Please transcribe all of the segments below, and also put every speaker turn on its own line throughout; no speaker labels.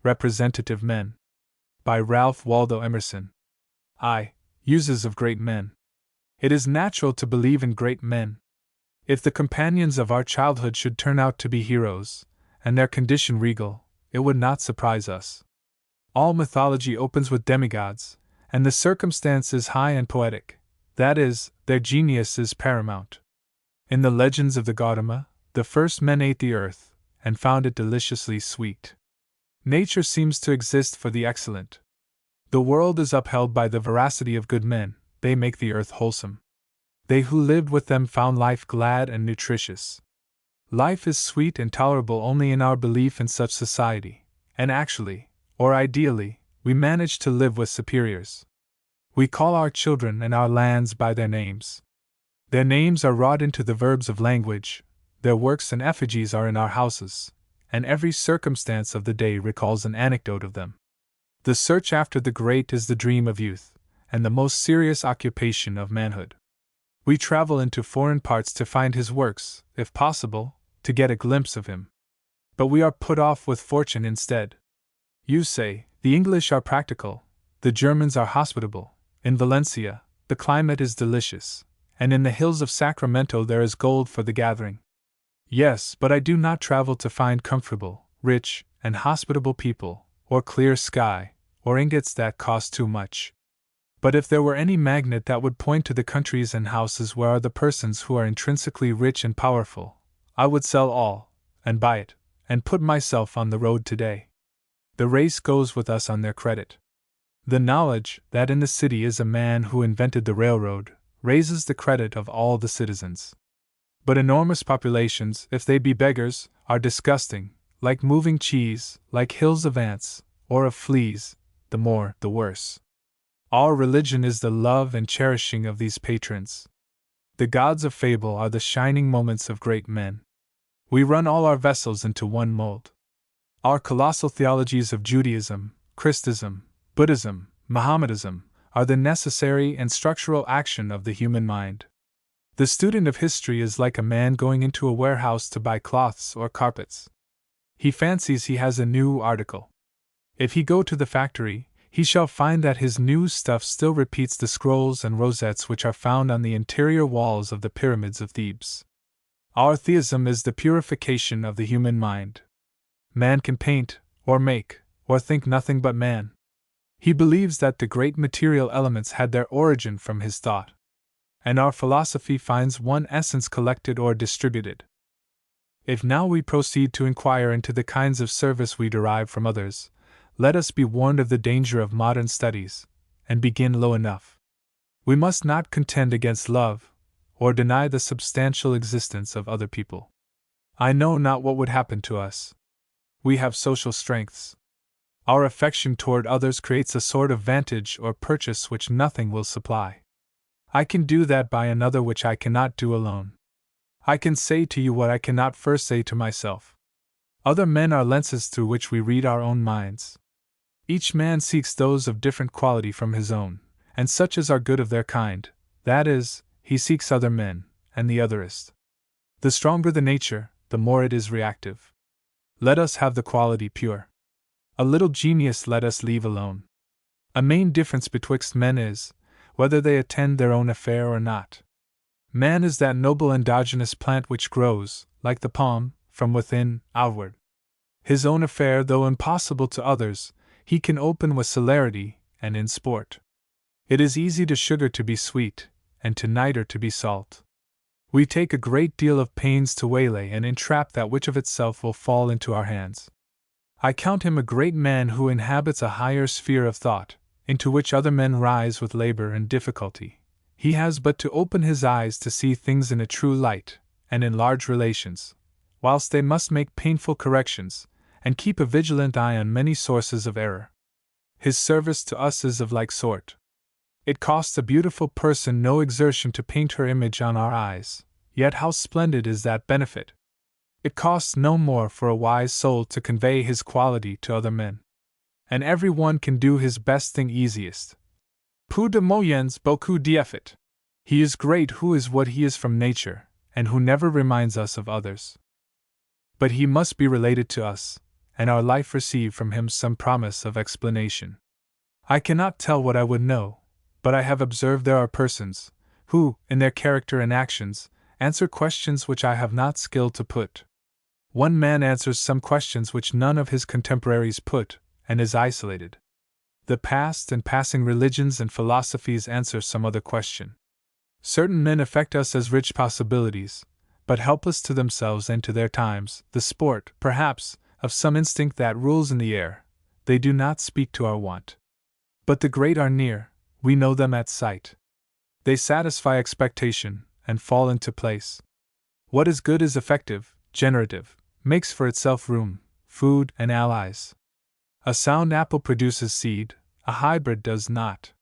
Representative Men. By Ralph Waldo Emerson. Uses of great men. It is natural to believe in great men. If the companions of our childhood should turn out to be heroes, and their condition regal, it would not surprise us. All mythology opens with demigods, and the circumstance is high and poetic, that is, their genius is paramount. In the legends of the Gautama, the first men ate the earth, and found it deliciously sweet. Nature seems to exist for the excellent. The world is upheld by the veracity of good men, they make the earth wholesome. They who lived with them found life glad and nutritious. Life is sweet and tolerable only in our belief in such society, and actually, or ideally, we manage to live with superiors. We call our children and our lands by their names. Their names are wrought into the verbs of language, their works and effigies are in our houses, and every circumstance of the day recalls an anecdote of them. The search after the great is the dream of youth, and the most serious occupation of manhood. We travel into foreign parts to find his works, if possible, to get a glimpse of him. But we are put off with fortune instead. You say, the English are practical, the Germans are hospitable, in Valencia, the climate is delicious, and in the hills of Sacramento there is gold for the gathering. Yes, but I do not travel to find comfortable, rich, and hospitable people, or clear sky, or ingots that cost too much. But if there were any magnet that would point to the countries and houses where are the persons who are intrinsically rich and powerful, I would sell all, and buy it, and put myself on the road today. The race goes with us on their credit. The knowledge that in the city is a man who invented the railroad raises the credit of all the citizens. But enormous populations, if they be beggars, are disgusting, like moving cheese, like hills of ants, or of fleas, the more, the worse. Our religion is the love and cherishing of these patrons. The gods of fable are the shining moments of great men. We run all our vessels into one mold. Our colossal theologies of Judaism, Christism, Buddhism, Mohammedanism, are the necessary and structural action of the human mind. The student of history is like a man going into a warehouse to buy cloths or carpets. He fancies he has a new article. If he go to the factory, he shall find that his new stuff still repeats the scrolls and rosettes which are found on the interior walls of the pyramids of Thebes. Our theism is the purification of the human mind. Man can paint, or make, or think nothing but man. He believes that the great material elements had their origin from his thought. And our philosophy finds one essence collected or distributed. If now we proceed to inquire into the kinds of service we derive from others, let us be warned of the danger of modern studies, and begin low enough. We must not contend against love, or deny the substantial existence of other people. I know not what would happen to us. We have social strengths. Our affection toward others creates a sort of vantage or purchase which nothing will supply. I can do that by another which I cannot do alone. I can say to you what I cannot first say to myself. Other men are lenses through which we read our own minds. Each man seeks those of different quality from his own, and such as are good of their kind, that is, he seeks other men, and the otherest. The stronger the nature, the more it is reactive. Let us have the quality pure. A little genius let us leave alone. A main difference betwixt men is, whether they attend their own affair or not. Man is that noble endogenous plant which grows, like the palm, from within, outward. His own affair, though impossible to others, he can open with celerity, and in sport. It is easy to sugar to be sweet, and to nitre to be salt. We take a great deal of pains to waylay and entrap that which of itself will fall into our hands. I count him a great man who inhabits a higher sphere of thought, into which other men rise with labor and difficulty. He has but to open his eyes to see things in a true light, and in large relations, whilst they must make painful corrections, and keep a vigilant eye on many sources of error. His service to us is of like sort. It costs a beautiful person no exertion to paint her image on our eyes, yet how splendid is that benefit! It costs no more for a wise soul to convey his quality to other men. And every one can do his best thing easiest. Peu de moyens, beaucoup d'effort. He is great who is what he is from nature, and who never reminds us of others. But he must be related to us, and our life receive from him some promise of explanation. I cannot tell what I would know, but I have observed there are persons, who, in their character and actions, answer questions which I have not skill to put. One man answers some questions which none of his contemporaries put, and is isolated. The past and passing religions and philosophies answer some other question. Certain men affect us as rich possibilities, but helpless to themselves and to their times, the sport, perhaps, of some instinct that rules in the air. They do not speak to our want. But the great are near, we know them at sight. They satisfy expectation, and fall into place. What is good is effective, generative, makes for itself room, food, and allies. A sound apple produces seed, a hybrid does not.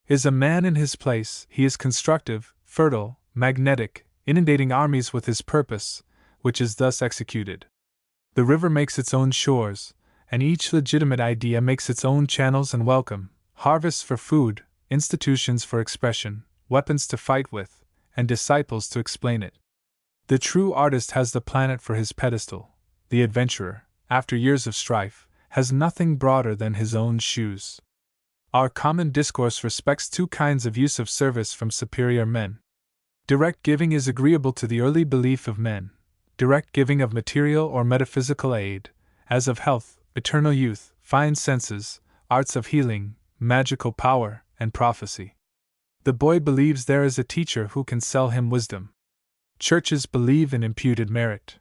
Is a man in his place, he is constructive, fertile, magnetic, inundating armies with his purpose, which is thus executed. The river makes its own shores, and each legitimate idea makes its own channels and welcome, harvests for food, institutions for expression, weapons to fight with, and disciples to explain it. The true artist has the planet for his pedestal. The adventurer, after years of strife, has nothing broader than his own shoes. Our common discourse respects two kinds of use of service from superior men. Direct giving is agreeable to the early belief of men, direct giving of material or metaphysical aid, as of health, eternal youth, fine senses, arts of healing, magical power, and prophecy. The boy believes there is a teacher who can sell him wisdom. Churches believe in imputed merit.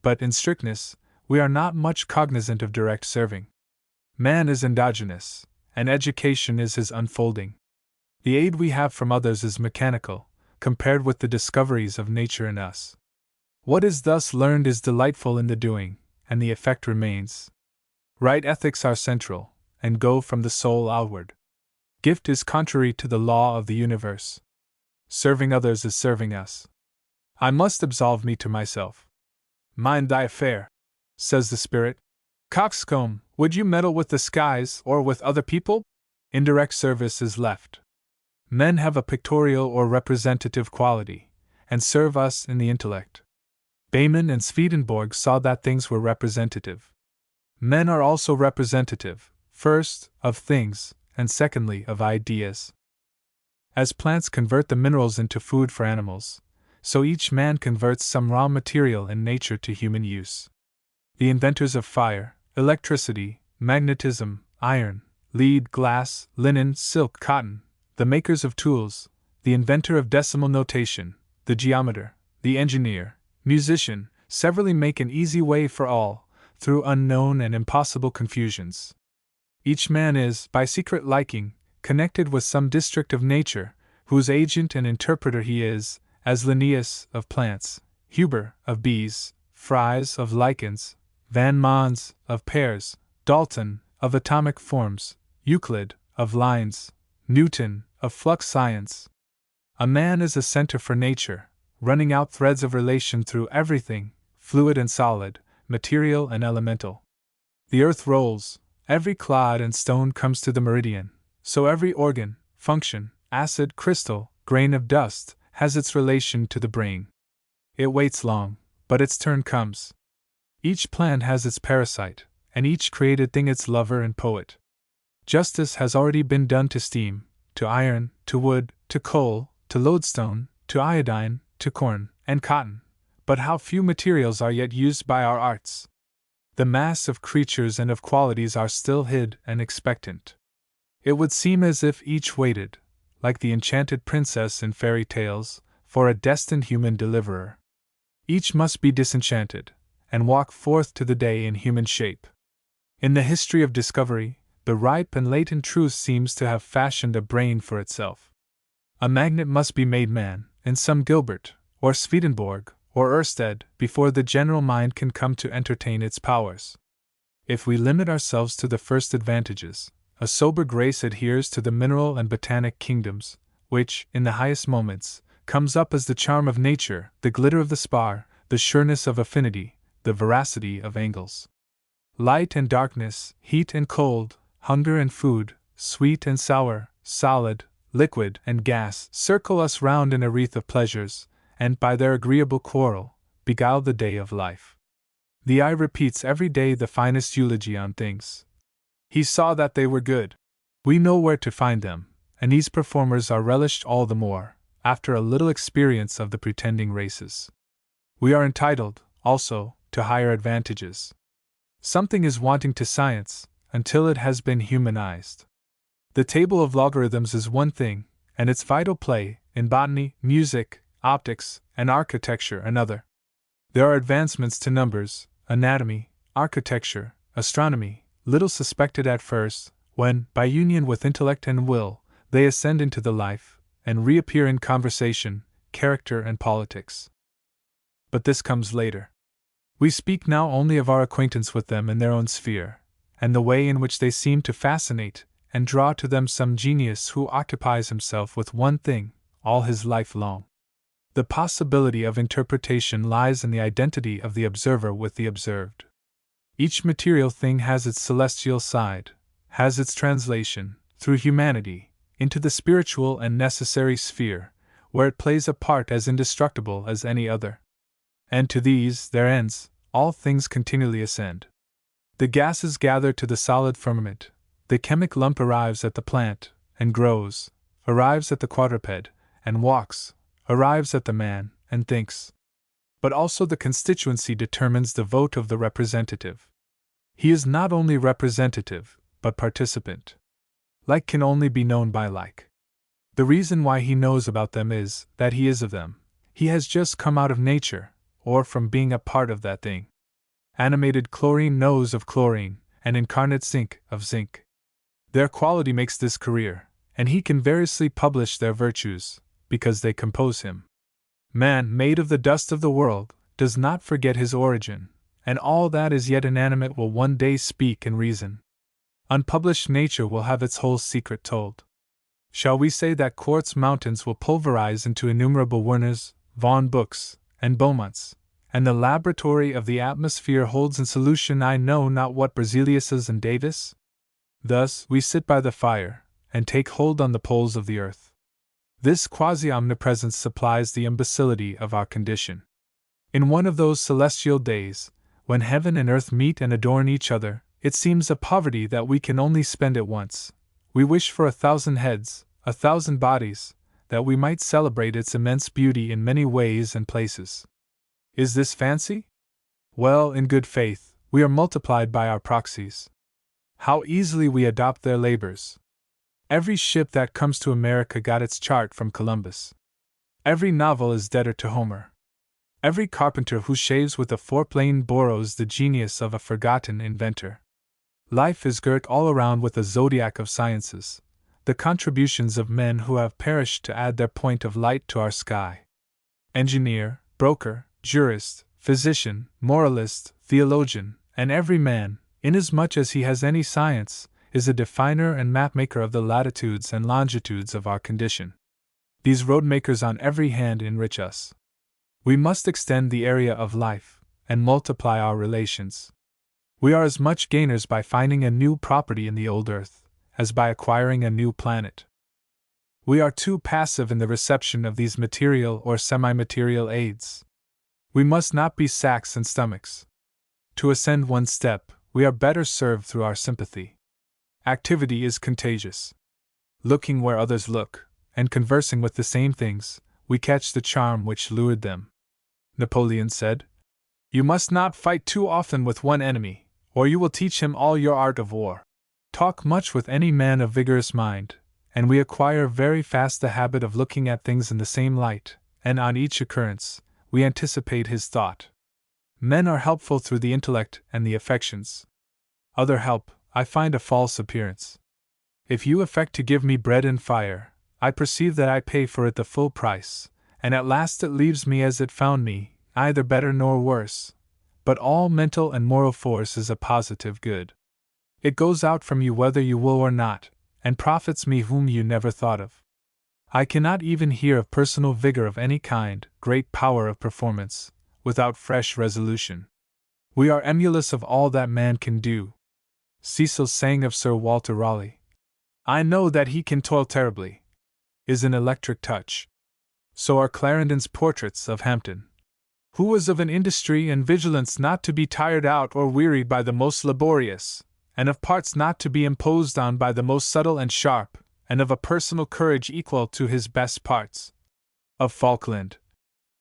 But in strictness, we are not much cognizant of direct serving. Man is endogenous, and education is his unfolding. The aid we have from others is mechanical, compared with the discoveries of nature in us. What is thus learned is delightful in the doing, and the effect remains. Right ethics are central, and go from the soul outward. Gift is contrary to the law of the universe. Serving others is serving us. I must absolve me to myself. Mind thy affair, says the spirit. Coxcomb, would you meddle with the skies or with other people? Indirect service is left. Men have a pictorial or representative quality, and serve us in the intellect. Bayman and Swedenborg saw that things were representative. Men are also representative, first, of things, and secondly, of ideas. As plants convert the minerals into food for animals, so each man converts some raw material in nature to human use. The inventors of fire, electricity, magnetism, iron, lead, glass, linen, silk, cotton, the makers of tools, the inventor of decimal notation, the geometer, the engineer, musician, severally make an easy way for all, through unknown and impossible confusions. Each man is, by secret liking, connected with some district of nature, whose agent and interpreter he is, as Linnaeus of plants, Huber of bees, Fries of lichens, Van Mons of pears, Dalton of atomic forms, Euclid of lines, Newton of flux science. A man is a center for nature, running out threads of relation through everything, fluid and solid, material and elemental. The earth rolls, every clod and stone comes to the meridian, so every organ, function, acid, crystal, grain of dust, has its relation to the brain. It waits long, but its turn comes. Each plant has its parasite, and each created thing its lover and poet. Justice has already been done to steam, to iron, to wood, to coal, to lodestone, to iodine, to corn, and cotton, but how few materials are yet used by our arts. The mass of creatures and of qualities are still hid and expectant. It would seem as if each waited, like the enchanted princess in fairy tales, for a destined human deliverer. Each must be disenchanted, and walk forth to the day in human shape. In the history of discovery, the ripe and latent truth seems to have fashioned a brain for itself. A magnet must be made man, in some Gilbert, or Swedenborg, or Ørsted, before the general mind can come to entertain its powers. If we limit ourselves to the first advantages, a sober grace adheres to the mineral and botanic kingdoms, which, in the highest moments, comes up as the charm of nature, the glitter of the spar, the sureness of affinity, the veracity of angles. Light and darkness, heat and cold, hunger and food, sweet and sour, solid, liquid and gas, circle us round in a wreath of pleasures, and by their agreeable quarrel, beguile the day of life. The eye repeats every day the finest eulogy on things. He saw that they were good. We know where to find them, and these performers are relished all the more, after a little experience of the pretending races. We are entitled, also, to higher advantages. Something is wanting to science, until it has been humanized. The table of logarithms is one thing, and its vital play, in botany, music, optics, and architecture another. There are advancements to numbers, anatomy, architecture, astronomy, little suspected at first, when, by union with intellect and will, they ascend into the life, and reappear in conversation, character, and politics. But this comes later. We speak now only of our acquaintance with them in their own sphere, and the way in which they seem to fascinate and draw to them some genius who occupies himself with one thing all his life long. The possibility of interpretation lies in the identity of the observer with the observed. Each material thing has its celestial side, has its translation, through humanity, into the spiritual and necessary sphere, where it plays a part as indestructible as any other. And to these, their ends, all things continually ascend. The gases gather to the solid firmament, the chemic lump arrives at the plant, and grows, arrives at the quadruped, and walks, arrives at the man, and thinks. But also the constituency determines the vote of the representative. He is not only representative, but participant. Like can only be known by like. The reason why he knows about them is that he is of them. He has just come out of nature, or from being a part of that thing. Animated chlorine knows of chlorine, and incarnate zinc of zinc. Their quality makes this career, and he can variously publish their virtues, because they compose him. Man, made of the dust of the world, does not forget his origin, and all that is yet inanimate will one day speak and reason. Unpublished nature will have its whole secret told. Shall we say that quartz mountains will pulverize into innumerable Werners, Vaughan books, and Beaumonts, and the laboratory of the atmosphere holds in solution I know not what Berzeliuses and Davis? Thus, we sit by the fire, and take hold on the poles of the earth. This quasi-omnipresence supplies the imbecility of our condition. In one of those celestial days, when heaven and earth meet and adorn each other, it seems a poverty that we can only spend it once. We wish for 1,000 heads, 1,000 bodies, that we might celebrate its immense beauty in many ways and places. Is this fancy? Well, in good faith, we are multiplied by our proxies. How easily we adopt their labors! Every ship that comes to America got its chart from Columbus. Every novel is debtor to Homer. Every carpenter who shaves with a foreplane borrows the genius of a forgotten inventor. Life is girt all around with a zodiac of sciences, the contributions of men who have perished to add their point of light to our sky. Engineer, broker, jurist, physician, moralist, theologian, and every man, inasmuch as he has any science, is a definer and mapmaker of the latitudes and longitudes of our condition. These roadmakers on every hand enrich us. We must extend the area of life, and multiply our relations. We are as much gainers by finding a new property in the old earth, as by acquiring a new planet. We are too passive in the reception of these material or semi-material aids. We must not be sacks and stomachs. To ascend one step, we are better served through our sympathy. Activity is contagious. Looking where others look, and conversing with the same things, we catch the charm which lured them. Napoleon said, "You must not fight too often with one enemy, or you will teach him all your art of war. Talk much with any man of vigorous mind, and we acquire very fast the habit of looking at things in the same light, and on each occurrence, we anticipate his thought. Men are helpful through the intellect and the affections. Other help, I find a false appearance. If you affect to give me bread and fire, I perceive that I pay for it the full price, and at last it leaves me as it found me, neither better nor worse. But all mental and moral force is a positive good. It goes out from you whether you will or not, and profits me whom you never thought of. I cannot even hear of personal vigor of any kind, great power of performance, without fresh resolution. We are emulous of all that man can do. Cecil sang of Sir Walter Raleigh. I know that he can toil terribly, is an electric touch. So are Clarendon's portraits of Hampden. who was of an industry and vigilance not to be tired out or wearied by the most laborious, and of parts not to be imposed on by the most subtle and sharp, and of a personal courage equal to his best parts. Of Falkland,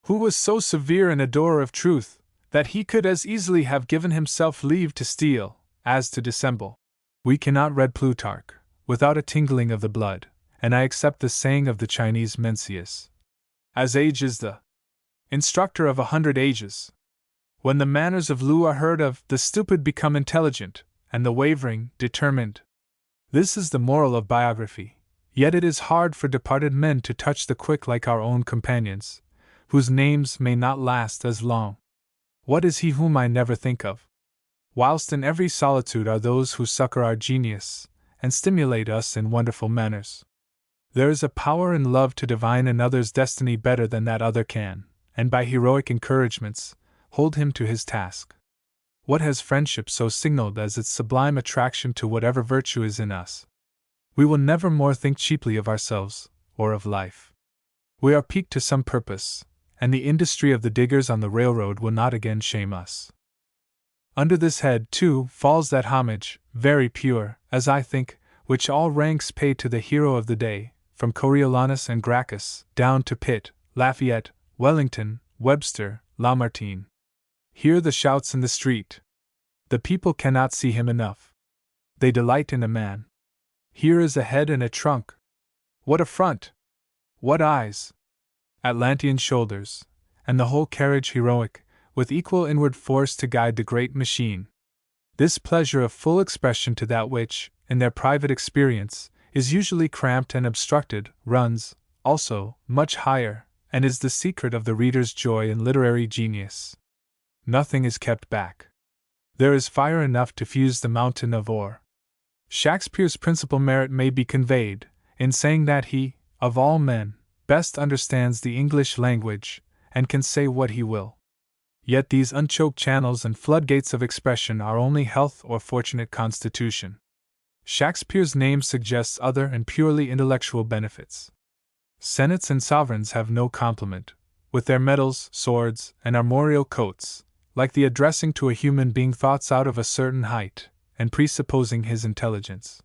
who was so severe an adorer of truth, that he could as easily have given himself leave to steal, as to dissemble. We cannot read Plutarch, without a tingling of the blood, and I accept the saying of the Chinese Mencius. As age is the instructor of 100 ages. When the manners of Lu are heard of, the stupid become intelligent, and the wavering, determined. This is the moral of biography, yet it is hard for departed men to touch the quick like our own companions, whose names may not last as long. What is he whom I never think of? Whilst in every solitude are those who succor our genius, and stimulate us in wonderful manners. There is a power in love to divine another's destiny better than that other can, and by heroic encouragements, hold him to his task. What has friendship so signaled as its sublime attraction to whatever virtue is in us? We will never more think cheaply of ourselves, or of life. We are piqued to some purpose, and the industry of the diggers on the railroad will not again shame us. Under this head, too, falls that homage, very pure, as I think, which all ranks pay to the hero of the day, from Coriolanus and Gracchus, down to Pitt, Lafayette, Wellington, Webster, Lamartine. Hear the shouts in the street. The people cannot see him enough. They delight in a man. Here is a head and a trunk. What a front! What eyes! Atlantean shoulders, and the whole carriage heroic, with equal inward force to guide the great machine. This pleasure of full expression to that which, in their private experience, is usually cramped and obstructed, runs, also, much higher, and is the secret of the reader's joy in literary genius. Nothing is kept back. There is fire enough to fuse the mountain of ore. Shakespeare's principal merit may be conveyed, in saying that he, of all men, best understands the English language, and can say what he will. Yet these unchoked channels and floodgates of expression are only health or fortunate constitution. Shakespeare's name suggests other and purely intellectual benefits. Senates and sovereigns have no complement, with their medals, swords, and armorial coats, like the addressing to a human being thoughts out of a certain height, and presupposing his intelligence.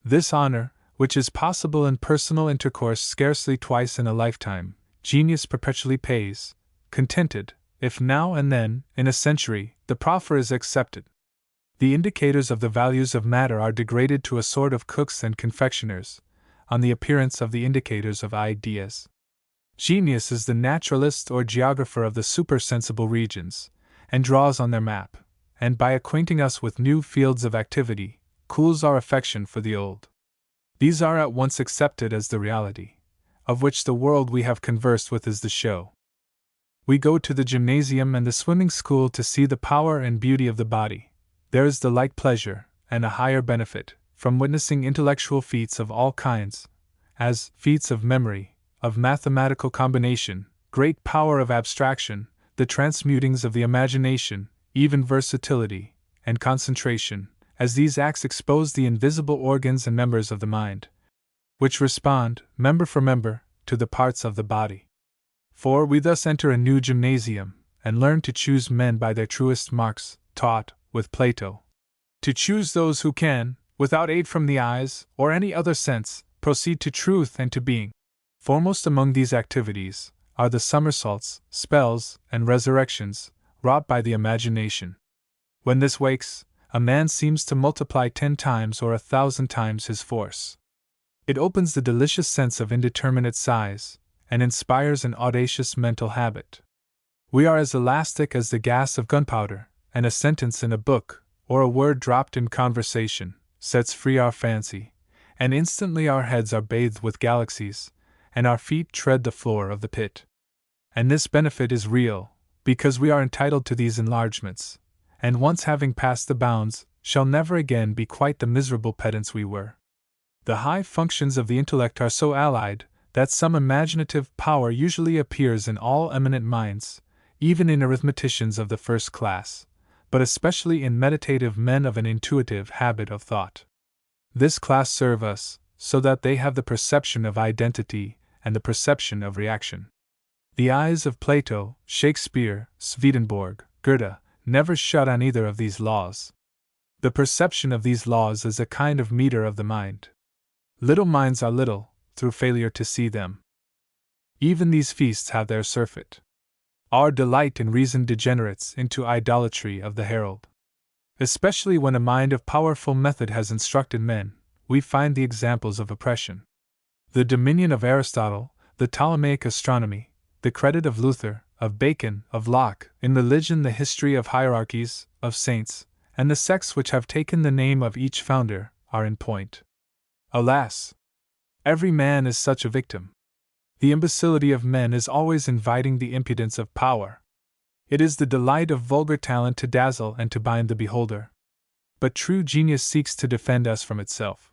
This honor, which is possible in personal intercourse scarcely twice in a lifetime, genius perpetually pays, contented, if now and then, in a century, the proffer is accepted. The indicators of the values of matter are degraded to a sort of cooks and confectioners, on the appearance of the indicators of ideas. Genius is the naturalist or geographer of the supersensible regions, and draws on their map, and by acquainting us with new fields of activity, cools our affection for the old. These are at once accepted as the reality, of which the world we have conversed with is the show. We go to the gymnasium and the swimming school to see the power and beauty of the body. There is the like pleasure, and a higher benefit, from witnessing intellectual feats of all kinds, as feats of memory, of mathematical combination, great power of abstraction, the transmutings of the imagination, even versatility, and concentration, as these acts expose the invisible organs and members of the mind, which respond, member for member, to the parts of the body. For we thus enter a new gymnasium, and learn to choose men by their truest marks, taught, with Plato, to choose those who can, without aid from the eyes, or any other sense, proceed to truth and to being. Foremost among these activities are the somersaults, spells, and resurrections, wrought by the imagination. When this wakes, a man seems to multiply 10 times or 1,000 times his force. It opens the delicious sense of indeterminate size, and inspires an audacious mental habit. We are as elastic as the gas of gunpowder, and a sentence in a book, or a word dropped in conversation, sets free our fancy, and instantly our heads are bathed with galaxies, and our feet tread the floor of the pit. And this benefit is real, because we are entitled to these enlargements, and once having passed the bounds, shall never again be quite the miserable pedants we were. The high functions of the intellect are so allied, that some imaginative power usually appears in all eminent minds, even in arithmeticians of the first class, but especially in meditative men of an intuitive habit of thought. This class serve us, so that they have the perception of identity and the perception of reaction. The eyes of Plato, Shakespeare, Swedenborg, Goethe, never shut on either of these laws. The perception of these laws is a kind of meter of the mind. Little minds are little, through failure to see them. Even these feasts have their surfeit. Our delight in reason degenerates into idolatry of the herald. Especially when a mind of powerful method has instructed men, we find the examples of oppression. The dominion of Aristotle, the Ptolemaic astronomy, the credit of Luther, of Bacon, of Locke, in religion the history of hierarchies, of saints, and the sects which have taken the name of each founder, are in point. Alas! Every man is such a victim. The imbecility of men is always inviting the impudence of power. It is the delight of vulgar talent to dazzle and to bind the beholder. But true genius seeks to defend us from itself.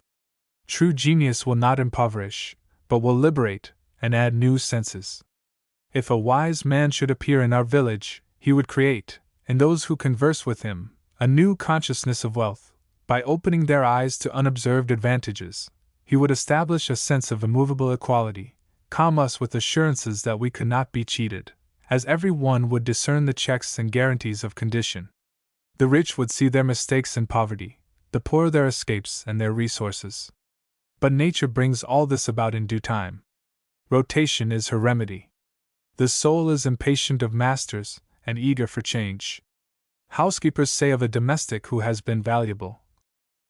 True genius will not impoverish, but will liberate and add new senses. If a wise man should appear in our village, he would create, in those who converse with him, a new consciousness of wealth. By opening their eyes to unobserved advantages, he would establish a sense of immovable equality, calm us with assurances that we could not be cheated, as every one would discern the checks and guarantees of condition. The rich would see their mistakes and poverty, the poor their escapes and their resources. But nature brings all this about in due time. Rotation is her remedy. The soul is impatient of masters and eager for change. Housekeepers say of a domestic who has been valuable,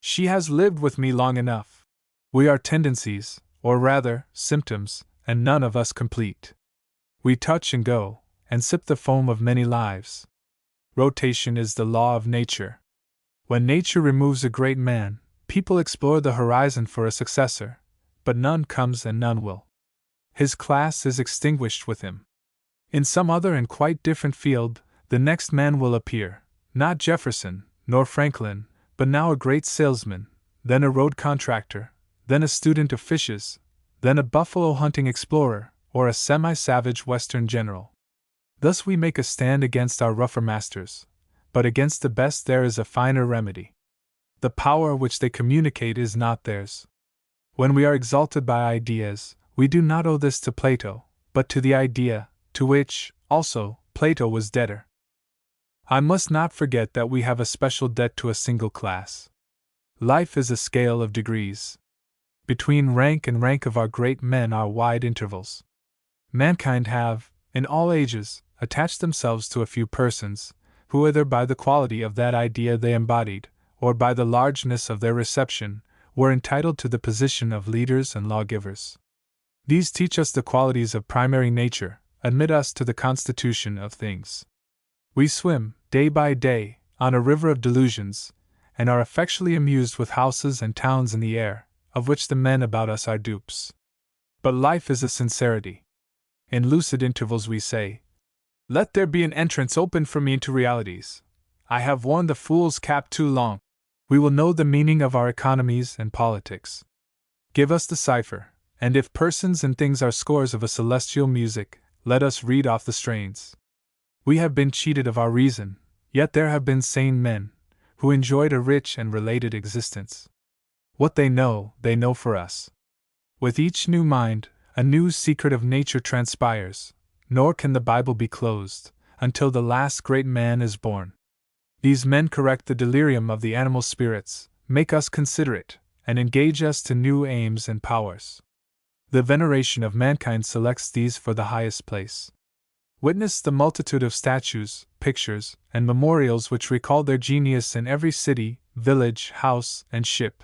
"She has lived with me long enough." We are tendencies, or rather, symptoms, and none of us complete. We touch and go, and sip the foam of many lives. Rotation is the law of nature. When nature removes a great man, people explore the horizon for a successor, but none comes and none will. His class is extinguished with him. In some other and quite different field, the next man will appear, not Jefferson, nor Franklin, but now a great salesman, then a road contractor, then a student of fishes, then a buffalo hunting explorer, or a semi-savage Western general. Thus we make a stand against our rougher masters, but against the best there is a finer remedy. The power which they communicate is not theirs. When we are exalted by ideas, we do not owe this to Plato, but to the idea, to which, also, Plato was debtor. I must not forget that we have a special debt to a single class. Life is a scale of degrees. Between rank and rank of our great men are wide intervals. Mankind have, in all ages, attached themselves to a few persons, who either by the quality of that idea they embodied, or by the largeness of their reception, were entitled to the position of leaders and lawgivers. These teach us the qualities of primary nature, admit us to the constitution of things. We swim, day by day, on a river of delusions, and are effectually amused with houses and towns in the air, of which the men about us are dupes. But life is a sincerity. In lucid intervals we say, "Let there be an entrance open for me into realities. I have worn the fool's cap too long." We will know the meaning of our economies and politics. Give us the cipher, and if persons and things are scores of a celestial music, let us read off the strains. We have been cheated of our reason, yet there have been sane men, who enjoyed a rich and related existence. What they know for us. With each new mind, a new secret of nature transpires, nor can the Bible be closed, until the last great man is born. These men correct the delirium of the animal spirits, make us considerate, and engage us to new aims and powers. The veneration of mankind selects these for the highest place. Witness the multitude of statues, pictures, and memorials which recall their genius in every city, village, house, and ship.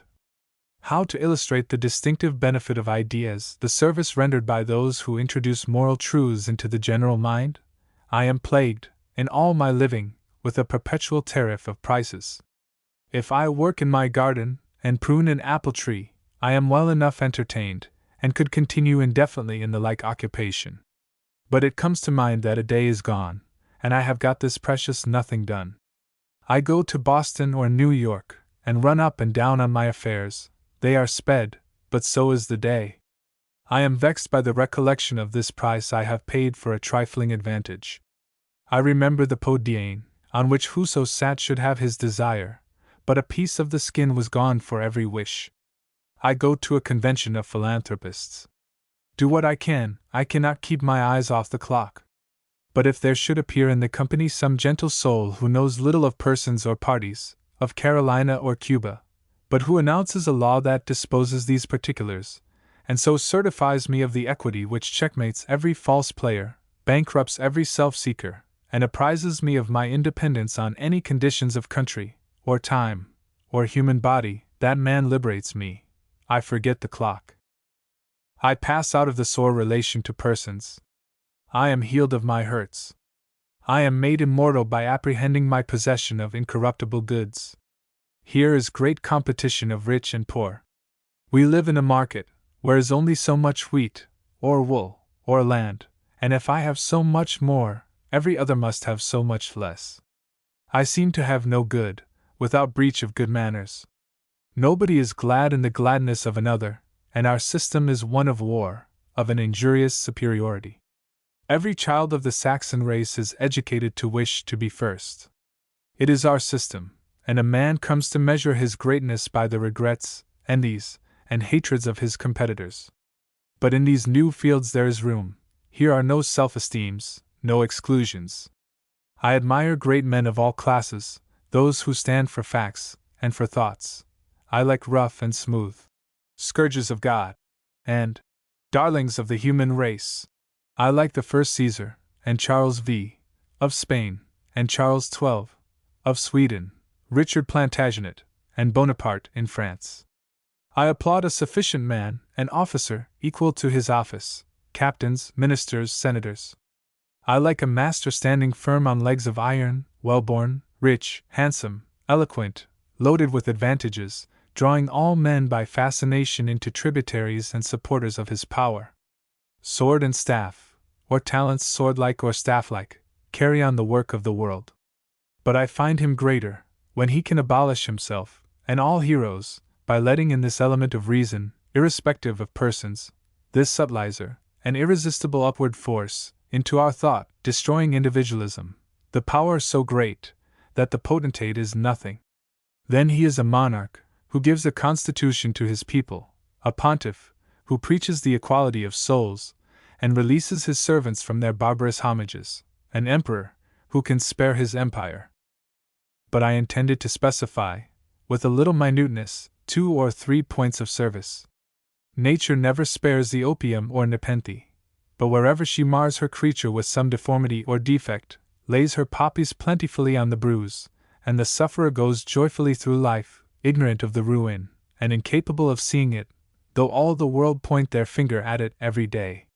How to illustrate the distinctive benefit of ideas, the service rendered by those who introduce moral truths into the general mind? I am plagued, in all my living, with a perpetual tariff of prices. If I work in my garden, and prune an apple tree, I am well enough entertained, and could continue indefinitely in the like occupation. But it comes to mind that a day is gone, and I have got this precious nothing done. I go to Boston or New York, and run up and down on my affairs. They are sped, but so is the day. I am vexed by the recollection of this price I have paid for a trifling advantage. I remember the podiane, on which whoso sat should have his desire, but a piece of the skin was gone for every wish. I go to a convention of philanthropists. Do what I cannot keep my eyes off the clock. But if there should appear in the company some gentle soul who knows little of persons or parties, of Carolina or Cuba, but who announces a law that disposes these particulars, and so certifies me of the equity which checkmates every false player, bankrupts every self-seeker, and apprises me of my independence on any conditions of country, or time, or human body, that man liberates me. I forget the clock. I pass out of the sore relation to persons. I am healed of my hurts. I am made immortal by apprehending my possession of incorruptible goods. Here is great competition of rich and poor. We live in a market, where is only so much wheat, or wool, or land, and if I have so much more, every other must have so much less. I seem to have no good, without breach of good manners. Nobody is glad in the gladness of another, and our system is one of war, of an injurious superiority. Every child of the Saxon race is educated to wish to be first. It is our system, and a man comes to measure his greatness by the regrets, envies, and hatreds of his competitors. But in these new fields there is room. Here are no self-esteems, no exclusions. I admire great men of all classes, those who stand for facts, and for thoughts. I like rough and smooth, scourges of God, and darlings of the human race. I like the first Caesar, and Charles V. of Spain, and Charles XII. of Sweden, Richard Plantagenet, and Bonaparte in France. I applaud a sufficient man, an officer, equal to his office, captains, ministers, senators. I like a master standing firm on legs of iron, well-born, rich, handsome, eloquent, loaded with advantages, drawing all men by fascination into tributaries and supporters of his power. Sword and staff, or talents sword-like or staff-like, carry on the work of the world. But I find him greater, when he can abolish himself, and all heroes, by letting in this element of reason, irrespective of persons, this subtilizer, an irresistible upward force, into our thought, destroying individualism, the power so great, that the potentate is nothing. Then he is a monarch, who gives a constitution to his people, a pontiff, who preaches the equality of souls, and releases his servants from their barbarous homages, an emperor, who can spare his empire. But I intended to specify, with a little minuteness, 2 or 3 points of service. Nature never spares the opium or nepenthe, but wherever she mars her creature with some deformity or defect, lays her poppies plentifully on the bruise, and the sufferer goes joyfully through life, ignorant of the ruin, and incapable of seeing it, though all the world point their finger at it every day.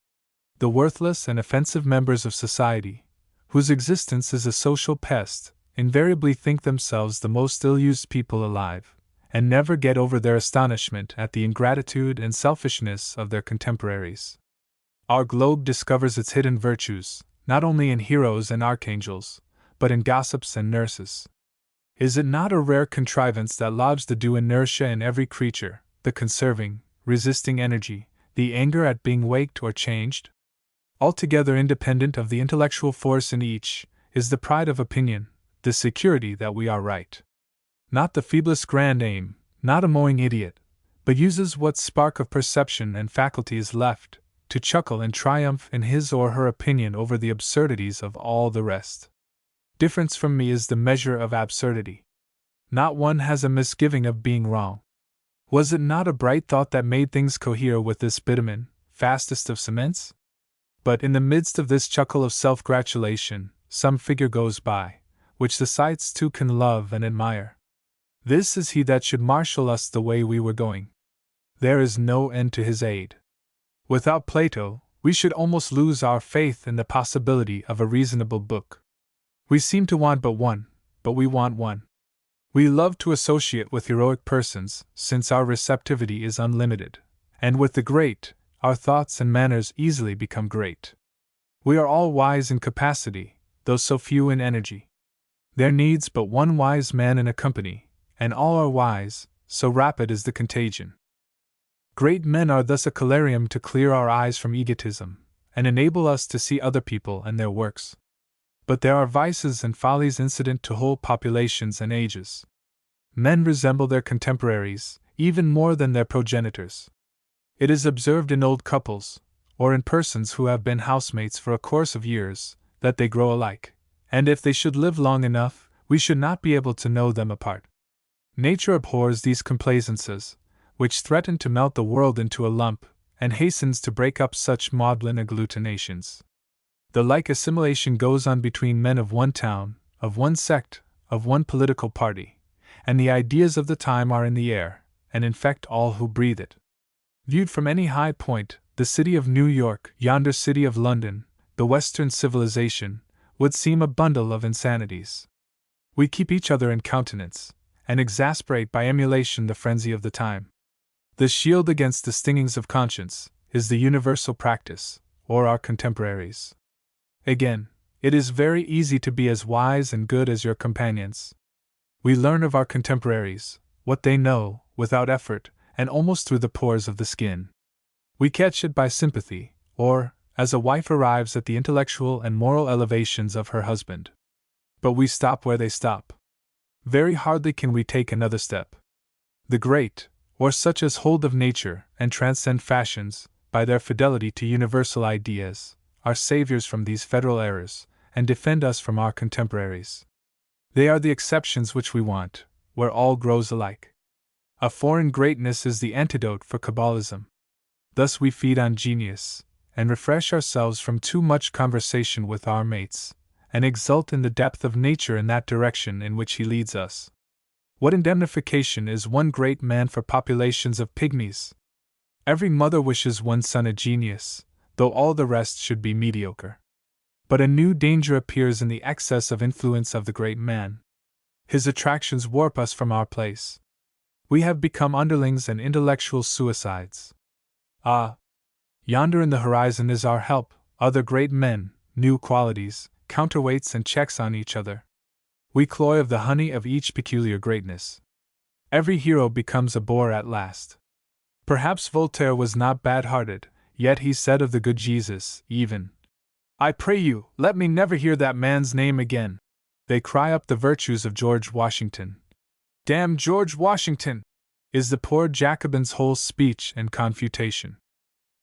The worthless and offensive members of society, whose existence is a social pest, invariably think themselves the most ill-used people alive, and never get over their astonishment at the ingratitude and selfishness of their contemporaries. Our globe discovers its hidden virtues, not only in heroes and archangels, but in gossips and nurses. Is it not a rare contrivance that lodges the due inertia in every creature, the conserving, resisting energy, the anger at being waked or changed? Altogether independent of the intellectual force in each, is the pride of opinion, the security that we are right. Not the feeblest grand aim, not a mowing idiot, but uses what spark of perception and faculty is left, to chuckle and triumph in his or her opinion over the absurdities of all the rest. Difference from me is the measure of absurdity. Not one has a misgiving of being wrong. Was it not a bright thought that made things cohere with this bitumen, fastest of cements? But in the midst of this chuckle of self-gratulation, some figure goes by, which the sights too can love and admire. This is he that should marshal us the way we were going. There is no end to his aid. Without Plato, we should almost lose our faith in the possibility of a reasonable book. We seem to want but one, but we want one. We love to associate with heroic persons, since our receptivity is unlimited, and with the great, our thoughts and manners easily become great. We are all wise in capacity, though so few in energy. There needs but one wise man in a company, and all are wise, so rapid is the contagion. Great men are thus a colarium to clear our eyes from egotism, and enable us to see other people and their works. But there are vices and follies incident to whole populations and ages. Men resemble their contemporaries, even more than their progenitors. It is observed in old couples, or in persons who have been housemates for a course of years, that they grow alike, and if they should live long enough, we should not be able to know them apart. Nature abhors these complaisances, which threaten to melt the world into a lump, and hastens to break up such maudlin agglutinations. The like assimilation goes on between men of one town, of one sect, of one political party, and the ideas of the time are in the air, and infect all who breathe it. Viewed from any high point, the city of New York, yonder city of London, the Western civilization, would seem a bundle of insanities. We keep each other in countenance, and exasperate by emulation the frenzy of the time. The shield against the stingings of conscience is the universal practice, or our contemporaries. Again, it is very easy to be as wise and good as your companions. We learn of our contemporaries what they know, without effort, and almost through the pores of the skin. We catch it by sympathy, or, as a wife arrives at the intellectual and moral elevations of her husband. But we stop where they stop. Very hardly can we take another step. The great, or such as hold of nature and transcend fashions, by their fidelity to universal ideas, are saviors from these federal errors, and defend us from our contemporaries. They are the exceptions which we want, where all grows alike. A foreign greatness is the antidote for Kabbalism. Thus we feed on genius, and refresh ourselves from too much conversation with our mates, and exult in the depth of nature in that direction in which he leads us. What indemnification is one great man for populations of pygmies? Every mother wishes one son a genius, though all the rest should be mediocre. But a new danger appears in the excess of influence of the great man. His attractions warp us from our place. We have become underlings and intellectual suicides. Ah! Yonder in the horizon is our help, other great men, new qualities, counterweights and checks on each other. We cloy of the honey of each peculiar greatness. Every hero becomes a bore at last. Perhaps Voltaire was not bad-hearted, yet he said of the good Jesus, even, "I pray you, let me never hear that man's name again." They cry up the virtues of George Washington. "Damn George Washington!" is the poor Jacobin's whole speech and confutation.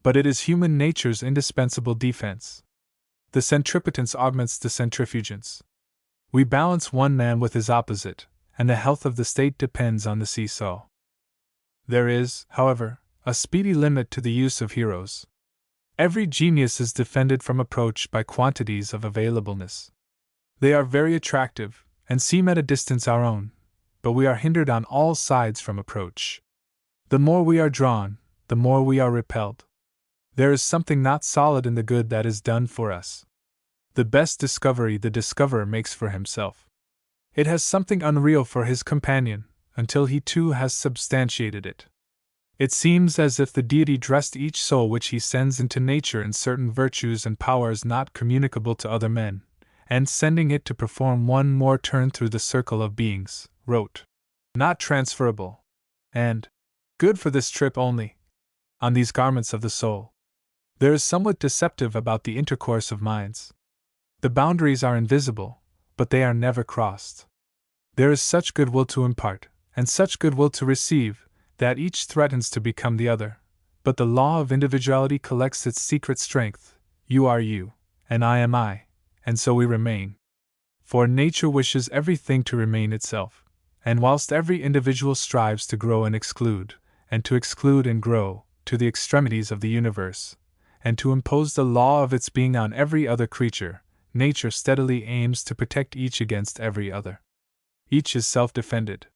But it is human nature's indispensable defense. The centripetence augments the centrifugence. We balance one man with his opposite, and the health of the state depends on the seesaw. There is, however, a speedy limit to the use of heroes. Every genius is defended from approach by quantities of availableness. They are very attractive, and seem at a distance our own, but we are hindered on all sides from approach. The more we are drawn, the more we are repelled. There is something not solid in the good that is done for us. The best discovery the discoverer makes for himself. It has something unreal for his companion, until he too has substantiated it. It seems as if the deity dressed each soul which he sends into nature in certain virtues and powers not communicable to other men, and sending it to perform one more turn through the circle of beings, wrote, "Not transferable," and "Good for this trip only," on these garments of the soul. There is somewhat deceptive about the intercourse of minds. The boundaries are invisible, but they are never crossed. There is such goodwill to impart, and such goodwill to receive, that each threatens to become the other, but the law of individuality collects its secret strength. You are you, and I am I, and so we remain. For nature wishes everything to remain itself, and whilst every individual strives to grow and to exclude and grow, to the extremities of the universe, and to impose the law of its being on every other creature, nature steadily aims to protect each against every other. Each is self-defended.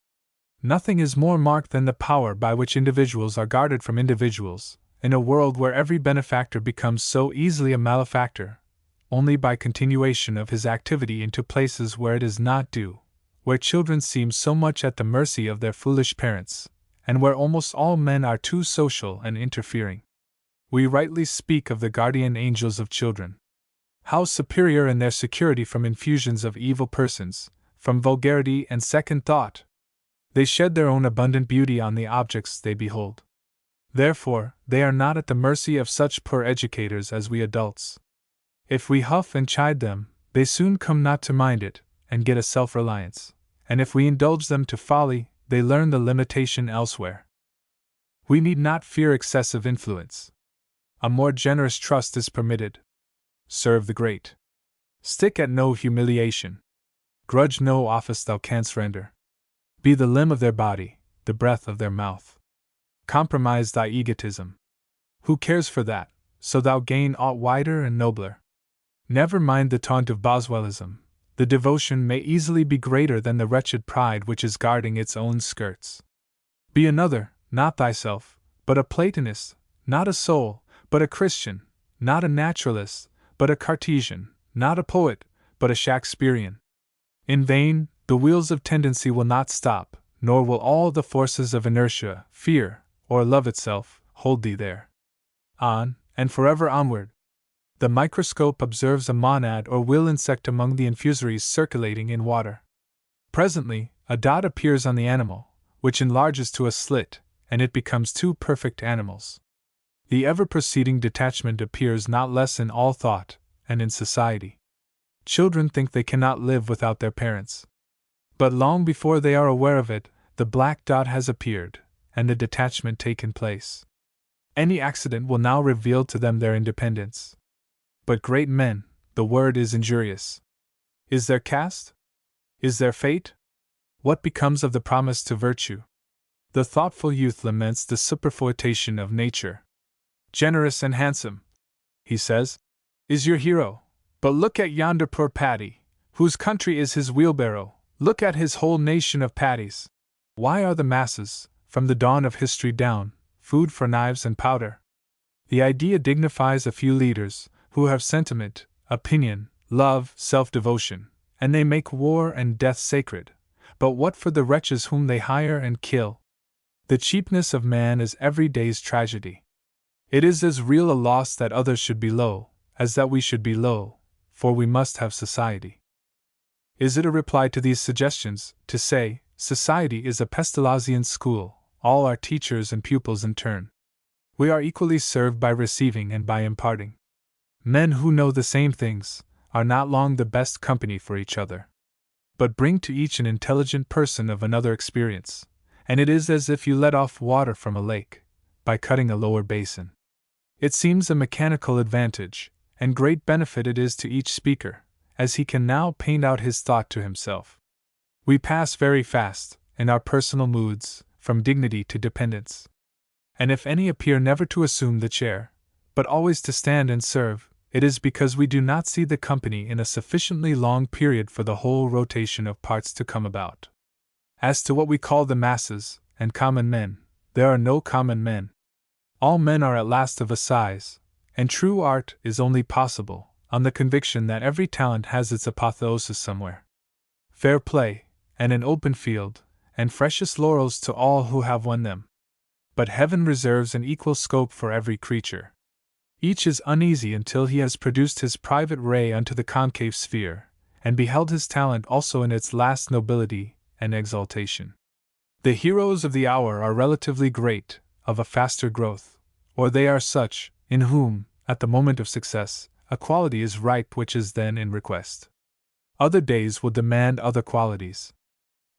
Nothing is more marked than the power by which individuals are guarded from individuals, in a world where every benefactor becomes so easily a malefactor, only by continuation of his activity into places where it is not due, where children seem so much at the mercy of their foolish parents, and where almost all men are too social and interfering. We rightly speak of the guardian angels of children. How superior in their security from infusions of evil persons, from vulgarity and second thought! They shed their own abundant beauty on the objects they behold. Therefore, they are not at the mercy of such poor educators as we adults. If we huff and chide them, they soon come not to mind it, and get a self-reliance, and if we indulge them to folly, they learn the limitation elsewhere. We need not fear excessive influence. A more generous trust is permitted. Serve the great. Stick at no humiliation. Grudge no office thou canst render. Be the limb of their body, the breath of their mouth. Compromise thy egotism. Who cares for that, so thou gain aught wider and nobler? Never mind the taunt of Boswellism. The devotion may easily be greater than the wretched pride which is guarding its own skirts. Be another, not thyself, but a Platonist, not a soul, but a Christian, not a naturalist, but a Cartesian, not a poet, but a Shakespearean. In vain, the wheels of tendency will not stop, nor will all the forces of inertia, fear, or love itself, hold thee there. On, and forever onward. The microscope observes a monad or will insect among the infusories circulating in water. Presently, a dot appears on the animal, which enlarges to a slit, and it becomes two perfect animals. The ever-proceeding detachment appears not less in all thought, and in society. Children think they cannot live without their parents. But long before they are aware of it, the black dot has appeared, and the detachment taken place. Any accident will now reveal to them their independence. But great men, the word is injurious. Is their caste? Is their fate? What becomes of the promise to virtue? The thoughtful youth laments the superfoetation of nature. Generous and handsome, he says, is your hero, but look at yonder poor Paddy, whose country is his wheelbarrow, look at his whole nation of Paddies. Why are the masses, from the dawn of history down, food for knives and powder? The idea dignifies a few leaders, who have sentiment, opinion, love, self-devotion, and they make war and death sacred. But what for the wretches whom they hire and kill? The cheapness of man is every day's tragedy. It is as real a loss that others should be low, as that we should be low, for we must have society. Is it a reply to these suggestions, to say, society is a Pestalozzian school, all are teachers and pupils in turn? We are equally served by receiving and by imparting. Men who know the same things are not long the best company for each other. But bring to each an intelligent person of another experience, and it is as if you let off water from a lake, by cutting a lower basin. It seems a mechanical advantage, and great benefit it is to each speaker, as he can now paint out his thought to himself. We pass very fast, in our personal moods, from dignity to dependence. And if any appear never to assume the chair, but always to stand and serve, it is because we do not see the company in a sufficiently long period for the whole rotation of parts to come about. As to what we call the masses, and common men, there are no common men. All men are at last of a size, and true art is only possible on the conviction that every talent has its apotheosis somewhere. Fair play, and an open field, and freshest laurels to all who have won them. But heaven reserves an equal scope for every creature. Each is uneasy until he has produced his private ray unto the concave sphere, and beheld his talent also in its last nobility and exaltation. The heroes of the hour are relatively great, of a faster growth, or they are such, in whom, at the moment of success, a quality is ripe which is then in request. Other days will demand other qualities.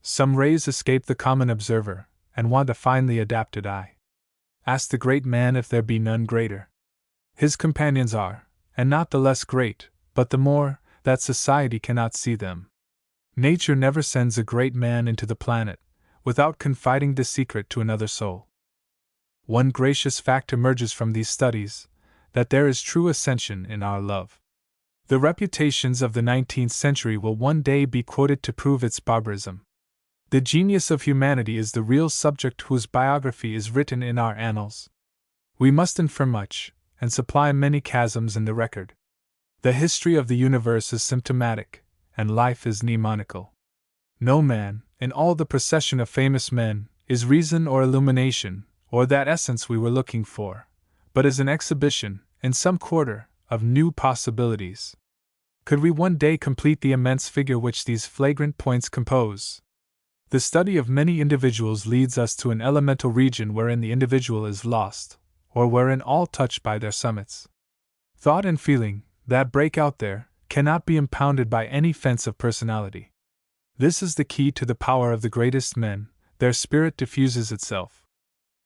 Some rays escape the common observer, and want a finely adapted eye. Ask the great man if there be none greater. His companions are, and not the less great, but the more, that society cannot see them. Nature never sends a great man into the planet, without confiding the secret to another soul. One gracious fact emerges from these studies, that there is true ascension in our love. The reputations of the 19th century will one day be quoted to prove its barbarism. The genius of humanity is the real subject whose biography is written in our annals. We must infer much, and supply many chasms in the record. The history of the universe is symptomatic, and life is mnemonical. No man, in all the procession of famous men, is reason or illumination, or that essence we were looking for, but is an exhibition, in some quarter, of new possibilities. Could we one day complete the immense figure which these flagrant points compose? The study of many individuals leads us to an elemental region wherein the individual is lost, or wherein all touch by their summits. Thought and feeling, that break out there, cannot be impounded by any fence of personality. This is the key to the power of the greatest men, their spirit diffuses itself.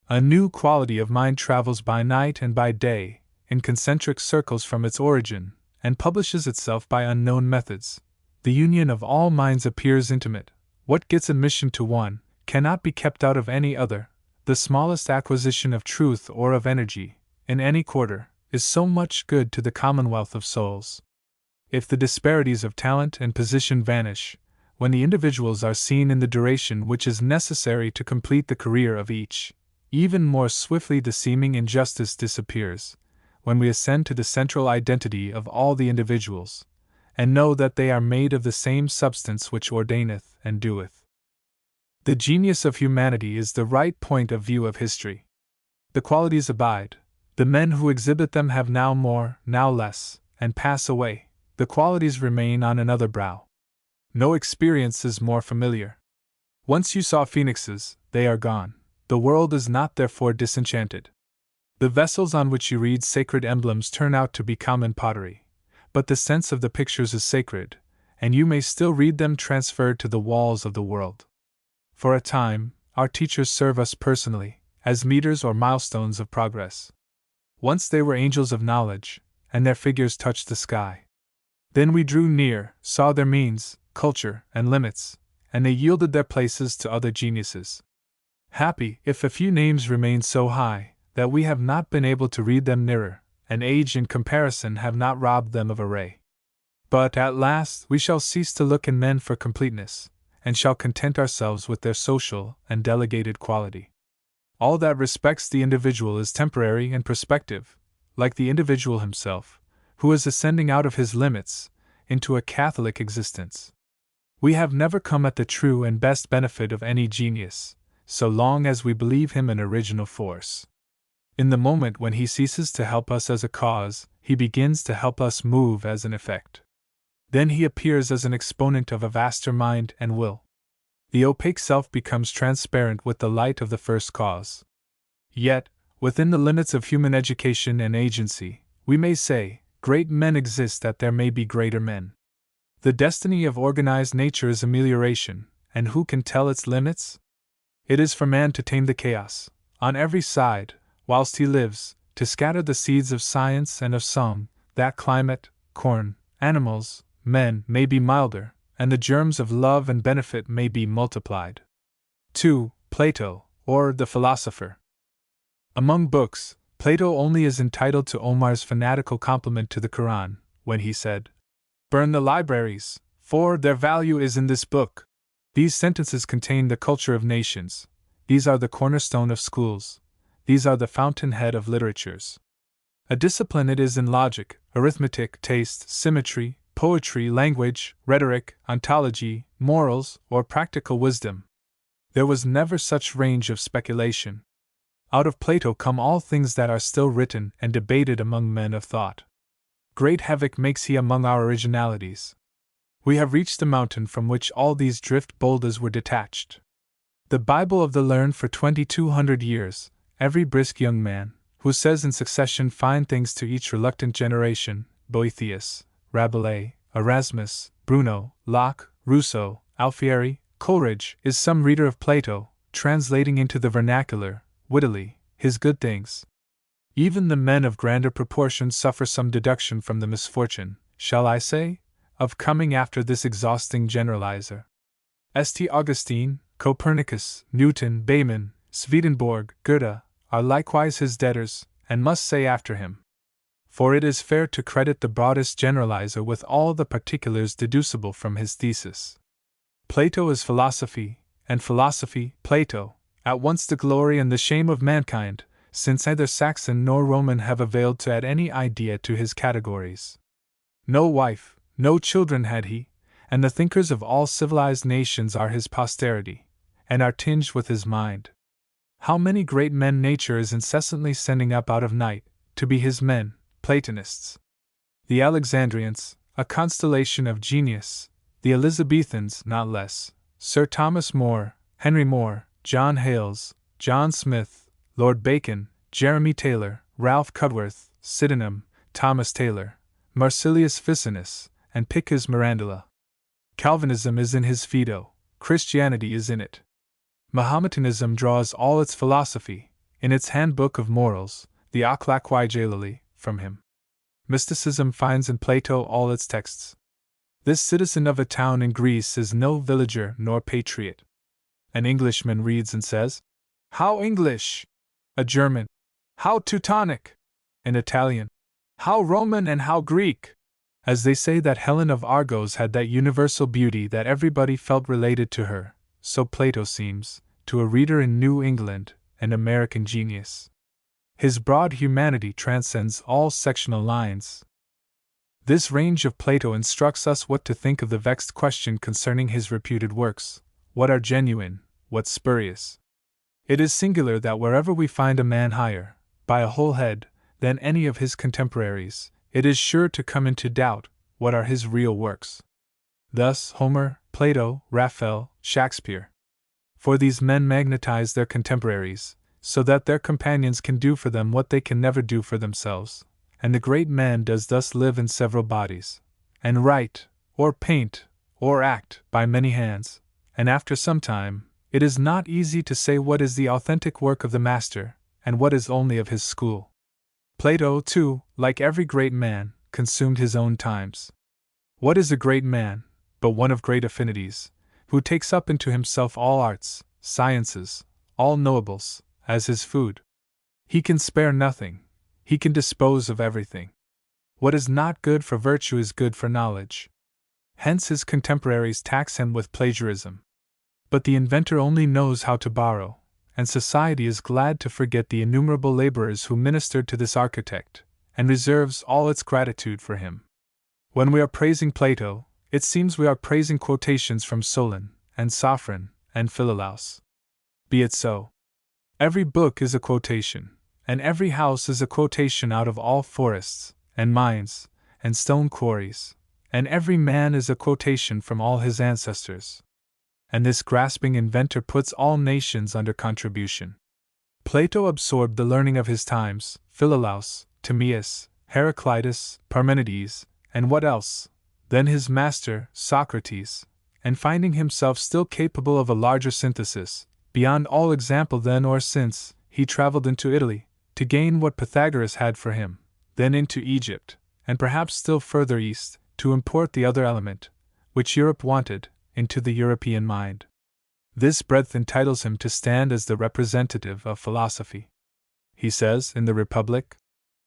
A new quality of mind travels by night and by day, in concentric circles from its origin, and publishes itself by unknown methods. The union of all minds appears intimate. What gets admission to one cannot be kept out of any other. The smallest acquisition of truth or of energy, in any quarter, is so much good to the commonwealth of souls. If the disparities of talent and position vanish, when the individuals are seen in the duration which is necessary to complete the career of each, even more swiftly the seeming injustice disappears, when we ascend to the central identity of all the individuals, and know that they are made of the same substance which ordaineth and doeth. The genius of humanity is the right point of view of history. The qualities abide. The men who exhibit them have now more, now less, and pass away. The qualities remain on another brow. No experience is more familiar. Once you saw phoenixes, they are gone. The world is not therefore disenchanted. The vessels on which you read sacred emblems turn out to be common pottery, but the sense of the pictures is sacred, and you may still read them transferred to the walls of the world. For a time, our teachers serve us personally, as meters or milestones of progress. Once they were angels of knowledge, and their figures touched the sky. Then we drew near, saw their means, culture, and limits, and they yielded their places to other geniuses. Happy if a few names remain so high that we have not been able to read them nearer, and age and comparison have not robbed them of a ray. But at last we shall cease to look in men for completeness, and shall content ourselves with their social and delegated quality. All that respects the individual is temporary and prospective, like the individual himself, who is ascending out of his limits into a Catholic existence. We have never come at the true and best benefit of any genius, so long as we believe him an original force. In the moment when he ceases to help us as a cause, he begins to help us move as an effect. Then he appears as an exponent of a vaster mind and will. The opaque self becomes transparent with the light of the first cause. Yet, within the limits of human education and agency, we may say, great men exist that there may be greater men. The destiny of organized nature is amelioration, and who can tell its limits? It is for man to tame the chaos, on every side, whilst he lives, to scatter the seeds of science and of song, that climate, corn, animals, men may be milder, and the germs of love and benefit may be multiplied. 2. Plato, or the philosopher. Among books, Plato only is entitled to Omar's fanatical compliment to the Quran, when he said, "Burn the libraries, for their value is in this book." These sentences contain the culture of nations. These are the cornerstone of schools. These are the fountainhead of literatures. A discipline it is in logic, arithmetic, taste, symmetry, poetry, language, rhetoric, ontology, morals, or practical wisdom. There was never such range of speculation. Out of Plato come all things that are still written and debated among men of thought. Great havoc makes he among our originalities. We have reached the mountain from which all these drift boulders were detached. The Bible of the learned for 2,200 years, every brisk young man, who says in succession fine things to each reluctant generation, Boethius, Rabelais, Erasmus, Bruno, Locke, Rousseau, Alfieri, Coleridge, is some reader of Plato, translating into the vernacular, wittily, his good things. Even the men of grander proportions suffer some deduction from the misfortune, shall I say, of coming after this exhausting generalizer. St. Augustine, Copernicus, Newton, Bayman, Swedenborg, Goethe, are likewise his debtors, and must say after him. For it is fair to credit the broadest generalizer with all the particulars deducible from his thesis. Plato is philosophy, and philosophy, Plato, at once the glory and the shame of mankind, since neither Saxon nor Roman have availed to add any idea to his categories. No wife, no children had he, and the thinkers of all civilized nations are his posterity, and are tinged with his mind. How many great men nature is incessantly sending up out of night, to be his men, Platonists. The Alexandrians, a constellation of genius, the Elizabethans not less, Sir Thomas More, Henry Moore, John Hales, John Smith, Lord Bacon, Jeremy Taylor, Ralph Cudworth, Sydenham, Thomas Taylor, Marsilius Ficinus, and Picus Mirandula. Calvinism is in his Phaedo, Christianity is in it. Mahometanism draws all its philosophy, in its handbook of morals, the Akhlaq-i Jalili, from him. Mysticism finds in Plato all its texts. This citizen of a town in Greece is no villager nor patriot. An Englishman reads and says, "How English!" A German, "How Teutonic!" An Italian, "How Roman and how Greek!" As they say that Helen of Argos had that universal beauty that everybody felt related to her, so Plato seems, to a reader in New England, an American genius. His broad humanity transcends all sectional lines. This range of Plato instructs us what to think of the vexed question concerning his reputed works: what are genuine, what spurious? It is singular that wherever we find a man higher, by a whole head, than any of his contemporaries, it is sure to come into doubt what are his real works. Thus Homer, Plato, Raphael, Shakespeare. For these men magnetize their contemporaries, so that their companions can do for them what they can never do for themselves, and the great man does thus live in several bodies, and write, or paint, or act, by many hands, and after some time, it is not easy to say what is the authentic work of the master, and what is only of his school. Plato, too, like every great man, consumed his own times. What is a great man, but one of great affinities, who takes up into himself all arts, sciences, all knowables, as his food? He can spare nothing, he can dispose of everything. What is not good for virtue is good for knowledge. Hence his contemporaries tax him with plagiarism. But the inventor only knows how to borrow, and society is glad to forget the innumerable laborers who ministered to this architect, and reserves all its gratitude for him. When we are praising Plato, it seems we are praising quotations from Solon, and Sophron, and Philolaus. Be it so. Every book is a quotation, and every house is a quotation out of all forests, and mines, and stone quarries, and every man is a quotation from all his ancestors. And this grasping inventor puts all nations under contribution. Plato absorbed the learning of his times, Philolaus, Timaeus, Heraclitus, Parmenides, and what else? Then his master, Socrates, and finding himself still capable of a larger synthesis, beyond all example then or since, he traveled into Italy, to gain what Pythagoras had for him, then into Egypt, and perhaps still further east, to import the other element, which Europe wanted, into the European mind. This breadth entitles him to stand as the representative of philosophy. He says in the Republic,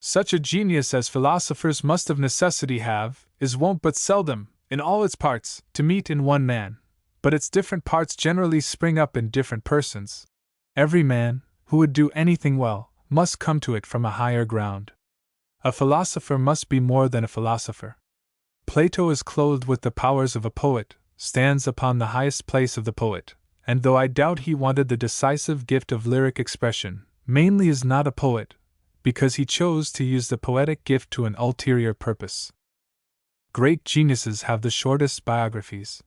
"Such a genius as philosophers must of necessity have, is wont but seldom, in all its parts, to meet in one man, but its different parts generally spring up in different persons. Every man, who would do anything well, must come to it from a higher ground. A philosopher must be more than a philosopher. Plato is clothed with the powers of a poet, stands upon the highest place of the poet, and though I doubt he wanted the decisive gift of lyric expression, mainly is not a poet, because he chose to use the poetic gift to an ulterior purpose. Great geniuses have the shortest biographies.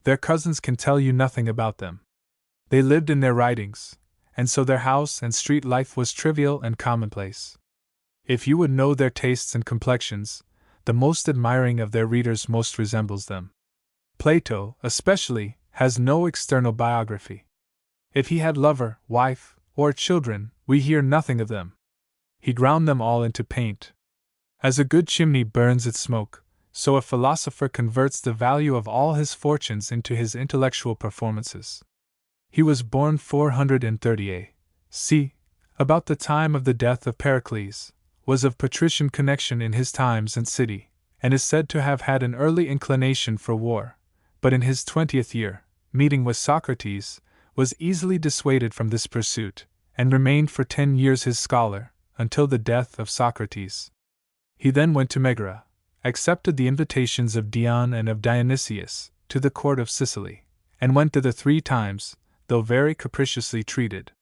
Their cousins can tell you nothing about them. They lived in their writings, and so their house and street life was trivial and commonplace. If you would know their tastes and complexions, the most admiring of their readers most resembles them. Plato, especially, has no external biography. If he had lover, wife, or children, we hear nothing of them. He ground them all into paint. As a good chimney burns its smoke, so a philosopher converts the value of all his fortunes into his intellectual performances. He was born 430 A.C., about the time of the death of Pericles, was of patrician connection in his times and city, and is said to have had an early inclination for war, but in his 20th year, meeting with Socrates, was easily dissuaded from this pursuit, and remained for 10 years his scholar, until the death of Socrates. He then went to Megara, accepted the invitations of Dion and of Dionysius to the court of Sicily, and went thither 3 times, though very capriciously treated.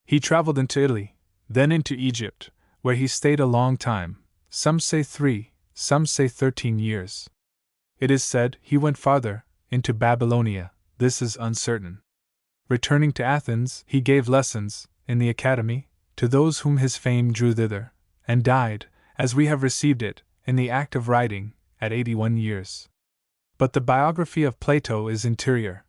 He traveled into Italy, then into Egypt, where he stayed a long time, some say 3, some say 13 years. It is said he went farther, into Babylonia, this is uncertain. Returning to Athens, he gave lessons, in the academy, to those whom his fame drew thither, and died, as we have received it, in the act of writing, at 81 years. But the biography of Plato is interior.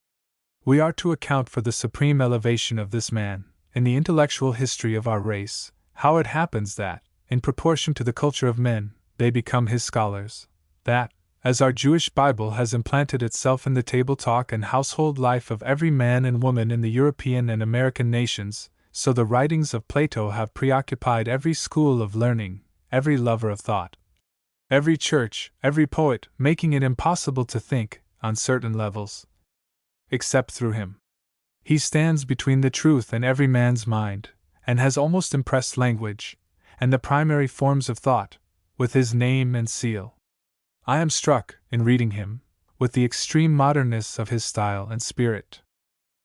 We are to account for the supreme elevation of this man, in the intellectual history of our race, how it happens that, in proportion to the culture of men, they become his scholars. That, as our Jewish Bible has implanted itself in the table talk and household life of every man and woman in the European and American nations, so the writings of Plato have preoccupied every school of learning, every lover of thought, every church, every poet, making it impossible to think, on certain levels, except through him. He stands between the truth and every man's mind, and has almost impressed language, and the primary forms of thought, with his name and seal. I am struck, in reading him, with the extreme modernness of his style and spirit.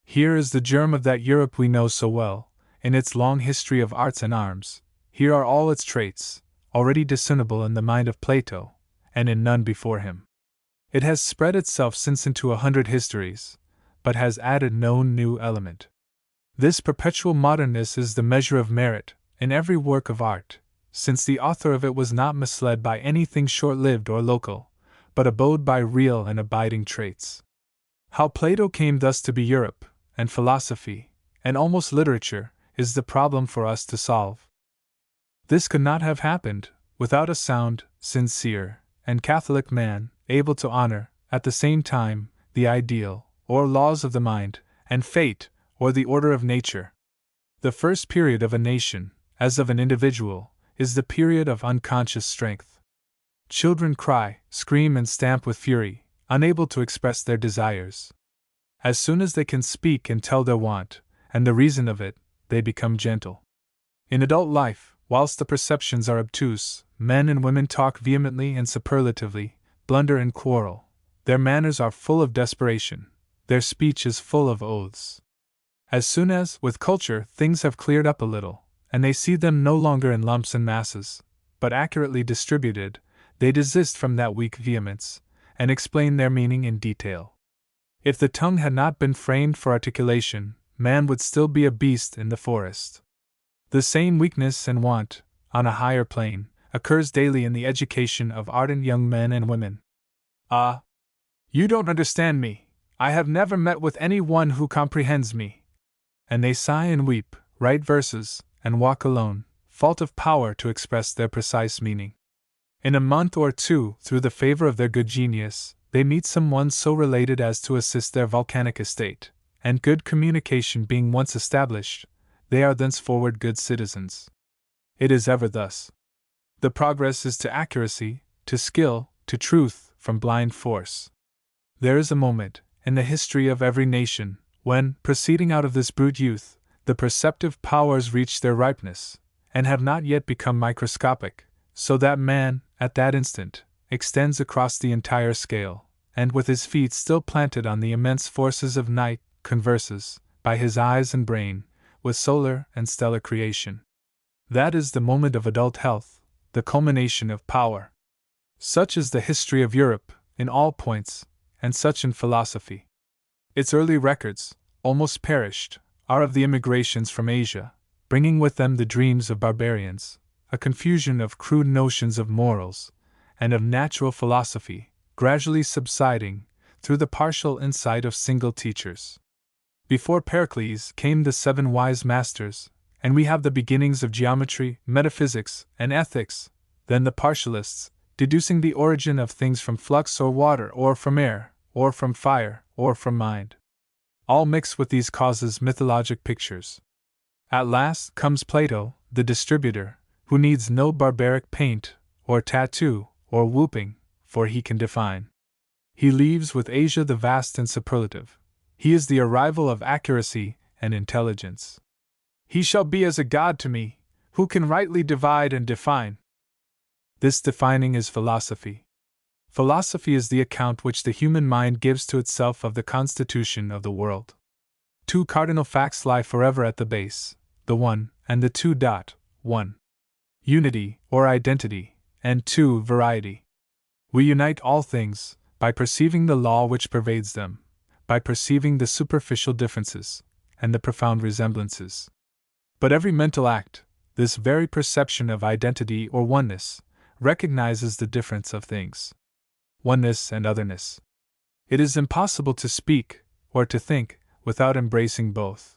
Here is the germ of that Europe we know so well, in its long history of arts and arms. Here are all its traits, already discernible in the mind of Plato, and in none before him. It has spread itself since into 100 histories, but has added no new element. This perpetual modernness is the measure of merit, in every work of art, since the author of it was not misled by anything short-lived or local, but abode by real and abiding traits. How Plato came thus to be Europe, and philosophy, and almost literature, is the problem for us to solve. This could not have happened without a sound, sincere, and Catholic man, able to honor, at the same time, the ideal, or laws of the mind, and fate, or the order of nature. The first period of a nation, as of an individual, is the period of unconscious strength. Children cry, scream, and stamp with fury, unable to express their desires. As soon as they can speak and tell their want, and the reason of it, they become gentle. In adult life, whilst the perceptions are obtuse, men and women talk vehemently and superlatively, blunder and quarrel. Their manners are full of desperation, their speech is full of oaths. As soon as, with culture, things have cleared up a little, and they see them no longer in lumps and masses, but accurately distributed, they desist from that weak vehemence, and explain their meaning in detail. If the tongue had not been framed for articulation, man would still be a beast in the forest. The same weakness and want, on a higher plane, occurs daily in the education of ardent young men and women. Ah! You don't understand me. I have never met with any one who comprehends me. And they sigh and weep, write verses, and walk alone, fault of power to express their precise meaning. In a month or two, through the favor of their good genius, they meet some one so related as to assist their volcanic estate, and good communication being once established, they are thenceforward good citizens. It is ever thus. The progress is to accuracy, to skill, to truth, from blind force. There is a moment, in the history of every nation, when, proceeding out of this brute youth, the perceptive powers reach their ripeness, and have not yet become microscopic, so that man, at that instant, extends across the entire scale, and with his feet still planted on the immense forces of night, converses, by his eyes and brain, with solar and stellar creation. That is the moment of adult health, the culmination of power. Such is the history of Europe, in all points, and such in philosophy. Its early records, almost perished, are of the immigrations from Asia, bringing with them the dreams of barbarians, a confusion of crude notions of morals, and of natural philosophy, gradually subsiding, through the partial insight of single teachers. Before Pericles came the 7 wise masters, and we have the beginnings of geometry, metaphysics, and ethics. Then the partialists, deducing the origin of things from flux or water or from air, or from fire, or from mind. All mix with these causes mythologic pictures. At last comes Plato, the distributor, who needs no barbaric paint, or tattoo, or whooping, for he can define. He leaves with Asia the vast and superlative. He is the arrival of accuracy and intelligence. He shall be as a god to me, who can rightly divide and define. This defining is philosophy. Philosophy is the account which the human mind gives to itself of the constitution of the world. 2 cardinal facts lie forever at the base, the 1 and the 2. 1. Unity, or identity, and 2. Variety. We unite all things, by perceiving the law which pervades them, by perceiving the superficial differences, and the profound resemblances. But every mental act, this very perception of identity or oneness, recognizes the difference of things. Oneness and otherness. It is impossible to speak, or to think, without embracing both.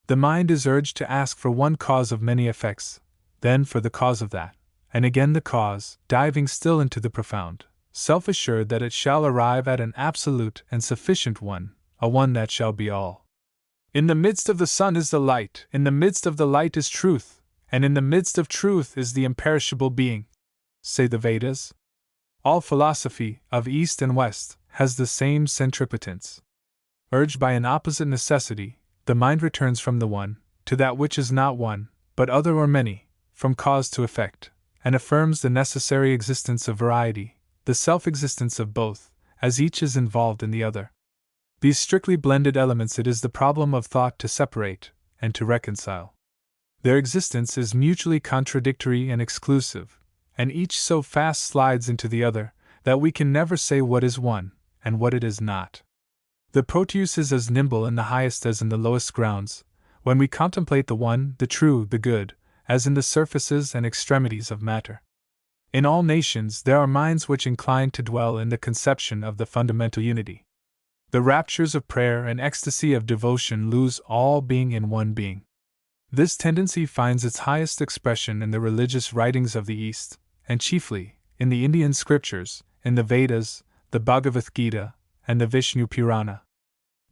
The mind is urged to ask for one cause of many effects, then for the cause of that, and again the cause, diving still into the profound, self-assured that it shall arrive at an absolute and sufficient one, a one that shall be all. In the midst of the sun is the light, in the midst of the light is truth, and in the midst of truth is the imperishable being, say the Vedas. All philosophy, of East and West, has the same centripetence. Urged by an opposite necessity, the mind returns from the one, to that which is not one, but other or many, from cause to effect, and affirms the necessary existence of variety, the self-existence of both, as each is involved in the other. These strictly blended elements it is the problem of thought to separate, and to reconcile. Their existence is mutually contradictory and exclusive, and each so fast slides into the other, that we can never say what is one, and what it is not. The Proteus is as nimble in the highest as in the lowest grounds, when we contemplate the one, the true, the good, as in the surfaces and extremities of matter. In all nations there are minds which incline to dwell in the conception of the fundamental unity. The raptures of prayer and ecstasy of devotion lose all being in one being. This tendency finds its highest expression in the religious writings of the East, and chiefly in the Indian scriptures, in the Vedas, the Bhagavad Gita, and the Vishnu Purana.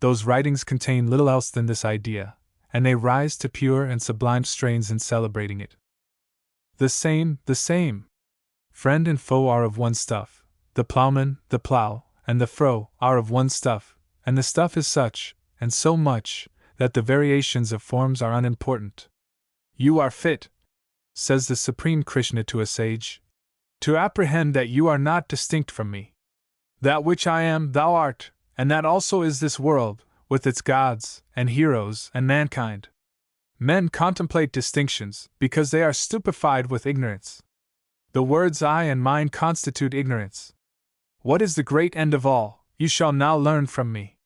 Those writings contain little else than this idea, and they rise to pure and sublime strains in celebrating it. The same. Friend and foe are of one stuff, the plowman, the plow, and the fro are of one stuff, and the stuff is such, and so much, that the variations of forms are unimportant. You are fit, says the Supreme Krishna to a sage, to apprehend that you are not distinct from me. That which I am, thou art, and that also is this world, with its gods, and heroes, and mankind. Men contemplate distinctions, because they are stupefied with ignorance. The words I and mine constitute ignorance. What is the great end of all, you shall now learn from me.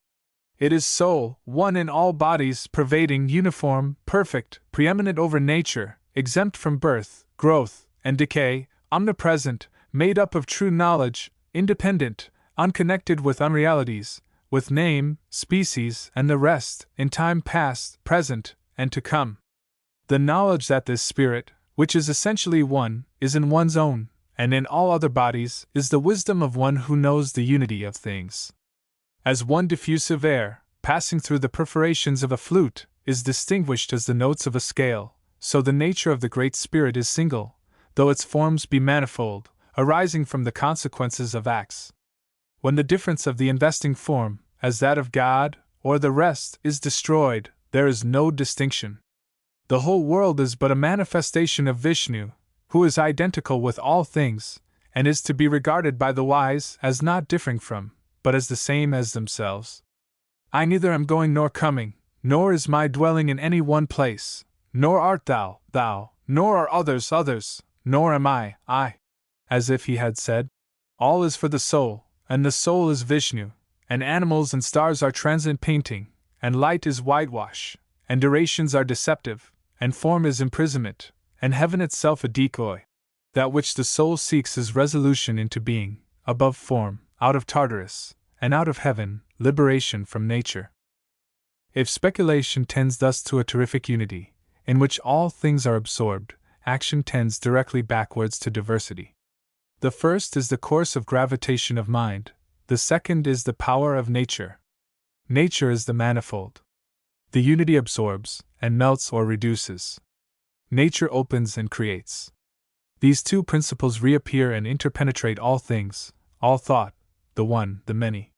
It is soul, one in all bodies, pervading, uniform, perfect, preeminent over nature, exempt from birth, growth, and decay, omnipresent, made up of true knowledge, independent, unconnected with unrealities, with name, species, and the rest, in time past, present, and to come. The knowledge that this spirit, which is essentially one, is in one's own, and in all other bodies, is the wisdom of one who knows the unity of things. As one diffusive air, passing through the perforations of a flute, is distinguished as the notes of a scale, so the nature of the Great Spirit is single, though its forms be manifold, arising from the consequences of acts. When the difference of the investing form, as that of God, or the rest, is destroyed, there is no distinction. The whole world is but a manifestation of Vishnu, who is identical with all things, and is to be regarded by the wise as not differing from, but as the same as themselves. I neither am going nor coming, nor is my dwelling in any one place, nor art thou, nor are others, nor am I. As if he had said, all is for the soul, and the soul is Vishnu, and animals and stars are transient painting, and light is whitewash, and durations are deceptive, and form is imprisonment, and heaven itself a decoy. That which the soul seeks is resolution into being, above form, out of Tartarus, and out of heaven, liberation from nature. If speculation tends thus to a terrific unity, in which all things are absorbed, action tends directly backwards to diversity. The first is the course of gravitation of mind, the second is the power of nature. Nature is the manifold. The unity absorbs, and melts or reduces. Nature opens and creates. These two principles reappear and interpenetrate all things, all thought, the one, the many.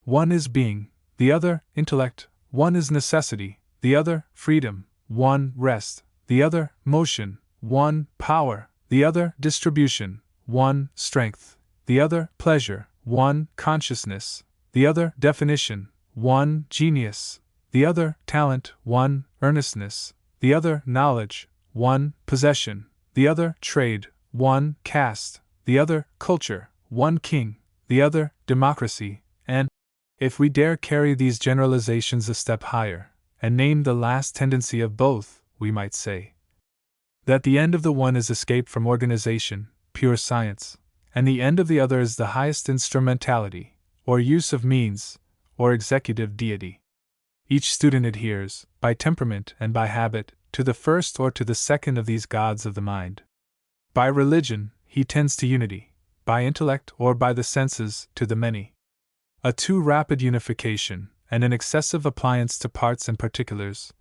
One is being, the other, intellect, one is necessity, the other, freedom, one, rest, the other, motion, one, power, the other, distribution, one, strength, the other, pleasure, one, consciousness, the other, definition, one, genius, the other, talent, one, earnestness, the other, knowledge, one, possession, the other, trade, one, caste, the other, culture, one, king, the other, democracy, and, if we dare carry these generalizations a step higher, and name the last tendency of both, we might say that the end of the one is escape from organization, pure science, and the end of the other is the highest instrumentality, or use of means, or executive deity. Each student adheres, by temperament and by habit, to the first or to the second of these gods of the mind. By religion, he tends to unity, by intellect or by the senses, to the many. A too rapid unification, and an excessive appliance to parts and particulars,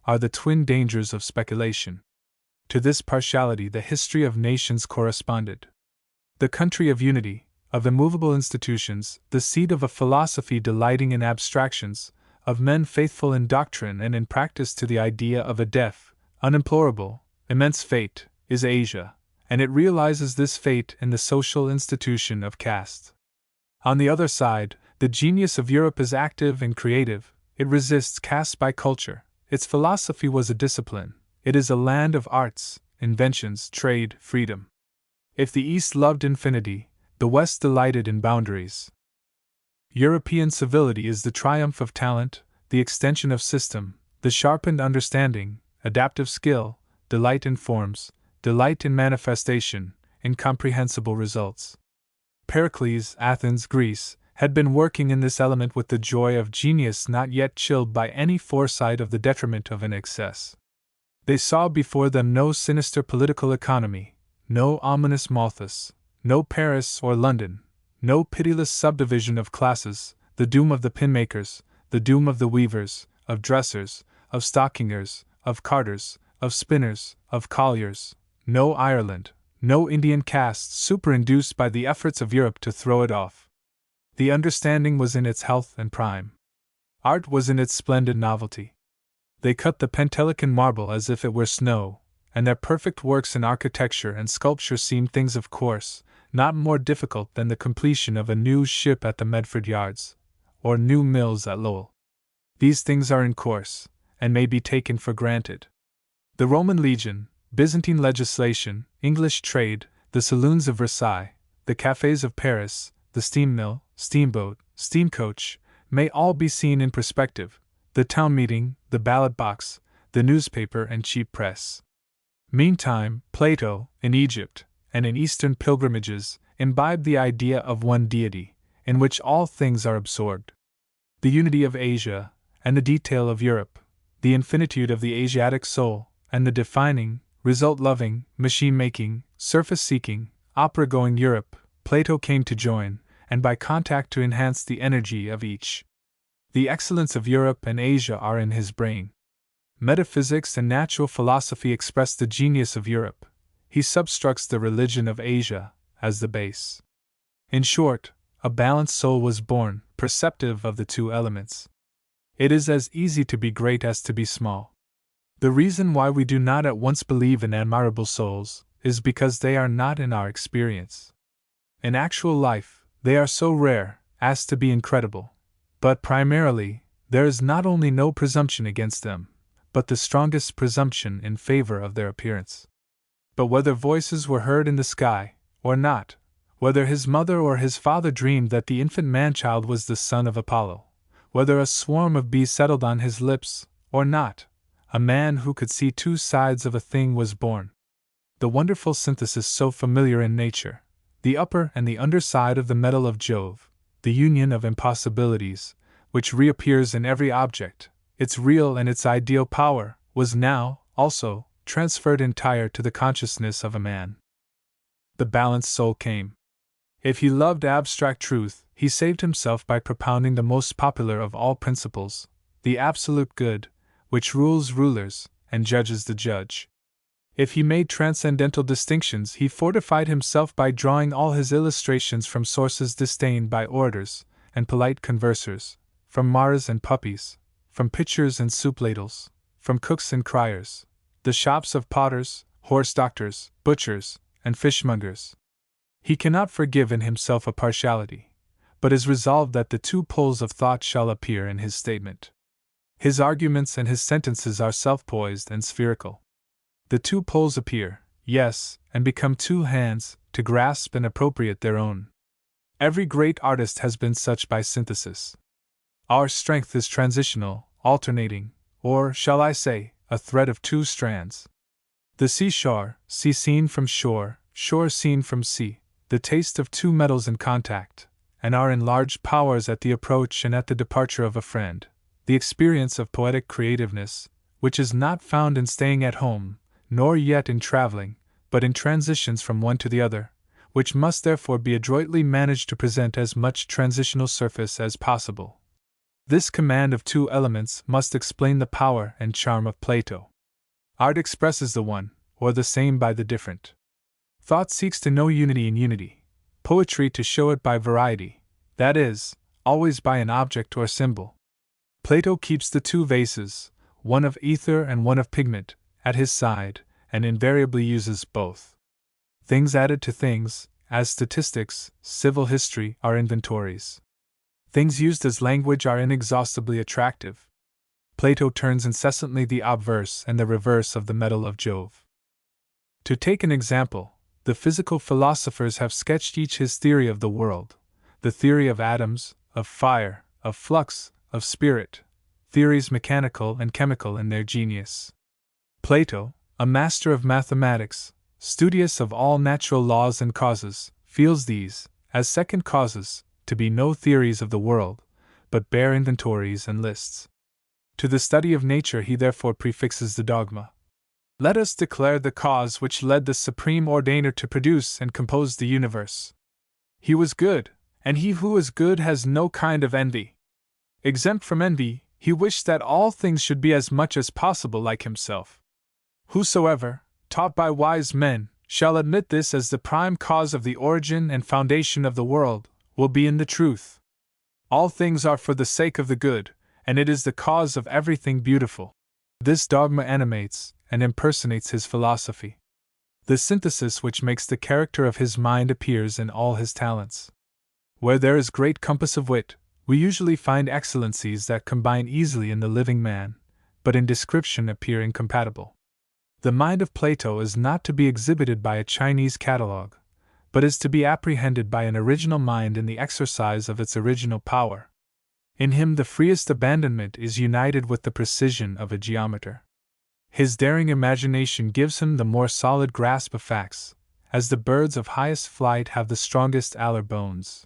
are the twin dangers of speculation. To this partiality the history of nations corresponded. The country of unity, of immovable institutions, the seat of a philosophy delighting in abstractions, of men faithful in doctrine and in practice to the idea of a deaf, unimplorable, immense fate, is Asia, and it realizes this fate in the social institution of caste. On the other side, the genius of Europe is active and creative, it resists caste by culture, its philosophy was a discipline, it is a land of arts, inventions, trade, freedom. If the East loved infinity, the West delighted in boundaries. European civility is the triumph of talent, the extension of system, the sharpened understanding, adaptive skill, delight in forms, delight in manifestation, incomprehensible results. Pericles, Athens, Greece, had been working in this element with the joy of genius not yet chilled by any foresight of the detriment of an excess. They saw before them no sinister political economy, no ominous Malthus, no Paris or London, no pitiless subdivision of classes, the doom of the pinmakers, the doom of the weavers, of dressers, of stockingers, of carters, of spinners, of colliers, no Ireland, no Indian caste superinduced by the efforts of Europe to throw it off. The understanding was in its health and prime. Art was in its splendid novelty. They cut the Pentelican marble as if it were snow, and their perfect works in architecture and sculpture seemed things of course, not more difficult than the completion of a new ship at the Medford Yards, or new mills at Lowell. These things are in course, and may be taken for granted. The Roman legion, Byzantine legislation, English trade, the saloons of Versailles, the cafes of Paris, the steam mill, steamboat, steam coach, may all be seen in perspective, the town meeting, the ballot box, the newspaper and cheap press. Meantime, Plato, in Egypt, and in Eastern pilgrimages, imbibed the idea of one deity, in which all things are absorbed. The unity of Asia, and the detail of Europe, the infinitude of the Asiatic soul, and the defining, result-loving, machine-making, surface-seeking, opera-going Europe, Plato came to join, and by contact to enhance the energy of each. The excellence of Europe and Asia are in his brain. Metaphysics and natural philosophy express the genius of Europe. He substructs the religion of Asia as the base. In short, a balanced soul was born, perceptive of the two elements. It is as easy to be great as to be small. The reason why we do not at once believe in admirable souls is because they are not in our experience. In actual life, they are so rare as to be incredible. But primarily, there is not only no presumption against them, but the strongest presumption in favor of their appearance. But whether voices were heard in the sky, or not, whether his mother or his father dreamed that the infant man-child was the son of Apollo, whether a swarm of bees settled on his lips, or not, a man who could see two sides of a thing was born. The wonderful synthesis so familiar in nature, the upper and the under side of the medal of Jove, the union of impossibilities, which reappears in every object, its real and its ideal power, was now, also, transferred entire to the consciousness of a man. The balanced soul came. If he loved abstract truth, he saved himself by propounding the most popular of all principles, the absolute good, which rules rulers, and judges the judge. If he made transcendental distinctions, he fortified himself by drawing all his illustrations from sources disdained by orators and polite conversers, from Mars and puppies, from pitchers and soup ladles, from cooks and criers, the shops of potters, horse doctors, butchers, and fishmongers. He cannot forgive in himself a partiality, but is resolved that the two poles of thought shall appear in his statement. His arguments and his sentences are self-poised and spherical. The two poles appear, yes, and become two hands, to grasp and appropriate their own. Every great artist has been such by synthesis. Our strength is transitional, alternating, or, shall I say, a thread of two strands. The seashore, sea seen from shore, shore seen from sea, the taste of two metals in contact, and our enlarged powers at the approach and at the departure of a friend, the experience of poetic creativeness, which is not found in staying at home, nor yet in traveling, but in transitions from one to the other, which must therefore be adroitly managed to present as much transitional surface as possible. This command of two elements must explain the power and charm of Plato. Art expresses the one, or the same by the different. Thought seeks to know unity in unity, poetry to show it by variety, that is, always by an object or symbol. Plato keeps the two vases, one of ether and one of pigment, at his side, and invariably uses both. Things added to things, as statistics, civil history, are inventories. Things used as language are inexhaustibly attractive. Plato turns incessantly the obverse and the reverse of the medal of Jove. To take an example, the physical philosophers have sketched each his theory of the world, the theory of atoms, of fire, of flux, of spirit, theories mechanical and chemical in their genius. Plato, a master of mathematics, studious of all natural laws and causes, feels these, as second causes, to be no theories of the world, but bare inventories and lists. To the study of nature he therefore prefixes the dogma: let us declare the cause which led the Supreme Ordainer to produce and compose the universe. He was good, and he who is good has no kind of envy. Exempt from envy, he wished that all things should be as much as possible like himself. Whosoever, taught by wise men, shall admit this as the prime cause of the origin and foundation of the world, will be in the truth. All things are for the sake of the good, and it is the cause of everything beautiful. This dogma animates and impersonates his philosophy. The synthesis which makes the character of his mind appears in all his talents. Where there is great compass of wit, we usually find excellencies that combine easily in the living man, but in description appear incompatible. The mind of Plato is not to be exhibited by a Chinese catalogue, but is to be apprehended by an original mind in the exercise of its original power. In him the freest abandonment is united with the precision of a geometer. His daring imagination gives him the more solid grasp of facts, as the birds of highest flight have the strongest alar bones.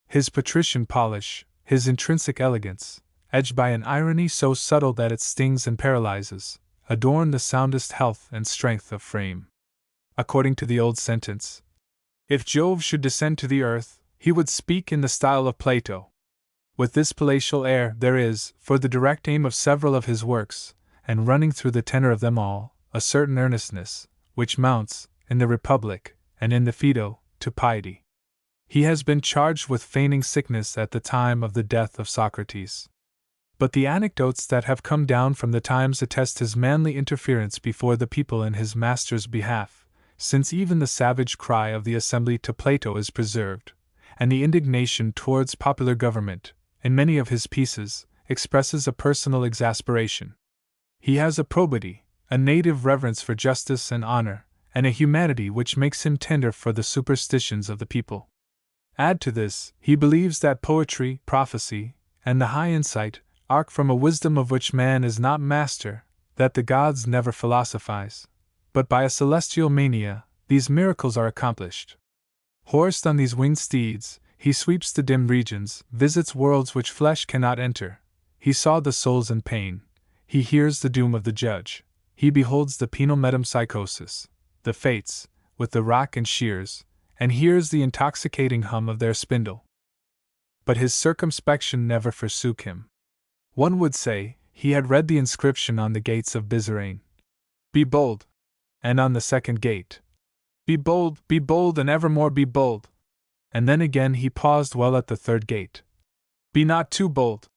His patrician polish, his intrinsic elegance, edged by an irony so subtle that it stings and paralyzes, adorn the soundest health and strength of frame. According to the old sentence, if Jove should descend to the earth, he would speak in the style of Plato. With this palatial air there is, for the direct aim of several of his works, and running through the tenor of them all, a certain earnestness, which mounts, in the Republic, and in the Phaedo, to piety. He has been charged with feigning sickness at the time of the death of Socrates. But the anecdotes that have come down from the times attest his manly interference before the people in his master's behalf, since even the savage cry of the assembly to Plato is preserved, and the indignation towards popular government, in many of his pieces, expresses a personal exasperation. He has a probity, a native reverence for justice and honor, and a humanity which makes him tender for the superstitions of the people. Add to this, he believes that poetry, prophecy, and the high insight arc from a wisdom of which man is not master, that the gods never philosophize, but by a celestial mania, these miracles are accomplished. Horsed on these winged steeds, he sweeps the dim regions, visits worlds which flesh cannot enter. He saw the souls in pain. He hears the doom of the judge. He beholds the penal metempsychosis, the fates, with the rack and shears, and hears the intoxicating hum of their spindle. But his circumspection never forsook him. One would say, he had read the inscription on the gates of Bizerain, "Be bold," and on the second gate, be bold, and evermore be bold." And then again he paused well at the third gate. "Be not too bold."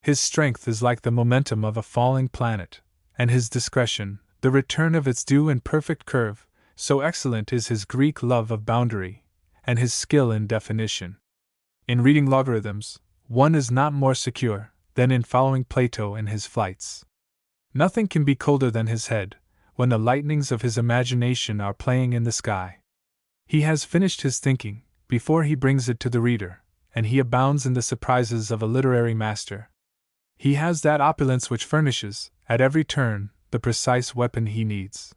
His strength is like the momentum of a falling planet, and his discretion, the return of its due and perfect curve, so excellent is his Greek love of boundary, and his skill in definition. In reading logarithms, one is not more secure than in following Plato in his flights. Nothing can be colder than his head, when the lightnings of his imagination are playing in the sky. He has finished his thinking before he brings it to the reader, and he abounds in the surprises of a literary master. He has that opulence which furnishes, at every turn, the precise weapon he needs.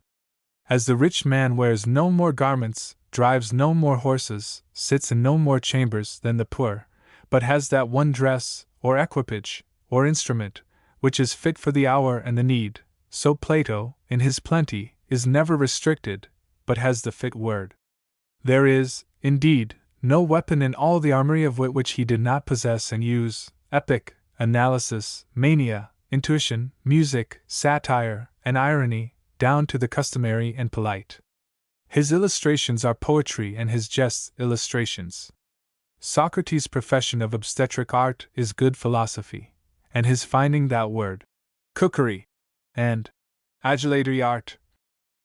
As the rich man wears no more garments, drives no more horses, sits in no more chambers than the poor, but has that one dress, or equipage, or instrument, which is fit for the hour and the need, so Plato, in his plenty, is never restricted, but has the fit word. There is, indeed, no weapon in all the armory of wit which he did not possess and use: epic, analysis, mania, intuition, music, satire, and irony, down to the customary and polite. His illustrations are poetry and his jests illustrations. Socrates' profession of obstetric art is good philosophy, and his finding that word, cookery, and adulatory art,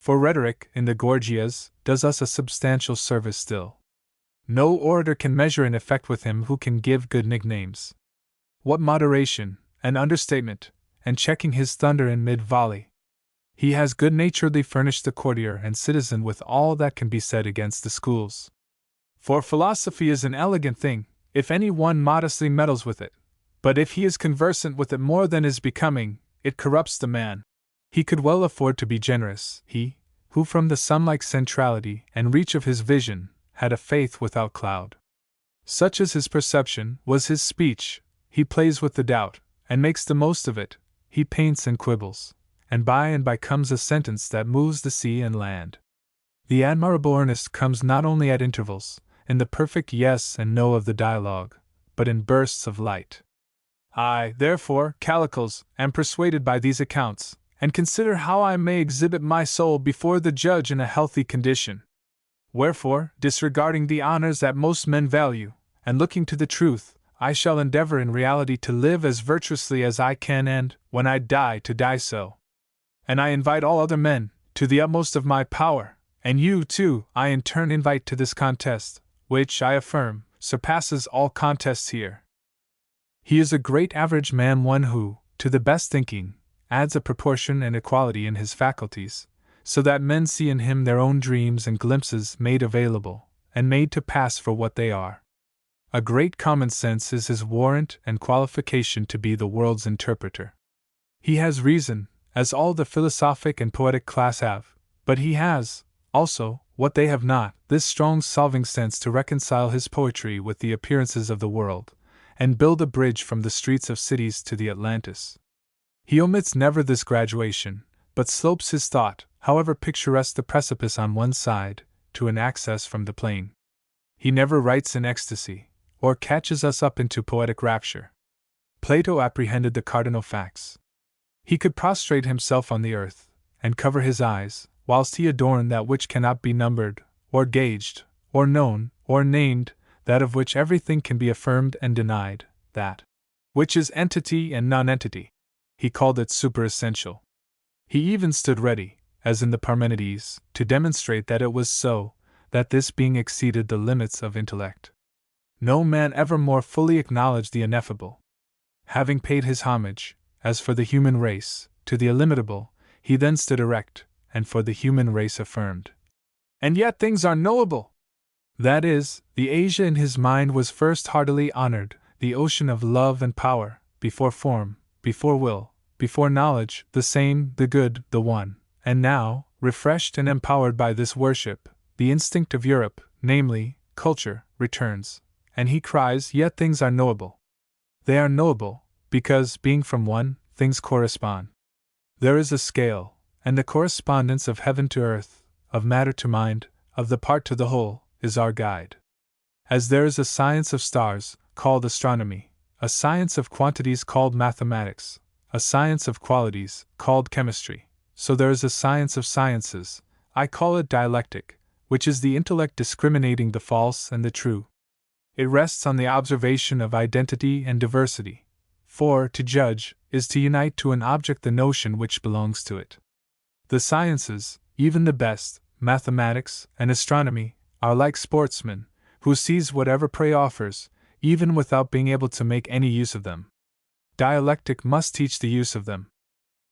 for rhetoric in the Gorgias, does us a substantial service still. No orator can measure an effect with him who can give good nicknames. What moderation, and understatement, and checking his thunder in mid-volley! He has good-naturedly furnished the courtier and citizen with all that can be said against the schools. For philosophy is an elegant thing, if any one modestly meddles with it, but if he is conversant with it more than is becoming, it corrupts the man. He could well afford to be generous, he, who from the sun-like centrality and reach of his vision, had a faith without cloud. Such is his perception, was his speech. He plays with the doubt, and makes the most of it. He paints and quibbles, and by comes a sentence that moves the sea and land. The admirable earnest comes not only at intervals, in the perfect yes and no of the dialogue, but in bursts of light. I, therefore, Callicles, am persuaded by these accounts, and consider how I may exhibit my soul before the judge in a healthy condition. Wherefore, disregarding the honors that most men value, and looking to the truth, I shall endeavor in reality to live as virtuously as I can, and, when I die, to die so. And I invite all other men, to the utmost of my power, and you, too, I in turn invite to this contest, which, I affirm, surpasses all contests here. He is a great average man, one who, to the best thinking, adds a proportion and equality in his faculties, so that men see in him their own dreams and glimpses made available, and made to pass for what they are. A great common sense is his warrant and qualification to be the world's interpreter. He has reason, as all the philosophic and poetic class have, but he has, also, what they have not, this strong solving sense to reconcile his poetry with the appearances of the world, and build a bridge from the streets of cities to the Atlantis. He omits never this graduation, but slopes his thought, however picturesque the precipice on one side, to an access from the plain. He never writes in ecstasy, or catches us up into poetic rapture. Plato apprehended the cardinal facts. He could prostrate himself on the earth, and cover his eyes, whilst he adorned that which cannot be numbered, or gauged, or known, or named, that of which everything can be affirmed and denied, that which is entity and non-entity. He called it superessential. He even stood ready, as in the Parmenides, to demonstrate that it was so, that this being exceeded the limits of intellect. No man ever more fully acknowledged the ineffable. Having paid his homage, as for the human race, to the illimitable, he then stood erect, and for the human race affirmed. And yet things are knowable! That is, the Asia in his mind was first heartily honored, the ocean of love and power, before form, before will, before knowledge, the same, the good, the one, and now, refreshed and empowered by this worship, the instinct of Europe, namely, culture, returns, and he cries, yet things are knowable. They are knowable, because, being from one, things correspond. There is a scale, and the correspondence of heaven to earth, of matter to mind, of the part to the whole, is our guide. As there is a science of stars, called astronomy, a science of quantities called mathematics, a science of qualities, called chemistry, so there is a science of sciences, I call it dialectic, which is the intellect discriminating the false and the true. It rests on the observation of identity and diversity, for, to judge, is to unite to an object the notion which belongs to it. The sciences, even the best, mathematics and astronomy, are like sportsmen, who seize whatever prey offers, even without being able to make any use of them. Dialectic must teach the use of them.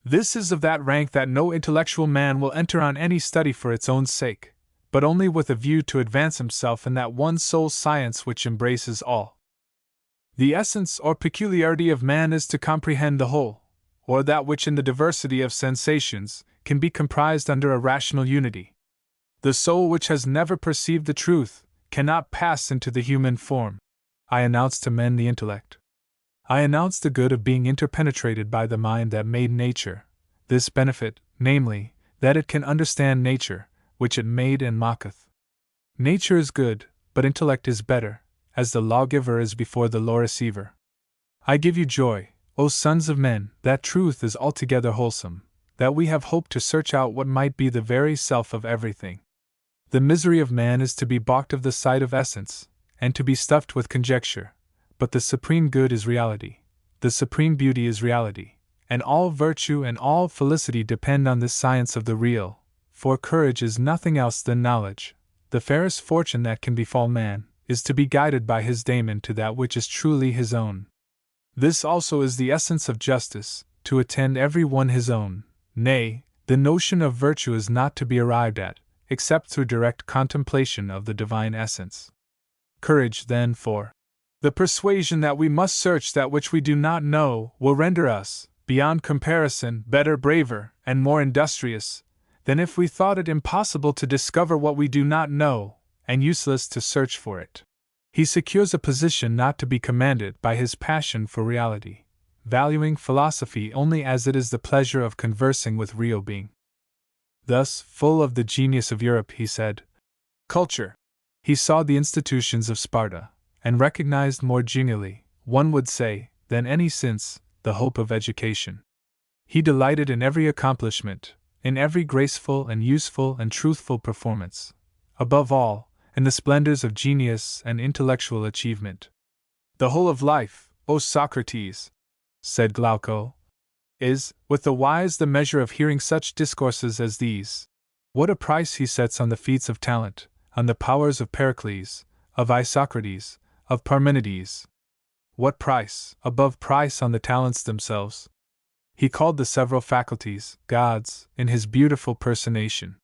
This is of that rank that no intellectual man will enter on any study for its own sake, but only with a view to advance himself in that one sole science which embraces all. The essence or peculiarity of man is to comprehend the whole, or that which in the diversity of sensations can be comprised under a rational unity. The soul which has never perceived the truth cannot pass into the human form. I announce to men the intellect. I announce the good of being interpenetrated by the mind that made nature, this benefit, namely, that it can understand nature, which it made and mocketh. Nature is good, but intellect is better, as the lawgiver is before the law receiver. I give you joy, O sons of men, that truth is altogether wholesome, that we have hope to search out what might be the very self of everything. The misery of man is to be balked of the sight of essence, and to be stuffed with conjecture, but the supreme good is reality, the supreme beauty is reality, and all virtue and all felicity depend on this science of the real, for courage is nothing else than knowledge. The fairest fortune that can befall man is to be guided by his daemon to that which is truly his own. This also is the essence of justice, to attend every one his own. Nay, the notion of virtue is not to be arrived at, except through direct contemplation of the divine essence. Courage, then, for the persuasion that we must search that which we do not know, will render us, beyond comparison, better, braver, and more industrious, than if we thought it impossible to discover what we do not know, and useless to search for it. He secures a position not to be commanded by his passion for reality, valuing philosophy only as it is the pleasure of conversing with real being. Thus, full of the genius of Europe, he said, culture. He saw the institutions of Sparta, and recognized more genially, one would say, than any since, the hope of education. He delighted in every accomplishment, in every graceful and useful and truthful performance, above all, in the splendors of genius and intellectual achievement. The whole of life, O Socrates, said Glauco, is, with the wise, the measure of hearing such discourses as these. What a price he sets on the feats of talent, on the powers of Pericles, of Isocrates, of Parmenides! What price, above price, on the talents themselves! He called the several faculties gods in his beautiful personation.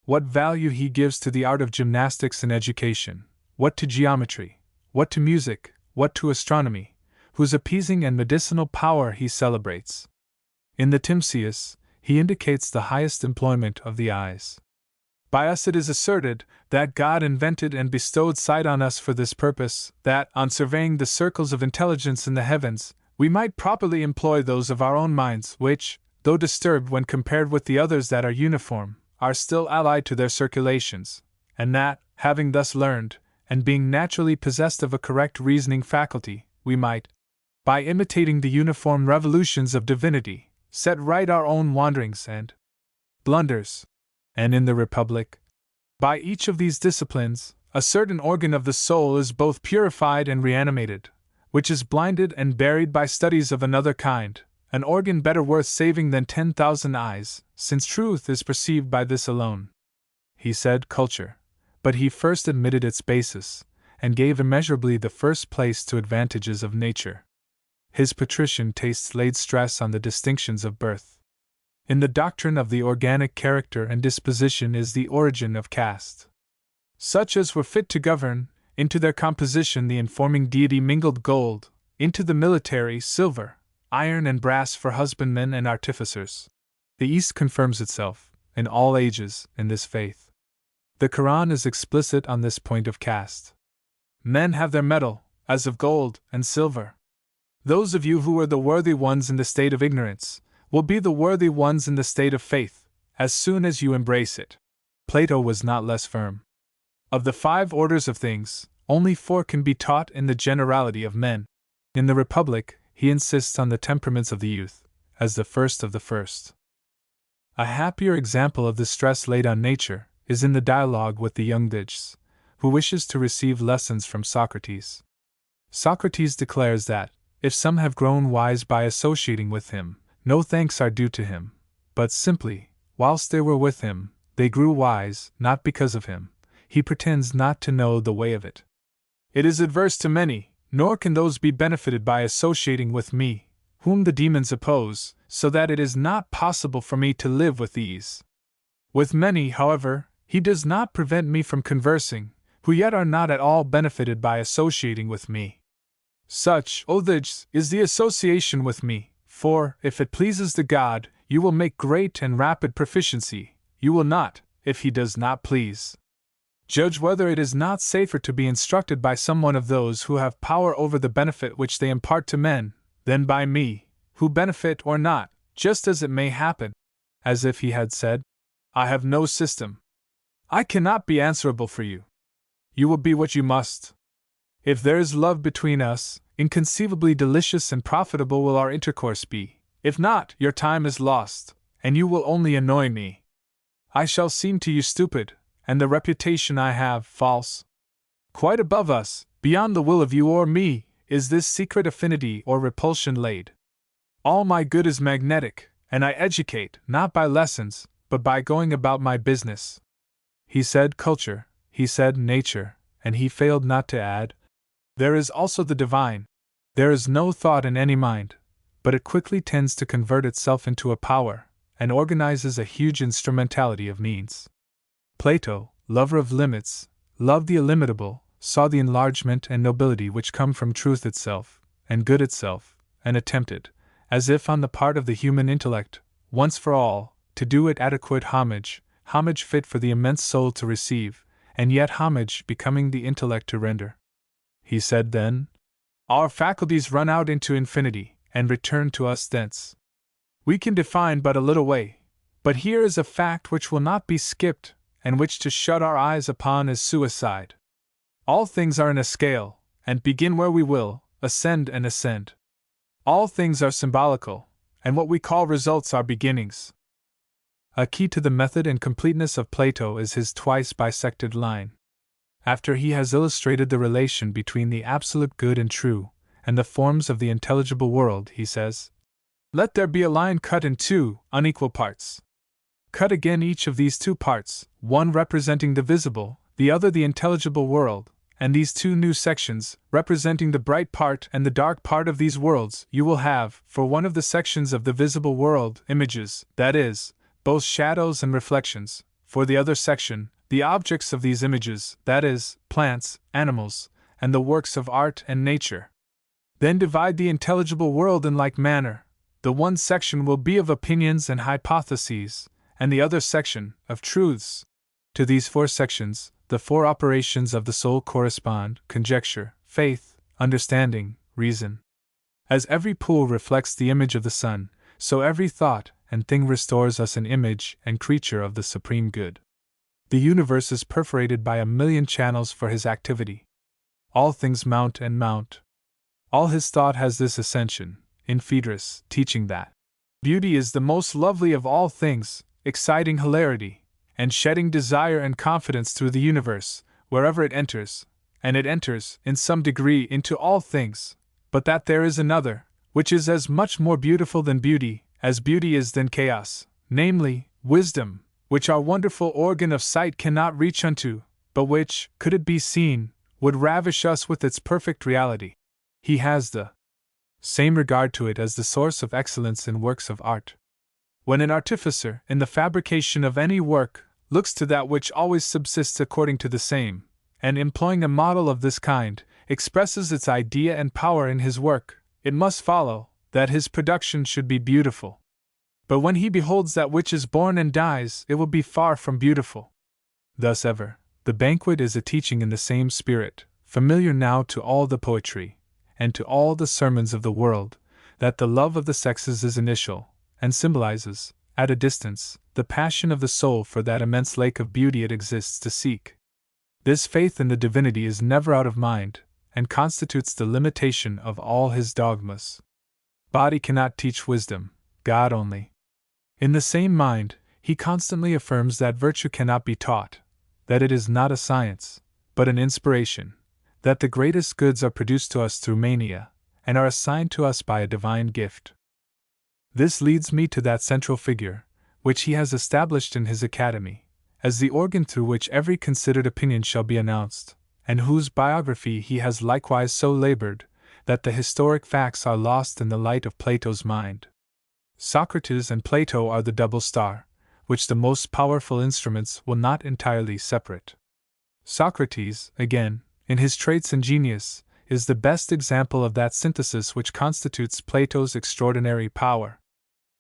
What value he gives to the art of gymnastics and education, what to geometry, what to music, what to astronomy, whose appeasing and medicinal power he celebrates. In the Timseus, he indicates the highest employment of the eyes. By us it is asserted that God invented and bestowed sight on us for this purpose, that, on surveying the circles of intelligence in the heavens, we might properly employ those of our own minds which, though disturbed when compared with the others that are uniform, are still allied to their circulations, and that, having thus learned, and being naturally possessed of a correct reasoning faculty, we might, by imitating the uniform revolutions of divinity, set right our own wanderings and blunders. And in the Republic, by each of these disciplines, a certain organ of the soul is both purified and reanimated, which is blinded and buried by studies of another kind, an organ better worth saving than 10,000 eyes, since truth is perceived by this alone. He said culture, but he first admitted its basis, and gave immeasurably the first place to advantages of nature. His patrician tastes laid stress on the distinctions of birth. In the doctrine of the organic character and disposition is the origin of caste. Such as were fit to govern, into their composition the informing deity mingled gold, into the military silver, iron and brass for husbandmen and artificers. The East confirms itself, in all ages, in this faith. The Quran is explicit on this point of caste. Men have their metal, as of gold and silver. Those of you who were the worthy ones in the state of ignorance, will be the worthy ones in the state of faith, as soon as you embrace it. Plato was not less firm. Of the 5 orders of things, only 4 can be taught in the generality of men. In the Republic, he insists on the temperaments of the youth, as the first of the first. A happier example of the stress laid on nature is in the dialogue with the young Didges, who wishes to receive lessons from Socrates. Socrates declares that, if some have grown wise by associating with him, no thanks are due to him, but simply, whilst they were with him, they grew wise, not because of him. He pretends not to know the way of it. It is adverse to many, nor can those be benefited by associating with me, whom the demons oppose, so that it is not possible for me to live with ease. With many, however, he does not prevent me from conversing, who yet are not at all benefited by associating with me. Such, O Didges, is the association with me. For, if it pleases the God, you will make great and rapid proficiency, you will not, if he does not please. Judge whether it is not safer to be instructed by some one of those who have power over the benefit which they impart to men, than by me, who benefit or not, just as it may happen. As if he had said, I have no system. I cannot be answerable for you. You will be what you must. If there is love between us, inconceivably delicious and profitable will our intercourse be. If not, your time is lost, and you will only annoy me. I shall seem to you stupid, and the reputation I have false. Quite above us, beyond the will of you or me, is this secret affinity or repulsion laid. All my good is magnetic, and I educate, not by lessons, but by going about my business. He said culture, he said nature, and he failed not to add, there is also the divine. There is no thought in any mind, but it quickly tends to convert itself into a power, and organizes a huge instrumentality of means. Plato, lover of limits, loved the illimitable, saw the enlargement and nobility which come from truth itself, and good itself, and attempted, as if on the part of the human intellect, once for all, to do it adequate homage, homage fit for the immense soul to receive, and yet homage becoming the intellect to render. He said then, our faculties run out into infinity, and return to us thence. We can define but a little way, but here is a fact which will not be skipped, and which to shut our eyes upon is suicide. All things are in a scale, and begin where we will, ascend and ascend. All things are symbolical, and what we call results are beginnings. A key to the method and completeness of Plato is his twice bisected line. After he has illustrated the relation between the absolute good and true, and the forms of the intelligible world, he says, let there be a line cut in two unequal parts. Cut again each of these two parts, one representing the visible, the other the intelligible world, and these two new sections, representing the bright part and the dark part of these worlds, you will have, for one of the sections of the visible world, images, that is, both shadows and reflections, for the other section, the objects of these images, that is, plants, animals, and the works of art and nature. Then divide the intelligible world in like manner. The one section will be of opinions and hypotheses, and the other section, of truths. To these four sections, the four operations of the soul correspond: conjecture, faith, understanding, reason. As every pool reflects the image of the sun, so every thought and thing restores us an image and creature of the supreme good. The universe is perforated by 1,000,000 channels for his activity. All things mount and mount. All his thought has this ascension, in Phaedrus, teaching that beauty is the most lovely of all things, exciting hilarity, and shedding desire and confidence through the universe, wherever it enters, and it enters, in some degree, into all things, but that there is another, which is as much more beautiful than beauty, as beauty is than chaos, namely, wisdom, which our wonderful organ of sight cannot reach unto, but which, could it be seen, would ravish us with its perfect reality. He has the same regard to it as the source of excellence in works of art. When an artificer, in the fabrication of any work, looks to that which always subsists according to the same, and employing a model of this kind, expresses its idea and power in his work, it must follow that his production should be beautiful. But when he beholds that which is born and dies, it will be far from beautiful. Thus ever, the banquet is a teaching in the same spirit, familiar now to all the poetry, and to all the sermons of the world, that the love of the sexes is initial, and symbolizes, at a distance, the passion of the soul for that immense lake of beauty it exists to seek. This faith in the divinity is never out of mind, and constitutes the limitation of all his dogmas. Body cannot teach wisdom, God only. In the same mind, he constantly affirms that virtue cannot be taught, that it is not a science, but an inspiration, that the greatest goods are produced to us through mania, and are assigned to us by a divine gift. This leads me to that central figure, which he has established in his academy, as the organ through which every considered opinion shall be announced, and whose biography he has likewise so labored, that the historic facts are lost in the light of Plato's mind. Socrates and Plato are the double star, which the most powerful instruments will not entirely separate. Socrates, again, in his traits and genius, is the best example of that synthesis which constitutes Plato's extraordinary power.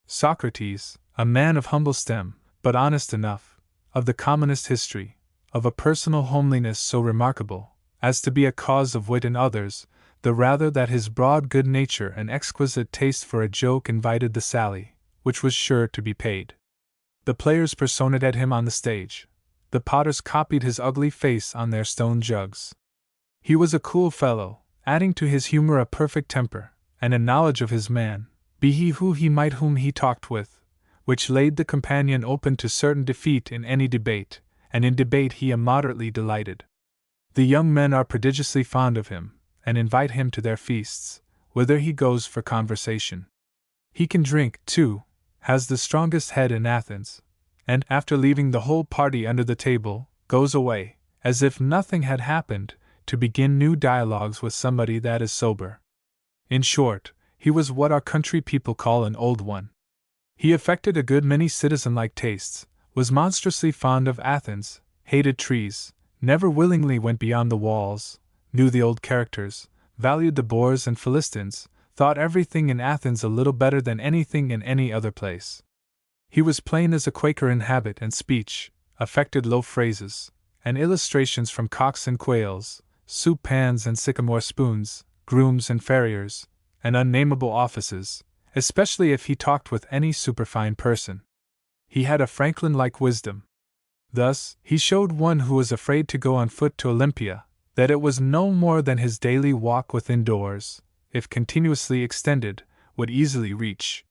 Socrates, a man of humble stem, but honest enough, of the commonest history, of a personal homeliness so remarkable, as to be a cause of wit in others, the rather that his broad good nature and exquisite taste for a joke invited the sally, which was sure to be paid. The players personated him on the stage. the potters copied his ugly face on their stone jugs. He was a cool fellow, adding to his humor a perfect temper, and a knowledge of his man, be he who he might whom he talked with, which laid the companion open to certain defeat in any debate, and in debate he immoderately delighted. The young men are prodigiously fond of him, and invite him to their feasts, whither he goes for conversation. He can drink, too, has the strongest head in Athens, and, after leaving the whole party under the table, goes away, as if nothing had happened, to begin new dialogues with somebody that is sober. In short, he was what our country people call an old one. He affected a good many citizen-like tastes, was monstrously fond of Athens, hated trees, never willingly went beyond the walls, knew the old characters, valued the boors and Philistines, thought everything in Athens a little better than anything in any other place. He was plain as a Quaker in habit and speech, affected low phrases, and illustrations from cocks and quails, soup pans and sycamore spoons, grooms and farriers, and unnamable offices, especially if he talked with any superfine person. He had a Franklin-like wisdom. Thus, he showed one who was afraid to go on foot to Olympia, that it was no more than his daily walk within doors, if continuously extended, would easily reach.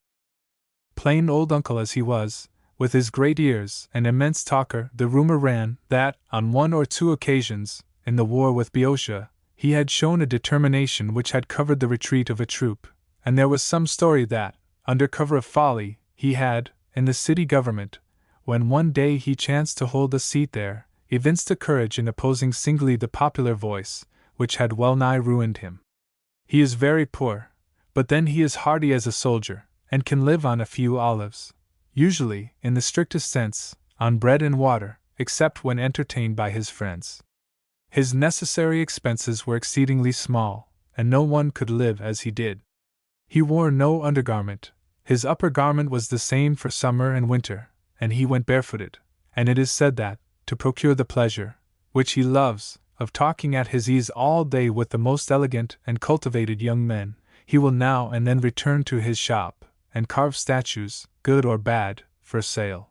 Plain old uncle as he was, with his great ears, an immense talker, the rumor ran that, on one or two occasions, in the war with Boeotia, he had shown a determination which had covered the retreat of a troop, and there was some story that, under cover of folly, he had, in the city government, when one day he chanced to hold a seat there, evinced a courage in opposing singly the popular voice, which had well nigh ruined him. He is very poor, but then he is hardy as a soldier, and can live on a few olives, usually, in the strictest sense, on bread and water, except when entertained by his friends. His necessary expenses were exceedingly small, and no one could live as he did. He wore no undergarment, his upper garment was the same for summer and winter, and he went barefooted, and it is said that, to procure the pleasure, which he loves, of talking at his ease all day with the most elegant and cultivated young men, he will now and then return to his shop, and carve statues, good or bad, for sale.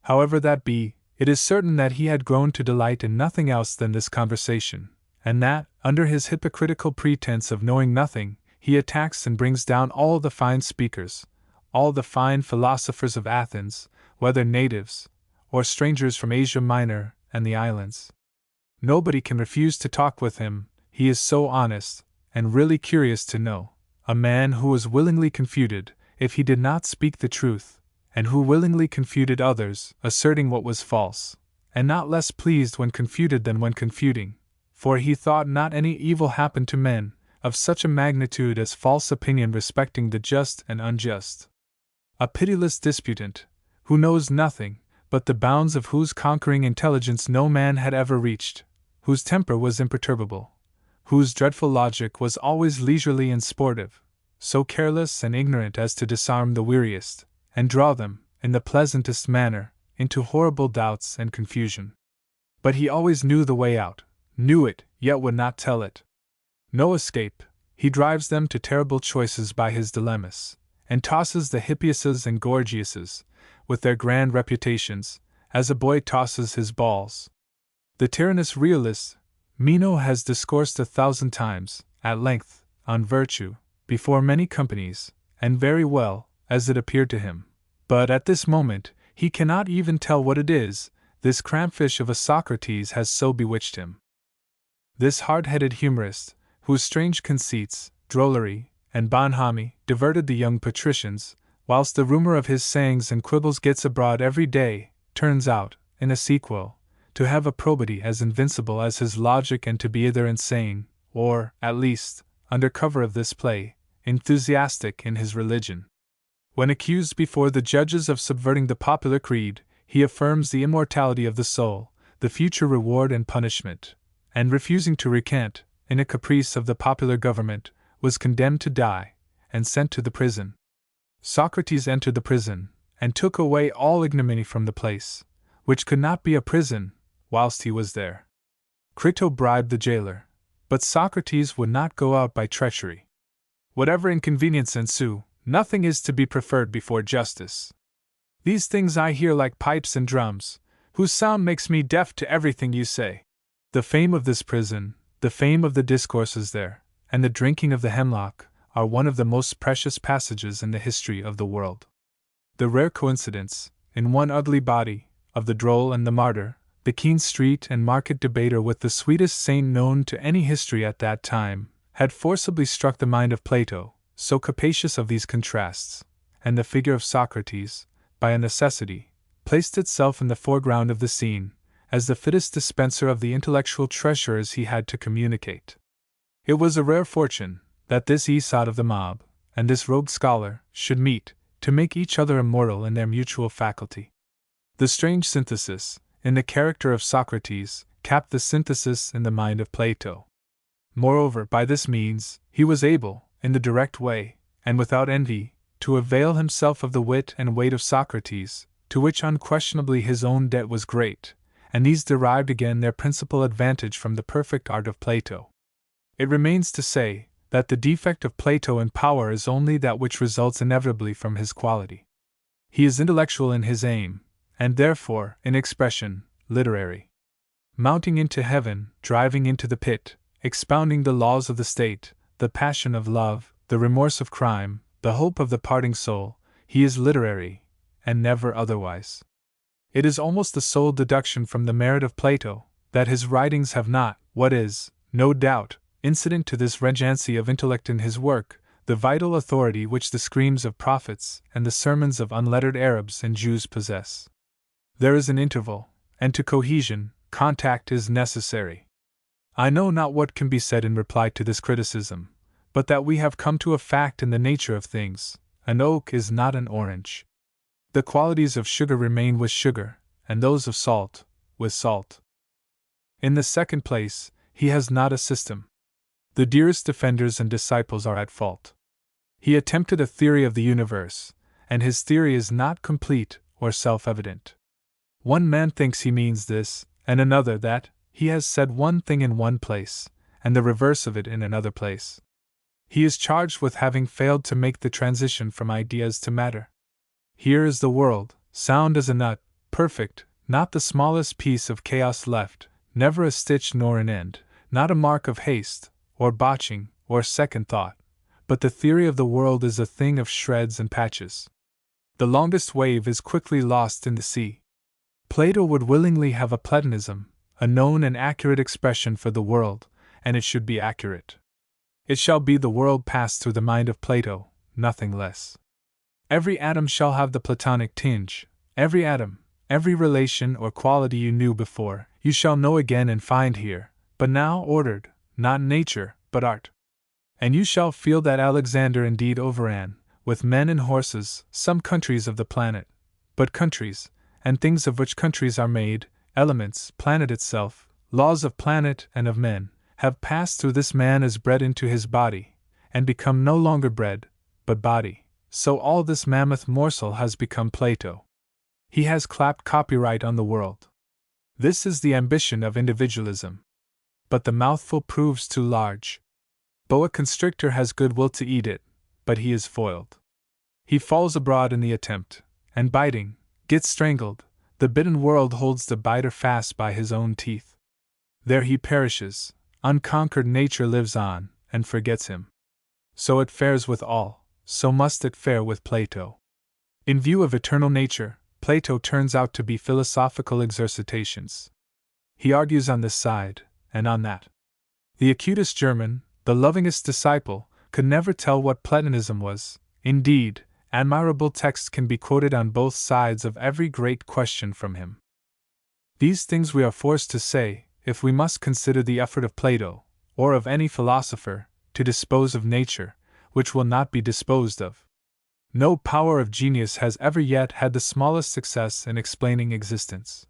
However that be, it is certain that he had grown to delight in nothing else than this conversation, and that, under his hypocritical pretense of knowing nothing, he attacks and brings down all the fine speakers, all the fine philosophers of Athens, whether natives, or strangers from Asia Minor and the islands. Nobody can refuse to talk with him, he is so honest, and really curious to know, a man who was willingly confuted, if he did not speak the truth, and who willingly confuted others, asserting what was false, and not less pleased when confuted than when confuting, for he thought not any evil happened to men, of such a magnitude as false opinion respecting the just and unjust. A pitiless disputant, who knows nothing, but the bounds of whose conquering intelligence no man had ever reached, whose temper was imperturbable, whose dreadful logic was always leisurely and sportive, so careless and ignorant as to disarm the weariest, and draw them, in the pleasantest manner, into horrible doubts and confusion. But he always knew the way out, knew it, yet would not tell it. No escape, he drives them to terrible choices by his dilemmas, and tosses the Hippiases and Gorgiases, with their grand reputations, as a boy tosses his balls. The tyrannous realist, Meno, has discoursed 1,000 times, at length, on virtue, before many companies, and very well, as it appeared to him. But at this moment, he cannot even tell what it is, this cramfish of a Socrates has so bewitched him. This hard-headed humorist, whose strange conceits, drollery, and bonhomie diverted the young patricians, whilst the rumor of his sayings and quibbles gets abroad every day, turns out, in a sequel, to have a probity as invincible as his logic and to be either insane, or, at least, under cover of this play, enthusiastic in his religion. When accused before the judges of subverting the popular creed, he affirms the immortality of the soul, the future reward and punishment, and refusing to recant, in a caprice of the popular government, was condemned to die, and sent to the prison. Socrates entered the prison, and took away all ignominy from the place, which could not be a prison, whilst he was there. Crito bribed the jailer, but Socrates would not go out by treachery. Whatever inconvenience ensue, nothing is to be preferred before justice. These things I hear like pipes and drums, whose sound makes me deaf to everything you say. The fame of this prison, the fame of the discourses there, and the drinking of the hemlock, are one of the most precious passages in the history of the world. The rare coincidence, in one ugly body, of the droll and the martyr, the keen street and market debater with the sweetest saint known to any history at that time, had forcibly struck the mind of Plato, so capacious of these contrasts, and the figure of Socrates, by a necessity, placed itself in the foreground of the scene, as the fittest dispenser of the intellectual treasures he had to communicate. It was a rare fortune, that this Aesop of the mob, and this robed scholar, should meet, to make each other immortal in their mutual faculty. The strange synthesis, in the character of Socrates, capped the synthesis in the mind of Plato. Moreover, by this means, he was able, in the direct way, and without envy, to avail himself of the wit and weight of Socrates, to which unquestionably his own debt was great, and these derived again their principal advantage from the perfect art of Plato. It remains to say, that the defect of Plato in power is only that which results inevitably from his quality. He is intellectual in his aim, and therefore, in expression, literary. Mounting into heaven, driving into the pit, expounding the laws of the state, the passion of love, the remorse of crime, the hope of the parting soul, he is literary, and never otherwise. It is almost the sole deduction from the merit of Plato, that his writings have not, what is, no doubt, incident to this regency of intellect in his work, the vital authority which the screams of prophets and the sermons of unlettered Arabs and Jews possess. There is an interval, and to cohesion, contact is necessary. I know not what can be said in reply to this criticism, but that we have come to a fact in the nature of things: an oak is not an orange. The qualities of sugar remain with sugar, and those of salt, with salt. In the second place, he has not a system. The dearest defenders and disciples are at fault. He attempted a theory of the universe, and his theory is not complete or self-evident. One man thinks he means this, and another that. He has said one thing in one place, and the reverse of it in another place. He is charged with having failed to make the transition from ideas to matter. Here is the world, sound as a nut, perfect, not the smallest piece of chaos left, never a stitch nor an end, not a mark of haste, or botching, or second thought, but the theory of the world is a thing of shreds and patches. The longest wave is quickly lost in the sea. Plato would willingly have a Platonism, a known and accurate expression for the world, and it should be accurate. It shall be the world passed through the mind of Plato, nothing less. Every atom shall have the Platonic tinge, every atom, every relation or quality you knew before, you shall know again and find here, but now ordered, not nature, but art. And you shall feel that Alexander indeed overran, with men and horses, some countries of the planet, but countries, and things of which countries are made, elements, planet itself, laws of planet and of men, have passed through this man as bread into his body, and become no longer bread, but body, so all this mammoth morsel has become Plato. He has clapped copyright on the world. This is the ambition of individualism. But the mouthful proves too large. Boa constrictor has good will to eat it, but he is foiled. He falls abroad in the attempt, and biting, gets strangled. The bitten world holds the biter fast by his own teeth. There he perishes, unconquered nature lives on, and forgets him. So it fares with all, so must it fare with Plato. In view of eternal nature, Plato turns out to be philosophical exercitations. He argues on this side, and on that. The acutest German, the lovingest disciple, could never tell what Platonism was. Indeed, admirable texts can be quoted on both sides of every great question from him. These things we are forced to say, if we must consider the effort of Plato, or of any philosopher, to dispose of nature, which will not be disposed of. No power of genius has ever yet had the smallest success in explaining existence.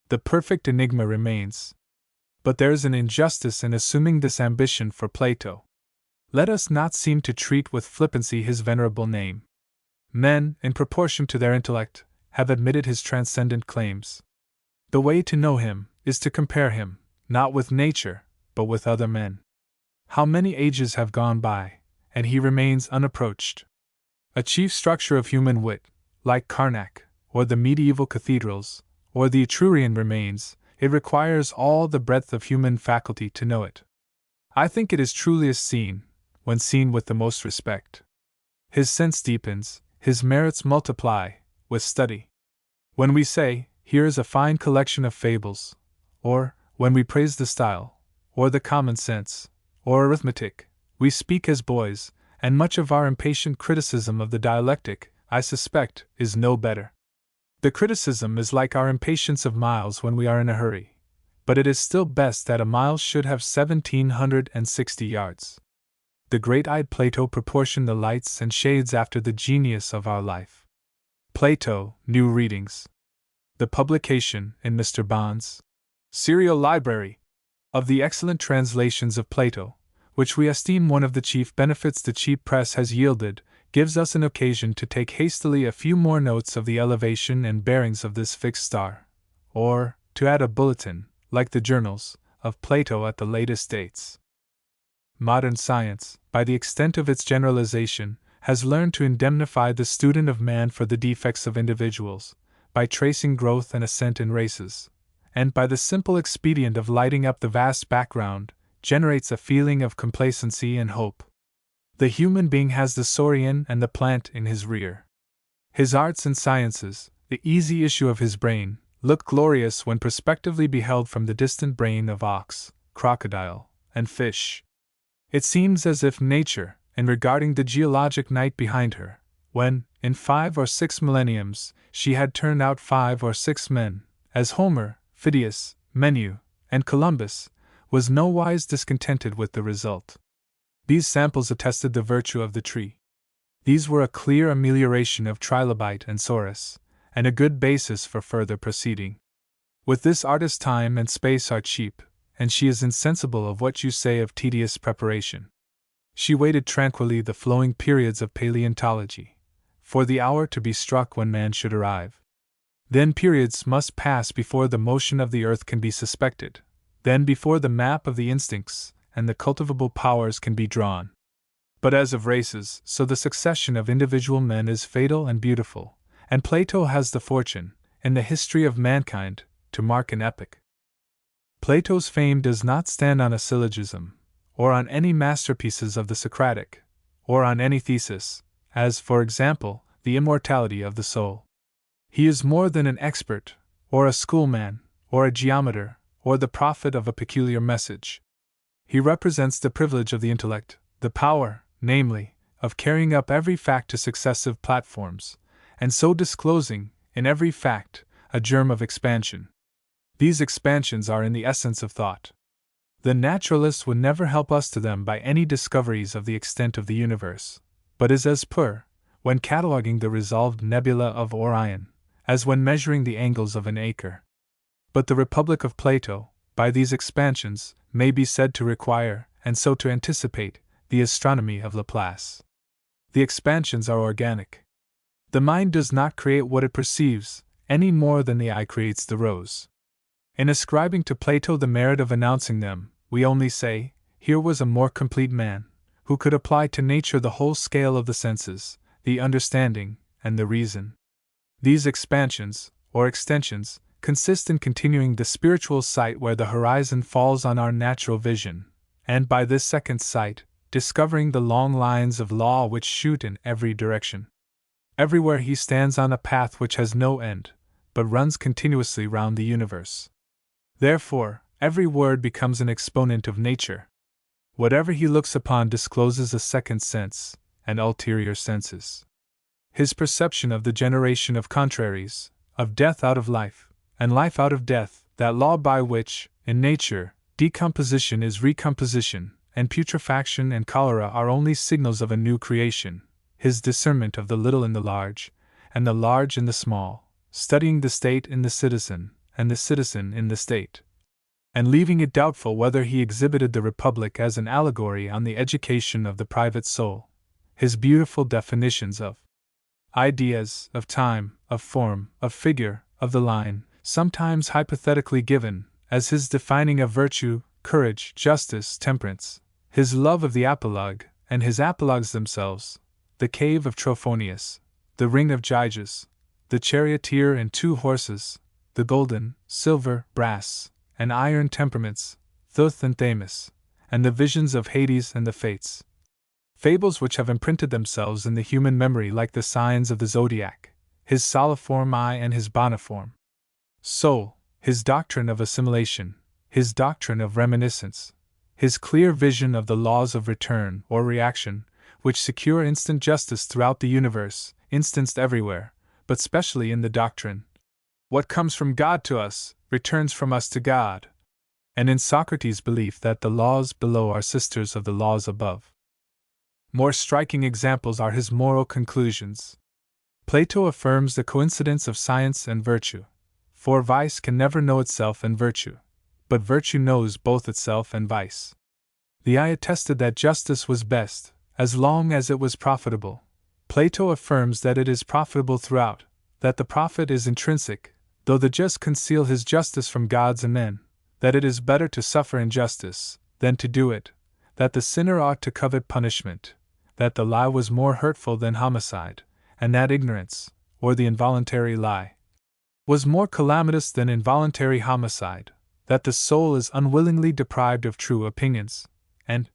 The perfect enigma remains. But there is an injustice in assuming this ambition for Plato. Let us not seem to treat with flippancy his venerable name. Men, in proportion to their intellect, have admitted his transcendent claims. The way to know him is to compare him, not with nature, but with other men. How many ages have gone by, and he remains unapproached. A chief structure of human wit, like Karnak, or the medieval cathedrals, or the Etrurian remains, it requires all the breadth of human faculty to know it. I think it is truliest seen, when seen with the most respect. His sense deepens, his merits multiply, with study. When we say, here is a fine collection of fables, or, when we praise the style, or the common sense, or arithmetic, we speak as boys, and much of our impatient criticism of the dialectic, I suspect, is no better. The criticism is like our impatience of miles when we are in a hurry, but it is still best that a mile should have 1,760 yards. The great-eyed Plato proportioned the lights and shades after the genius of our life. Plato, New Readings. The publication, in Mr. Bond's Serial Library, of the excellent translations of Plato, which we esteem one of the chief benefits the cheap press has yielded, gives us an occasion to take hastily a few more notes of the elevation and bearings of this fixed star, or, to add a bulletin, like the journals, of Plato at the latest dates. Modern science, by the extent of its generalization, has learned to indemnify the student of man for the defects of individuals, by tracing growth and ascent in races, and by the simple expedient of lighting up the vast background, generates a feeling of complacency and hope. The human being has the saurian and the plant in his rear. His arts and sciences, the easy issue of his brain, look glorious when prospectively beheld from the distant brain of ox, crocodile, and fish. It seems as if nature, in regarding the geologic night behind her, when, in 5 or 6 millenniums, she had turned out 5 or 6 men, as Homer, Phidias, Menu, and Columbus, was nowise discontented with the result. These samples attested the virtue of the tree. These were a clear amelioration of trilobite and sorus, and a good basis for further proceeding. With this artist time and space are cheap, and she is insensible of what you say of tedious preparation. She waited tranquilly the flowing periods of paleontology, for the hour to be struck when man should arrive. Then periods must pass before the motion of the earth can be suspected, then before the map of the instincts and the cultivable powers can be drawn. But as of races, so the succession of individual men is fatal and beautiful, and Plato has the fortune, in the history of mankind, to mark an epoch. Plato's fame does not stand on a syllogism, or on any masterpieces of the Socratic, or on any thesis, as, for example, the immortality of the soul. He is more than an expert, or a schoolman, or a geometer, or the prophet of a peculiar message. He represents the privilege of the intellect, the power, namely, of carrying up every fact to successive platforms, and so disclosing, in every fact, a germ of expansion. These expansions are in the essence of thought. The naturalist would never help us to them by any discoveries of the extent of the universe, but is as poor, when cataloguing the resolved nebula of Orion, as when measuring the angles of an acre. But the Republic of Plato, by these expansions, may be said to require, and so to anticipate, the astronomy of Laplace. The expansions are organic. The mind does not create what it perceives, any more than the eye creates the rose. In ascribing to Plato the merit of announcing them, we only say, here was a more complete man, who could apply to nature the whole scale of the senses, the understanding, and the reason. These expansions, or extensions, consist in continuing the spiritual sight where the horizon falls on our natural vision, and by this second sight, discovering the long lines of law which shoot in every direction. Everywhere he stands on a path which has no end, but runs continuously round the universe. Therefore, every word becomes an exponent of nature. Whatever he looks upon discloses a second sense, and ulterior senses. His perception of the generation of contraries, of death out of life, and life out of death, that law by which, in nature, decomposition is recomposition, and putrefaction and cholera are only signals of a new creation, his discernment of the little in the large, and the large in the small, studying the state in the citizen, and the citizen in the state, and leaving it doubtful whether he exhibited the Republic as an allegory on the education of the private soul, his beautiful definitions of ideas, of time, of form, of figure, of the line, sometimes hypothetically given, as his defining of virtue, courage, justice, temperance, his love of the apologue, and his apologues themselves, the cave of Trophonius, the ring of Gyges, the charioteer and 2 horses, the golden, silver, brass, and iron temperaments, Thoth and Thamus, and the visions of Hades and the Fates. Fables which have imprinted themselves in the human memory like the signs of the zodiac, his soliform eye and his boniform soul, his doctrine of assimilation, his doctrine of reminiscence, his clear vision of the laws of return or reaction, which secure instant justice throughout the universe, instanced everywhere, but specially in the doctrine. What comes from God to us, returns from us to God. And in Socrates' belief that the laws below are sisters of the laws above. More striking examples are his moral conclusions. Plato affirms the coincidence of science and virtue, for vice can never know itself and virtue, but virtue knows both itself and vice. The eye attested that justice was best, as long as it was profitable. Plato affirms that it is profitable throughout, that the profit is intrinsic, though the just conceal his justice from gods and men, that it is better to suffer injustice than to do it, that the sinner ought to covet punishment, that the lie was more hurtful than homicide, and that ignorance, or the involuntary lie, was more calamitous than involuntary homicide, that the soul is unwillingly deprived of true opinions, and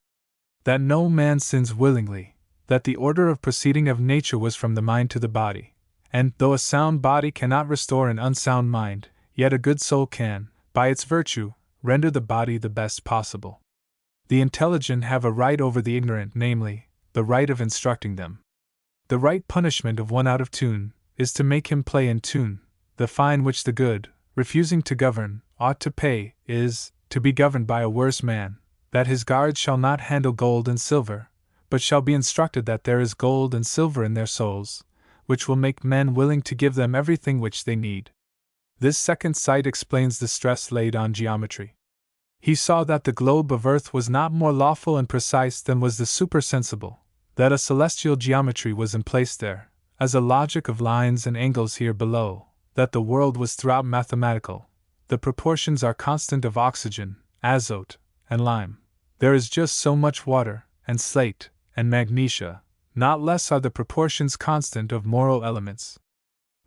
that no man sins willingly, that the order of proceeding of nature was from the mind to the body, and, though a sound body cannot restore an unsound mind, yet a good soul can, by its virtue, render the body the best possible. The intelligent have a right over the ignorant, namely, the right of instructing them. The right punishment of one out of tune is to make him play in tune. The fine which the good, refusing to govern, ought to pay is to be governed by a worse man, that his guards shall not handle gold and silver, but shall be instructed that there is gold and silver in their souls, which will make men willing to give them everything which they need. This second sight explains the stress laid on geometry. He saw that the globe of earth was not more lawful and precise than was the supersensible, that a celestial geometry was in place there, as a logic of lines and angles here below, that the world was throughout mathematical, the proportions are constant of oxygen, azote, and lime. There is just so much water, and slate, and magnesia, not less are the proportions constant of moral elements.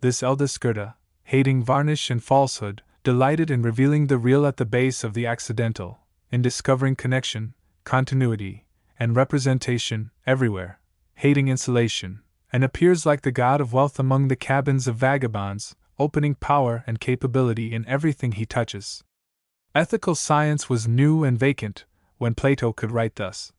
This eldest Goethe, hating varnish and falsehood, delighted in revealing the real at the base of the accidental, in discovering connection, continuity, and representation everywhere, hating insulation, and appears like the god of wealth among the cabins of vagabonds, opening power and capability in everything he touches. Ethical science was new and vacant when Plato could write thus.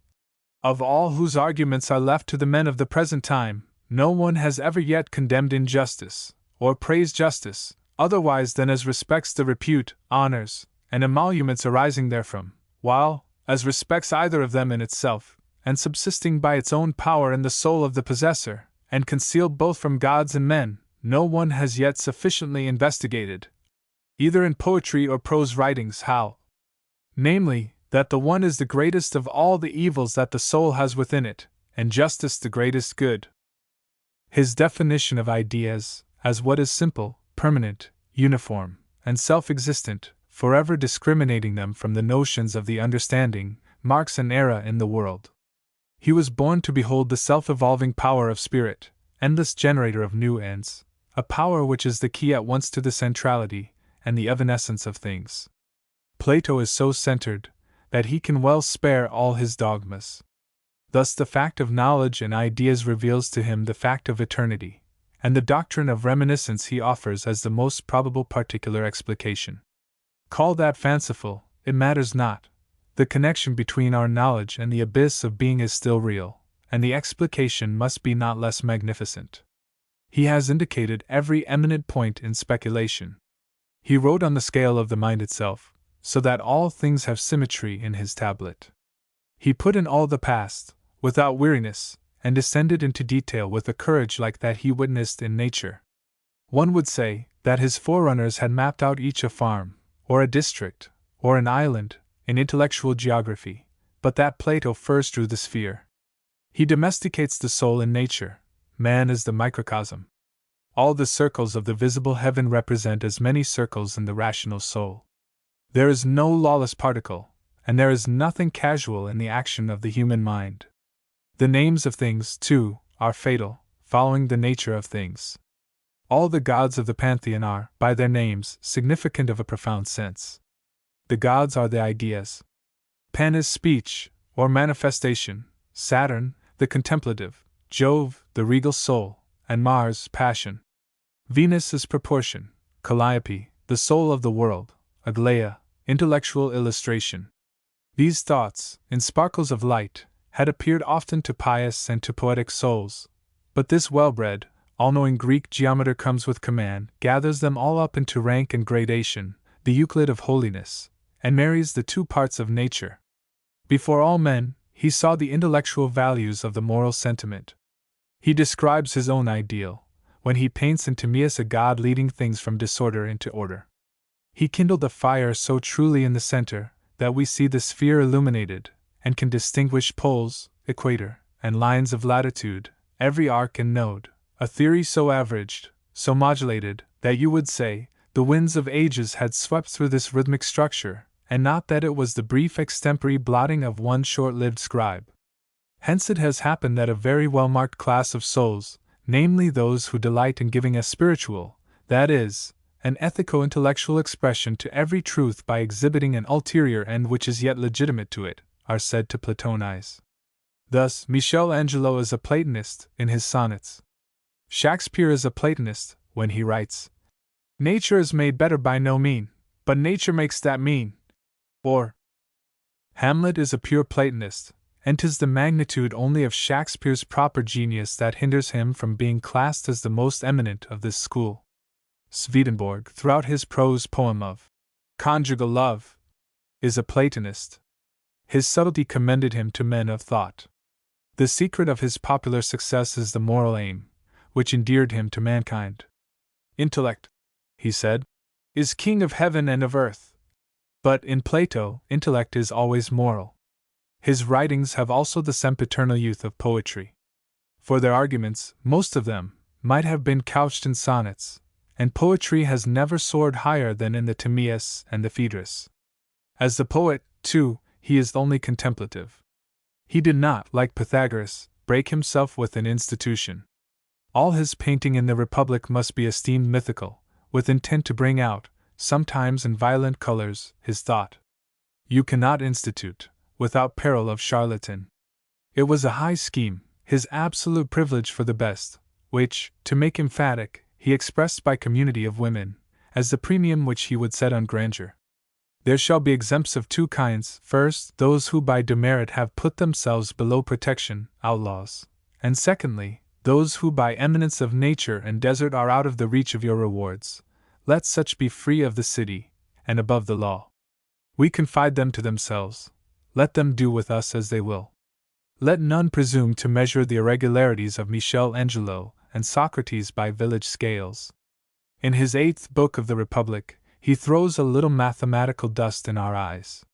Of all whose arguments are left to the men of the present time, no one has ever yet condemned injustice, or praised justice, otherwise than as respects the repute, honors, and emoluments arising therefrom, while, as respects either of them in itself, and subsisting by its own power in the soul of the possessor, and concealed both from gods and men, no one has yet sufficiently investigated, either in poetry or prose writings, how, namely, that the one is the greatest of all the evils that the soul has within it, and justice the greatest good. His definition of ideas, as what is simple, permanent, uniform, and self-existent, forever discriminating them from the notions of the understanding, marks an era in the world. He was born to behold the self-evolving power of spirit, endless generator of new ends, a power which is the key at once to the centrality and the evanescence of things. Plato is so centered that he can well spare all his dogmas. Thus the fact of knowledge and ideas reveals to him the fact of eternity, and the doctrine of reminiscence he offers as the most probable particular explication. Call that fanciful, it matters not. The connection between our knowledge and the abyss of being is still real, and the explication must be not less magnificent. He has indicated every eminent point in speculation. He wrote on the scale of the mind itself, so that all things have symmetry in his tablet. He put in all the past, without weariness, and descended into detail with a courage like that he witnessed in nature. One would say that his forerunners had mapped out each a farm, or a district, or an island, in intellectual geography, but that Plato first drew the sphere. He domesticates the soul in nature. Man is the microcosm. All the circles of the visible heaven represent as many circles in the rational soul. There is no lawless particle, and there is nothing casual in the action of the human mind. The names of things, too, are fatal, following the nature of things. All the gods of the pantheon are, by their names, significant of a profound sense. The gods are the ideas. Pan is speech, or manifestation, Saturn, the contemplative, Jove, the regal soul, and Mars, passion. Venus is proportion, Calliope, the soul of the world, Aglaia, intellectual illustration. These thoughts, in sparkles of light, had appeared often to pious and to poetic souls, but this well-bred, all-knowing Greek geometer comes with command, gathers them all up into rank and gradation, the Euclid of holiness, and marries the two parts of nature. Before all men, he saw the intellectual values of the moral sentiment. He describes his own ideal, when he paints in Timaeus a god leading things from disorder into order. He kindled a fire so truly in the center, that we see the sphere illuminated, and can distinguish poles, equator, and lines of latitude, every arc and node, a theory so averaged, so modulated, that you would say, the winds of ages had swept through this rhythmic structure, and not that it was the brief extempore blotting of one short-lived scribe. Hence it has happened that a very well-marked class of souls, namely those who delight in giving a spiritual, that is, an ethico-intellectual expression to every truth by exhibiting an ulterior end which is yet legitimate to it, are said to Platonize. Thus, Michelangelo is a Platonist in his sonnets. Shakespeare is a Platonist when he writes, "Nature is made better by no mean, but nature makes that mean." Or, Hamlet is a pure Platonist, and 'tis the magnitude only of Shakespeare's proper genius that hinders him from being classed as the most eminent of this school. Swedenborg, throughout his prose poem of Conjugal Love, is a Platonist. His subtlety commended him to men of thought. The secret of his popular success is the moral aim, which endeared him to mankind. "Intellect," he said, "is king of heaven and of earth." But in Plato, intellect is always moral. His writings have also the sempiternal youth of poetry. For their arguments, most of them, might have been couched in sonnets, and poetry has never soared higher than in the Timaeus and the Phaedrus. As the poet, too, he is only contemplative. He did not, like Pythagoras, break himself with an institution. All his painting in the Republic must be esteemed mythical, with intent to bring out, sometimes in violent colors, his thought. You cannot institute, without peril of charlatan. It was a high scheme, his absolute privilege for the best, which, to make emphatic, he expressed by community of women, as the premium which he would set on grandeur. There shall be exempts of two kinds: first, those who by demerit have put themselves below protection, outlaws; and secondly, those who by eminence of nature and desert are out of the reach of your rewards. Let such be free of the city, and above the law. We confide them to themselves. Let them do with us as they will. Let none presume to measure the irregularities of Michelangelo and Socrates by village scales. In his 8th book of the Republic, he throws a little mathematical dust in our eyes.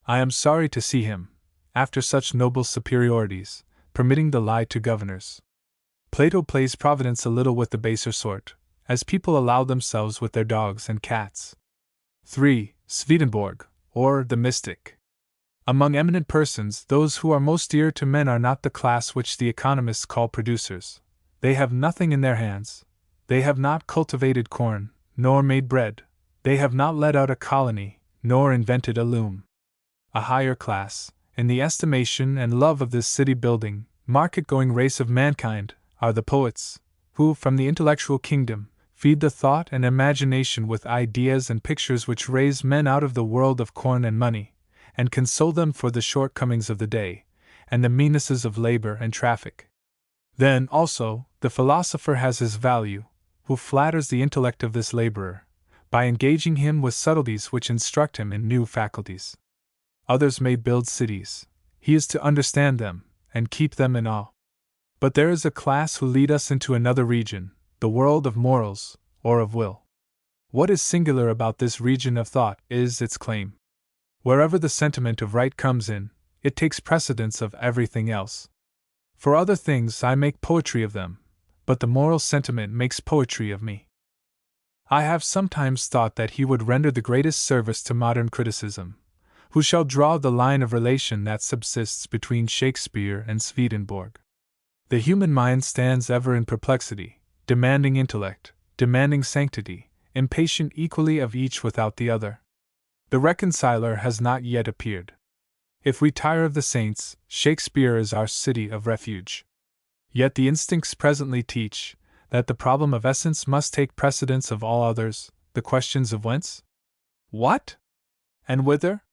I am sorry to see him, after such noble superiorities, permitting the lie to governors. Plato plays Providence a little with the baser sort, as people allow themselves with their dogs and cats. 3. Swedenborg, or the mystic. Among eminent persons, those who are most dear to men are not the class which the economists call producers. They have nothing in their hands. They have not cultivated corn, nor made bread. They have not led out a colony, nor invented a loom. A higher class, in the estimation and love of this city-building, market-going race of mankind, are the poets, who, from the intellectual kingdom, feed the thought and imagination with ideas and pictures which raise men out of the world of corn and money, and console them for the shortcomings of the day, and the meannesses of labor and traffic. Then, also, the philosopher has his value, who flatters the intellect of this laborer, by engaging him with subtleties which instruct him in new faculties. Others may build cities. He is to understand them, and keep them in awe. But there is a class who lead us into another region, the world of morals, or of will. What is singular about this region of thought is its claim. Wherever the sentiment of right comes in, it takes precedence of everything else. For other things I make poetry of them, but the moral sentiment makes poetry of me. I have sometimes thought that he would render the greatest service to modern criticism, who shall draw the line of relation that subsists between Shakespeare and Swedenborg. The human mind stands ever in perplexity, demanding intellect, demanding sanctity, impatient equally of each without the other. The reconciler has not yet appeared. If we tire of the saints, Shakespeare is our city of refuge. Yet the instincts presently teach that the problem of essence must take precedence of all others, the questions of whence, what, and whither,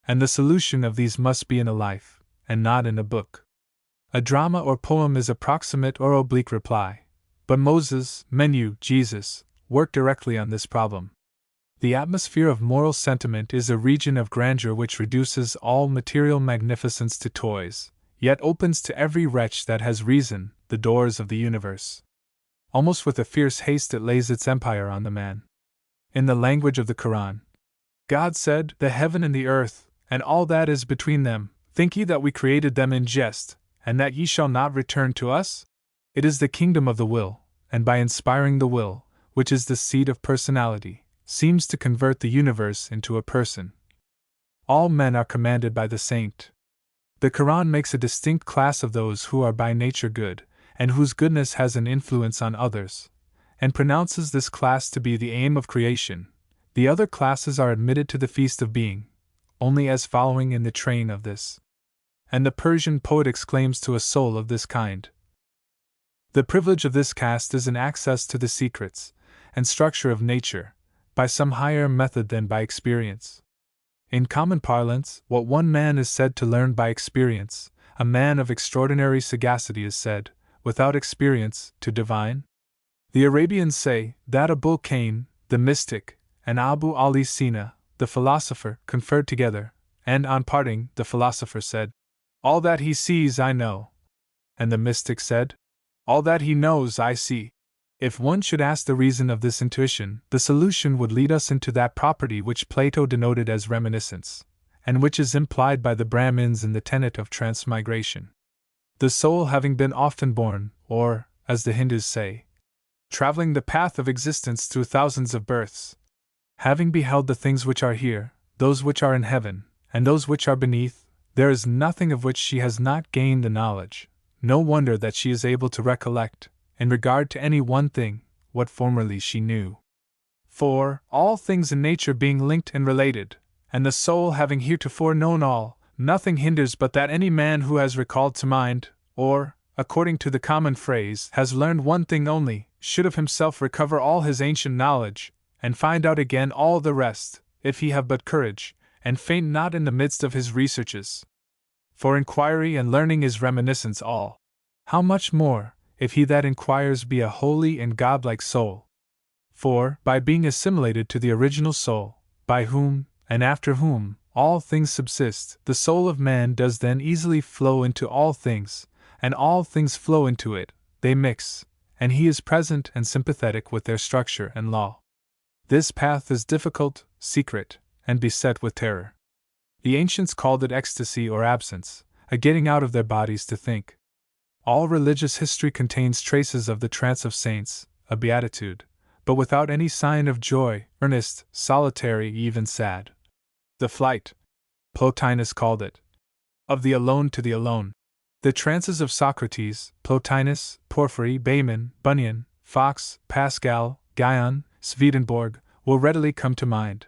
and the solution of these must be in a life, and not in a book. A drama or poem is a proximate or oblique reply, but Moses, Menu, Jesus, work directly on this problem. The atmosphere of moral sentiment is a region of grandeur which reduces all material magnificence to toys, yet opens to every wretch that has reason the doors of the universe. Almost with a fierce haste it lays its empire on the man. In the language of the Quran, God said, "The heaven and the earth, and all that is between them, think ye that we created them in jest, and that ye shall not return to us?" It is the kingdom of the will, and by inspiring the will, which is the seat of personality, seems to convert the universe into a person. All men are commanded by the saint. The Quran makes a distinct class of those who are by nature good, and whose goodness has an influence on others, and pronounces this class to be the aim of creation. The other classes are admitted to the feast of being, only as following in the train of this. And the Persian poet exclaims to a soul of this kind: "The privilege of this caste is an access to the secrets and structure of nature, by some higher method than by experience." In common parlance, what one man is said to learn by experience, a man of extraordinary sagacity is said, without experience, to divine. The Arabians say that Abul Kain, the mystic, and Abu Ali Sina, the philosopher, conferred together, and on parting, the philosopher said, "All that he sees I know," and the mystic said, "All that he knows I see." If one should ask the reason of this intuition, the solution would lead us into that property which Plato denoted as reminiscence, and which is implied by the Brahmins in the tenet of transmigration. The soul having been often born, or, as the Hindus say, traveling the path of existence through thousands of births, having beheld the things which are here, those which are in heaven, and those which are beneath, there is nothing of which she has not gained the knowledge. No wonder that she is able to recollect, in regard to any one thing, what formerly she knew. For, all things in nature being linked and related, and the soul having heretofore known all, nothing hinders but that any man who has recalled to mind, or, according to the common phrase, has learned one thing only, should of himself recover all his ancient knowledge, and find out again all the rest, if he have but courage, and faint not in the midst of his researches. For inquiry and learning is reminiscence all. How much more, if he that inquires be a holy and godlike soul? For, by being assimilated to the original soul, by whom, and after whom, all things subsist, the soul of man does then easily flow into all things, and all things flow into it, they mix, and he is present and sympathetic with their structure and law. This path is difficult, secret, and beset with terror. The ancients called it ecstasy or absence, a getting out of their bodies to think. All religious history contains traces of the trance of saints, a beatitude, but without any sign of joy, earnest, solitary, even sad. The flight, Plotinus called it, of the alone to the alone. The trances of Socrates, Plotinus, Porphyry, Bayman, Bunyan, Fox, Pascal, Guion, Swedenborg, will readily come to mind.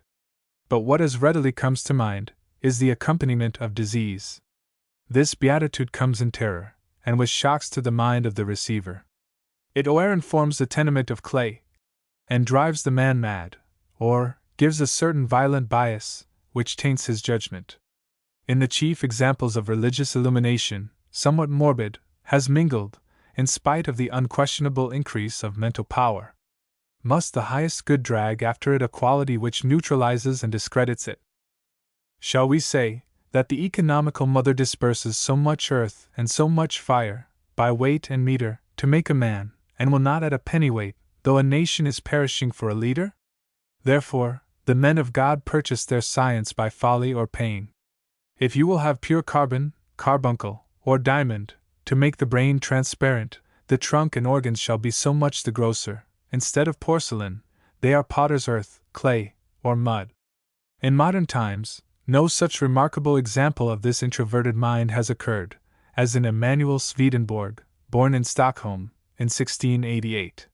But what as readily comes to mind is the accompaniment of disease. This beatitude comes in terror, and with shocks to the mind of the receiver. It o'er informs the tenement of clay, and drives the man mad, or gives a certain violent bias, which taints his judgment. In the chief examples of religious illumination, somewhat morbid, has mingled, in spite of the unquestionable increase of mental power. Must the highest good drag after it a quality which neutralizes and discredits it? Shall we say that the economical mother disperses so much earth and so much fire, by weight and meter, to make a man, and will not add a pennyweight, though a nation is perishing for a leader? Therefore, the men of God purchase their science by folly or pain. If you will have pure carbon, carbuncle, or diamond, to make the brain transparent, the trunk and organs shall be so much the grosser. Instead of porcelain, they are potter's earth, clay, or mud. In modern times, no such remarkable example of this introverted mind has occurred, as in Emanuel Swedenborg, born in Stockholm, in 1688.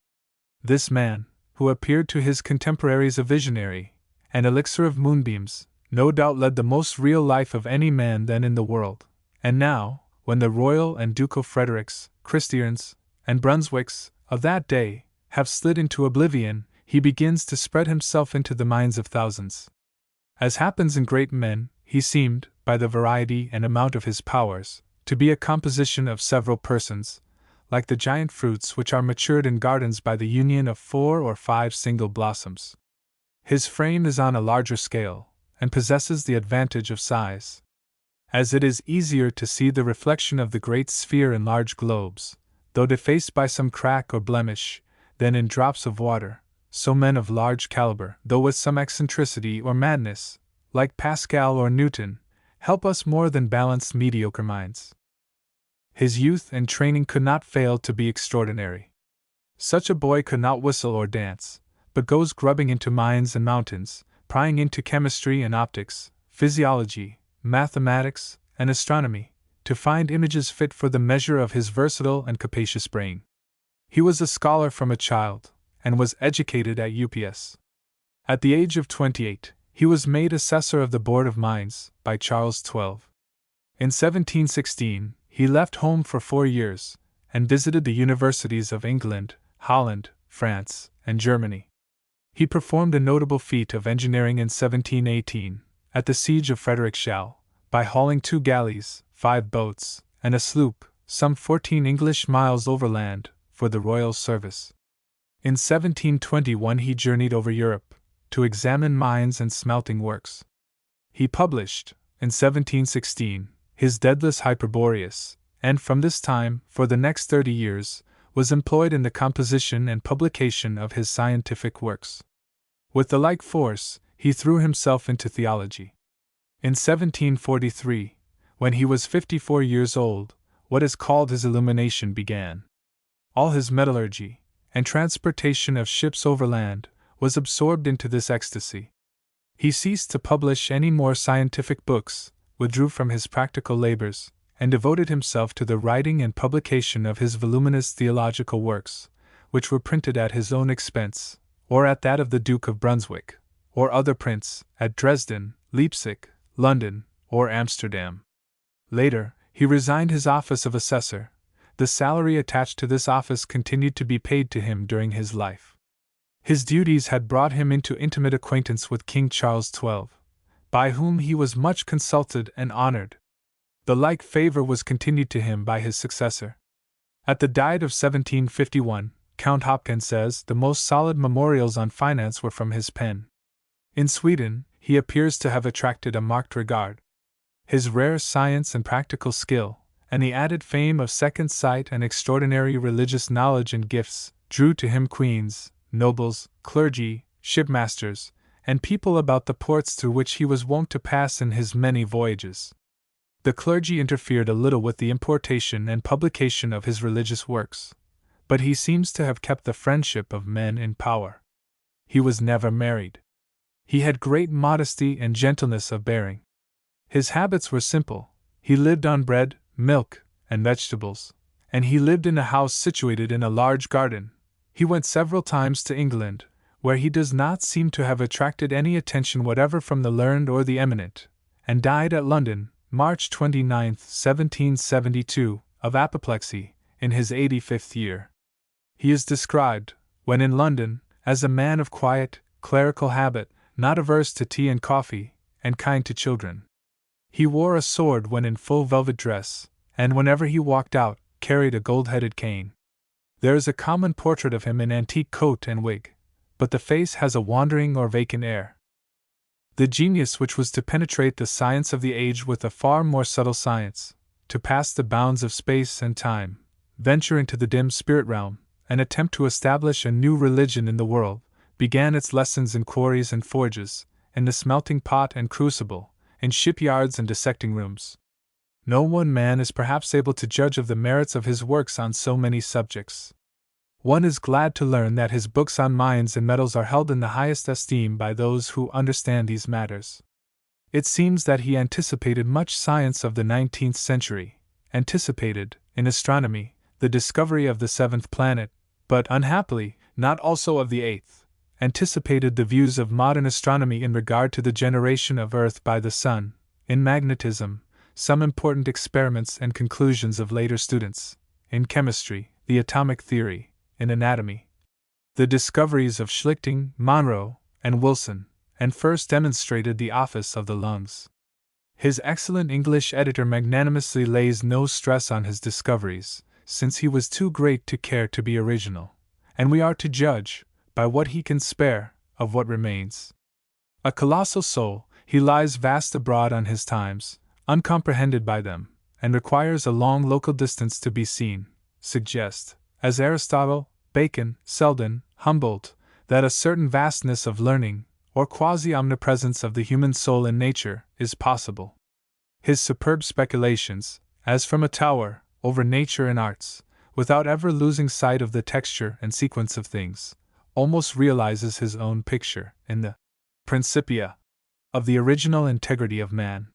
This man, who appeared to his contemporaries a visionary, an elixir of moonbeams, no doubt led the most real life of any man then in the world, and now, when the royal and ducal Fredericks, Christians, and Brunswicks of that day have slid into oblivion, he begins to spread himself into the minds of thousands. As happens in great men, he seemed, by the variety and amount of his powers, to be a composition of several persons, like the giant fruits which are matured in gardens by the union of 4 or 5 single blossoms. His frame is on a larger scale, and possesses the advantage of size. As it is easier to see the reflection of the great sphere in large globes, though defaced by some crack or blemish, than in drops of water, so men of large caliber, though with some eccentricity or madness, like Pascal or Newton, help us more than balanced mediocre minds. His youth and training could not fail to be extraordinary. Such a boy could not whistle or dance, but goes grubbing into mines and mountains, prying into chemistry and optics, physiology, mathematics, and astronomy, to find images fit for the measure of his versatile and capacious brain. He was a scholar from a child, and was educated at UPS. At the age of 28, he was made assessor of the Board of Mines by Charles XII. In 1716, he left home for 4 years, and visited the universities of England, Holland, France, and Germany. He performed a notable feat of engineering in 1718, at the siege of Fredericksshall, by hauling 2 galleys, 5 boats, and a sloop, some 14 English miles overland, for the royal service. In 1721 he journeyed over Europe, to examine mines and smelting works. He published, in 1716, his Daedalus Hyperboreus, and from this time, for the next 30 years, was employed in the composition and publication of his scientific works. With the like force, he threw himself into theology. In 1743, when he was 54 years old, what is called his illumination began. All his metallurgy, and transportation of ships overland, was absorbed into this ecstasy. He ceased to publish any more scientific books, withdrew from his practical labors, and devoted himself to the writing and publication of his voluminous theological works, which were printed at his own expense, or at that of the Duke of Brunswick, or other prince, at Dresden, Leipzig, London, or Amsterdam. Later, he resigned his office of assessor. The salary attached to this office continued to be paid to him during his life. His duties had brought him into intimate acquaintance with King Charles XII, by whom he was much consulted and honored. The like favor was continued to him by his successor. At the Diet of 1751, Count Hopkins says the most solid memorials on finance were from his pen. In Sweden, he appears to have attracted a marked regard. His rare science and practical skill, and the added fame of second sight and extraordinary religious knowledge and gifts, drew to him queens, nobles, clergy, shipmasters, and people about the ports through which he was wont to pass in his many voyages. The clergy interfered a little with the importation and publication of his religious works, but he seems to have kept the friendship of men in power. He was never married. He had great modesty and gentleness of bearing. His habits were simple. He lived on bread, milk, and vegetables, and he lived in a house situated in a large garden. He went several times to England, where he does not seem to have attracted any attention whatever from the learned or the eminent, and died at London, March 29, 1772, of apoplexy, in his 85th year. He is described, when in London, as a man of quiet, clerical habit, not averse to tea and coffee, and kind to children. He wore a sword when in full velvet dress, and whenever he walked out, carried a gold-headed cane. There is a common portrait of him in antique coat and wig, but the face has a wandering or vacant air. The genius which was to penetrate the science of the age with a far more subtle science, to pass the bounds of space and time, venture into the dim spirit realm, and attempt to establish a new religion in the world, began its lessons in quarries and forges, in the smelting pot and crucible, in shipyards and dissecting rooms. No one man is perhaps able to judge of the merits of his works on so many subjects. One is glad to learn that his books on mines and metals are held in the highest esteem by those who understand these matters. It seems that he anticipated much science of the 19th century, anticipated, in astronomy, the discovery of the 7th planet, but, unhappily, not also of the 8th, anticipated the views of modern astronomy in regard to the generation of Earth by the Sun, in magnetism, some important experiments and conclusions of later students, in chemistry, the atomic theory, in anatomy, the discoveries of Schlichting, Monroe, and Wilson, and first demonstrated the office of the lungs. His excellent English editor magnanimously lays no stress on his discoveries, since he was too great to care to be original, and we are to judge, by what he can spare, of what remains. A colossal soul, he lies vast abroad on his times, uncomprehended by them, and requires a long local distance to be seen, suggest, as Aristotle, Bacon, Selden, Humboldt, that a certain vastness of learning, or quasi-omnipresence of the human soul in nature, is possible. His superb speculations, as from a tower, over nature and arts, without ever losing sight of the texture and sequence of things, almost realizes his own picture, in the Principia, of the original integrity of man.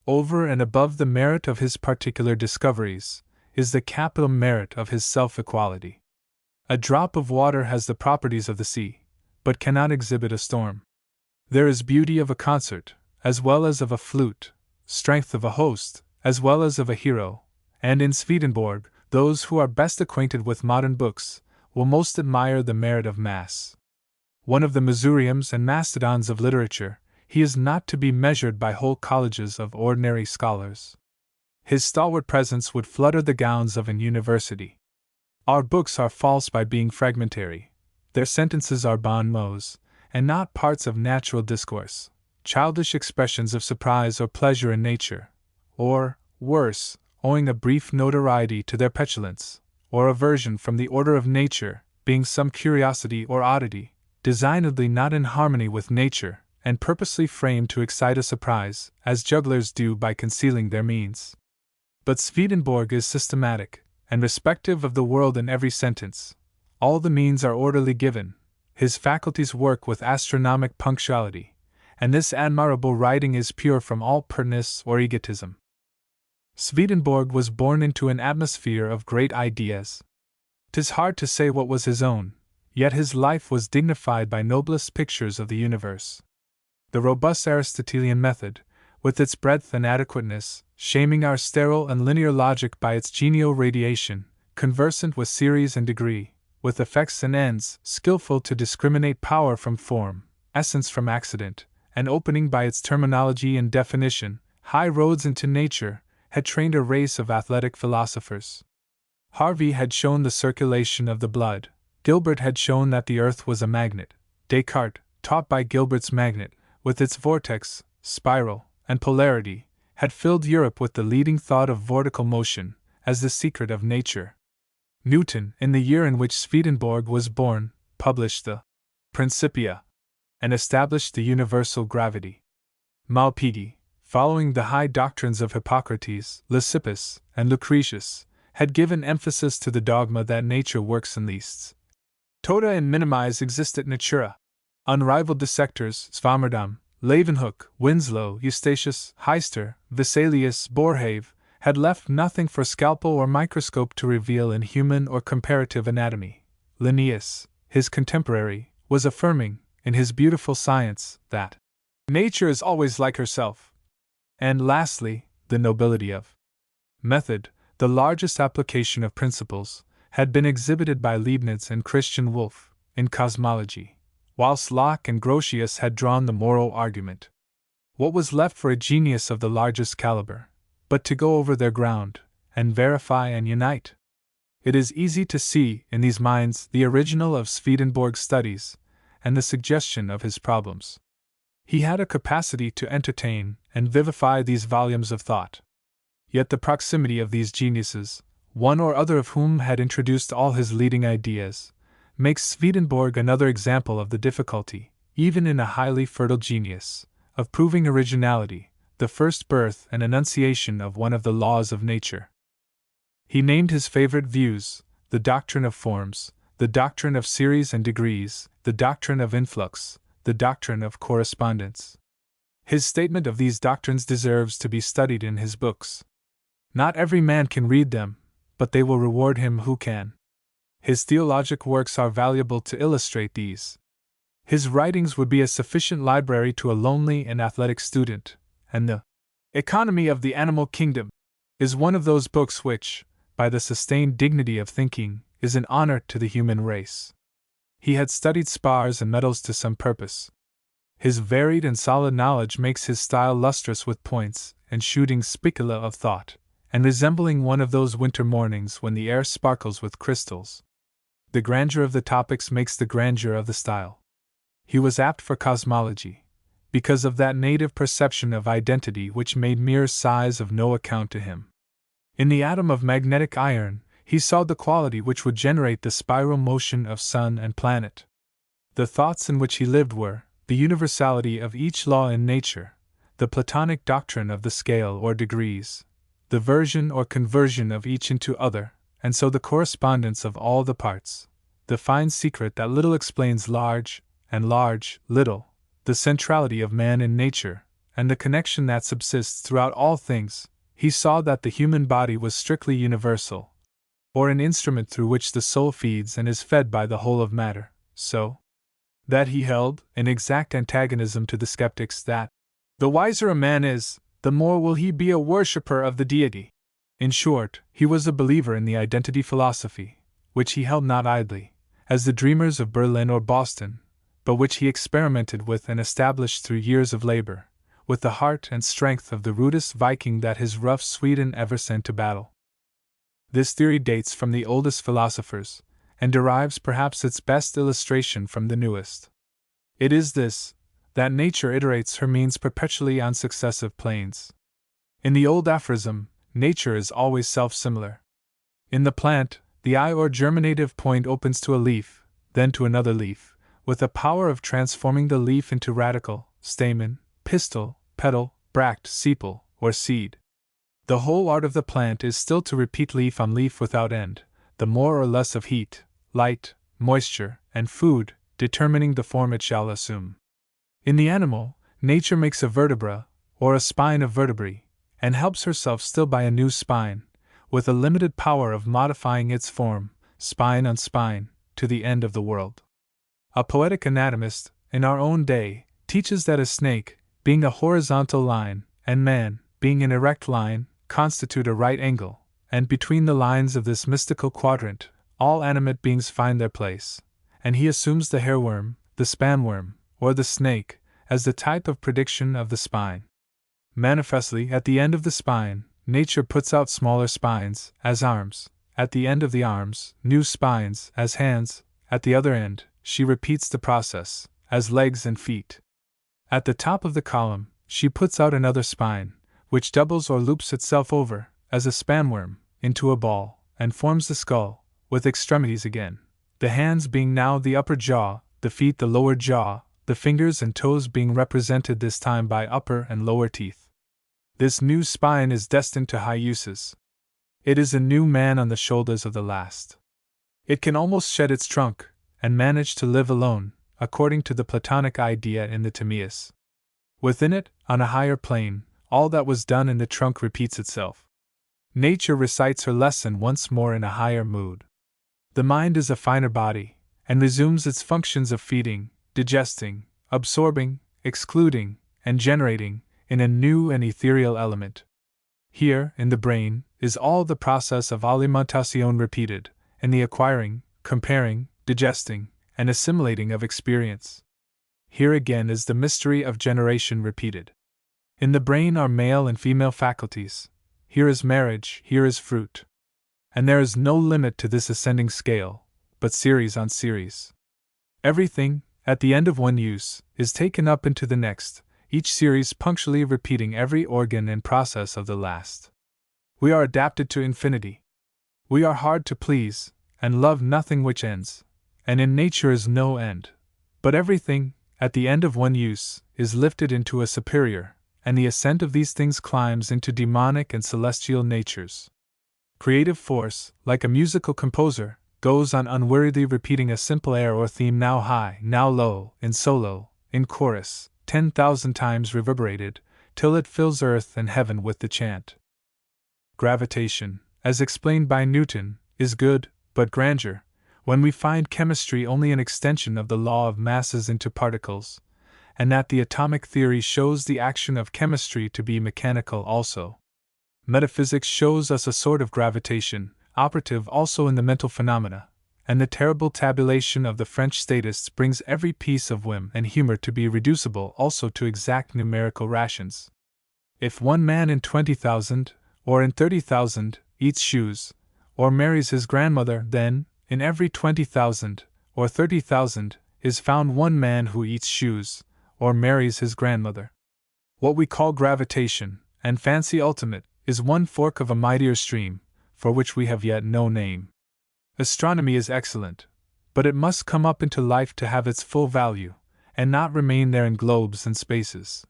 Over and above the merit of his particular discoveries, is the capital merit of his self-equality. A drop of water has the properties of the sea, but cannot exhibit a storm. There is beauty of a concert, as well as of a flute, strength of a host, as well as of a hero, and in Swedenborg, those who are best acquainted with modern books will most admire the merit of Mass. One of the Missouriums and mastodons of literature, he is not to be measured by whole colleges of ordinary scholars. His stalwart presence would flutter the gowns of an university. Our books are false by being fragmentary. Their sentences are bon mots, and not parts of natural discourse, childish expressions of surprise or pleasure in nature, or, worse, owing a brief notoriety to their petulance, or aversion from the order of nature, being some curiosity or oddity, designedly not in harmony with nature, and purposely framed to excite a surprise, as jugglers do by concealing their means. But Swedenborg is systematic, and respective of the world in every sentence. All the means are orderly given, his faculties work with astronomic punctuality, and this admirable writing is pure from all pertness or egotism. Swedenborg was born into an atmosphere of great ideas. 'Tis hard to say what was his own, yet his life was dignified by noblest pictures of the universe. The robust Aristotelian method, with its breadth and adequateness, shaming our sterile and linear logic by its genial radiation, conversant with series and degree, with effects and ends, skillful to discriminate power from form, essence from accident, and opening by its terminology and definition high roads into nature, had trained a race of athletic philosophers. Harvey had shown the circulation of the blood, Gilbert had shown that the earth was a magnet, Descartes, taught by Gilbert's magnet, with its vortex, spiral, and polarity, had filled Europe with the leading thought of vortical motion, as the secret of nature. Newton, in the year in which Swedenborg was born, published the Principia, and established the universal gravity. Malpighi, following the high doctrines of Hippocrates, Lysippus, and Lucretius, had given emphasis to the dogma that nature works in leasts. Tota in minimis existit natura. Unrivaled dissectors, Swammerdam, Leeuwenhoek, Winslow, Eustachius, Heister, Vesalius, Boerhaave, had left nothing for scalpel or microscope to reveal in human or comparative anatomy. Linnaeus, his contemporary, was affirming, in his beautiful Science, that nature is always like herself. And lastly, the nobility of method, the largest application of principles, had been exhibited by Leibniz and Christian Wolff, in cosmology, whilst Locke and Grotius had drawn the moral argument. What was left for a genius of the largest caliber, but to go over their ground, and verify and unite? It is easy to see, in these minds, the original of Swedenborg's studies, and the suggestion of his problems. He had a capacity to entertain and vivify these volumes of thought. Yet the proximity of these geniuses, one or other of whom had introduced all his leading ideas, makes Swedenborg another example of the difficulty, even in a highly fertile genius, of proving originality, the first birth and enunciation of one of the laws of nature. He named his favorite views, the doctrine of forms, the doctrine of series and degrees, the doctrine of influx, the doctrine of correspondence. His statement of these doctrines deserves to be studied in his books. Not every man can read them, but they will reward him who can. His theologic works are valuable to illustrate these. His writings would be a sufficient library to a lonely and athletic student, and The Economy of the Animal Kingdom is one of those books which, by the sustained dignity of thinking, is an honor to the human race. He had studied spars and metals to some purpose. His varied and solid knowledge makes his style lustrous with points and shooting spicula of thought, and resembling one of those winter mornings when the air sparkles with crystals. The grandeur of the topics makes the grandeur of the style. He was apt for cosmology, because of that native perception of identity which made mere size of no account to him. In the atom of magnetic iron, he saw the quality which would generate the spiral motion of sun and planet. The thoughts in which he lived were the universality of each law in nature, the Platonic doctrine of the scale or degrees, the version or conversion of each into other, and so the correspondence of all the parts, the fine secret that little explains large, and large, little, the centrality of man in nature, and the connection that subsists throughout all things. He saw that the human body was strictly universal, or an instrument through which the soul feeds and is fed by the whole of matter, so that he held, in exact antagonism to the skeptics, that the wiser a man is, the more will he be a worshipper of the deity. In short, he was a believer in the identity philosophy, which he held not idly, as the dreamers of Berlin or Boston, but which he experimented with and established through years of labor, with the heart and strength of the rudest Viking that his rough Sweden ever sent to battle. This theory dates from the oldest philosophers, and derives perhaps its best illustration from the newest. It is this, that nature iterates her means perpetually on successive planes. In the old aphorism, nature is always self-similar. In the plant, the eye or germinative point opens to a leaf, then to another leaf, with the power of transforming the leaf into radicle, stamen, pistil, petal, bract, sepal, or seed. The whole art of the plant is still to repeat leaf on leaf without end, the more or less of heat, light, moisture, and food, determining the form it shall assume. In the animal, nature makes a vertebra, or a spine of vertebrae, and helps herself still by a new spine, with a limited power of modifying its form, spine on spine, to the end of the world. A poetic anatomist, in our own day, teaches that a snake, being a horizontal line, and man, being an erect line, constitute a right angle, and between the lines of this mystical quadrant, all animate beings find their place, and he assumes the hairworm, the spanworm, or the snake, as the type of prediction of the spine. Manifestly, at the end of the spine, nature puts out smaller spines, as arms; at the end of the arms, new spines, as hands; at the other end, she repeats the process, as legs and feet. At the top of the column, she puts out another spine, which doubles or loops itself over, as a spanworm, into a ball, and forms the skull, with extremities again, the hands being now the upper jaw, the feet the lower jaw, the fingers and toes being represented this time by upper and lower teeth. This new spine is destined to high uses. It is a new man on the shoulders of the last. It can almost shed its trunk, and manage to live alone, according to the Platonic idea in the Timaeus. Within it, on a higher plane, all that was done in the trunk repeats itself. Nature recites her lesson once more in a higher mood. The mind is a finer body, and resumes its functions of feeding, digesting, absorbing, excluding, and generating, in a new and ethereal element. Here, in the brain, is all the process of alimentation repeated, and the acquiring, comparing, digesting, and assimilating of experience. Here again is the mystery of generation repeated. In the brain are male and female faculties. Here is marriage, here is fruit. And there is no limit to this ascending scale, but series on series. Everything, at the end of one use, is taken up into the next, each series punctually repeating every organ and process of the last. We are adapted to infinity. We are hard to please, and love nothing which ends, and in nature is no end. But everything, at the end of one use, is lifted into a superior, and the ascent of these things climbs into demonic and celestial natures. Creative force, like a musical composer, goes on unweariedly repeating a simple air or theme now high, now low, in solo, in chorus, 10,000 times reverberated, till it fills earth and heaven with the chant. Gravitation, as explained by Newton, is good, but grandeur, when we find chemistry only an extension of the law of masses into particles, and that the atomic theory shows the action of chemistry to be mechanical also. Metaphysics shows us a sort of gravitation, operative also in the mental phenomena, and the terrible tabulation of the French statists brings every piece of whim and humor to be reducible also to exact numerical rations. If one man in 20,000, or in 30,000, eats shoes, or marries his grandmother, then, in every 20,000, or 30,000, is found one man who eats shoes, or marries his grandmother. What we call gravitation, and fancy ultimate, is one fork of a mightier stream, for which we have yet no name. Astronomy is excellent, but it must come up into life to have its full value, and not remain there in globes and spaces.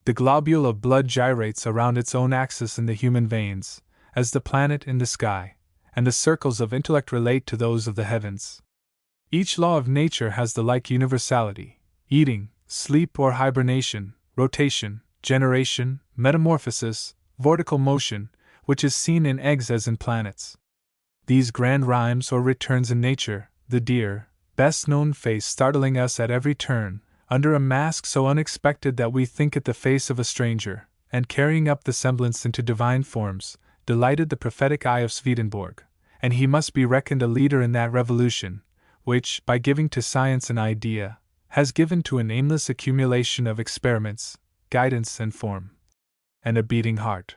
The globule of blood gyrates around its own axis in the human veins, as the planet in the sky, and the circles of intellect relate to those of the heavens. Each law of nature has the like universality: eating, sleep or hibernation, rotation, generation, metamorphosis, vortical motion, which is seen in eggs as in planets. These grand rhymes or returns in nature, the dear, best-known face startling us at every turn, under a mask so unexpected that we think it the face of a stranger, and carrying up the semblance into divine forms, delighted the prophetic eye of Swedenborg, and he must be reckoned a leader in that revolution, which, by giving to science an idea, has given to an aimless accumulation of experiments, guidance and form, and a beating heart.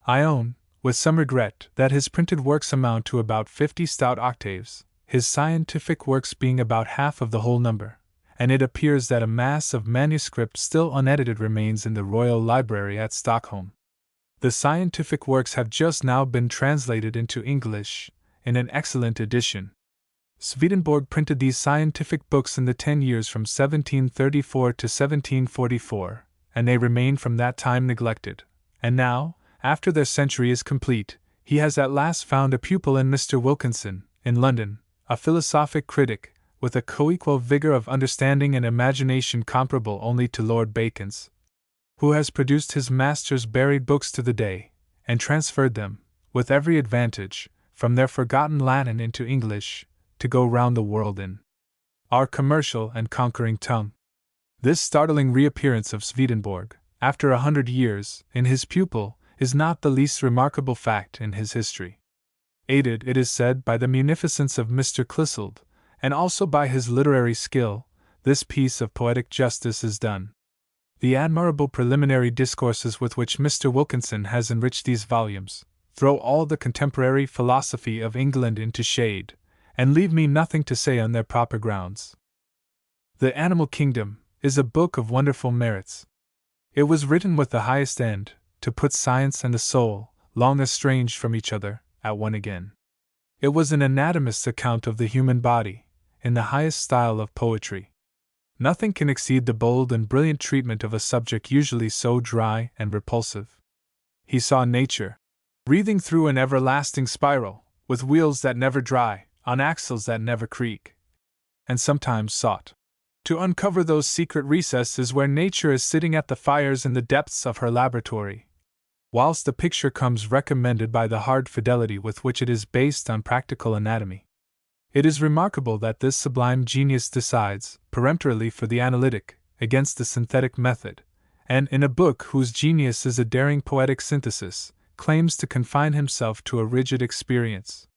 I own, with some regret, that his printed works amount to about 50 stout octaves, his scientific works being about half of the whole number, and it appears that a mass of manuscript still unedited remains in the Royal Library at Stockholm. The scientific works have just now been translated into English, in an excellent edition. Swedenborg printed these scientific books in the 10 years from 1734 to 1744, and they remained from that time neglected, and now, after their century is complete, he has at last found a pupil in Mr. Wilkinson, in London, a philosophic critic, with a co-equal vigor of understanding and imagination comparable only to Lord Bacon's, who has produced his master's buried books to the day, and transferred them, with every advantage, from their forgotten Latin into English, to go round the world in our commercial and conquering tongue. This startling reappearance of Swedenborg, after 100 years, in his pupil, is not the least remarkable fact in his history. Aided, it is said, by the munificence of Mr. Clissold, and also by his literary skill, this piece of poetic justice is done. The admirable preliminary discourses with which Mr. Wilkinson has enriched these volumes throw all the contemporary philosophy of England into shade, and leave me nothing to say on their proper grounds. The Animal Kingdom is a book of wonderful merits. It was written with the highest end, to put science and the soul, long estranged from each other, at one again. It was an anatomist's account of the human body, in the highest style of poetry. Nothing can exceed the bold and brilliant treatment of a subject usually so dry and repulsive. He saw nature breathing through an everlasting spiral, with wheels that never dry, on axles that never creak, and sometimes sought to uncover those secret recesses where nature is sitting at the fires in the depths of her laboratory, whilst the picture comes recommended by the hard fidelity with which it is based on practical anatomy. It is remarkable that this sublime genius decides, peremptorily for the analytic, against the synthetic method, and in a book whose genius is a daring poetic synthesis, claims to confine himself to a rigid experience.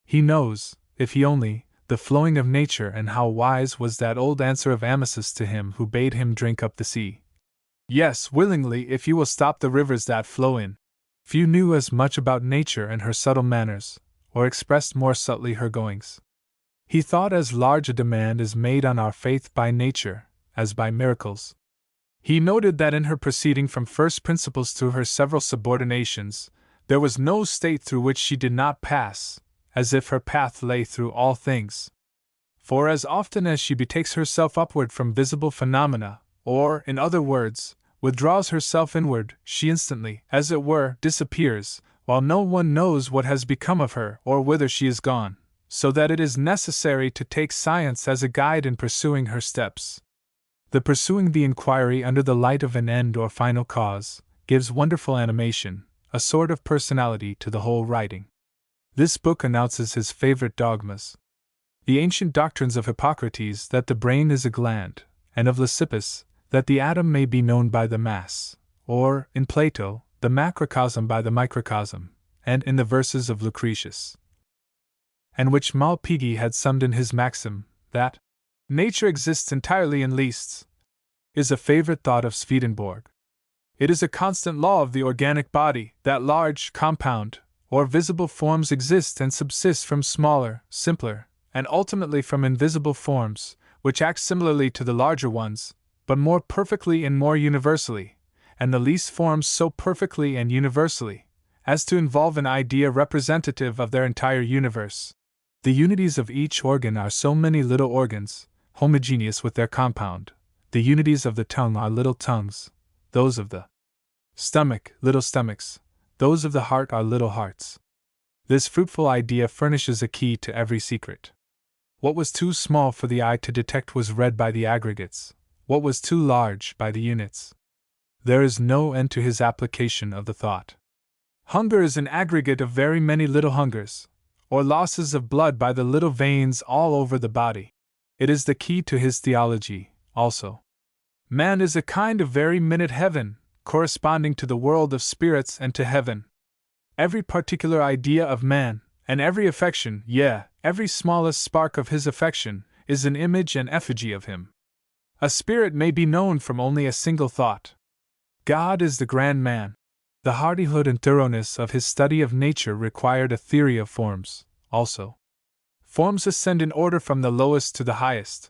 He knows, if he only, the flowing of nature, and how wise was that old answer of Amasis to him who bade him drink up the sea. Yes, willingly, if you will stop the rivers that flow in. Few knew as much about nature and her subtle manners, or expressed more subtly her goings. He thought as large a demand is made on our faith by nature, as by miracles. He noted that in her proceeding from first principles through her several subordinations, there was no state through which she did not pass, as if her path lay through all things. For as often as she betakes herself upward from visible phenomena, or, in other words, withdraws herself inward, she instantly, as it were, disappears, while no one knows what has become of her or whither she is gone, so that it is necessary to take science as a guide in pursuing her steps. The pursuing the inquiry under the light of an end or final cause gives wonderful animation, a sort of personality to the whole writing. This book announces his favorite dogmas. The ancient doctrines of Hippocrates that the brain is a gland, and of Lysippus that the atom may be known by the mass, or, in Plato, the macrocosm by the microcosm, and in the verses of Lucretius, and which Malpighi had summed in his maxim, that nature exists entirely in leasts, is a favorite thought of Swedenborg. It is a constant law of the organic body that large, compound, or visible forms exist and subsist from smaller, simpler, and ultimately from invisible forms, which act similarly to the larger ones, but more perfectly and more universally, and the least forms so perfectly and universally, as to involve an idea representative of their entire universe. The unities of each organ are so many little organs, homogeneous with their compound. The unities of the tongue are little tongues, those of the stomach, little stomachs, those of the heart are little hearts. This fruitful idea furnishes a key to every secret. What was too small for the eye to detect was read by the aggregates, what was too large by the units. There is no end to his application of the thought. Hunger is an aggregate of very many little hungers, or losses of blood by the little veins all over the body. It is the key to his theology, also. Man is a kind of very minute heaven, corresponding to the world of spirits and to heaven. Every particular idea of man, and every affection, yea, every smallest spark of his affection, is an image and effigy of him. A spirit may be known from only a single thought. God is the grand man. The hardihood and thoroughness of his study of nature required a theory of forms, also. Forms ascend in order from the lowest to the highest.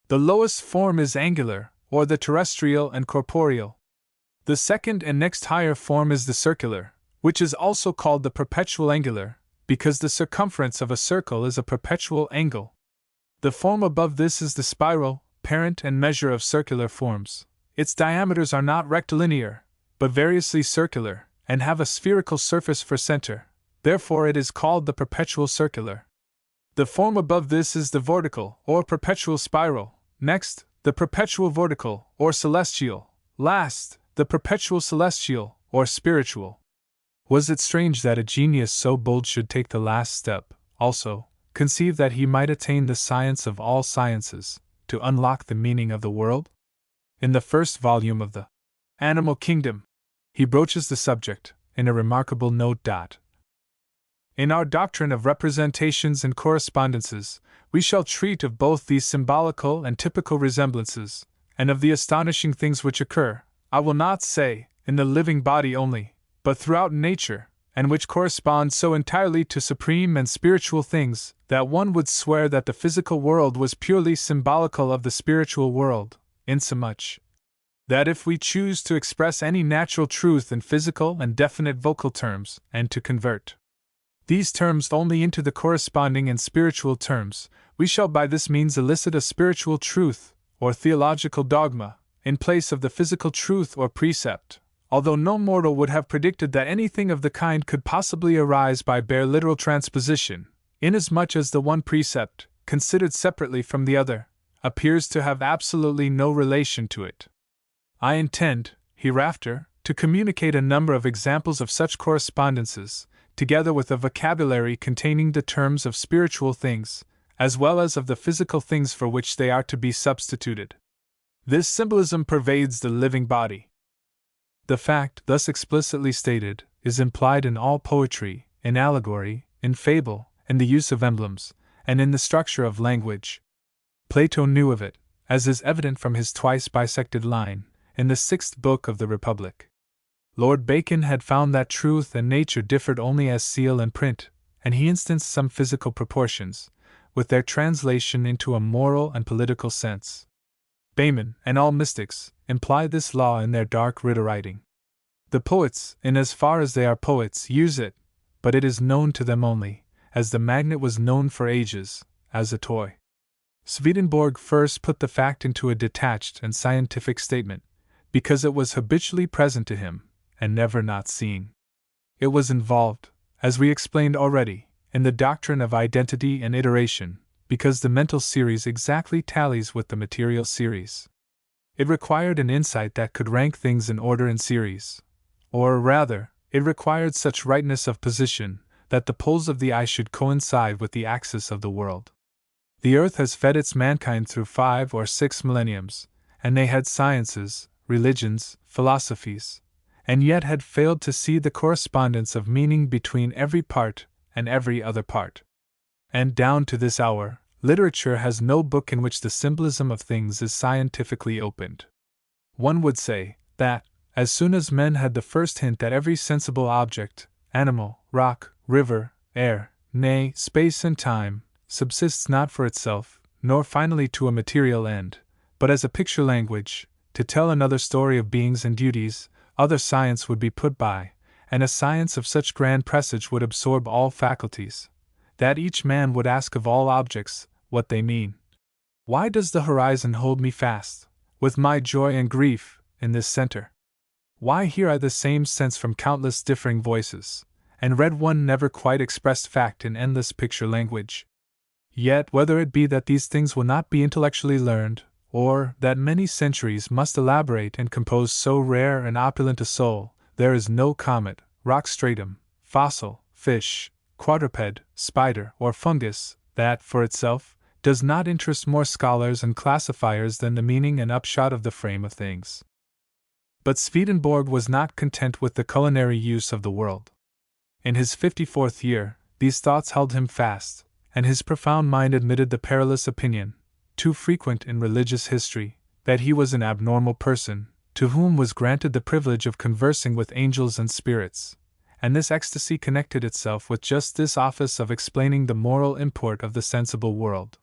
The lowest form is angular, or the terrestrial and corporeal. The second and next higher form is the circular, which is also called the perpetual angular, because the circumference of a circle is a perpetual angle. The form above this is the spiral, parent and measure of circular forms. Its diameters are not rectilinear, but variously circular, and have a spherical surface for center, therefore it is called the perpetual circular. The form above this is the vortical, or perpetual spiral, next, the perpetual vortical, or celestial, last, the perpetual celestial, or spiritual. Was it strange that a genius so bold should take the last step, also, conceive that he might attain the science of all sciences, to unlock the meaning of the world? In the first volume of the Animal Kingdom, he broaches the subject, in a remarkable note. In our doctrine of representations and correspondences, we shall treat of both these symbolical and typical resemblances, and of the astonishing things which occur, I will not say, in the living body only, but throughout nature, and which correspond so entirely to supreme and spiritual things, that one would swear that the physical world was purely symbolical of the spiritual world, insomuch that if we choose to express any natural truth in physical and definite vocal terms, and to convert these terms only into the corresponding and spiritual terms, we shall by this means elicit a spiritual truth, or theological dogma, in place of the physical truth or precept, although no mortal would have predicted that anything of the kind could possibly arise by bare literal transposition, inasmuch as the one precept, considered separately from the other, appears to have absolutely no relation to it. I intend, hereafter, to communicate a number of examples of such correspondences, together with a vocabulary containing the terms of spiritual things, as well as of the physical things for which they are to be substituted. This symbolism pervades the living body. The fact, thus explicitly stated, is implied in all poetry, in allegory, in fable, in the use of emblems, and in the structure of language. Plato knew of it, as is evident from his twice bisected line, in the 6th book of the Republic. Lord Bacon had found that truth and nature differed only as seal and print, and he instanced some physical proportions, with their translation into a moral and political sense. Bayman, and all mystics, imply this law in their dark riddle writing. The poets, in as far as they are poets, use it, but it is known to them only, as the magnet was known for ages, as a toy. Swedenborg first put the fact into a detached and scientific statement, because it was habitually present to him, and never not seen. It was involved, as we explained already, in the doctrine of identity and iteration, because the mental series exactly tallies with the material series. It required an insight that could rank things in order and series, or rather, it required such rightness of position that the poles of the eye should coincide with the axis of the world. The earth has fed its mankind through 5 or 6 millenniums, and they had sciences, religions, philosophies, and yet had failed to see the correspondence of meaning between every part and every other part. And down to this hour, literature has no book in which the symbolism of things is scientifically opened. One would say that, as soon as men had the first hint that every sensible object, animal, rock, river, air, nay, space and time, subsists not for itself, nor finally to a material end, but as a picture language, to tell another story of beings and duties, other science would be put by, and a science of such grand presage would absorb all faculties, that each man would ask of all objects what they mean. Why does the horizon hold me fast, with my joy and grief, in this center? Why hear I the same sense from countless differing voices, and read one never quite expressed fact in endless picture language? Yet whether it be that these things will not be intellectually learned, or that many centuries must elaborate and compose so rare and opulent a soul, there is no comet, rock stratum, fossil, fish, quadruped, spider, or fungus, that, for itself, does not interest more scholars and classifiers than the meaning and upshot of the frame of things. But Swedenborg was not content with the culinary use of the world. In his 54th year, these thoughts held him fast, and his profound mind admitted the perilous opinion, too frequent in religious history, that he was an abnormal person, to whom was granted the privilege of conversing with angels and spirits, and this ecstasy connected itself with just this office of explaining the moral import of the sensible world.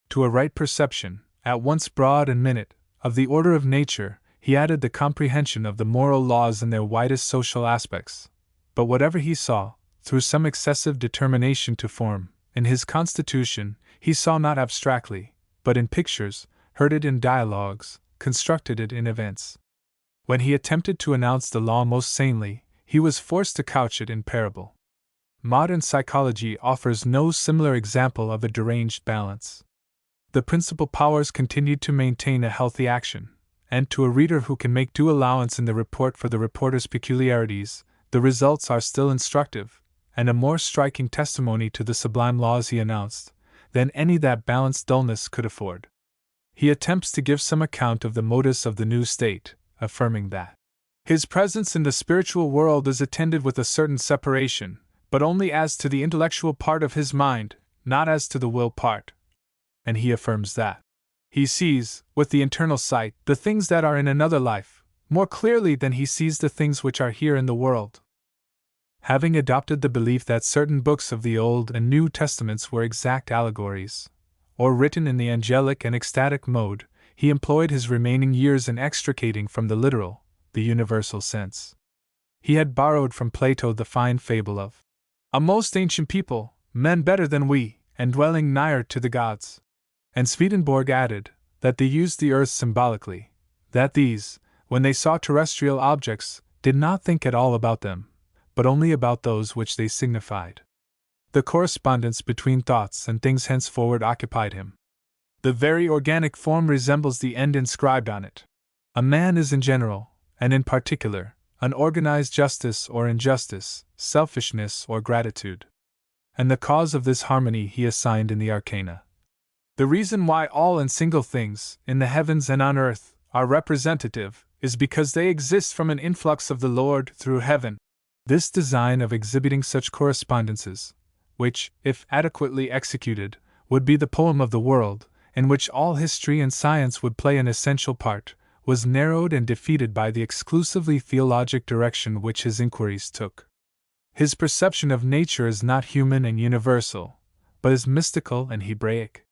To a right perception, at once broad and minute, of the order of nature, he added the comprehension of the moral laws in their widest social aspects. But whatever he saw, through some excessive determination to form, in his constitution, he saw not abstractly, but in pictures, heard it in dialogues, constructed it in events. When he attempted to announce the law most sanely, he was forced to couch it in parable. Modern psychology offers no similar example of a deranged balance. The principal powers continued to maintain a healthy action, and to a reader who can make due allowance in the report for the reporter's peculiarities, the results are still instructive, and a more striking testimony to the sublime laws he announced, than any that balanced dullness could afford. He attempts to give some account of the modus of the new state, affirming that his presence in the spiritual world is attended with a certain separation, but only as to the intellectual part of his mind, not as to the will part. And he affirms that he sees, with the internal sight, the things that are in another life, more clearly than he sees the things which are here in the world. Having adopted the belief that certain books of the Old and New Testaments were exact allegories, or written in the angelic and ecstatic mode, he employed his remaining years in extricating from the literal, the universal sense. He had borrowed from Plato the fine fable of a most ancient people, men better than we, and dwelling nigher to the gods. And Swedenborg added that they used the earth symbolically, that these, when they saw terrestrial objects, did not think at all about them, but only about those which they signified. The correspondence between thoughts and things henceforward occupied him. The very organic form resembles the end inscribed on it. A man is in general, and in particular, unorganized justice or injustice, selfishness or gratitude. And the cause of this harmony he assigned in the arcana. The reason why all and single things, in the heavens and on earth, are representative, is because they exist from an influx of the Lord through heaven. This design of exhibiting such correspondences, which, if adequately executed, would be the poem of the world, in which all history and science would play an essential part, was narrowed and defeated by the exclusively theologic direction which his inquiries took. His perception of nature is not human and universal, but is mystical and Hebraic.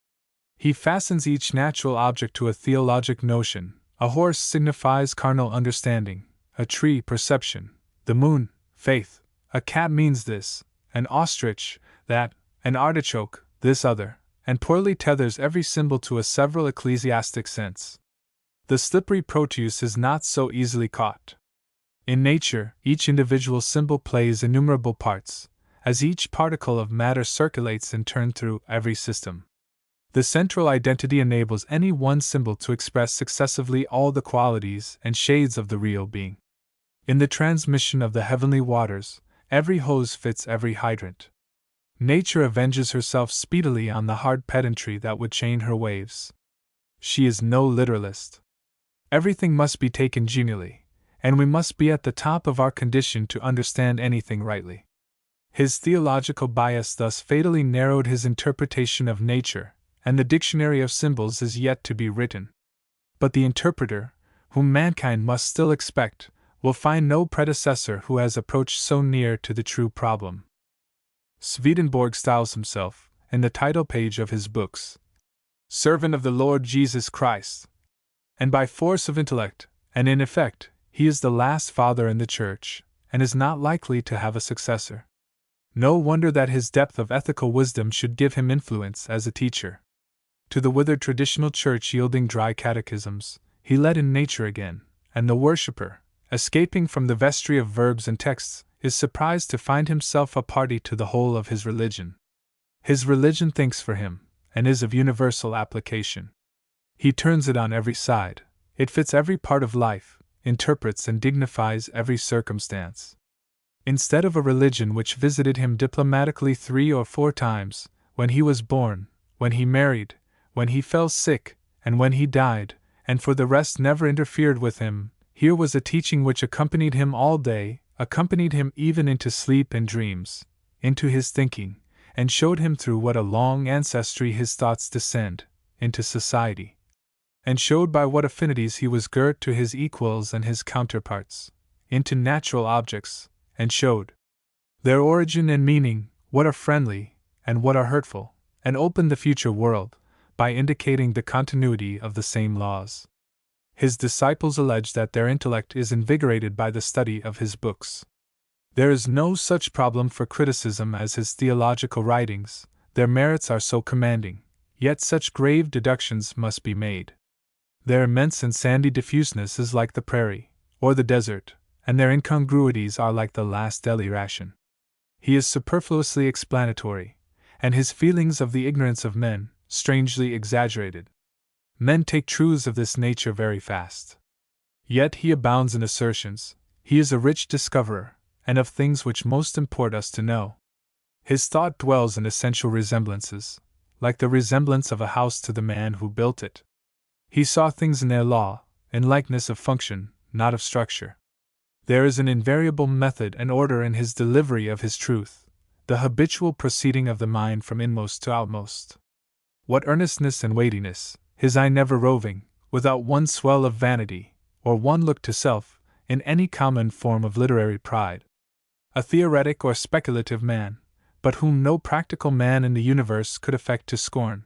He fastens each natural object to a theologic notion. A horse signifies carnal understanding, a tree perception, the moon faith, a cat means this, an ostrich that, an artichoke this other, and poorly tethers every symbol to a several ecclesiastic sense. The slippery Proteus is not so easily caught. In nature, each individual symbol plays innumerable parts, as each particle of matter circulates in turn through every system. The central identity enables any one symbol to express successively all the qualities and shades of the real being. In the transmission of the heavenly waters, every hose fits every hydrant. Nature avenges herself speedily on the hard pedantry that would chain her waves. She is no literalist. Everything must be taken genially, and we must be at the top of our condition to understand anything rightly. His theological bias thus fatally narrowed his interpretation of nature, and the dictionary of symbols is yet to be written. But the interpreter, whom mankind must still expect, will find no predecessor who has approached so near to the true problem. Swedenborg styles himself, in the title page of his books, servant of the Lord Jesus Christ. And by force of intellect, and in effect, he is the last father in the Church, and is not likely to have a successor. No wonder that his depth of ethical wisdom should give him influence as a teacher. To the withered traditional church yielding dry catechisms, he led in nature again, and the worshipper, escaping from the vestry of verbs and texts, is surprised to find himself a party to the whole of his religion. His religion thinks for him, and is of universal application. He turns it on every side, it fits every part of life, interprets and dignifies every circumstance. Instead of a religion which visited him diplomatically 3 or 4 times, when he was born, when he married, when he fell sick, and when he died, and for the rest never interfered with him, here was a teaching which accompanied him all day, accompanied him even into sleep and dreams, into his thinking, and showed him through what a long ancestry his thoughts descend, into society, and showed by what affinities he was girt to his equals and his counterparts, into natural objects, and showed their origin and meaning, what are friendly, and what are hurtful, and opened the future world, by indicating the continuity of the same laws. His disciples allege that their intellect is invigorated by the study of his books. There is no such problem for criticism as his theological writings, their merits are so commanding, yet such grave deductions must be made. Their immense and sandy diffuseness is like the prairie, or the desert, and their incongruities are like the last daily ration. He is superfluously explanatory, and his feelings of the ignorance of men, strangely exaggerated. Men take truths of this nature very fast. Yet he abounds in assertions, he is a rich discoverer, and of things which most import us to know. His thought dwells in essential resemblances, like the resemblance of a house to the man who built it. He saw things in their law, in likeness of function, not of structure. There is an invariable method and order in his delivery of his truth, the habitual proceeding of the mind from inmost to outmost. What earnestness and weightiness, his eye never roving, without one swell of vanity, or one look to self, in any common form of literary pride. A theoretic or speculative man, but whom no practical man in the universe could affect to scorn.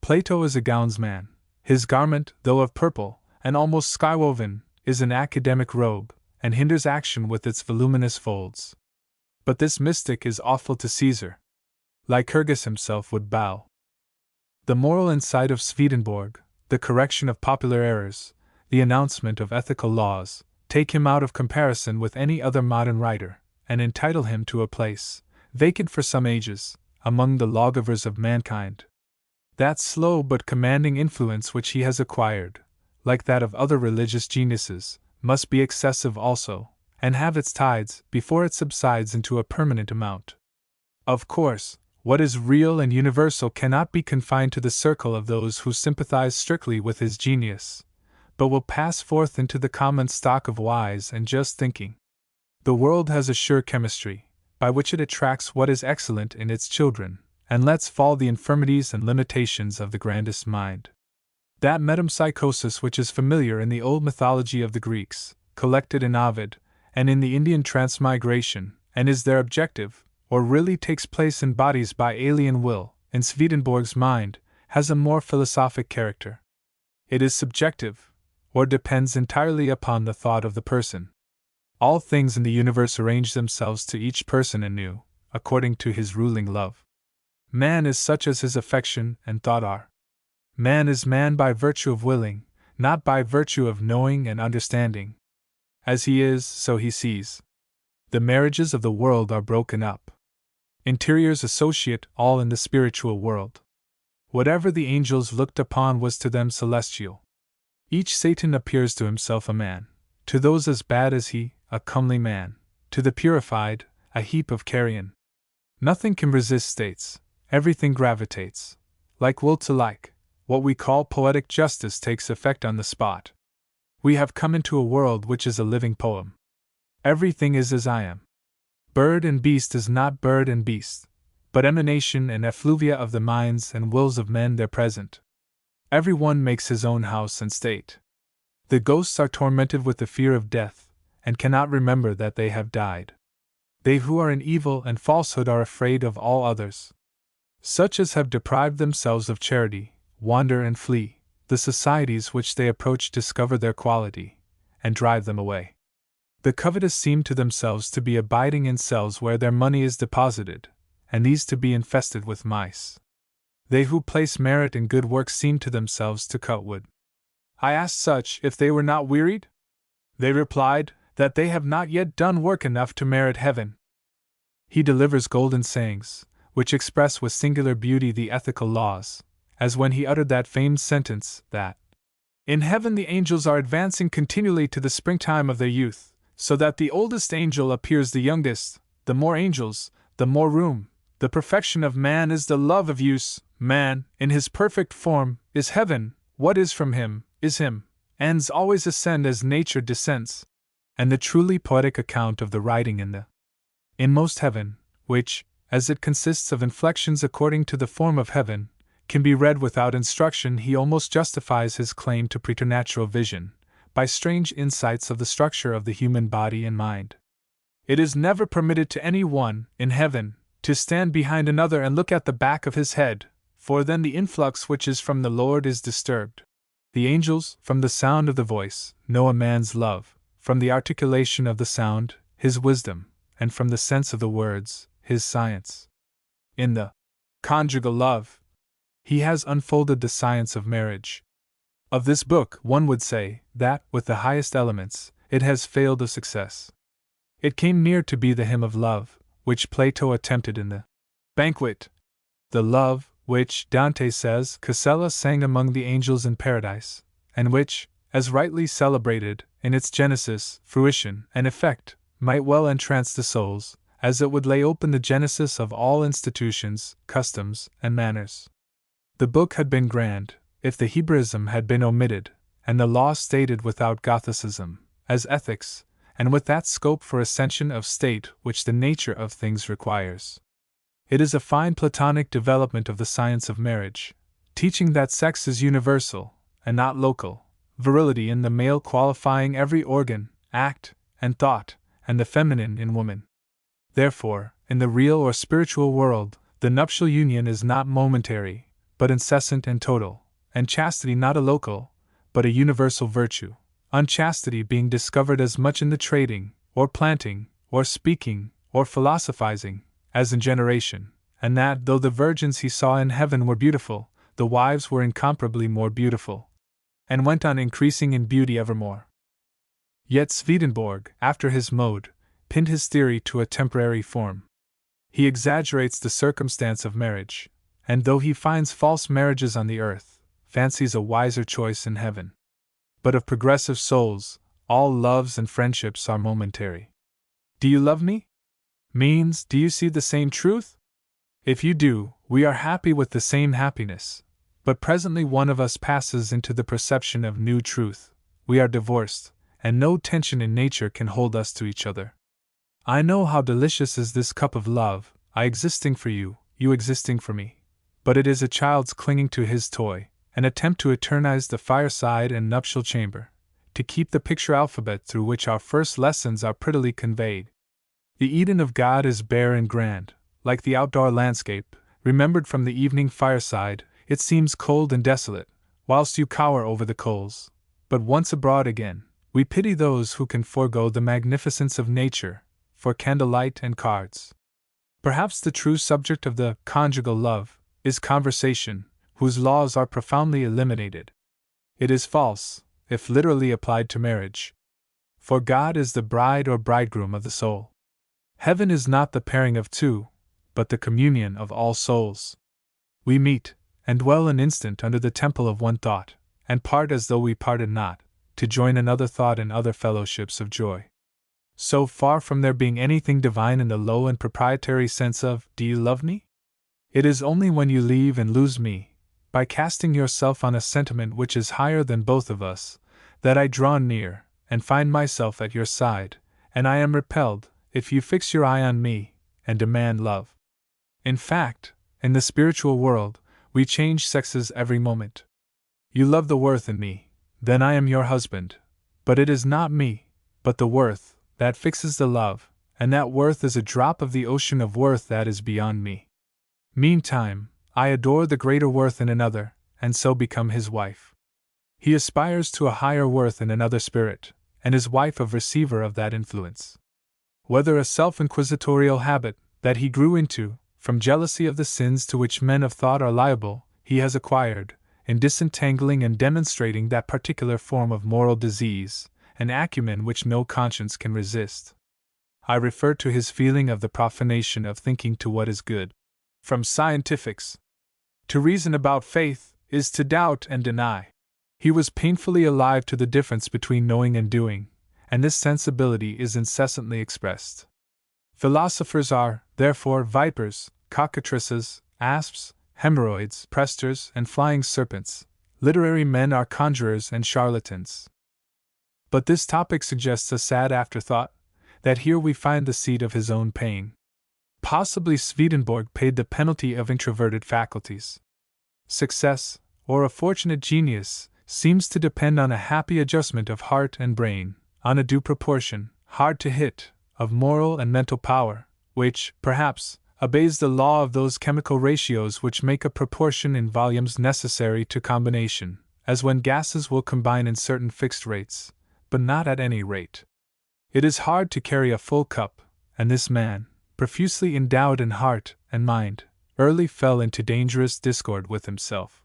Plato is a gownsman. His garment, though of purple, and almost skywoven, is an academic robe, and hinders action with its voluminous folds. But this mystic is awful to Caesar. Lycurgus himself would bow. The moral insight of Swedenborg, the correction of popular errors, the announcement of ethical laws, take him out of comparison with any other modern writer, and entitle him to a place, vacant for some ages, among the lawgivers of mankind. That slow but commanding influence which he has acquired, like that of other religious geniuses, must be excessive also, and have its tides before it subsides into a permanent amount. Of course, what is real and universal cannot be confined to the circle of those who sympathize strictly with his genius, but will pass forth into the common stock of wise and just thinking. The world has a sure chemistry, by which it attracts what is excellent in its children, and lets fall the infirmities and limitations of the grandest mind. That metempsychosis which is familiar in the old mythology of the Greeks, collected in Ovid, and in the Indian transmigration, and is their objective, or really takes place in bodies by alien will, in Swedenborg's mind, has a more philosophic character. It is subjective, or depends entirely upon the thought of the person. All things in the universe arrange themselves to each person anew, according to his ruling love. Man is such as his affection and thought are. Man is man by virtue of willing, not by virtue of knowing and understanding. As he is, so he sees. The marriages of the world are broken up. Interiors associate all in the spiritual world. Whatever the angels looked upon was to them celestial. Each Satan appears to himself a man, to those as bad as he, a comely man, to the purified, a heap of carrion. Nothing can resist states, everything gravitates. Like will to like, what we call poetic justice takes effect on the spot. We have come into a world which is a living poem. Everything is as I am. Bird and beast is not bird and beast, but emanation and effluvia of the minds and wills of men there present. Every one makes his own house and state. The ghosts are tormented with the fear of death, and cannot remember that they have died. They who are in evil and falsehood are afraid of all others. Such as have deprived themselves of charity, wander and flee. The societies which they approach discover their quality, and drive them away. The covetous seem to themselves to be abiding in cells where their money is deposited, and these to be infested with mice. They who place merit in good works seem to themselves to cut wood. I asked such if they were not wearied? They replied, that they have not yet done work enough to merit heaven. He delivers golden sayings, which express with singular beauty the ethical laws, as when he uttered that famed sentence, that in heaven the angels are advancing continually to the springtime of their youth, so that the oldest angel appears the youngest, the more angels, the more room. The perfection of man is the love of use. Man, in his perfect form, is heaven. What is from him, is him. Ends always ascend as nature descends. And the truly poetic account of the writing in the inmost heaven, which, as it consists of inflections according to the form of heaven, can be read without instruction, he almost justifies his claim to preternatural vision, by strange insights of the structure of the human body and mind. It is never permitted to any one, in heaven, to stand behind another and look at the back of his head, for then the influx which is from the Lord is disturbed. The angels, from the sound of the voice, know a man's love, from the articulation of the sound, his wisdom, and from the sense of the words, his science. In the conjugal love, he has unfolded the science of marriage. Of this book, one would say that, with the highest elements, it has failed of success. It came near to be the hymn of love, which Plato attempted in the banquet. The love, which, Dante says, Casella sang among the angels in paradise, and which, as rightly celebrated, in its genesis, fruition, and effect, might well entrance the souls, as it would lay open the genesis of all institutions, customs, and manners. The book had been grand, if the Hebraism had been omitted, and the law stated without Gothicism, as ethics, and with that scope for ascension of state which the nature of things requires. It is a fine Platonic development of the science of marriage, teaching that sex is universal, and not local, virility in the male qualifying every organ, act, and thought, and the feminine in woman. Therefore, in the real or spiritual world, the nuptial union is not momentary, but incessant and total, and chastity not a local, but a universal virtue, unchastity being discovered as much in the trading, or planting, or speaking, or philosophizing, as in generation, and that, though the virgins he saw in heaven were beautiful, the wives were incomparably more beautiful, and went on increasing in beauty evermore. Yet Swedenborg, after his mode, pinned his theory to a temporary form. He exaggerates the circumstance of marriage, and though he finds false marriages on the earth, fancies a wiser choice in heaven. But of progressive souls, all loves and friendships are momentary. Do you love me? Means, do you see the same truth? If you do, we are happy with the same happiness, but presently one of us passes into the perception of new truth, we are divorced, and no tension in nature can hold us to each other. I know how delicious is this cup of love, I existing for you, you existing for me. But it is a child's clinging to his toy, an attempt to eternize the fireside and nuptial chamber, to keep the picture alphabet through which our first lessons are prettily conveyed. The Eden of God is bare and grand, like the outdoor landscape, remembered from the evening fireside. It seems cold and desolate, whilst you cower over the coals. But once abroad again, we pity those who can forego the magnificence of nature, for candlelight and cards. Perhaps the true subject of the conjugal love is conversation, whose laws are profoundly eliminated. It is false, if literally applied to marriage. For God is the bride or bridegroom of the soul. Heaven is not the pairing of two, but the communion of all souls. We meet, and dwell an instant under the temple of one thought, and part as though we parted not, to join another thought in other fellowships of joy. so far from there being anything divine in the low and proprietary sense of, "Do you love me?" It is only when you leave and lose me, by casting yourself on a sentiment which is higher than both of us, that I draw near, and find myself at your side, and I am repelled, if you fix your eye on me, and demand love. In fact, in the spiritual world, we change sexes every moment. You love the worth in me, then I am your husband, but it is not me, but the worth, that fixes the love, and that worth is a drop of the ocean of worth that is beyond me. Meantime, I adore the greater worth in another, and so become his wife. He aspires to a higher worth in another spirit, and is wife of receiver of that influence. Whether a self-inquisitorial habit, that he grew into, from jealousy of the sins to which men of thought are liable, he has acquired, in disentangling and demonstrating that particular form of moral disease, an acumen which no conscience can resist. I refer to his feeling of the profanation of thinking to what is good. From scientifics. To reason about faith is to doubt and deny. He was painfully alive to the difference between knowing and doing, and this sensibility is incessantly expressed. Philosophers are, therefore, vipers, cockatrices, asps, hemorrhoids, presters, and flying serpents. Literary men are conjurers and charlatans. But this topic suggests a sad afterthought, that here we find the seat of his own pain. Possibly Swedenborg paid the penalty of introverted faculties. Success, or a fortunate genius, seems to depend on a happy adjustment of heart and brain, on a due proportion, hard to hit, of moral and mental power, which, perhaps, obeys the law of those chemical ratios which make a proportion in volumes necessary to combination, as when gases will combine in certain fixed rates, but not at any rate. It is hard to carry a full cup, and this man, profusely endowed in heart and mind, early fell into dangerous discord with himself.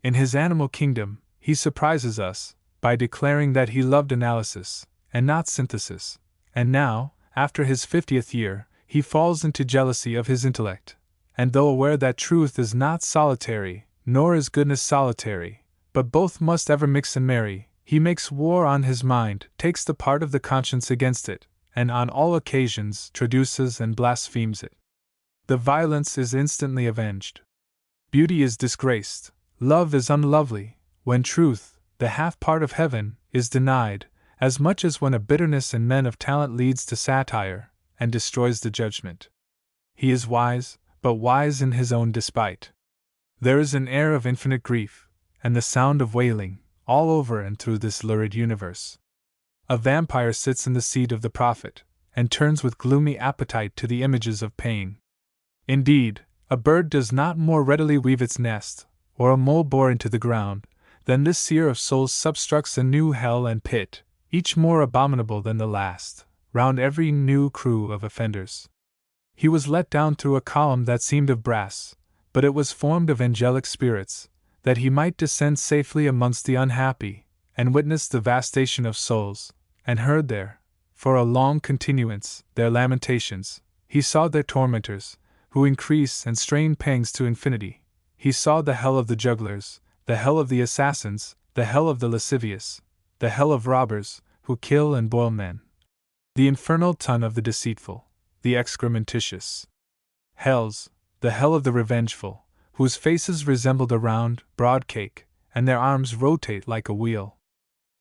In his animal kingdom, he surprises us, by declaring that he loved analysis, and not synthesis, and now, after his 50th year, he falls into jealousy of his intellect, and though aware that truth is not solitary, nor is goodness solitary, but both must ever mix and marry, he makes war on his mind, takes the part of the conscience against it, and on all occasions traduces and blasphemes it. The violence is instantly avenged. Beauty is disgraced, love is unlovely, when truth, the half part of heaven, is denied, as much as when a bitterness in men of talent leads to satire, and destroys the judgment. He is wise, but wise in his own despite. There is an air of infinite grief, and the sound of wailing, all over and through this lurid universe. A vampire sits in the seat of the prophet, and turns with gloomy appetite to the images of pain. Indeed, a bird does not more readily weave its nest, or a mole bore into the ground, than this seer of souls substructs a new hell and pit, each more abominable than the last, round every new crew of offenders. He was let down through a column that seemed of brass, but it was formed of angelic spirits, that he might descend safely amongst the unhappy, and witness the vastation of souls, and heard there, for a long continuance, their lamentations. He saw their tormentors, who increase and strain pangs to infinity. He saw the hell of the jugglers, the hell of the assassins, the hell of the lascivious, the hell of robbers, who kill and boil men, the infernal ton of the deceitful, the excrementitious. Hells, the hell of the revengeful, whose faces resembled a round, broad cake, and their arms rotate like a wheel.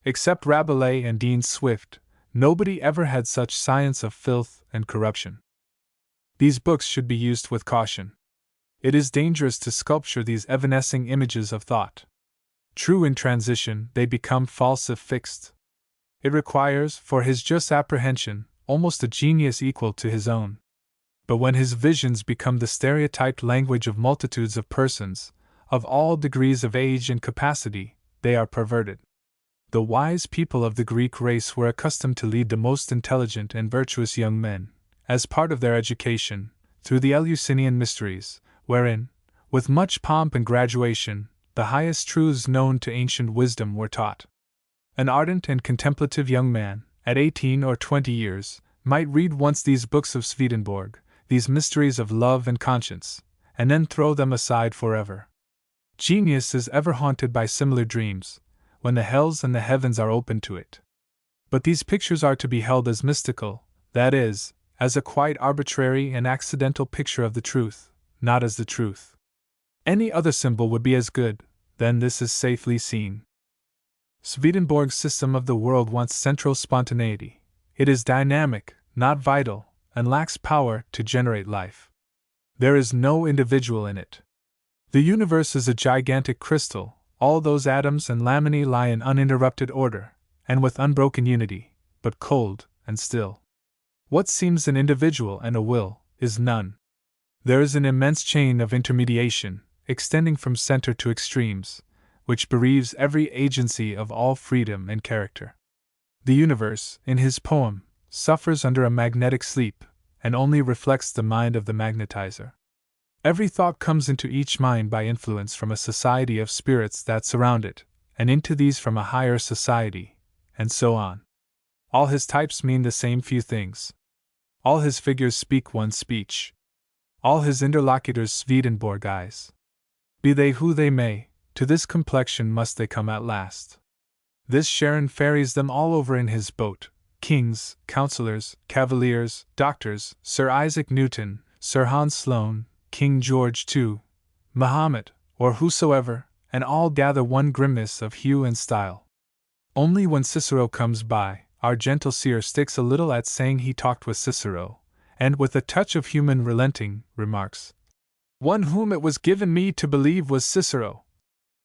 Except Rabelais and Dean Swift, nobody ever had such science of filth and corruption. These books should be used with caution. It is dangerous to sculpture these evanescing images of thought. True in transition, they become false if fixed. It requires, for his just apprehension, almost a genius equal to his own. But when his visions become the stereotyped language of multitudes of persons, of all degrees of age and capacity, they are perverted. The wise people of the Greek race were accustomed to lead the most intelligent and virtuous young men, as part of their education, through the Eleusinian mysteries, wherein, with much pomp and graduation, the highest truths known to ancient wisdom were taught. An ardent and contemplative young man, at 18 or 20 years, might read once these books of Swedenborg, these mysteries of love and conscience, and then throw them aside forever. Genius is ever haunted by similar dreams, when the hells and the heavens are open to it. But these pictures are to be held as mystical, that is, as a quite arbitrary and accidental picture of the truth, not as the truth. Any other symbol would be as good, then this is safely seen. Swedenborg's system of the world wants central spontaneity. It is dynamic, not vital, and lacks power to generate life. There is no individual in it. The universe is a gigantic crystal, all those atoms and laminae lie in uninterrupted order, and with unbroken unity, but cold and still. What seems an individual and a will is none. There is an immense chain of intermediation, extending from center to extremes, which bereaves every agency of all freedom and character. The universe, in his poem, suffers under a magnetic sleep, and only reflects the mind of the magnetizer. Every thought comes into each mind by influence from a society of spirits that surround it, and into these from a higher society, and so on. All his types mean the same few things. All his figures speak one speech. All his interlocutors Swedenborgize. Be they who they may, to this complexion must they come at last. This Charon ferries them all over in his boat: kings, councillors, cavaliers, doctors, Sir Isaac Newton, Sir Hans Sloane, King George II, Mahomet, or whosoever, and all gather one grimness of hue and style. Only when Cicero comes by, our gentle seer sticks a little at saying he talked with Cicero, and with a touch of human relenting, remarks, "One whom it was given me to believe was Cicero."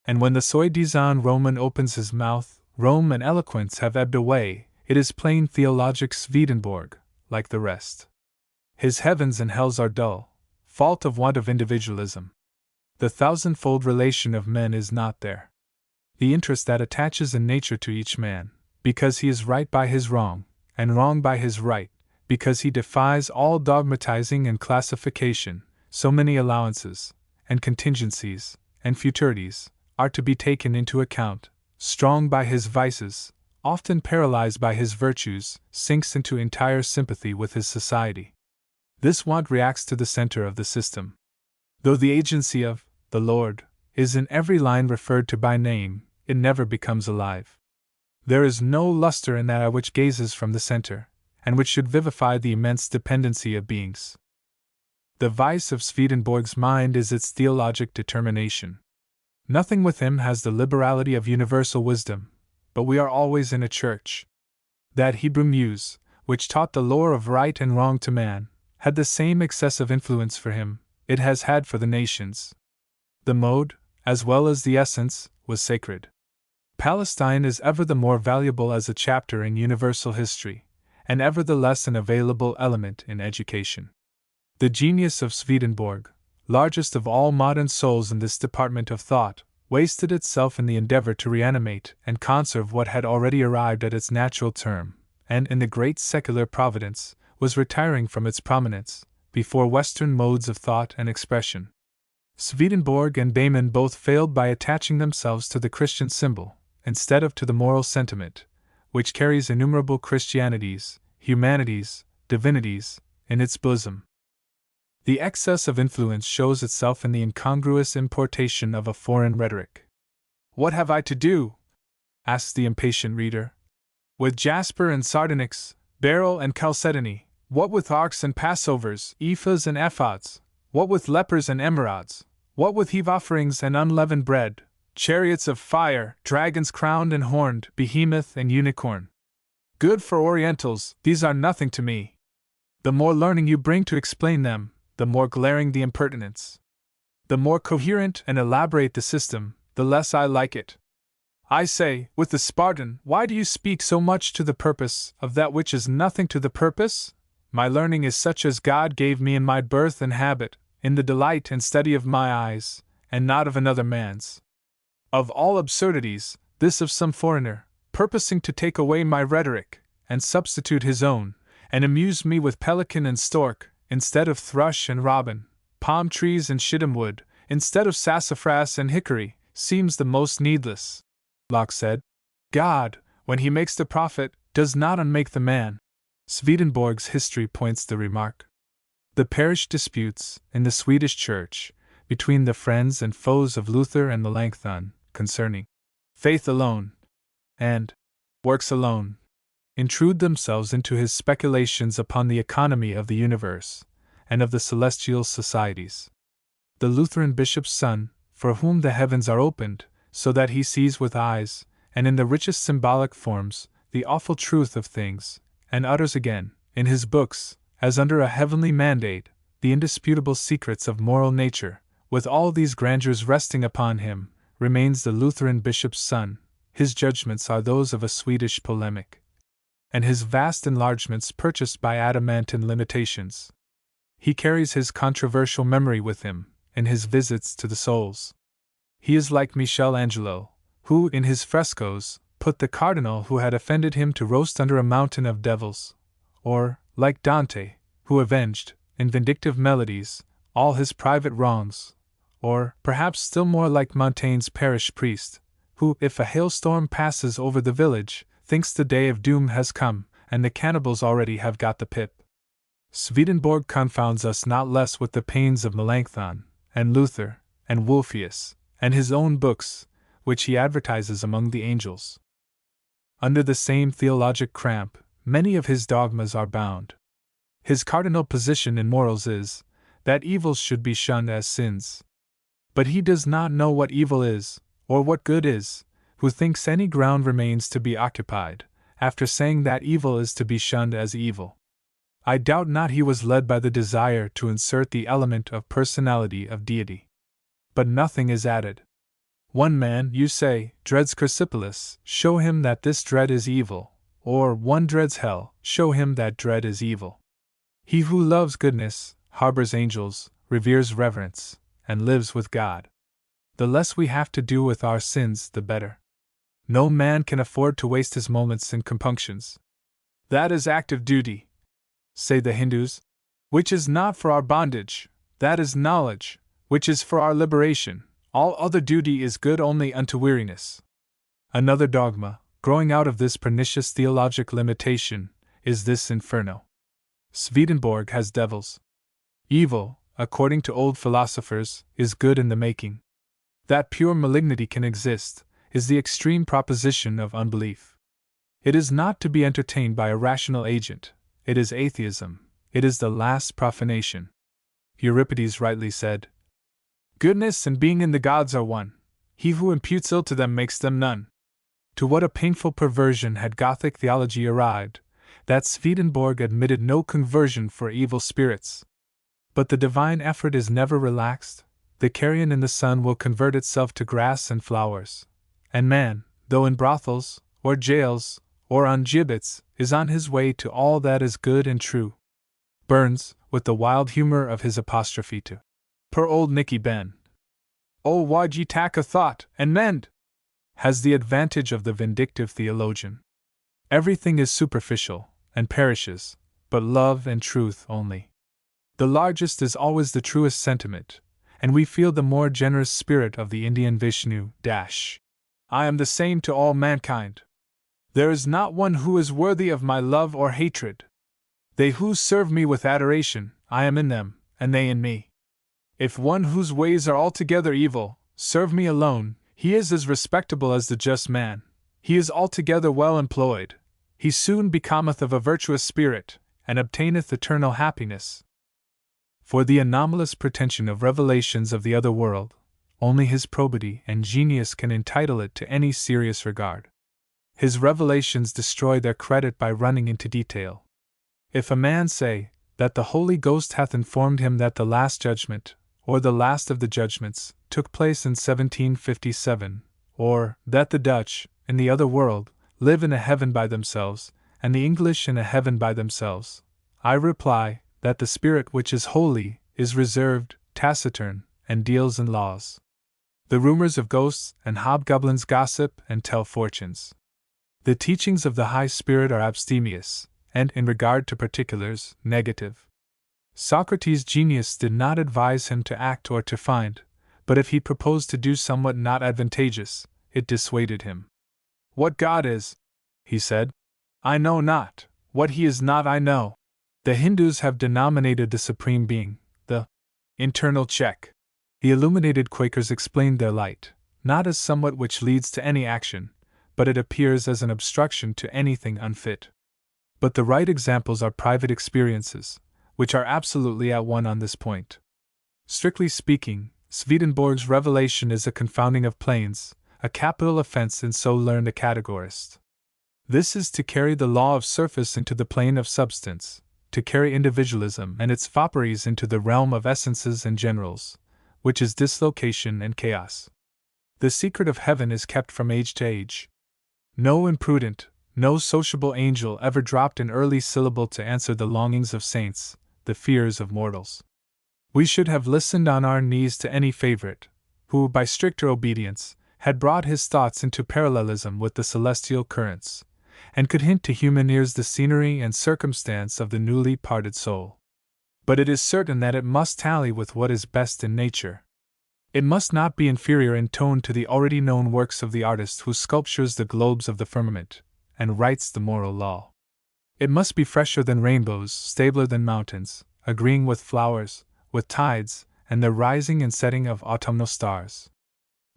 And when the soi-disant Roman opens his mouth, Rome and eloquence have ebbed away. It is plain theologic Swedenborg, like the rest. His heavens and hells are dull, fault of want of individualism. The thousandfold relation of men is not there. The interest that attaches in nature to each man, because he is right by his wrong, and wrong by his right, because he defies all dogmatizing and classification, so many allowances, and contingencies, and futurities, are to be taken into account, strong by his vices, often paralyzed by his virtues, sinks into entire sympathy with his society. This want reacts to the center of the system. Though the agency of the Lord is in every line referred to by name, it never becomes alive. There is no luster in that eye which gazes from the center, and which should vivify the immense dependency of beings. The vice of Swedenborg's mind is its theologic determination. Nothing with him has the liberality of universal wisdom, but we are always in a church. That Hebrew muse, which taught the lore of right and wrong to man, had the same excessive influence for him it has had for the nations. The mode, as well as the essence, was sacred. Palestine is ever the more valuable as a chapter in universal history, and ever the less an available element in education. The genius of Swedenborg, largest of all modern souls in this department of thought, wasted itself in the endeavor to reanimate and conserve what had already arrived at its natural term, and in the great secular providence, was retiring from its prominence, before Western modes of thought and expression. Swedenborg and Behmen both failed by attaching themselves to the Christian symbol, instead of to the moral sentiment, which carries innumerable Christianities, humanities, divinities, in its bosom. The excess of influence shows itself in the incongruous importation of a foreign rhetoric. "What have I to do," asks the impatient reader, "with jasper and sardonyx, beryl and chalcedony? What with arks and passovers, ephahs and ephods? What with lepers and emerods? What with heave offerings and unleavened bread, chariots of fire, dragons crowned and horned, behemoth and unicorn? Good for Orientals, these are nothing to me. The more learning you bring to explain them, the more glaring the impertinence. The more coherent and elaborate the system, the less I like it. I say, with the Spartan, why do you speak so much to the purpose of that which is nothing to the purpose? My learning is such as God gave me in my birth and habit, in the delight and study of my eyes, and not of another man's. Of all absurdities, this of some foreigner, purposing to take away my rhetoric, and substitute his own, and amuse me with pelican and stork, instead of thrush and robin, palm trees and shittim wood, instead of sassafras and hickory, seems the most needless." Locke said, "God, when he makes the prophet, does not unmake the man." Swedenborg's history points the remark. The parish disputes, in the Swedish church, between the friends and foes of Luther and Melanchthon, concerning faith alone and works alone, intrude themselves into his speculations upon the economy of the universe and of the celestial societies. The Lutheran bishop's son, for whom the heavens are opened, so that he sees with eyes, and in the richest symbolic forms, the awful truth of things, and utters again, in his books, as under a heavenly mandate, the indisputable secrets of moral nature, with all these grandeurs resting upon him, remains the Lutheran bishop's son. His judgments are those of a Swedish polemic, and his vast enlargements purchased by adamantine limitations. He carries his controversial memory with him, in his visits to the souls. He is like Michelangelo, who, in his frescoes, put the cardinal who had offended him to roast under a mountain of devils, or, like Dante, who avenged, in vindictive melodies, all his private wrongs, or, perhaps still more like Montaigne's parish priest, who, if a hailstorm passes over the village, thinks the day of doom has come, and the cannibals already have got the pip. Swedenborg confounds us not less with the pains of Melanchthon, and Luther, and Wolfius, and his own books, which he advertises among the angels. Under the same theologic cramp, many of his dogmas are bound. His cardinal position in morals is, that evils should be shunned as sins. But he does not know what evil is, or what good is, who thinks any ground remains to be occupied, after saying that evil is to be shunned as evil. I doubt not he was led by the desire to insert the element of personality of deity. But nothing is added. One man, you say, dreads Chrysippus, show him that this dread is evil, or one dreads hell, show him that dread is evil. He who loves goodness, harbors angels, reveres reverence, and lives with God. The less we have to do with our sins, the better. No man can afford to waste his moments in compunctions. That is active duty, say the Hindus, which is not for our bondage, that is knowledge, which is for our liberation. All other duty is good only unto weariness. Another dogma, growing out of this pernicious theologic limitation, is this inferno. Swedenborg has devils. Evil, according to old philosophers, is good in the making. That pure malignity can exist, is the extreme proposition of unbelief. It is not to be entertained by a rational agent, it is atheism, it is the last profanation. Euripides rightly said, "Goodness and being in the gods are one. He who imputes ill to them makes them none." To what a painful perversion had Gothic theology arrived, that Swedenborg admitted no conversion for evil spirits. But the divine effort is never relaxed. The carrion in the sun will convert itself to grass and flowers. And man, though in brothels, or jails, or on gibbets, is on his way to all that is good and true. Burns, with the wild humor of his apostrophe to "Per old Nicky Ben, oh, why'd ye tak a thought, and mend?" has the advantage of the vindictive theologian. Everything is superficial, and perishes, but love and truth only. The largest is always the truest sentiment, and we feel the more generous spirit of the Indian Vishnu. I am the same to all mankind. There is not one who is worthy of my love or hatred. They who serve me with adoration, I am in them, and they in me. If one whose ways are altogether evil serve me alone, he is as respectable as the just man. He is altogether well employed. He soon becometh of a virtuous spirit, and obtaineth eternal happiness. For the anomalous pretension of revelations of the other world, only his probity and genius can entitle it to any serious regard. His revelations destroy their credit by running into detail. If a man say that the Holy Ghost hath informed him that the last judgment, or the last of the judgments, took place in 1757, or that the Dutch, in the other world, live in a heaven by themselves, and the English in a heaven by themselves, I reply that the Spirit which is holy is reserved, taciturn, and deals in laws. The rumors of ghosts and hobgoblins gossip and tell fortunes. The teachings of the High Spirit are abstemious, and, in regard to particulars, negative. Socrates' genius did not advise him to act or to find, but if he proposed to do somewhat not advantageous, it dissuaded him. "What God is," he said, "I know not, what he is not I know." The Hindus have denominated the Supreme Being the internal check. The illuminated Quakers explained their light, not as somewhat which leads to any action, but it appears as an obstruction to anything unfit. But the right examples are private experiences, which are absolutely at one on this point. Strictly speaking, Swedenborg's revelation is a confounding of planes, a capital offense in so learned a categorist. This is to carry the law of surface into the plane of substance, to carry individualism and its fopperies into the realm of essences and generals, which is dislocation and chaos. The secret of heaven is kept from age to age. No imprudent, no sociable angel ever dropped an early syllable to answer the longings of saints, the fears of mortals. We should have listened on our knees to any favorite, who, by stricter obedience, had brought his thoughts into parallelism with the celestial currents, and could hint to human ears the scenery and circumstance of the newly parted soul. But it is certain that it must tally with what is best in nature. It must not be inferior in tone to the already known works of the artist who sculptures the globes of the firmament, and writes the moral law. It must be fresher than rainbows, stabler than mountains, agreeing with flowers, with tides, and the rising and setting of autumnal stars.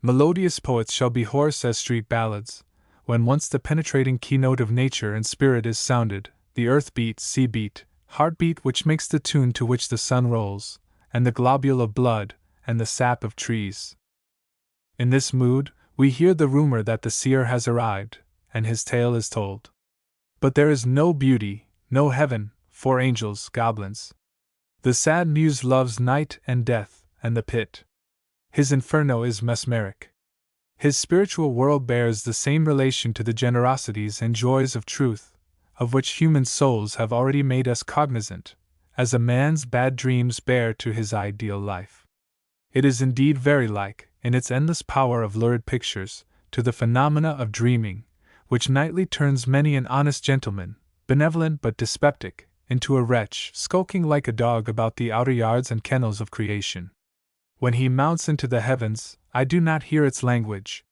Melodious poets shall be hoarse as street ballads, when once the penetrating keynote of nature and spirit is sounded, the earth beat, sea beat, heart beat which makes the tune to which the sun rolls, and the globule of blood, and the sap of trees. In this mood, we hear the rumor that the seer has arrived, and his tale is told. But there is no beauty, no heaven, for angels, goblins. The sad muse loves night and death, and the pit. His inferno is mesmeric. His spiritual world bears the same relation to the generosities and joys of truth, of which human souls have already made us cognizant, as a man's bad dreams bear to his ideal life. It is indeed very like, in its endless power of lurid pictures, to the phenomena of dreaming, which nightly turns many an honest gentleman, benevolent but dyspeptic, into a wretch skulking like a dog about the outer yards and kennels of creation. When he mounts into the heavens, I do not hear its language.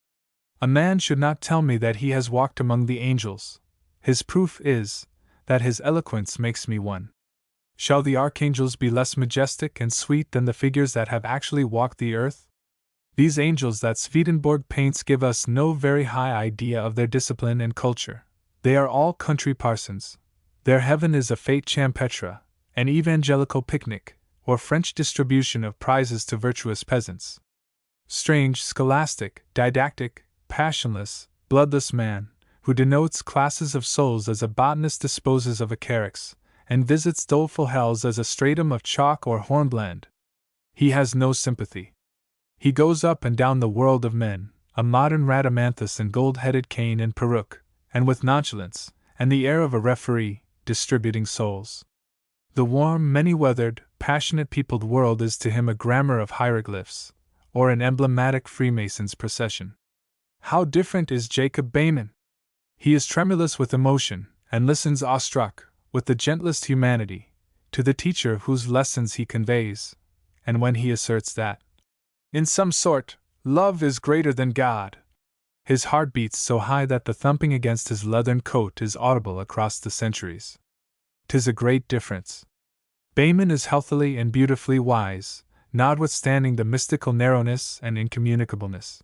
A man should not tell me that he has walked among the angels. His proof is, that his eloquence makes me one. Shall the archangels be less majestic and sweet than the figures that have actually walked the earth? These angels that Swedenborg paints give us no very high idea of their discipline and culture. They are all country parsons. Their heaven is a fete champetre, an evangelical picnic, or French distribution of prizes to virtuous peasants. Strange, scholastic, didactic, passionless, bloodless man, who denotes classes of souls as a botanist disposes of a carex, and visits doleful hells as a stratum of chalk or hornblende. He has no sympathy. He goes up and down the world of men, a modern Rhadamanthus in gold-headed cane and peruke, and with nonchalance, and the air of a referee, distributing souls. The warm, many-weathered, passionate-peopled world is to him a grammar of hieroglyphs, or an emblematic Freemason's procession. How different is Jacob Behmen! He is tremulous with emotion, and listens awestruck, with the gentlest humanity, to the teacher whose lessons he conveys, and when he asserts that, in some sort, love is greater than God, his heart beats so high that the thumping against his leathern coat is audible across the centuries. 'Tis a great difference. Behmen is healthily and beautifully wise, notwithstanding the mystical narrowness and incommunicableness.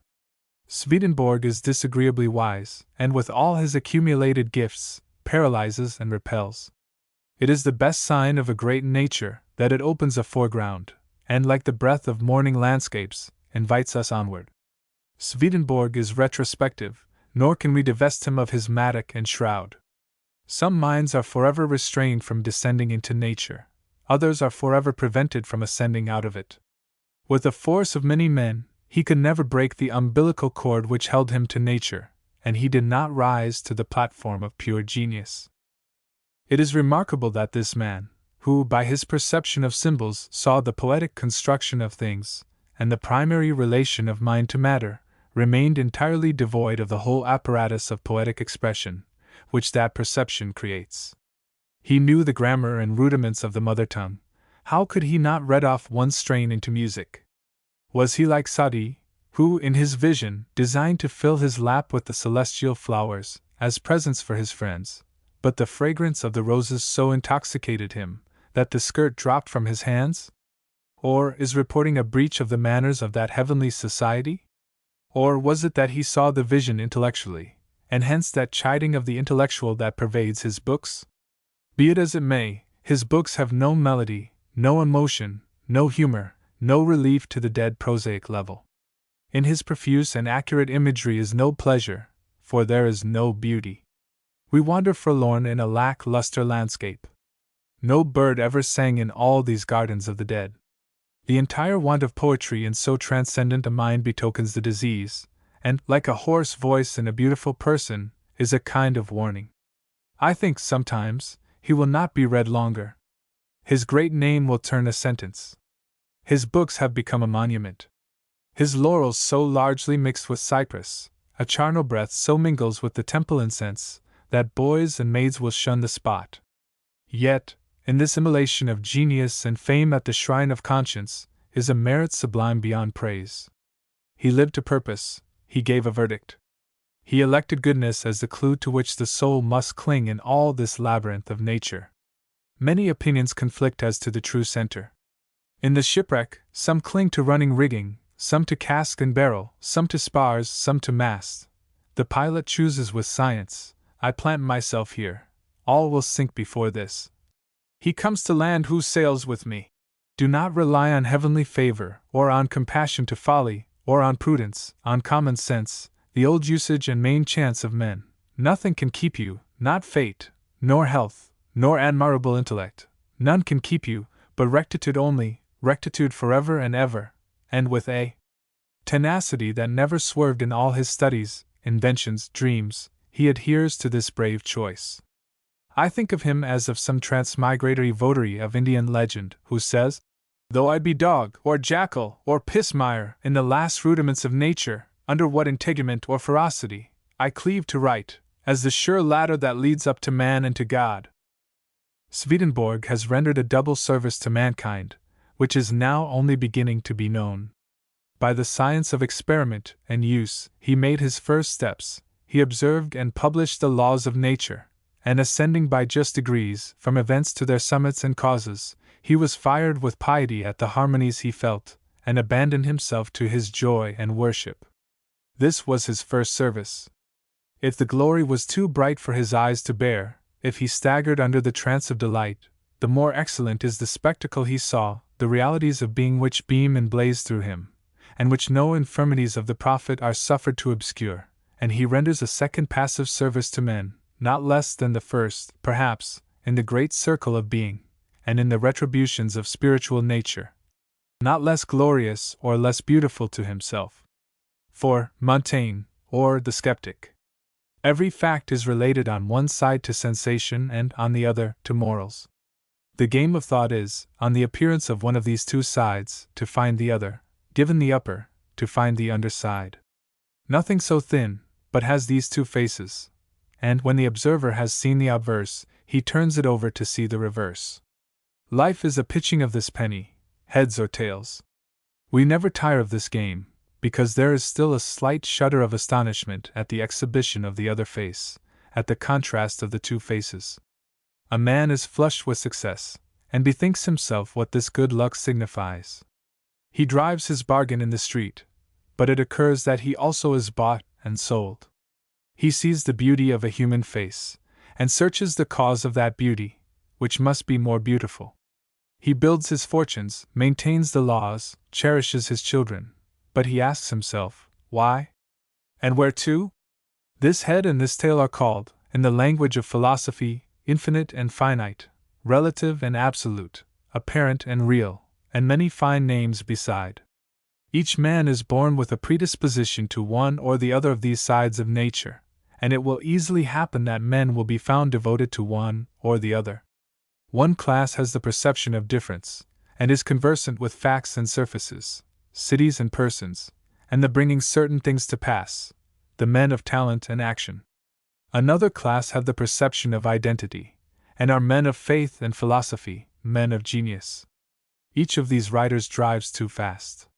Swedenborg is disagreeably wise, and with all his accumulated gifts, paralyzes and repels. It is the best sign of a great nature that it opens a foreground, and like the breath of morning landscapes, invites us onward. Swedenborg is retrospective, nor can we divest him of his mattock and shroud. Some minds are forever restrained from descending into nature, others are forever prevented from ascending out of it. With the force of many men, he could never break the umbilical cord which held him to nature, and he did not rise to the platform of pure genius. It is remarkable that this man, who by his perception of symbols saw the poetic construction of things, and the primary relation of mind to matter, remained entirely devoid of the whole apparatus of poetic expression, which that perception creates. He knew the grammar and rudiments of the mother tongue. How could he not read off one strain into music? Was he like Saadi, who, in his vision, designed to fill his lap with the celestial flowers, as presents for his friends, but the fragrance of the roses so intoxicated him, that the skirt dropped from his hands? Or is reporting a breach of the manners of that heavenly society? Or was it that he saw the vision intellectually, and hence that chiding of the intellectual that pervades his books? Be it as it may, his books have no melody, no emotion, no humor, no relief to the dead prosaic level. In his profuse and accurate imagery is no pleasure, for there is no beauty. We wander forlorn in a lack-luster landscape. No bird ever sang in all these gardens of the dead. The entire want of poetry in so transcendent a mind betokens the disease, and, like a hoarse voice in a beautiful person, is a kind of warning. I think sometimes he will not be read longer. His great name will turn a sentence. His books have become a monument. His laurels so largely mixed with cypress, a charnel breath so mingles with the temple incense, that boys and maids will shun the spot. Yet, in this immolation of genius and fame at the shrine of conscience, is a merit sublime beyond praise. He lived to purpose, he gave a verdict. He elected goodness as the clue to which the soul must cling in all this labyrinth of nature. Many opinions conflict as to the true center. In the shipwreck, some cling to running rigging, some to cask and barrel, some to spars, some to masts. The pilot chooses with science. I plant myself here. All will sink before this. He comes to land who sails with me. Do not rely on heavenly favor, or on compassion to folly, or on prudence, on common sense, the old usage and main chance of men. Nothing can keep you, not fate, nor health, nor admirable intellect. None can keep you, but rectitude only, rectitude forever and ever, and with a tenacity that never swerved in all his studies, inventions, dreams, he adheres to this brave choice. I think of him as of some transmigratory votary of Indian legend, who says, "Though I be dog, or jackal, or pismire, in the last rudiments of nature, under what integument or ferocity, I cleave to right, as the sure ladder that leads up to man and to God." Swedenborg has rendered a double service to mankind, which is now only beginning to be known. By the science of experiment and use, he made his first steps. He observed and published the laws of nature, and ascending by just degrees from events to their summits and causes, he was fired with piety at the harmonies he felt, and abandoned himself to his joy and worship. This was his first service. If the glory was too bright for his eyes to bear, if he staggered under the trance of delight, the more excellent is the spectacle he saw, the realities of being which beam and blaze through him, and which no infirmities of the prophet are suffered to obscure, and he renders a second passive service to men, not less than the first, perhaps, in the great circle of being, and in the retributions of spiritual nature. Not less glorious or less beautiful to himself. For Montaigne, or the skeptic, every fact is related on one side to sensation and, on the other, to morals. The game of thought is, on the appearance of one of these two sides, to find the other, given the upper, to find the underside. Nothing so thin, but has these two faces, and when the observer has seen the obverse, he turns it over to see the reverse. Life is a pitching of this penny, heads or tails. We never tire of this game, because there is still a slight shudder of astonishment at the exhibition of the other face, at the contrast of the two faces. A man is flushed with success, and bethinks himself what this good luck signifies. He drives his bargain in the street, but it occurs that he also is bought and sold. He sees the beauty of a human face, and searches the cause of that beauty, which must be more beautiful. He builds his fortunes, maintains the laws, cherishes his children, but he asks himself, why? And where to? This head and this tail are called, in the language of philosophy, infinite and finite, relative and absolute, apparent and real, and many fine names beside. Each man is born with a predisposition to one or the other of these sides of nature, and it will easily happen that men will be found devoted to one or the other. One class has the perception of difference, and is conversant with facts and surfaces, cities and persons, and the bringing certain things to pass, the men of talent and action. Another class have the perception of identity, and are men of faith and philosophy, men of genius. Each of these writers drives too fast.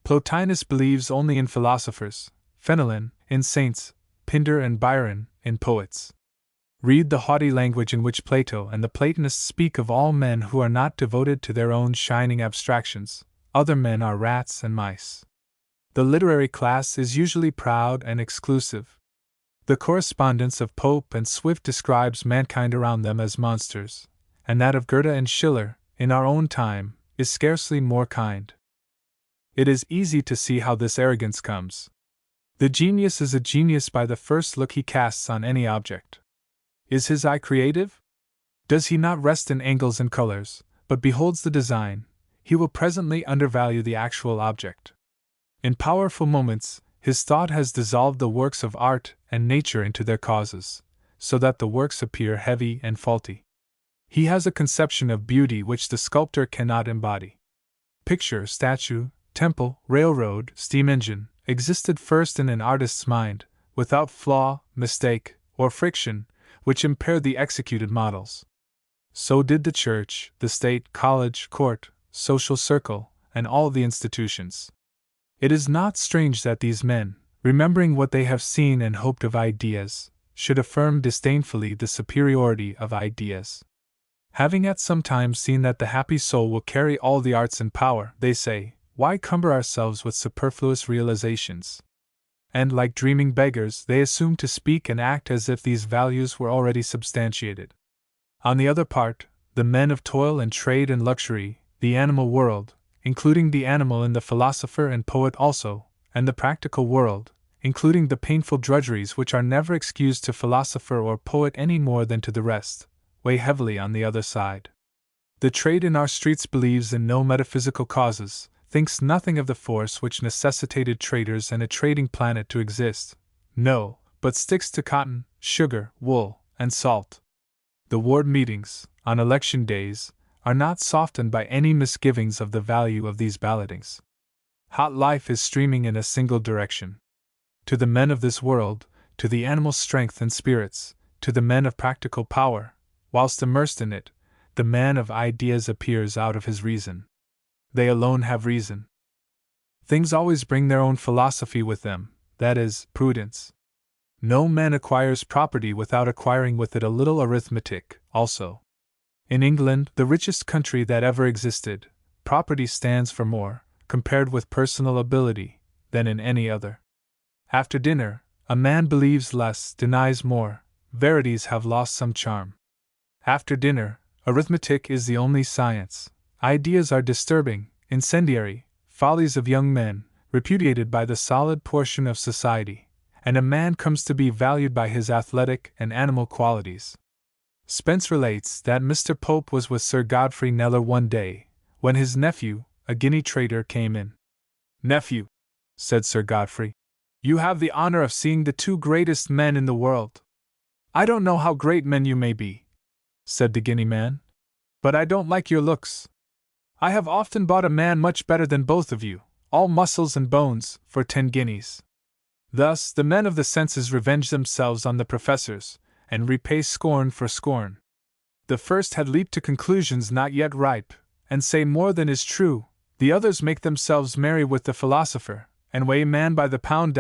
Plotinus believes only in philosophers, Fenelon in saints, Pindar and Byron in poets. Read the haughty language in which Plato and the Platonists speak of all men who are not devoted to their own shining abstractions. Other men are rats and mice. The literary class is usually proud and exclusive. The correspondence of Pope and Swift describes mankind around them as monsters, and that of Goethe and Schiller, in our own time, is scarcely more kind. It is easy to see how this arrogance comes. The genius is a genius by the first look he casts on any object. Is his eye creative? Does he not rest in angles and colors, but beholds the design? He will presently undervalue the actual object. In powerful moments, his thought has dissolved the works of art and nature into their causes, so that the works appear heavy and faulty. He has a conception of beauty which the sculptor cannot embody. Picture, statue, temple, railroad, steam engine, existed first in an artist's mind, without flaw, mistake, or friction, which impaired the executed models. So did the church, the state, college, court, social circle, and all the institutions. It is not strange that these men, remembering what they have seen and hoped of ideas, should affirm disdainfully the superiority of ideas. Having at some time seen that the happy soul will carry all the arts in power, they say, why cumber ourselves with superfluous realizations? And like dreaming beggars, they assume to speak and act as if these values were already substantiated. On the other part, the men of toil and trade and luxury, the animal world, including the animal in the philosopher and poet also, and the practical world, including the painful drudgeries which are never excused to philosopher or poet any more than to the rest, weigh heavily on the other side. The trade in our streets believes in no metaphysical causes, thinks nothing of the force which necessitated traders and a trading planet to exist, no, but sticks to cotton, sugar, wool, and salt. The ward meetings, on election days, are not softened by any misgivings of the value of these ballotings. Hot life is streaming in a single direction. To the men of this world, to the animal strength and spirits, to the men of practical power, whilst immersed in it, the man of ideas appears out of his reason. They alone have reason. Things always bring their own philosophy with them, that is, prudence. No man acquires property without acquiring with it a little arithmetic, also. In England, the richest country that ever existed, property stands for more, compared with personal ability, than in any other. After dinner, a man believes less, denies more, verities have lost some charm. After dinner, arithmetic is the only science, ideas are disturbing, incendiary, follies of young men, repudiated by the solid portion of society, and a man comes to be valued by his athletic and animal qualities. Spence relates that Mr. Pope was with Sir Godfrey Kneller one day, when his nephew, a Guinea trader, came in. "Nephew," said Sir Godfrey, "you have the honor of seeing the two greatest men in the world." "I don't know how great men you may be," said the Guinea man, "but I don't like your looks. I have often bought a man much better than both of you, all muscles and bones, for 10 guineas. Thus, the men of the senses revenge themselves on the professors, and repay scorn for scorn. The first had leaped to conclusions not yet ripe, and say more than is true, the others make themselves merry with the philosopher, and weigh man by the pound.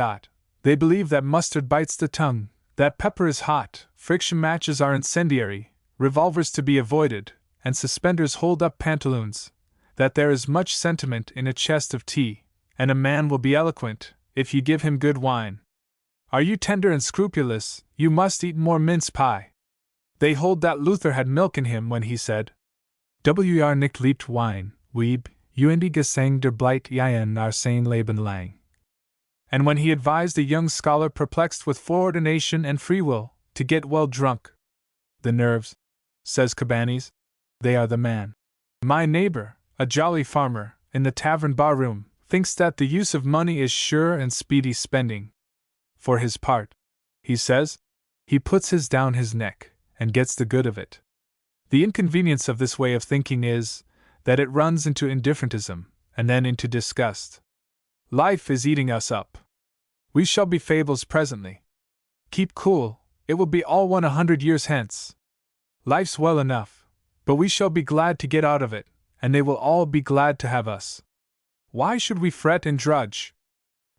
They believe that mustard bites the tongue, that pepper is hot, friction matches are incendiary, revolvers to be avoided, and suspenders hold up pantaloons, that there is much sentiment in a chest of tea, and a man will be eloquent, if you give him good wine. Are you tender and scrupulous, you must eat more mince pie. They hold that Luther had milk in him when he said, "Wr nicht liebt Wein, Weib, und Gesang der Bleit ein nach sein Leben lang." And when he advised a young scholar perplexed with foreordination and free will, to get well drunk. "The nerves," says Cabanis, "they are the man." My neighbor, a jolly farmer, in the tavern bar-room, thinks that the use of money is sure and speedy spending. For his part, he says, he puts his down his neck, and gets the good of it. The inconvenience of this way of thinking is, that it runs into indifferentism, and then into disgust. Life is eating us up. We shall be fables presently. Keep cool, it will be all one 100 years hence. Life's well enough, but we shall be glad to get out of it, and they will all be glad to have us. Why should we fret and drudge?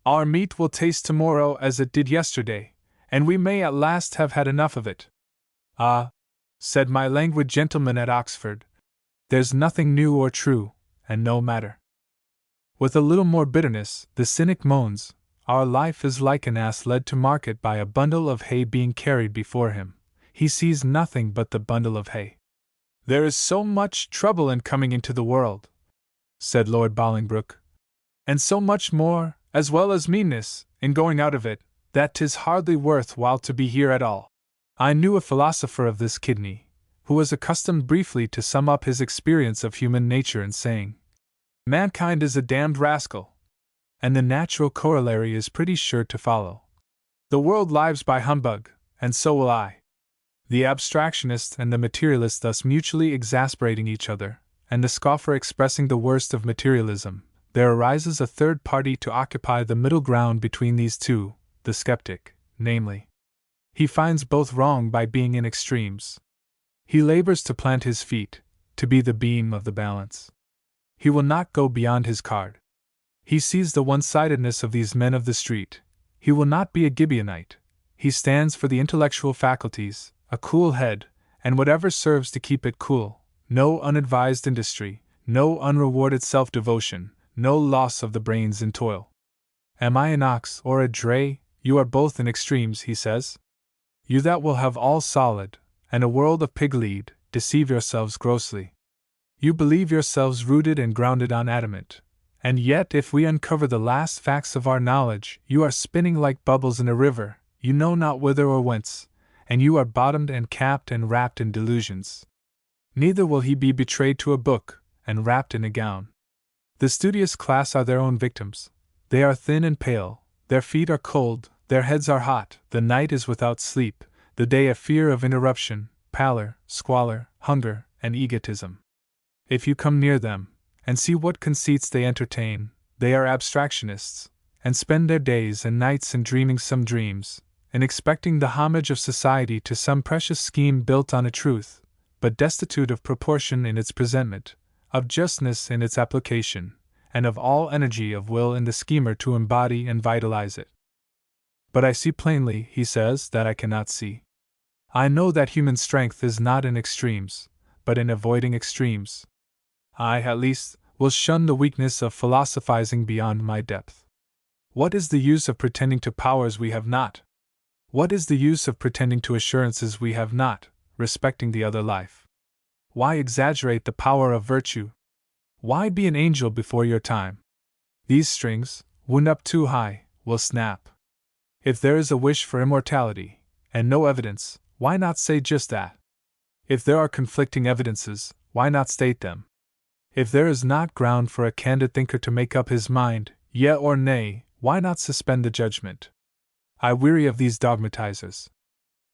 Our meat will taste tomorrow as it did yesterday, and we may at last have had enough of it. "Ah," said my languid gentleman at Oxford, "there's nothing new or true, and no matter." With a little more bitterness, the cynic moans, our life is like an ass led to market by a bundle of hay being carried before him. He sees nothing but the bundle of hay. There is so much trouble in coming into the world, said Lord Bolingbroke, and so much more, as well as meanness, in going out of it, that 'tis hardly worth while to be here at all. I knew a philosopher of this kidney, who was accustomed briefly to sum up his experience of human nature in saying, "Mankind is a damned rascal," and the natural corollary is pretty sure to follow. The world lives by humbug, and so will I. The abstractionist and the materialist thus mutually exasperating each other, and the scoffer expressing the worst of materialism, there arises a third party to occupy the middle ground between these two, the skeptic, namely. He finds both wrong by being in extremes. He labors to plant his feet, to be the beam of the balance. He will not go beyond his card. He sees the one-sidedness of these men of the street. He will not be a Gibeonite. He stands for the intellectual faculties, a cool head, and whatever serves to keep it cool, no unadvised industry, no unrewarded self-devotion, no loss of the brains in toil. Am I an ox or a dray? You are both in extremes, he says. You that will have all solid, and a world of pig-lead, deceive yourselves grossly. You believe yourselves rooted and grounded on adamant, and yet if we uncover the last facts of our knowledge, you are spinning like bubbles in a river, you know not whither or whence, and you are bottomed and capped and wrapped in delusions. Neither will he be betrayed to a book, and wrapped in a gown. The studious class are their own victims. They are thin and pale, their feet are cold, their heads are hot, the night is without sleep, the day a fear of interruption, pallor, squalor, hunger, and egotism. If you come near them, and see what conceits they entertain, they are abstractionists, and spend their days and nights in dreaming some dreams, in expecting the homage of society to some precious scheme built on a truth, but destitute of proportion in its presentment, of justness in its application, and of all energy of will in the schemer to embody and vitalize it. But I see plainly, he says, that I cannot see. I know that human strength is not in extremes, but in avoiding extremes. I, at least, will shun the weakness of philosophizing beyond my depth. What is the use of pretending to powers we have not? What is the use of pretending to assurances we have not, respecting the other life? Why exaggerate the power of virtue? Why be an angel before your time? These strings, wound up too high, will snap. If there is a wish for immortality, and no evidence, why not say just that? If there are conflicting evidences, why not state them? If there is not ground for a candid thinker to make up his mind, yea or nay, why not suspend the judgment? I weary of these dogmatizers.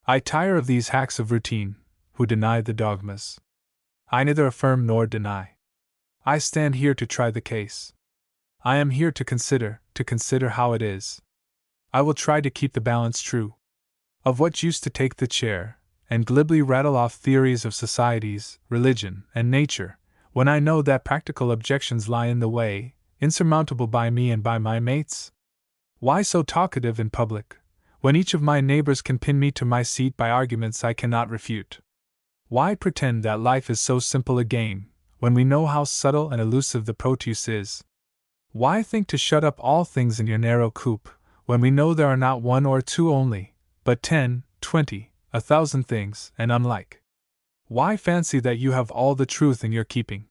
I tire of these hacks of routine, who deny the dogmas. I neither affirm nor deny. I stand here to try the case. I am here to consider how it is. I will try to keep the balance true. Of what use to take the chair, and glibly rattle off theories of societies, religion, and nature, when I know that practical objections lie in the way, insurmountable by me and by my mates? Why so talkative in public, when each of my neighbors can pin me to my seat by arguments I cannot refute? Why pretend that life is so simple a game, when we know how subtle and elusive the produce is? Why think to shut up all things in your narrow coop, when we know there are not one or two only, but 10, 20, 1,000 things, and unlike? Why fancy that you have all the truth in your keeping?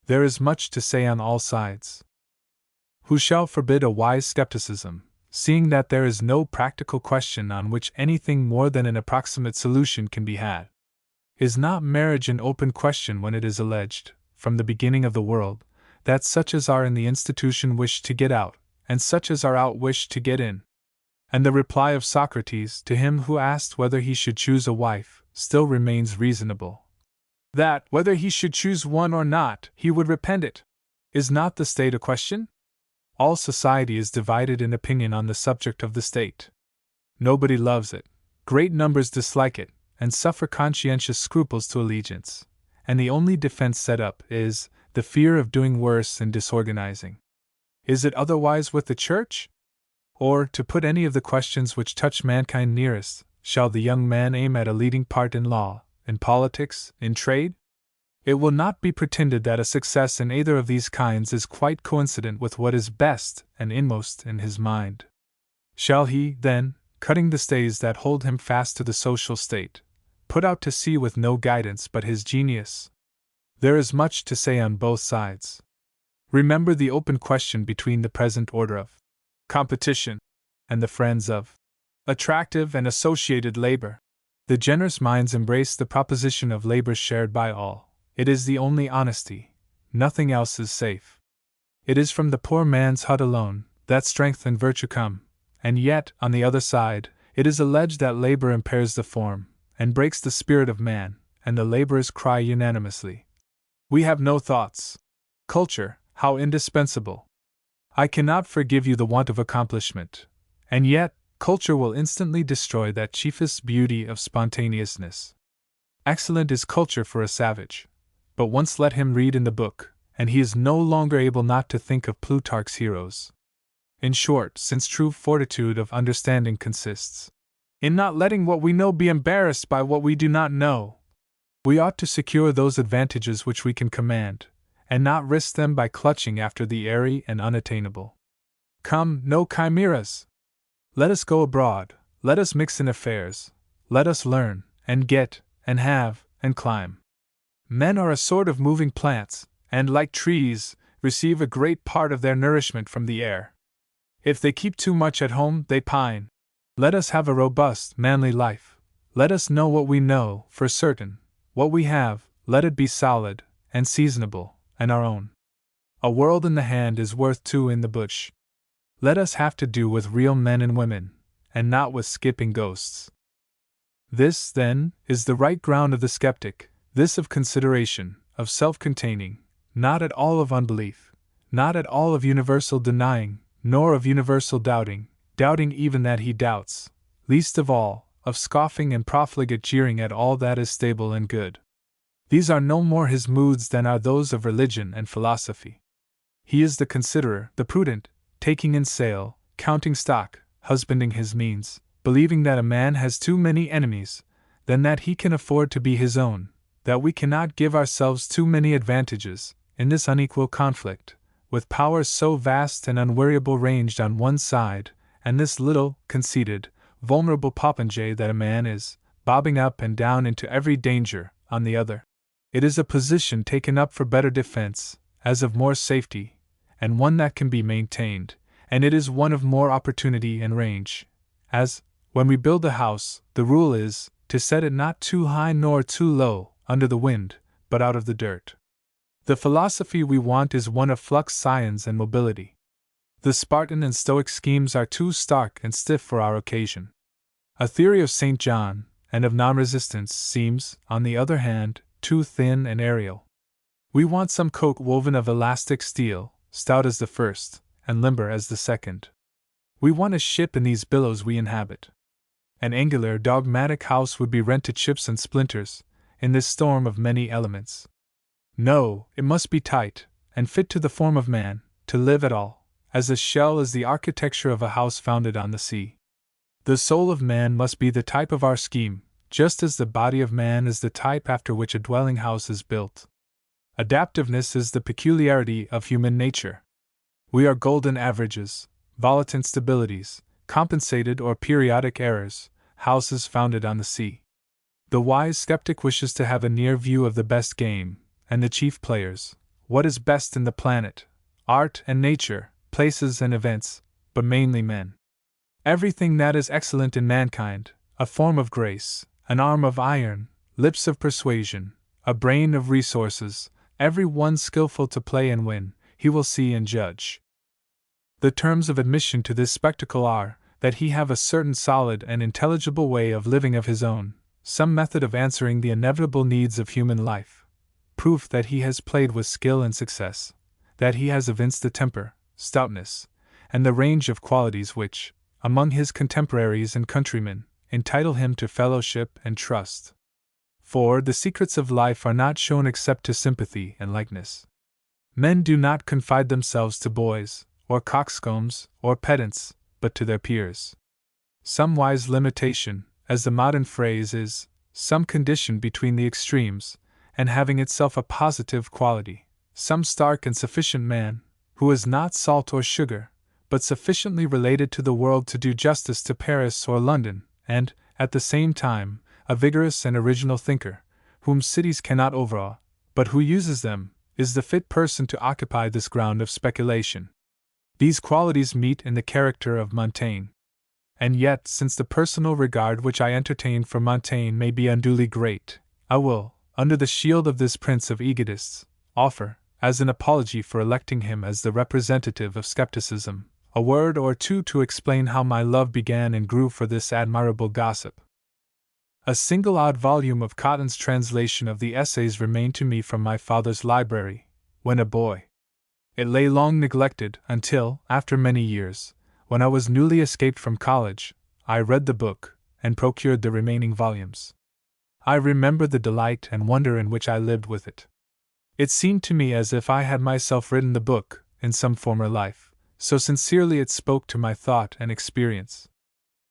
There is much to say on all sides. Who shall forbid a wise skepticism, seeing that there is no practical question on which anything more than an approximate solution can be had? Is not marriage an open question when it is alleged, from the beginning of the world, that such as are in the institution wish to get out, and such as are out wish to get in? And the reply of Socrates to him who asked whether he should choose a wife still remains reasonable. That, whether he should choose one or not, he would repent it. Is not the state a question? All society is divided in opinion on the subject of the state. Nobody loves it, great numbers dislike it, and suffer conscientious scruples to allegiance, and the only defense set up is the fear of doing worse and disorganizing. Is it otherwise with the Church? Or, to put any of the questions which touch mankind nearest, shall the young man aim at a leading part in law, in politics, in trade? It will not be pretended that a success in either of these kinds is quite coincident with what is best and inmost in his mind. Shall he, then, cutting the stays that hold him fast to the social state, put out to sea with no guidance but his genius? There is much to say on both sides. Remember the open question between the present order of competition and the friends of attractive and associated labor. The generous minds embrace the proposition of labor shared by all. It is the only honesty. Nothing else is safe. It is from the poor man's hut alone that strength and virtue come, and yet, on the other side, it is alleged that labor impairs the form and breaks the spirit of man, and the laborers cry unanimously, "We have no thoughts." Culture, how indispensable! I cannot forgive you the want of accomplishment, and yet, culture will instantly destroy that chiefest beauty of spontaneousness. Excellent is culture for a savage, but once let him read in the book, and he is no longer able not to think of Plutarch's heroes. In short, since true fortitude of understanding consists in not letting what we know be embarrassed by what we do not know, we ought to secure those advantages which we can command, and not risk them by clutching after the airy and unattainable. Come, no chimeras! Let us go abroad, let us mix in affairs, let us learn, and get, and have, and climb. Men are a sort of moving plants, and, like trees, receive a great part of their nourishment from the air. If they keep too much at home, they pine. Let us have a robust, manly life. Let us know what we know, for certain. What we have, let it be solid, and seasonable, and our own. A world in the hand is worth two in the bush. Let us have to do with real men and women, and not with skipping ghosts. This, then, is the right ground of the skeptic, this of consideration, of self-containing, not at all of unbelief, not at all of universal denying, nor of universal doubting, doubting even that he doubts, least of all, of scoffing and profligate jeering at all that is stable and good. These are no more his moods than are those of religion and philosophy. He is the considerer, the prudent, taking in sail, counting stock, husbanding his means, believing that a man has too many enemies, than that he can afford to be his own, that we cannot give ourselves too many advantages, in this unequal conflict, with powers so vast and unweariable ranged on one side, and this little, conceited, vulnerable popinjay that a man is, bobbing up and down into every danger, on the other. It is a position taken up for better defense, as of more safety, and one that can be maintained, and it is one of more opportunity and range, as, when we build a house, the rule is, to set it not too high nor too low, under the wind, but out of the dirt. The philosophy we want is one of flux, science, and mobility. The Spartan and Stoic schemes are too stark and stiff for our occasion. A theory of St. John, and of non-resistance, seems, on the other hand, too thin and aerial. We want some coat woven of elastic steel, stout as the first, and limber as the second. We want a ship in these billows we inhabit. An angular, dogmatic house would be rent to chips and splinters, in this storm of many elements. No, it must be tight, and fit to the form of man, to live at all, as a shell is the architecture of a house founded on the sea. The soul of man must be the type of our scheme, just as the body of man is the type after which a dwelling house is built. Adaptiveness is the peculiarity of human nature. We are golden averages, volatant stabilities, compensated or periodic errors, houses founded on the sea. The wise skeptic wishes to have a near view of the best game, and the chief players, what is best in the planet, art and nature, places and events, but mainly men. Everything that is excellent in mankind, a form of grace, an arm of iron, lips of persuasion, a brain of resources, every one skillful to play and win, he will see and judge. The terms of admission to this spectacle are, that he have a certain solid and intelligible way of living of his own, some method of answering the inevitable needs of human life, proof that he has played with skill and success, that he has evinced the temper, stoutness, and the range of qualities which, among his contemporaries and countrymen, entitle him to fellowship and trust. For the secrets of life are not shown except to sympathy and likeness. Men do not confide themselves to boys, or coxcombs, or pedants, but to their peers. Some wise limitation, as the modern phrase is, some condition between the extremes, and having itself a positive quality, some stark and sufficient man, who is not salt or sugar, but sufficiently related to the world to do justice to Paris or London, and, at the same time, a vigorous and original thinker, whom cities cannot overawe, but who uses them, is the fit person to occupy this ground of speculation. These qualities meet in the character of Montaigne. And yet, since the personal regard which I entertain for Montaigne may be unduly great, I will, under the shield of this prince of egotists, offer, as an apology for electing him as the representative of skepticism, a word or two to explain how my love began and grew for this admirable gossip. A single odd volume of Cotton's translation of the Essays remained to me from my father's library, when a boy. It lay long neglected until, after many years, when I was newly escaped from college, I read the book, and procured the remaining volumes. I remember the delight and wonder in which I lived with it. It seemed to me as if I had myself written the book, in some former life, so sincerely it spoke to my thought and experience.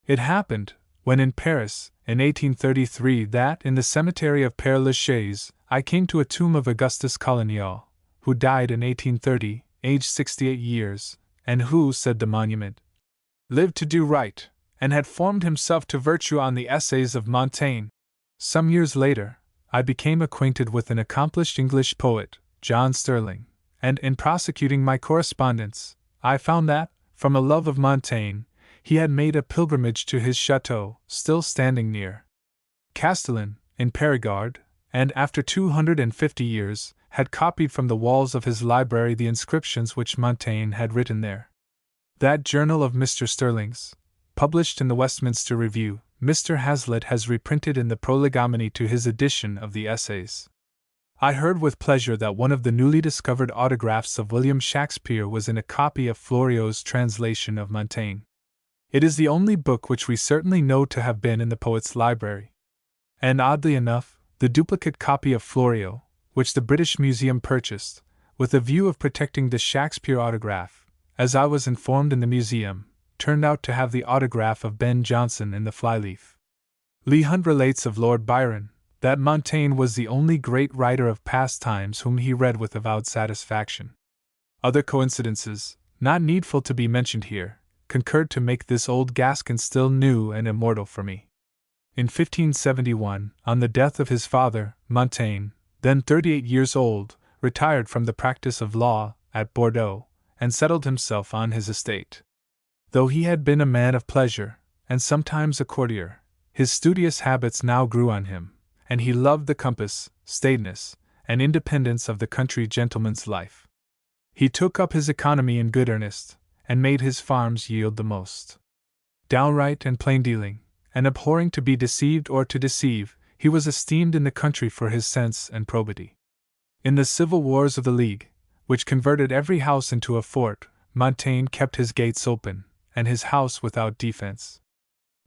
It happened, when in Paris, in 1833, that, in the cemetery of Père Lachaise, I came to a tomb of Augustus Colonial, who died in 1830, aged 68 years, and who, said the monument, lived to do right, and had formed himself to virtue on the essays of Montaigne. Some years later, I became acquainted with an accomplished English poet, John Sterling, and in prosecuting my correspondence, I found that, from a love of Montaigne, he had made a pilgrimage to his chateau, still standing near Castellan, in Périgord, and after 250 years, had copied from the walls of his library the inscriptions which Montaigne had written there. That journal of Mr. Sterling's, published in the Westminster Review, Mr. Hazlitt has reprinted in the prolegomeny to his edition of the Essays. I heard with pleasure that one of the newly discovered autographs of William Shakespeare was in a copy of Floriot's translation of Montaigne. It is the only book which we certainly know to have been in the poet's library. And oddly enough, the duplicate copy of Floriot, which the British Museum purchased, with a view of protecting the Shakespeare autograph, as I was informed in the museum, turned out to have the autograph of Ben Jonson in the flyleaf. Leigh Hunt relates of Lord Byron, that Montaigne was the only great writer of past times whom he read with avowed satisfaction. Other coincidences, not needful to be mentioned here, concurred to make this old Gascon still new and immortal for me. In 1571, on the death of his father, Montaigne, then 38 years old, retired from the practice of law at Bordeaux, and settled himself on his estate. Though he had been a man of pleasure, and sometimes a courtier, his studious habits now grew on him, and he loved the compass, staidness, and independence of the country gentleman's life. He took up his economy in good earnest, and made his farms yield the most. Downright and plain dealing, and abhorring to be deceived or to deceive, he was esteemed in the country for his sense and probity. In the civil wars of the League, which converted every house into a fort, Montaigne kept his gates open, and his house without defense.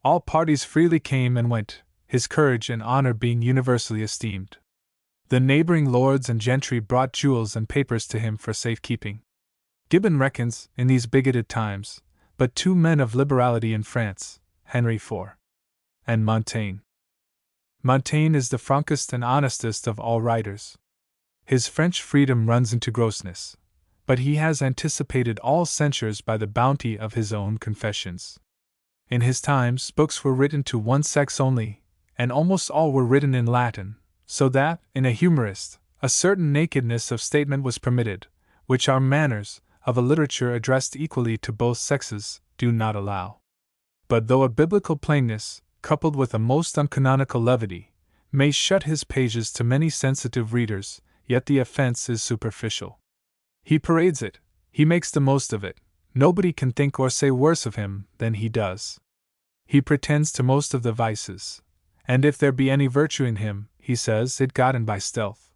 All parties freely came and went, his courage and honor being universally esteemed. The neighboring lords and gentry brought jewels and papers to him for safekeeping. Gibbon reckons, in these bigoted times, but two men of liberality in France, Henry IV. and Montaigne. Montaigne is the frankest and honestest of all writers. His French freedom runs into grossness, but he has anticipated all censures by the bounty of his own confessions. In his times, books were written to one sex only, and almost all were written in Latin, so that, in a humorist, a certain nakedness of statement was permitted, which our manners, of a literature addressed equally to both sexes, do not allow. But though a biblical plainness, coupled with a most uncanonical levity, may shut his pages to many sensitive readers, yet the offense is superficial. He parades it, he makes the most of it, nobody can think or say worse of him than he does. He pretends to most of the vices, and if there be any virtue in him, he says it got in by stealth.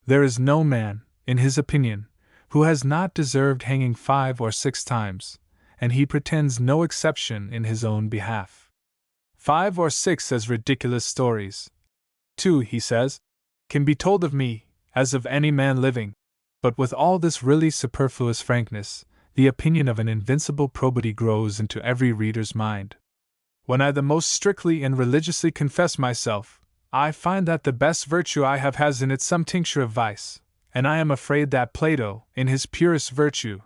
There is no man, in his opinion, who has not deserved hanging 5 or 6 times, and he pretends no exception in his own behalf. 5 or 6 as ridiculous stories, 2, he says, can be told of me, as of any man living. But with all this really superfluous frankness, the opinion of an invincible probity grows into every reader's mind. When I the most strictly and religiously confess myself, I find that the best virtue I have has in it some tincture of vice, and I am afraid that Plato, in his purest virtue,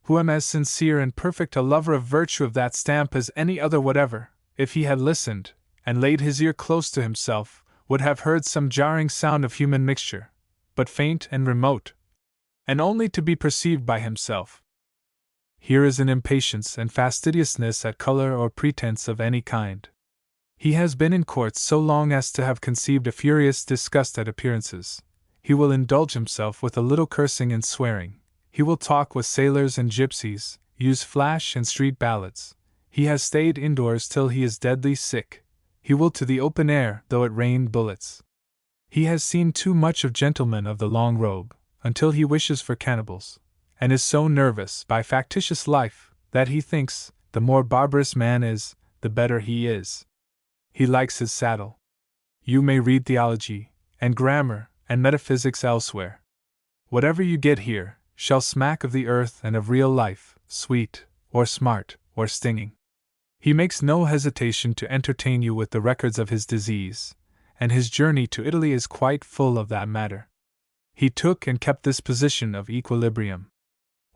who am as sincere and perfect a lover of virtue of that stamp as any other whatever, if he had listened, and laid his ear close to himself, would have heard some jarring sound of human mixture, but faint and remote, and only to be perceived by himself. Here is an impatience and fastidiousness at color or pretense of any kind. He has been in courts so long as to have conceived a furious disgust at appearances. He will indulge himself with a little cursing and swearing. He will talk with sailors and gypsies, use flash and street ballads. He has stayed indoors till he is deadly sick. He will to the open air, though it rain bullets. He has seen too much of gentlemen of the long robe, until he wishes for cannibals, and is so nervous by factitious life, that he thinks, the more barbarous man is, the better he is. He likes his saddle. You may read theology, and grammar, and metaphysics elsewhere. Whatever you get here, shall smack of the earth and of real life, sweet, or smart, or stinging. He makes no hesitation to entertain you with the records of his disease, and his journey to Italy is quite full of that matter. He took and kept this position of equilibrium.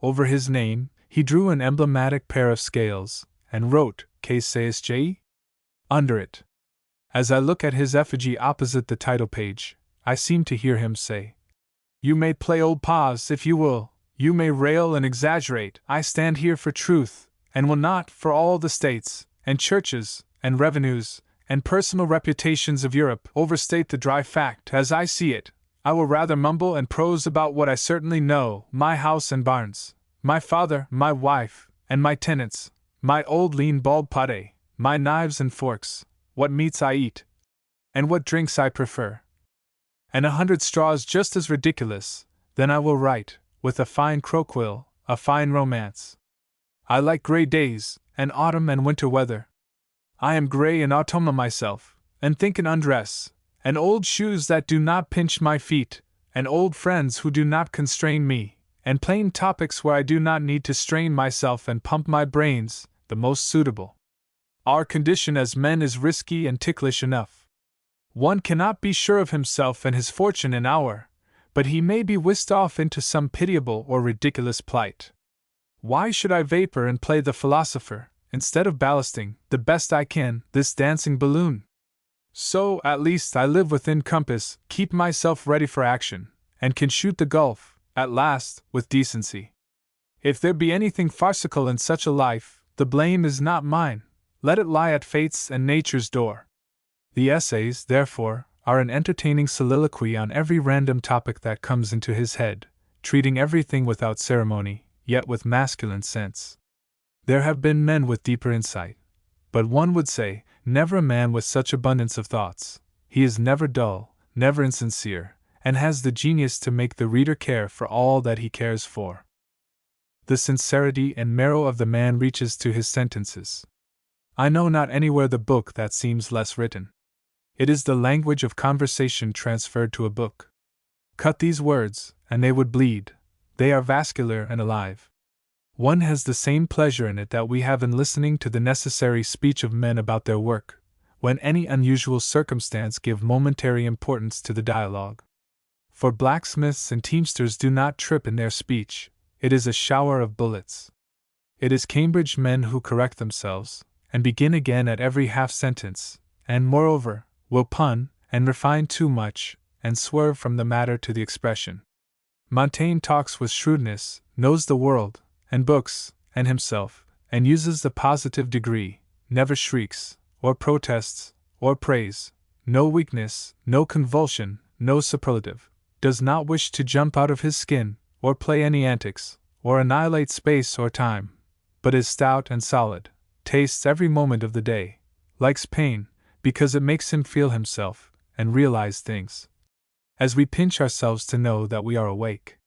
Over his name, he drew an emblematic pair of scales, and wrote, Que sais-je? Under it. As I look at his effigy opposite the title page, I seem to hear him say, You may play old paws if you will, you may rail and exaggerate, I stand here for truth, and will not, for all the states, and churches, and revenues, and personal reputations of Europe, overstate the dry fact as I see it. I will rather mumble and prose about what I certainly know, my house and barns, my father, my wife, and my tenants, my old lean bald pate, my knives and forks, what meats I eat, and what drinks I prefer. And 100 straws just as ridiculous, then I will write, with a fine croquill, a fine romance. I like grey days, and autumn and winter weather. I am grey and autumnal myself, and think and undress, and old shoes that do not pinch my feet, and old friends who do not constrain me, and plain topics where I do not need to strain myself and pump my brains, the most suitable. Our condition as men is risky and ticklish enough. One cannot be sure of himself and his fortune an hour, but he may be whisked off into some pitiable or ridiculous plight. Why should I vapor and play the philosopher, instead of ballasting, the best I can, this dancing balloon? So, at least, I live within compass, keep myself ready for action, and can shoot the gulf, at last, with decency. If there be anything farcical in such a life, the blame is not mine. Let it lie at fate's and nature's door. The essays, therefore, are an entertaining soliloquy on every random topic that comes into his head, treating everything without ceremony, yet with masculine sense. There have been men with deeper insight, but one would say, never a man with such abundance of thoughts. He is never dull, never insincere, and has the genius to make the reader care for all that he cares for. The sincerity and marrow of the man reaches to his sentences. I know not anywhere the book that seems less written. It is the language of conversation transferred to a book. Cut these words, and they would bleed. They are vascular and alive. One has the same pleasure in it that we have in listening to the necessary speech of men about their work, when any unusual circumstance give momentary importance to the dialogue. For blacksmiths and teamsters do not trip in their speech, it is a shower of bullets. It is Cambridge men who correct themselves, and begin again at every half-sentence, and, moreover, will pun, and refine too much, and swerve from the matter to the expression. Montaigne talks with shrewdness, knows the world, and books, and himself, and uses the positive degree, never shrieks, or protests, or praise, no weakness, no convulsion, no superlative, does not wish to jump out of his skin, or play any antics, or annihilate space or time, but is stout and solid, tastes every moment of the day, likes pain, because it makes him feel himself, and realize things. As we pinch ourselves to know that we are awake.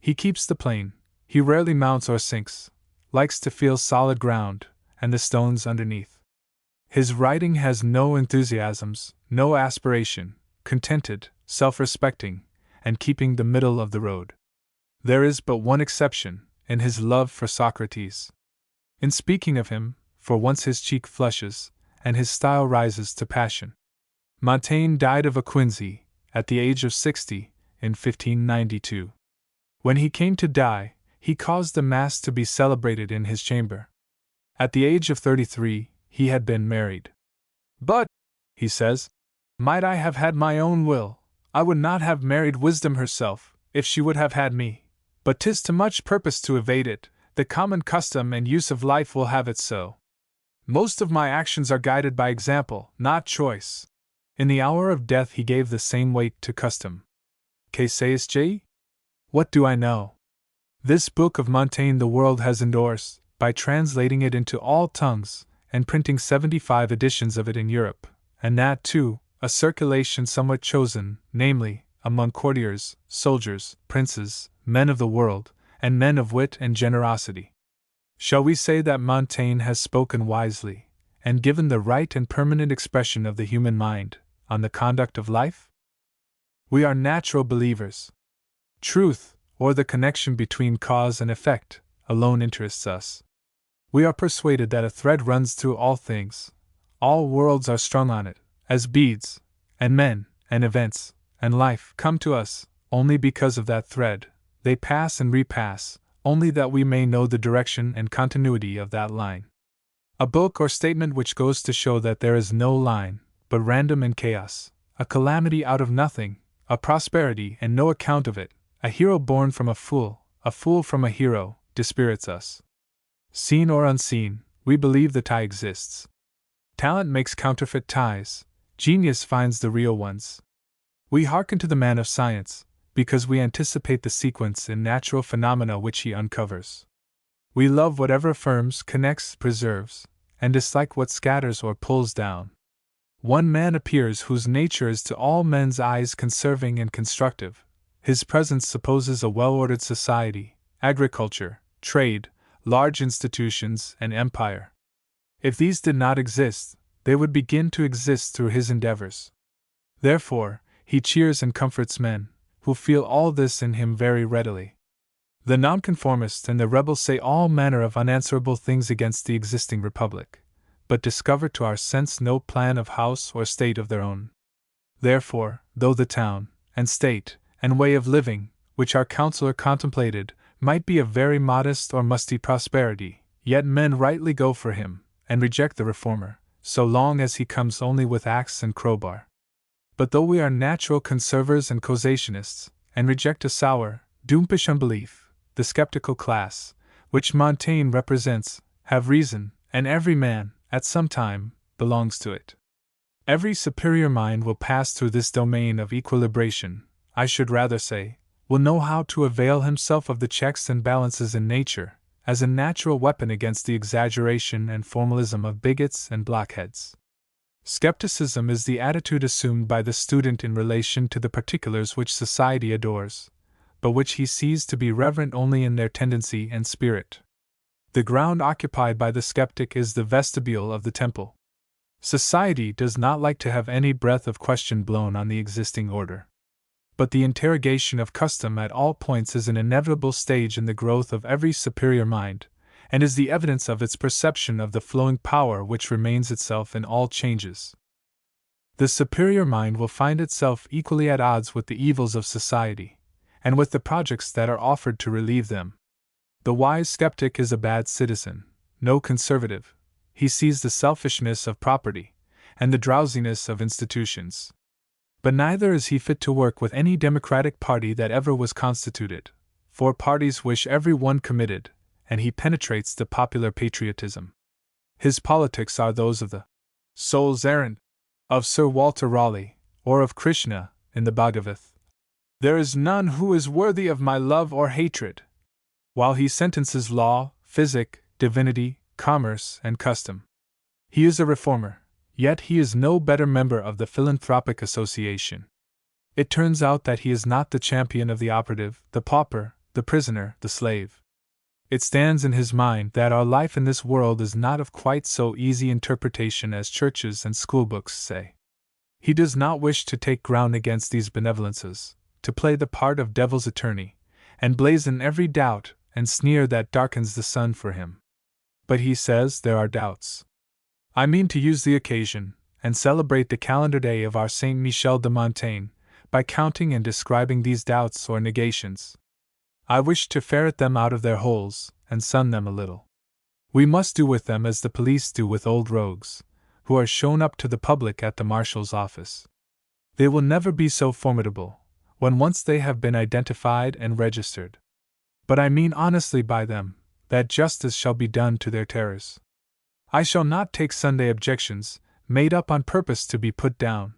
He keeps the plane, he rarely mounts or sinks, likes to feel solid ground, and the stones underneath. His writing has no enthusiasms, no aspiration, contented, self-respecting, and keeping the middle of the road. There is but one exception, in his love for Socrates. In speaking of him, for once his cheek flushes, and his style rises to passion. Montaigne died of a quinsy, at the age of 60, in 1592. When he came to die, he caused the Mass to be celebrated in his chamber. At the age of 33, he had been married. But, he says, might I have had my own will, I would not have married Wisdom herself, if she would have had me. But 'tis to much purpose to evade it, the common custom and use of life will have it so. Most of my actions are guided by example, not choice. In the hour of death he gave the same weight to custom. Que sais-je? What do I know? This book of Montaigne the world has endorsed, by translating it into all tongues, and printing 75 editions of it in Europe, and that, too, a circulation somewhat chosen, namely, among courtiers, soldiers, princes, men of the world, and men of wit and generosity. Shall we say that Montaigne has spoken wisely, and given the right and permanent expression of the human mind, on the conduct of life? We are natural believers. Truth, or the connection between cause and effect, alone interests us. We are persuaded that a thread runs through all things, all worlds are strung on it, as beads, and men, and events, and life come to us, only because of that thread, they pass and repass, only that we may know the direction and continuity of that line. A book or statement which goes to show that there is no line, but random and chaos, a calamity out of nothing, a prosperity and no account of it, a hero born from a fool from a hero, dispirits us. Seen or unseen, we believe the tie exists. Talent makes counterfeit ties, genius finds the real ones. We hearken to the man of science, because we anticipate the sequence in natural phenomena which he uncovers. We love whatever affirms, connects, preserves, and dislike what scatters or pulls down. One man appears whose nature is to all men's eyes conserving and constructive. His presence supposes a well-ordered society, agriculture, trade, large institutions, and empire. If these did not exist, they would begin to exist through his endeavors. Therefore, he cheers and comforts men, who feel all this in him very readily. The nonconformist and the rebel say all manner of unanswerable things against the existing republic, but discover to our sense no plan of house or state of their own. Therefore, though the town, and state, and way of living, which our counselor contemplated, might be a very modest or musty prosperity, yet men rightly go for him, and reject the reformer, so long as he comes only with axe and crowbar. But though we are natural conservers and causationists, and reject a sour, doompish unbelief, the skeptical class, which Montaigne represents, have reason, and every man, at some time, belongs to it. Every superior mind will pass through this domain of equilibration, I should rather say, will know how to avail himself of the checks and balances in nature, as a natural weapon against the exaggeration and formalism of bigots and blockheads. Skepticism is the attitude assumed by the student in relation to the particulars which society adores, but which he sees to be reverent only in their tendency and spirit. The ground occupied by the skeptic is the vestibule of the temple. Society does not like to have any breath of question blown on the existing order. But the interrogation of custom at all points is an inevitable stage in the growth of every superior mind, and is the evidence of its perception of the flowing power which remains itself in all changes. The superior mind will find itself equally at odds with the evils of society, and with the projects that are offered to relieve them. The wise skeptic is a bad citizen, no conservative. He sees the selfishness of property, and the drowsiness of institutions. But neither is he fit to work with any democratic party that ever was constituted, for parties wish every one committed, and he penetrates the popular patriotism. His politics are those of the soul's errand, of Sir Walter Raleigh, or of Krishna, in the Bhagavad. There is none who is worthy of my love or hatred, while he sentences law, physic, divinity, commerce, and custom. He is a reformer, yet he is no better member of the philanthropic association. It turns out that he is not the champion of the operative, the pauper, the prisoner, the slave. It stands in his mind that our life in this world is not of quite so easy interpretation as churches and schoolbooks say. He does not wish to take ground against these benevolences, to play the part of devil's attorney, and blazon every doubt and sneer that darkens the sun for him. But he says there are doubts. I mean to use the occasion, and celebrate the calendar day of our Saint Michel de Montaigne, by counting and describing these doubts or negations. I wish to ferret them out of their holes, and sun them a little. We must do with them as the police do with old rogues, who are shown up to the public at the marshal's office. They will never be so formidable, when once they have been identified and registered. But I mean honestly by them, that justice shall be done to their terrors. I shall not take Sunday objections, made up on purpose to be put down.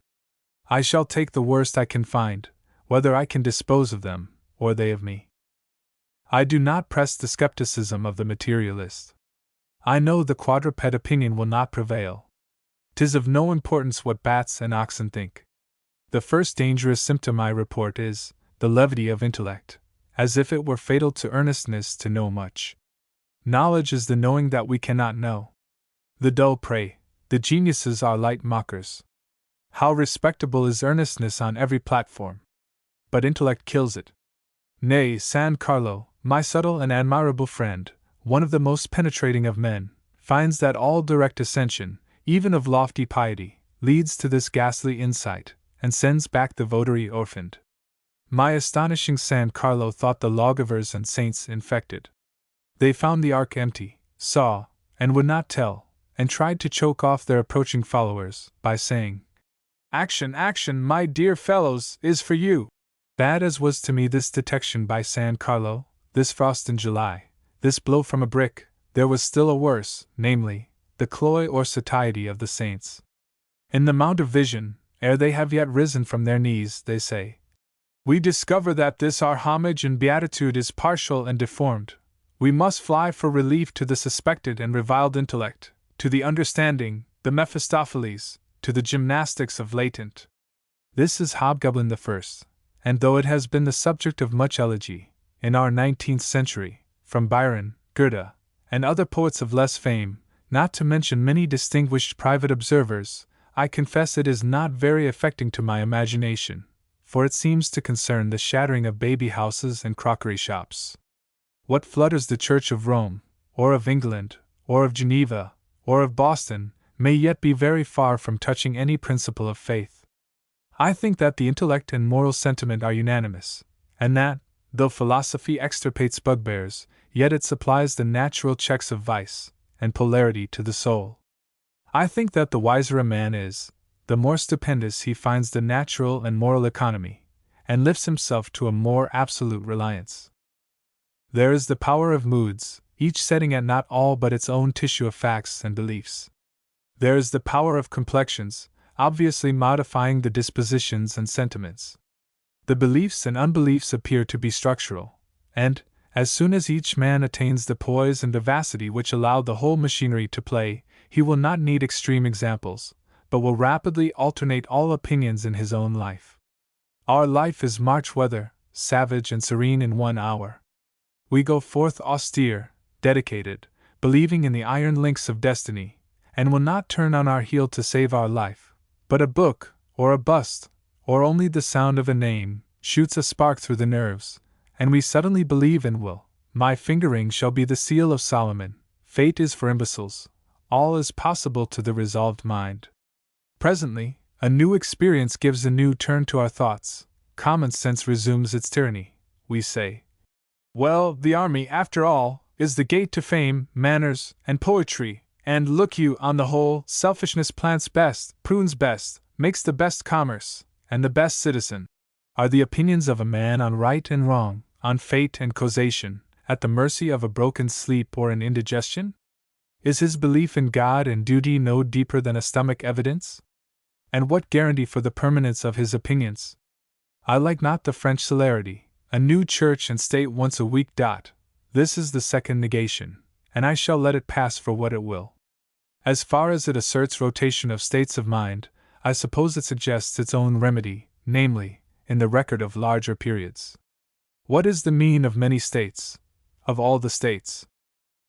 I shall take the worst I can find, whether I can dispose of them, or they of me. I do not press the skepticism of the materialist. I know the quadruped opinion will not prevail. 'Tis of no importance what bats and oxen think. The first dangerous symptom I report is the levity of intellect, as if it were fatal to earnestness to know much. Knowledge is the knowing that we cannot know. The dull pray, the geniuses are light mockers. How respectable is earnestness on every platform! But intellect kills it. Nay, San Carlo, my subtle and admirable friend, one of the most penetrating of men, finds that all direct ascension, even of lofty piety, leads to this ghastly insight, and sends back the votary orphaned. My astonishing San Carlo thought the lawgivers and saints infected. They found the ark empty, saw, and would not tell, and tried to choke off their approaching followers, by saying, "Action, action, my dear fellows, is for you!" Bad as was to me this detection by San Carlo, this frost in July, this blow from a brick, there was still a worse, namely, the cloy or satiety of the saints. In the Mount of Vision, ere they have yet risen from their knees, they say, "We discover that this our homage and beatitude is partial and deformed. We must fly for relief to the suspected and reviled intellect, to the understanding, the Mephistopheles, to the gymnastics of latent." This is Hobgoblin the First, and though it has been the subject of much elegy, in our 19th century, from Byron, Goethe, and other poets of less fame, not to mention many distinguished private observers, I confess it is not very affecting to my imagination, for it seems to concern the shattering of baby houses and crockery shops. What flutters the Church of Rome, or of England, or of Geneva, or of Boston, may yet be very far from touching any principle of faith. I think that the intellect and moral sentiment are unanimous, and that, though philosophy extirpates bugbears, yet it supplies the natural checks of vice and polarity to the soul. I think that the wiser a man is, the more stupendous he finds the natural and moral economy, and lifts himself to a more absolute reliance. There is the power of moods, each setting at naught all but its own tissue of facts and beliefs. There is the power of complexions, obviously modifying the dispositions and sentiments. The beliefs and unbeliefs appear to be structural, and, as soon as each man attains the poise and vivacity which allow the whole machinery to play, he will not need extreme examples, but will rapidly alternate all opinions in his own life. Our life is March weather, savage and serene in 1 hour. We go forth austere, dedicated, believing in the iron links of destiny, and will not turn on our heel to save our life, but a book, or a bust, or only the sound of a name, shoots a spark through the nerves, and we suddenly believe and will. My finger ring shall be the seal of Solomon. Fate is for imbeciles. All is possible to the resolved mind. Presently, a new experience gives a new turn to our thoughts. Common sense resumes its tyranny. We say, "Well, the army, after all, is the gate to fame, manners, and poetry, and look you, on the whole, selfishness plants best, prunes best, makes the best commerce, and the best citizen." Are the opinions of a man on right and wrong, on fate and causation, at the mercy of a broken sleep or an indigestion? Is his belief in God and duty no deeper than a stomach evidence? And what guarantee for the permanence of his opinions? I like not the French celerity, a new church and state once a week. This is the second negation, and I shall let it pass for what it will. As far as it asserts rotation of states of mind, I suppose it suggests its own remedy, namely, in the record of larger periods. What is the mean of many states? Of all the states?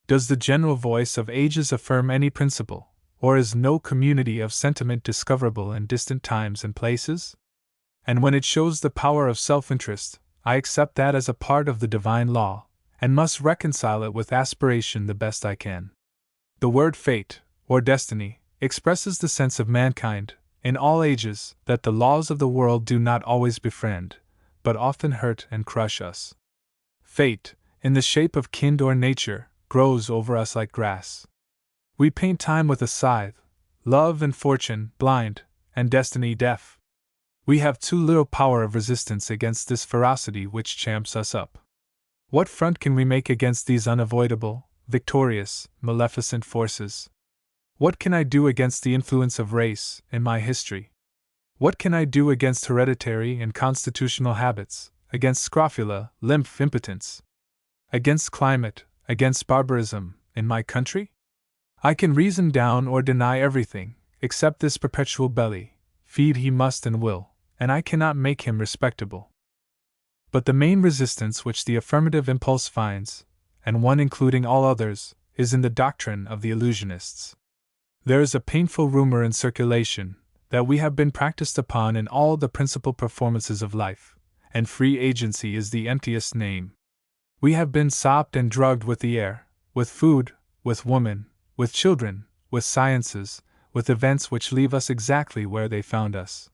Does the general voice of ages affirm any principle, or is no community of sentiment discoverable in distant times and places? And when it shows the power of self-interest, I accept that as a part of the divine law, and must reconcile it with aspiration the best I can. The word fate, or destiny, expresses the sense of mankind, in all ages, that the laws of the world do not always befriend, but often hurt and crush us. fate, in the shape of kind or nature, grows over us like grass. We paint time with a scythe, love and fortune blind, and destiny deaf. We have too little power of resistance against this ferocity which champs us up. What front can we make against these unavoidable, victorious, maleficent forces? What can I do against the influence of race in my history? What can I do against hereditary and constitutional habits, against scrofula, lymph impotence? Against climate, against barbarism, in my country? I can reason down or deny everything, except this perpetual belly. Feed he must and will, and I cannot make him respectable. But the main resistance which the affirmative impulse finds, and one including all others, is in the doctrine of the illusionists. There is a painful rumor in circulation that we have been practiced upon in all the principal performances of life, and free agency is the emptiest name. We have been sopped and drugged with the air, with food, with woman, with children, with sciences, with events which leave us exactly where they found us.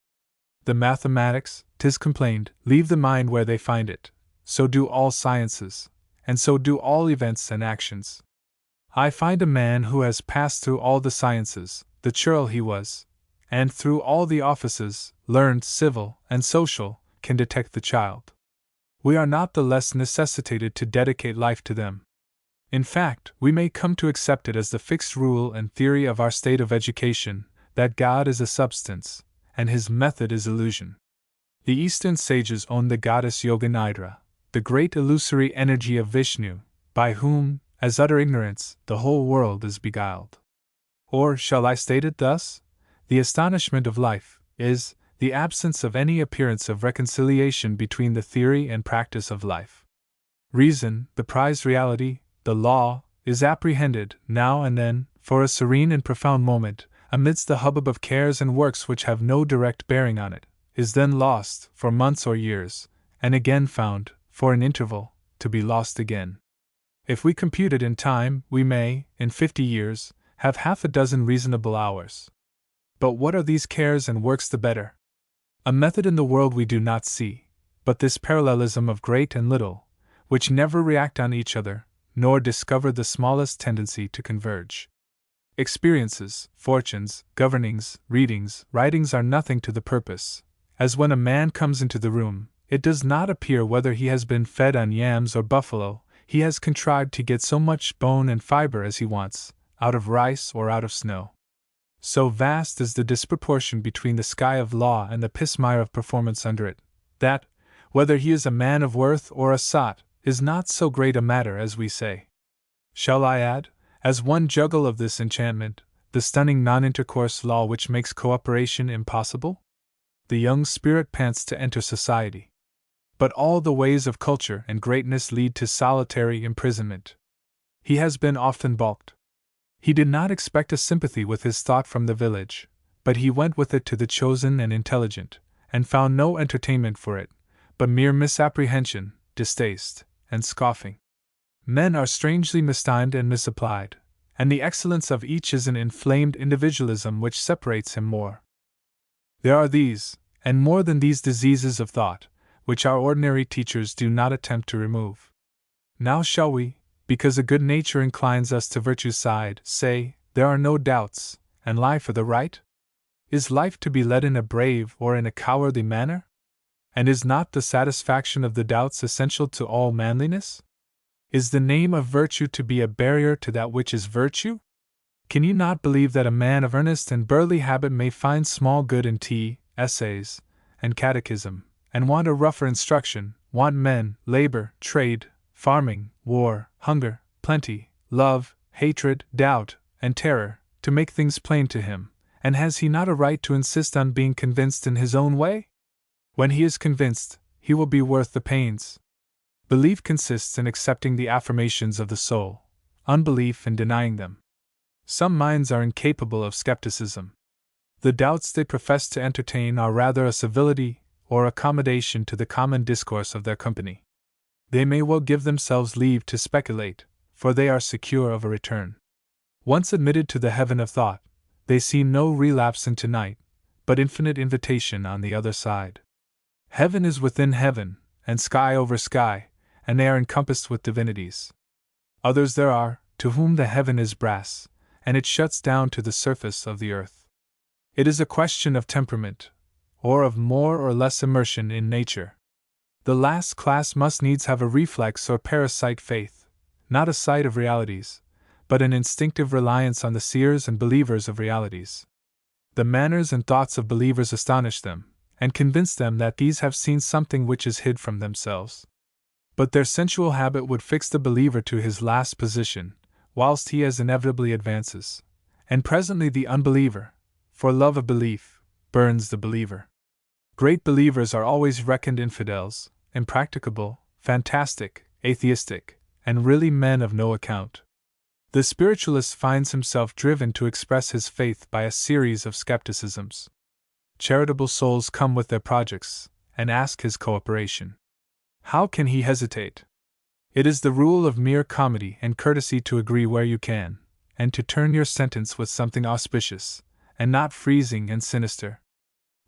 The mathematics, 'tis complained, leave the mind where they find it, so do all sciences, and so do all events and actions. I find a man who has passed through all the sciences, the churl he was, and through all the offices, learned, civil, and social, can detect the child. We are not the less necessitated to dedicate life to them. In fact, we may come to accept it as the fixed rule and theory of our state of education, that God is a substance, and his method is illusion. The Eastern sages own the goddess Yoganidra, the great illusory energy of Vishnu, by whom, as utter ignorance, the whole world is beguiled. Or, shall I state it thus? The astonishment of life is the absence of any appearance of reconciliation between the theory and practice of life. Reason, the prized reality, the law, is apprehended, now and then, for a serene and profound moment, amidst the hubbub of cares and works which have no direct bearing on it, is then lost, for months or years, and again found, for an interval, to be lost again. If we compute it in time, we may, in 50 years, have half a dozen reasonable hours. But what are these cares and works the better? A method in the world we do not see, but this parallelism of great and little, which never react on each other, nor discover the smallest tendency to converge. Experiences, fortunes, governings, readings, writings are nothing to the purpose, as when a man comes into the room, it does not appear whether he has been fed on yams or buffalo, he has contrived to get so much bone and fiber as he wants, out of rice or out of snow. So vast is the disproportion between the sky of law and the pismire of performance under it, that, whether he is a man of worth or a sot, is not so great a matter as we say. Shall I add, as one juggle of this enchantment, the stunning non-intercourse law which makes cooperation impossible? The young spirit pants to enter society. But all the ways of culture and greatness lead to solitary imprisonment. He has been often balked. He did not expect a sympathy with his thought from the village, but he went with it to the chosen and intelligent, and found no entertainment for it, but mere misapprehension, distaste, and scoffing. Men are strangely mistimed and misapplied, and the excellence of each is an inflamed individualism which separates him more. There are these, and more than these diseases of thought, which our ordinary teachers do not attempt to remove. Now shall we, because a good nature inclines us to virtue's side, say, there are no doubts, and lie for the right? Is life to be led in a brave or in a cowardly manner? And is not the satisfaction of the doubts essential to all manliness? Is the name of virtue to be a barrier to that which is virtue? Can you not believe that a man of earnest and burly habit may find small good in tea, essays, and catechism, and want a rougher instruction, want men, labor, trade, farming, war, hunger, plenty, love, hatred, doubt, and terror, to make things plain to him, and has he not a right to insist on being convinced in his own way? When he is convinced, he will be worth the pains. Belief consists in accepting the affirmations of the soul, unbelief in denying them. Some minds are incapable of skepticism. The doubts they profess to entertain are rather a civility or accommodation to the common discourse of their company. They may well give themselves leave to speculate, for they are secure of a return. Once admitted to the heaven of thought, they see no relapse into night, but infinite invitation on the other side. Heaven is within heaven, and sky over sky, and they are encompassed with divinities. Others there are, to whom the heaven is brass, and it shuts down to the surface of the earth. It is a question of temperament, or of more or less immersion in nature. The last class must needs have a reflex or parasite faith, not a sight of realities, but an instinctive reliance on the seers and believers of realities. The manners and thoughts of believers astonish them, and convince them that these have seen something which is hid from themselves. But their sensual habit would fix the believer to his last position, whilst he as inevitably advances, and presently the unbeliever, for love of belief, burns the believer. Great believers are always reckoned infidels, impracticable, fantastic, atheistic, and really men of no account. The spiritualist finds himself driven to express his faith by a series of skepticisms. Charitable souls come with their projects, and ask his cooperation. How can he hesitate? It is the rule of mere comedy and courtesy to agree where you can, and to turn your sentence with something auspicious, and not freezing and sinister.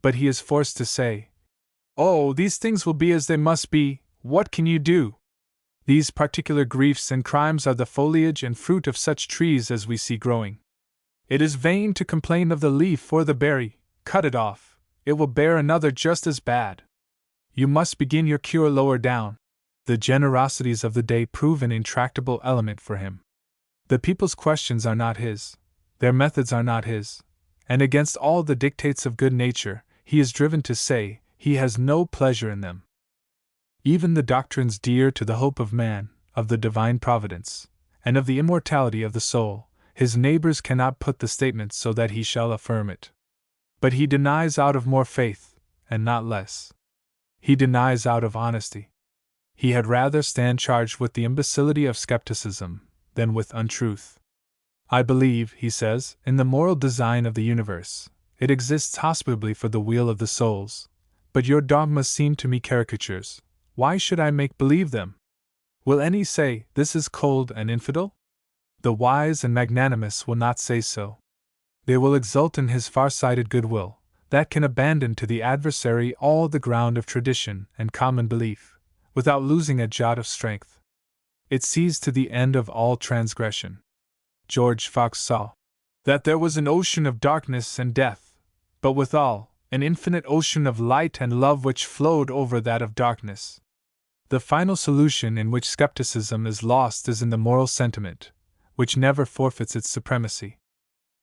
But he is forced to say, "Oh, these things will be as they must be, what can you do? These particular griefs and crimes are the foliage and fruit of such trees as we see growing. It is vain to complain of the leaf or the berry, cut it off, it will bear another just as bad. You must begin your cure lower down." The generosities of the day prove an intractable element for him. The people's questions are not his, their methods are not his, and against all the dictates of good nature, he is driven to say he has no pleasure in them. Even the doctrines dear to the hope of man, of the divine providence, and of the immortality of the soul, his neighbors cannot put the statement so that he shall affirm it. But he denies out of more faith, and not less. He denies out of honesty. He had rather stand charged with the imbecility of skepticism than with untruth. "I believe," he says, "in the moral design of the universe. It exists hospitably for the weal of the souls. But your dogmas seem to me caricatures. Why should I make believe them? Will any say, this is cold and infidel? The wise and magnanimous will not say so. They will exult in his far-sighted goodwill, that can abandon to the adversary all the ground of tradition and common belief, without losing a jot of strength. It sees to the end of all transgression." George Fox saw that there was an ocean of darkness and death, but withal, an infinite ocean of light and love which flowed over that of darkness. The final solution in which skepticism is lost is in the moral sentiment, which never forfeits its supremacy.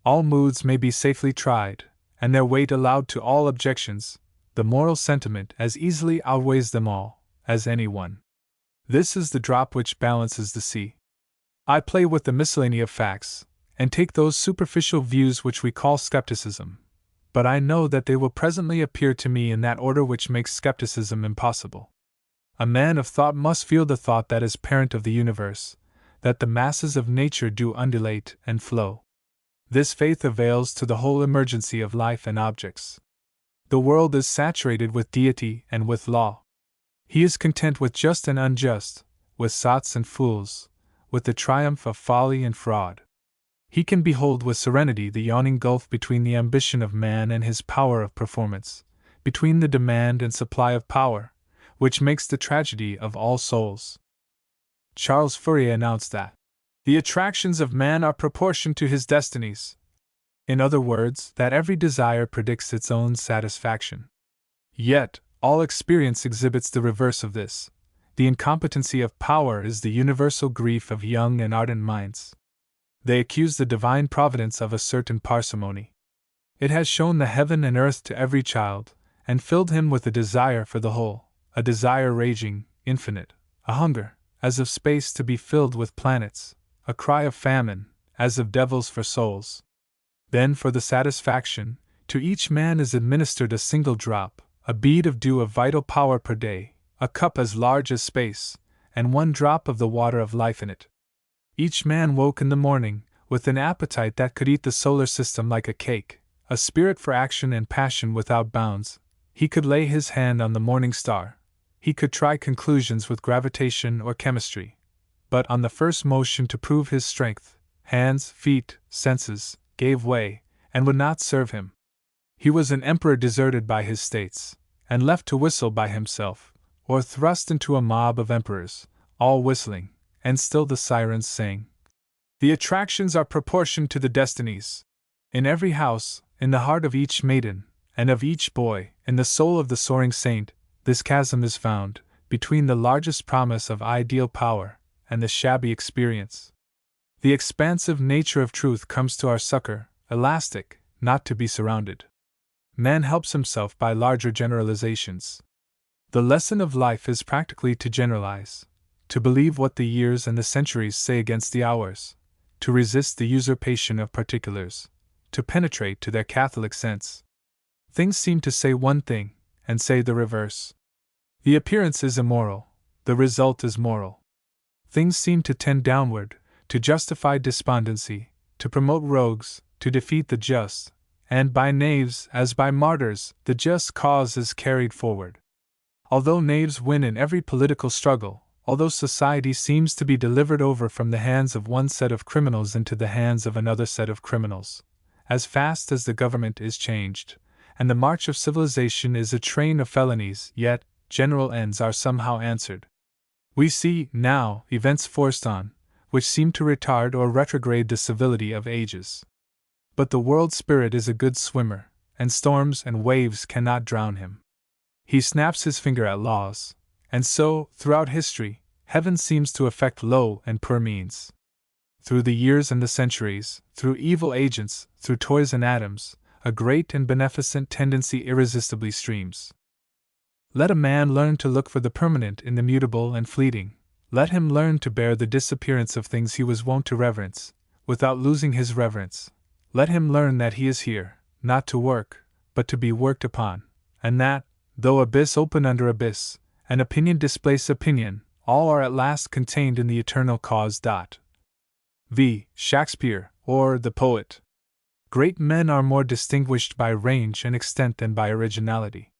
All moods may be safely tried, and their weight allowed to all objections. The moral sentiment as easily outweighs them all, as any one. This is the drop which balances the sea. I play with the miscellany of facts, and take those superficial views which we call skepticism, but I know that they will presently appear to me in that order which makes skepticism impossible. A man of thought must feel the thought that is parent of the universe, that the masses of nature do undulate and flow. This faith avails to the whole emergency of life and objects. The world is saturated with deity and with law. He is content with just and unjust, with sots and fools, with the triumph of folly and fraud. He can behold with serenity the yawning gulf between the ambition of man and his power of performance, between the demand and supply of power, which makes the tragedy of all souls. Charles Fourier announced that the attractions of man are proportioned to his destinies. In other words, that every desire predicts its own satisfaction. Yet, all experience exhibits the reverse of this. The incompetency of power is the universal grief of young and ardent minds. They accuse the divine providence of a certain parsimony. It has shown the heaven and earth to every child, and filled him with a desire for the whole, a desire raging, infinite, a hunger, as of space to be filled with planets, a cry of famine, as of devils for souls. Then for the satisfaction, to each man is administered a single drop, a bead of dew of vital power per day, a cup as large as space, and one drop of the water of life in it. Each man woke in the morning, with an appetite that could eat the solar system like a cake, a spirit for action and passion without bounds. He could lay his hand on the morning star. He could try conclusions with gravitation or chemistry. But on the first motion to prove his strength, hands, feet, senses, gave way, and would not serve him. He was an emperor deserted by his states, and left to whistle by himself, or thrust into a mob of emperors, all whistling, and still the sirens sang. The attractions are proportioned to the destinies. In every house, in the heart of each maiden, and of each boy, in the soul of the soaring saint, this chasm is found, between the largest promise of ideal power and the shabby experience. The expansive nature of truth comes to our succor, elastic, not to be surrounded. Man helps himself by larger generalizations. The lesson of life is practically to generalize, to believe what the years and the centuries say against the hours, to resist the usurpation of particulars, to penetrate to their catholic sense. Things seem to say one thing, and say the reverse. The appearance is immoral, the result is moral. Things seem to tend downward, to justify despondency, to promote rogues, to defeat the just, and by knaves as by martyrs, the just cause is carried forward. Although knaves win in every political struggle, although society seems to be delivered over from the hands of one set of criminals into the hands of another set of criminals, as fast as the government is changed, and the march of civilization is a train of felonies, yet general ends are somehow answered. We see, now, events forced on, which seem to retard or retrograde the civility of ages. But the world spirit is a good swimmer, and storms and waves cannot drown him. He snaps his finger at laws, and so, throughout history, heaven seems to affect low and poor means. Through the years and the centuries, through evil agents, through toys and atoms, a great and beneficent tendency irresistibly streams. Let a man learn to look for the permanent in the mutable and fleeting. Let him learn to bear the disappearance of things he was wont to reverence, without losing his reverence. Let him learn that he is here, not to work, but to be worked upon, and that, though abyss open under abyss, and opinion displace opinion, all are at last contained in the eternal cause. V. Shakespeare, or the poet. Great men are more distinguished by range and extent than by originality.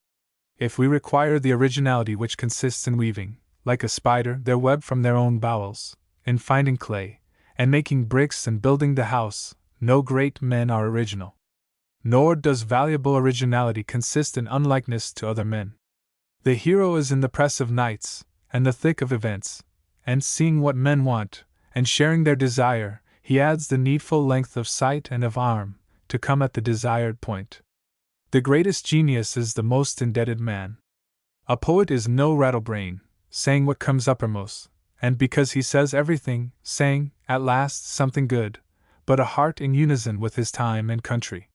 If we require the originality which consists in weaving, like a spider, their web from their own bowels, in finding clay, and making bricks and building the house, no great men are original. Nor does valuable originality consist in unlikeness to other men. The hero is in the press of nights, and the thick of events, and seeing what men want, and sharing their desire, he adds the needful length of sight and of arm, to come at the desired point. The greatest genius is the most indebted man. A poet is no rattlebrain, saying what comes uppermost, and because he says everything, saying, at last, something good, but a heart in unison with his time and country.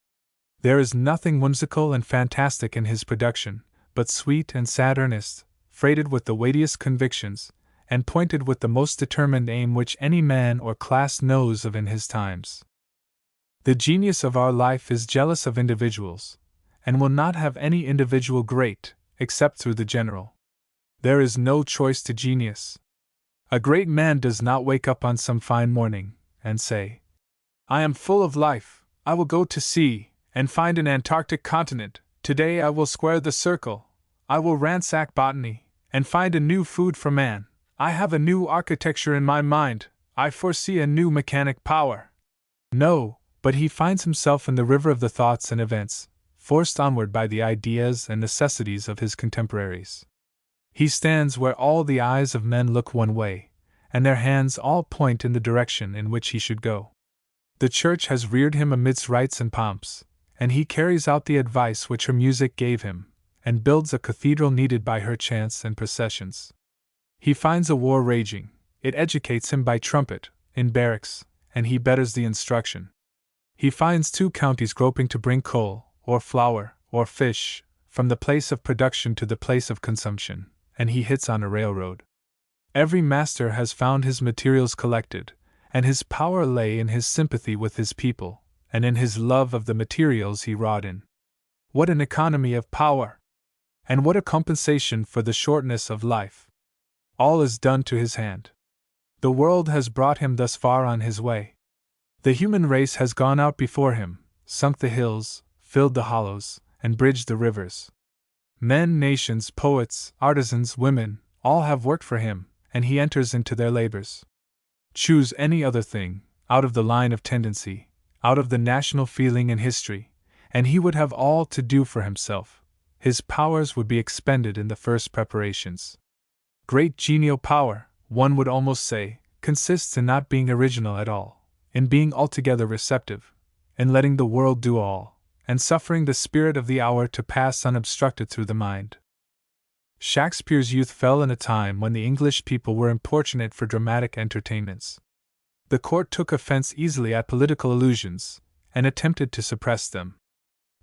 There is nothing whimsical and fantastic in his production, but sweet and sad earnest, freighted with the weightiest convictions, and pointed with the most determined aim which any man or class knows of in his times. The genius of our life is jealous of individuals, and will not have any individual great, except through the general. There is no choice to genius. A great man does not wake up on some fine morning, and say, I am full of life, I will go to sea, and find an Antarctic continent, today I will square the circle, I will ransack botany, and find a new food for man, I have a new architecture in my mind, I foresee a new mechanic power. No, but he finds himself in the river of the thoughts and events, forced onward by the ideas and necessities of his contemporaries. He stands where all the eyes of men look one way, and their hands all point in the direction in which he should go. The church has reared him amidst rites and pomps, and he carries out the advice which her music gave him, and builds a cathedral needed by her chants and processions. He finds a war raging, it educates him by trumpet, in barracks, and he betters the instruction. He finds 2 counties groping to bring coal, or flour, or fish, from the place of production to the place of consumption, and he hits on a railroad. Every master has found his materials collected, and his power lay in his sympathy with his people, and in his love of the materials he wrought in. What an economy of power! And what a compensation for the shortness of life! All is done to his hand. The world has brought him thus far on his way. The human race has gone out before him, sunk the hills, filled the hollows, and bridged the rivers. Men, nations, poets, artisans, women, all have worked for him, and he enters into their labors. Choose any other thing, out of the line of tendency, out of the national feeling and history, and he would have all to do for himself. His powers would be expended in the first preparations. Great genial power, one would almost say, consists in not being original at all, in being altogether receptive, in letting the world do all, and suffering the spirit of the hour to pass unobstructed through the mind. Shakespeare's youth fell in a time when the English people were importunate for dramatic entertainments. The court took offense easily at political allusions, and attempted to suppress them.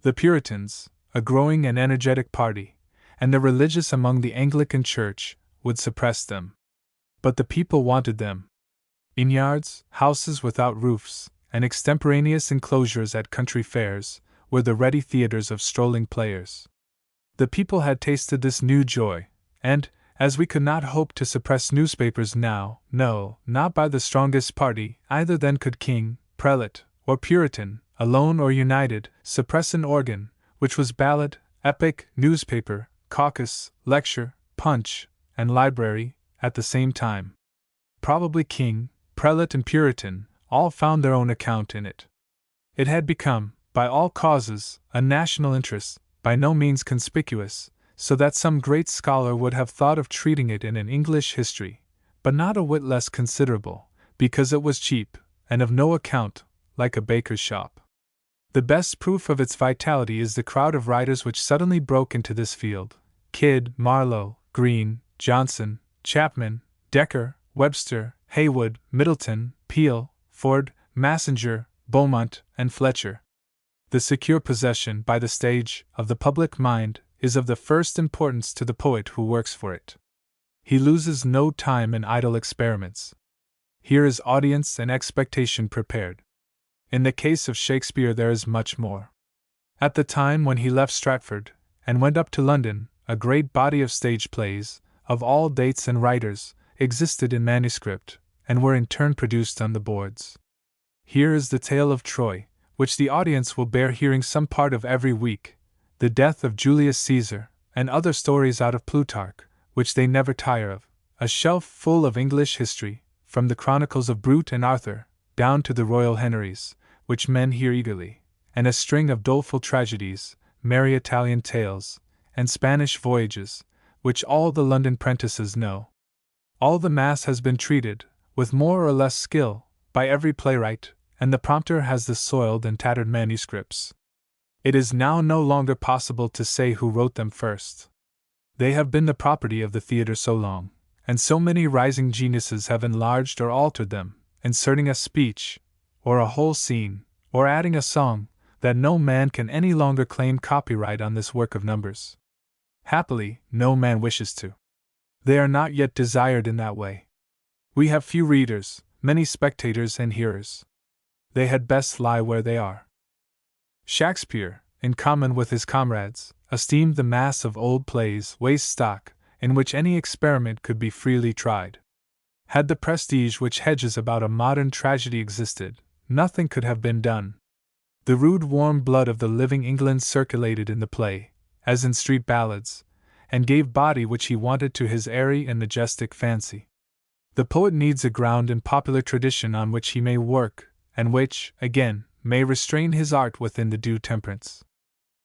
The Puritans, a growing and energetic party, and the religious among the Anglican Church, would suppress them. But the people wanted them. Innyards, houses without roofs, and extemporaneous enclosures at country fairs, were the ready theatres of strolling players. The people had tasted this new joy, and, as we could not hope to suppress newspapers now, no, not by the strongest party, either then could king, prelate, or Puritan, alone or united, suppress an organ, which was ballad, epic, newspaper, caucus, lecture, punch, and library, at the same time. Probably king, prelate, and Puritan all found their own account in it. It had become, by all causes, a national interest, by no means conspicuous, so that some great scholar would have thought of treating it in an English history, but not a whit less considerable, because it was cheap, and of no account, like a baker's shop. The best proof of its vitality is the crowd of writers which suddenly broke into this field: Kidd, Marlowe, Greene, Johnson, Chapman, Dekker, Webster, Haywood, Middleton, Peel, Ford, Massinger, Beaumont, and Fletcher. The secure possession, by the stage, of the public mind is of the first importance to the poet who works for it. He loses no time in idle experiments. Here is audience and expectation prepared. In the case of Shakespeare there is much more. At the time when he left Stratford, and went up to London, a great body of stage plays, of all dates and writers, existed in manuscript, and were in turn produced on the boards. Here is the tale of Troy, which the audience will bear hearing some part of every week, the death of Julius Caesar, and other stories out of Plutarch, which they never tire of, a shelf full of English history, from the chronicles of Brute and Arthur, down to the Royal Henries, which men hear eagerly, and a string of doleful tragedies, merry Italian tales, and Spanish voyages, which all the London prentices know. All the mass has been treated, with more or less skill, by every playwright, and the prompter has the soiled and tattered manuscripts. It is now no longer possible to say who wrote them first. They have been the property of the theatre so long, and so many rising geniuses have enlarged or altered them, inserting a speech, or a whole scene, or adding a song, that no man can any longer claim copyright on this work of numbers. Happily, no man wishes to. They are not yet desired in that way. We have few readers, many spectators and hearers. They had best lie where they are. Shakespeare, in common with his comrades, esteemed the mass of old plays waste stock, in which any experiment could be freely tried. Had the prestige which hedges about a modern tragedy existed, nothing could have been done. The rude warm blood of the living England circulated in the play, as in street ballads, and gave body which he wanted to his airy and majestic fancy. The poet needs a ground in popular tradition on which he may work, and which, again, may restrain his art within the due temperance.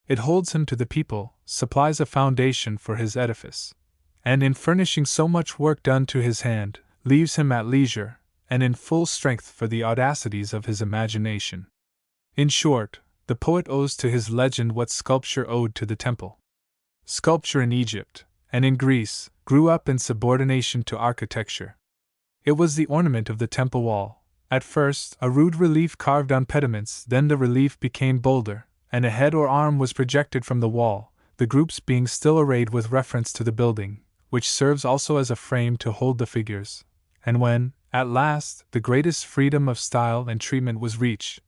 It holds him to the people, supplies a foundation for his edifice, and in furnishing so much work done to his hand, leaves him at leisure, and in full strength for the audacities of his imagination. In short, the poet owes to his legend what sculpture owed to the temple. Sculpture in Egypt, and in Greece, grew up in subordination to architecture. It was the ornament of the temple wall, at first a rude relief carved on pediments, then the relief became bolder, and a head or arm was projected from the wall, the groups being still arrayed with reference to the building, which serves also as a frame to hold the figures, and when, at last, the greatest freedom of style and treatment was reached,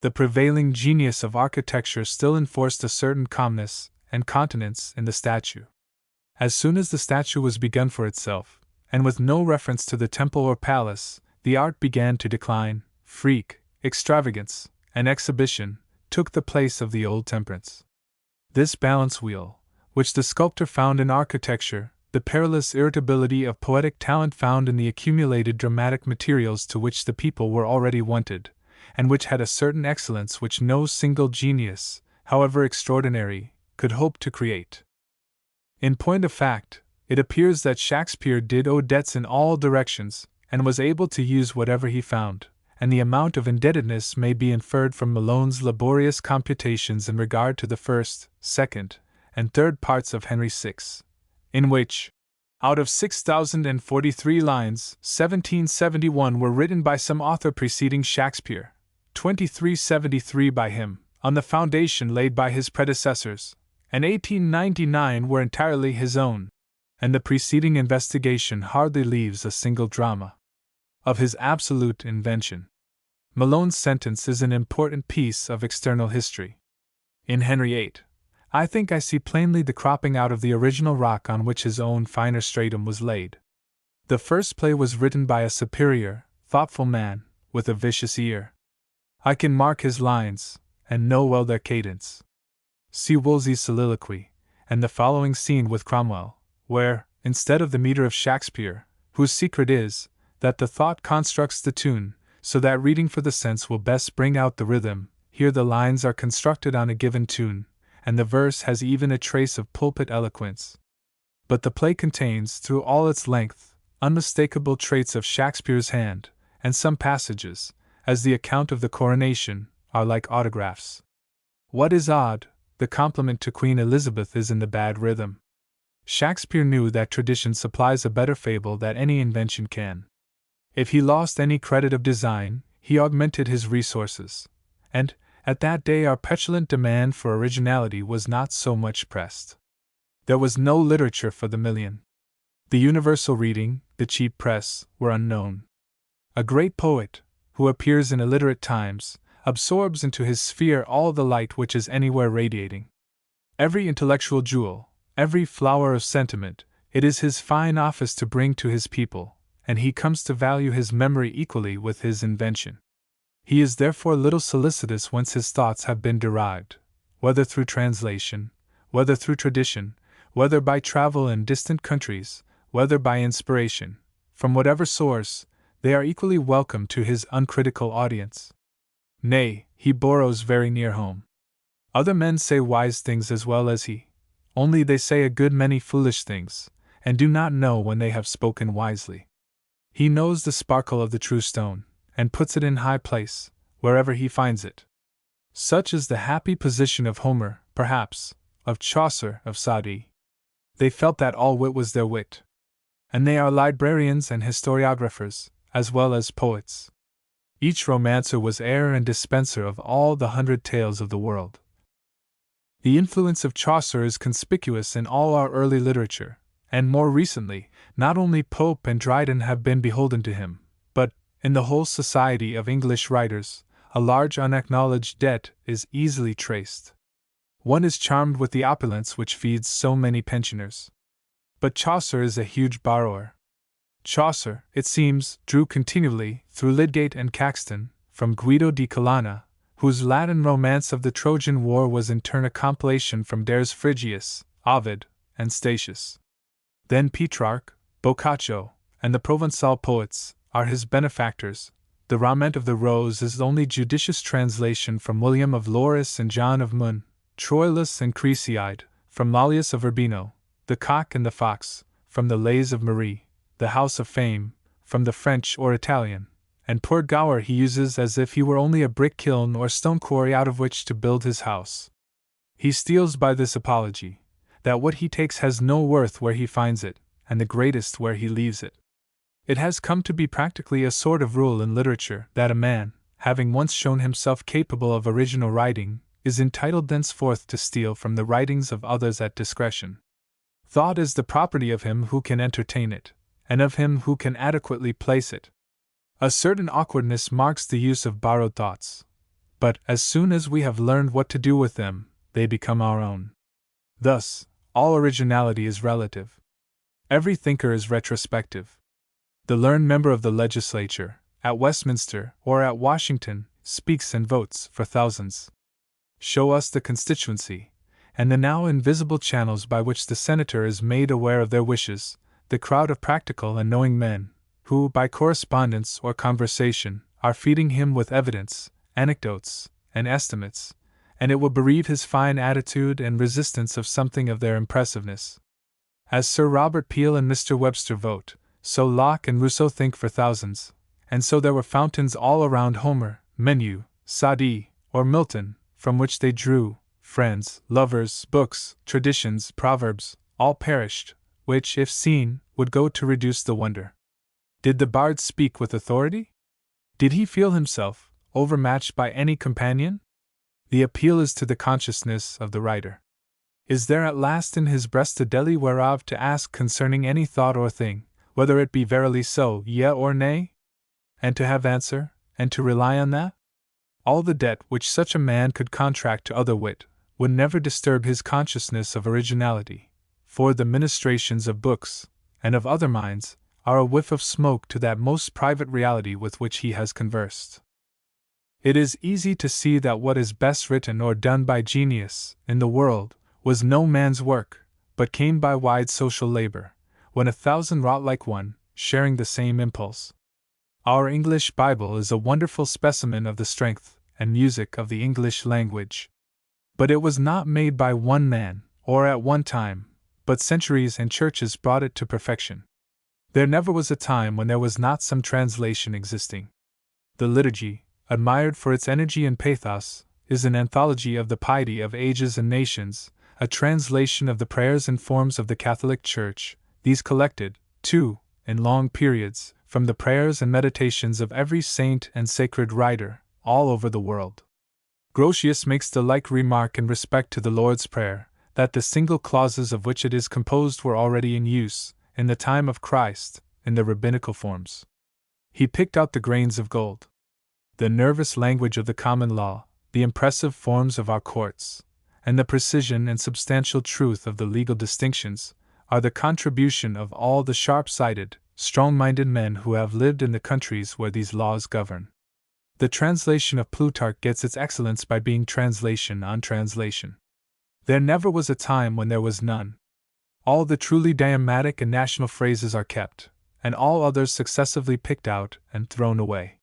the prevailing genius of architecture still enforced a certain calmness and continence in the statue. As soon as the statue was begun for itself, and with no reference to the temple or palace, the art began to decline. Freak, extravagance, and exhibition took the place of the old temperance. This balance wheel, which the sculptor found in architecture, the perilous irritability of poetic talent found in the accumulated dramatic materials to which the people were already wonted, and which had a certain excellence which no single genius, however extraordinary, could hope to create. In point of fact, it appears that Shakespeare did owe debts in all directions, and was able to use whatever he found, and the amount of indebtedness may be inferred from Malone's laborious computations in regard to the first, second, and third parts of Henry VI, in which, out of 6,043 lines, 1771 were written by some author preceding Shakespeare, 2373 by him, on the foundation laid by his predecessors, and 1899 were entirely his own, and the preceding investigation hardly leaves a single drama of his absolute invention. Malone's sentence is an important piece of external history. In Henry VIII, I think I see plainly the cropping out of the original rock on which his own finer stratum was laid. The first play was written by a superior, thoughtful man, with a vicious ear. I can mark his lines, and know well their cadence. See Wolsey's soliloquy, and the following scene with Cromwell, where, instead of the meter of Shakespeare, whose secret is, that the thought constructs the tune, so that reading for the sense will best bring out the rhythm, here the lines are constructed on a given tune, and the verse has even a trace of pulpit eloquence. But the play contains, through all its length, unmistakable traits of Shakespeare's hand, and some passages, as the account of the coronation, are like autographs. What is odd, the compliment to Queen Elizabeth is in the bad rhythm. Shakespeare knew that tradition supplies a better fable than any invention can. If he lost any credit of design, he augmented his resources, and, at that day, our petulant demand for originality was not so much pressed. There was no literature for the million. The universal reading, the cheap press, were unknown. A great poet, who appears in illiterate times, absorbs into his sphere all the light which is anywhere radiating. Every intellectual jewel, every flower of sentiment, it is his fine office to bring to his people, and he comes to value his memory equally with his invention. He is therefore little solicitous whence his thoughts have been derived, whether through translation, whether through tradition, whether by travel in distant countries, whether by inspiration, from whatever source, they are equally welcome to his uncritical audience. Nay, he borrows very near home. Other men say wise things as well as he, only they say a good many foolish things, and do not know when they have spoken wisely. He knows the sparkle of the true stone, and puts it in high place, wherever he finds it. Such is the happy position of Homer, perhaps, of Chaucer, of Sa'di. They felt that all wit was their wit. And they are librarians and historiographers, as well as poets. Each romancer was heir and dispenser of all the 100 tales of the world. The influence of Chaucer is conspicuous in all our early literature, and more recently, not only Pope and Dryden have been beholden to him, but, in the whole society of English writers, a large unacknowledged debt is easily traced. One is charmed with the opulence which feeds so many pensioners. But Chaucer is a huge borrower. Chaucer, it seems, drew continually, through Lydgate and Caxton, from Guido di Colonna, whose Latin romance of the Trojan War was in turn a compilation from Dares Phrygius, Ovid, and Statius. Then Petrarch, Boccaccio, and the Provençal poets are his benefactors. The Rament of the Rose is the only judicious translation from William of Loris and John of Mun, Troilus and Cresside, from Lollius of Urbino, The Cock and the Fox, from the Lays of Marie, The House of Fame, from the French or Italian, and poor Gower he uses as if he were only a brick kiln or stone quarry out of which to build his house. He steals by this apology, that what he takes has no worth where he finds it, and the greatest where he leaves it. It has come to be practically a sort of rule in literature that a man, having once shown himself capable of original writing, is entitled thenceforth to steal from the writings of others at discretion. Thought is the property of him who can entertain it, and of him who can adequately place it. A certain awkwardness marks the use of borrowed thoughts, but as soon as we have learned what to do with them, they become our own. Thus, all originality is relative. Every thinker is retrospective. The learned member of the legislature, at Westminster or at Washington, speaks and votes for thousands. Show us the constituency, and the now invisible channels by which the senator is made aware of their wishes, the crowd of practical and knowing men, who, by correspondence or conversation, are feeding him with evidence, anecdotes, and estimates, and it will bereave his fine attitude and resistance of something of their impressiveness. As Sir Robert Peel and Mr. Webster vote, so Locke and Rousseau think for thousands, and so there were fountains all around Homer, Menu, Sadi, or Milton, from which they drew, friends, lovers, books, traditions, proverbs, all perished, which, if seen, would go to reduce the wonder. Did the bard speak with authority? Did he feel himself overmatched by any companion? The appeal is to the consciousness of the writer. Is there at last in his breast a deli whereof to ask concerning any thought or thing, whether it be verily so, yea or nay? And to have answer, and to rely on that? All the debt which such a man could contract to other wit would never disturb his consciousness of originality, for the ministrations of books, and of other minds, are a whiff of smoke to that most private reality with which he has conversed. It is easy to see that what is best written or done by genius in the world was no man's work, but came by wide social labor, when 1,000 wrought like one, sharing the same impulse. Our English Bible is a wonderful specimen of the strength and music of the English language. But it was not made by one man, or at one time, but centuries and churches brought it to perfection. There never was a time when there was not some translation existing. The liturgy, admired for its energy and pathos, is an anthology of the piety of ages and nations, a translation of the prayers and forms of the Catholic Church, these collected, too, in long periods, from the prayers and meditations of every saint and sacred writer, all over the world. Grotius makes the like remark in respect to the Lord's Prayer, that the single clauses of which it is composed were already in use, in the time of Christ, in the rabbinical forms. He picked out the grains of gold. The nervous language of the common law, the impressive forms of our courts, and the precision and substantial truth of the legal distinctions, are the contribution of all the sharp-sighted, strong-minded men who have lived in the countries where these laws govern. The translation of Plutarch gets its excellence by being translation on translation. There never was a time when there was none. All the truly idiomatic and national phrases are kept, and all others successively picked out and thrown away.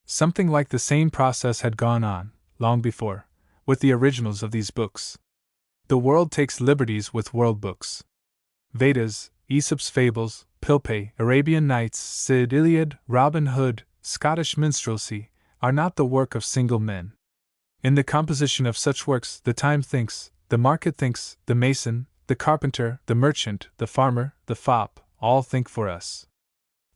Something like the same process had gone on, long before, with the originals of these books. The world takes liberties with world books. Vedas, Aesop's Fables, Pilpay, Arabian Nights, Cid, Iliad, Robin Hood, Scottish minstrelsy, are not the work of single men. In the composition of such works, the time thinks, the market thinks, the mason, the carpenter, the merchant, the farmer, the fop, all think for us.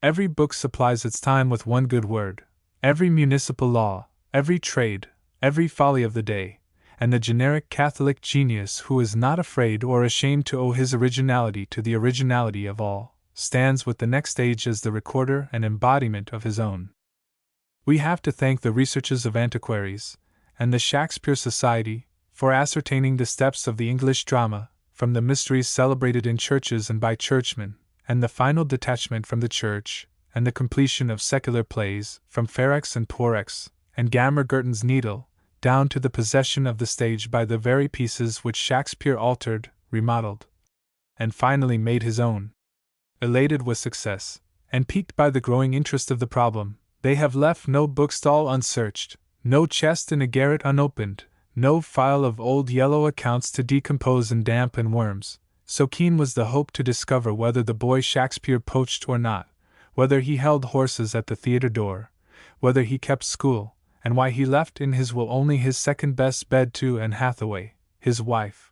Every book supplies its time with one good word, every municipal law, every trade, every folly of the day, and the generic Catholic genius who is not afraid or ashamed to owe his originality to the originality of all, stands with the next age as the recorder and embodiment of his own. We have to thank the researches of antiquaries, and the Shakespeare Society, for ascertaining the steps of the English drama, from the mysteries celebrated in churches and by churchmen, and the final detachment from the church, and the completion of secular plays, from Ferex and Porrex, and Gammer Gurton's Needle, down to the possession of the stage by the very pieces which Shakespeare altered, remodeled, and finally made his own. Elated with success, and piqued by the growing interest of the problem, they have left no bookstall unsearched, no chest in a garret unopened, no file of old yellow accounts to decompose in damp and worms. So keen was the hope to discover whether the boy Shakespeare poached or not, whether he held horses at the theatre door, whether he kept school, and why he left in his will only his second-best bed to Anne Hathaway, his wife.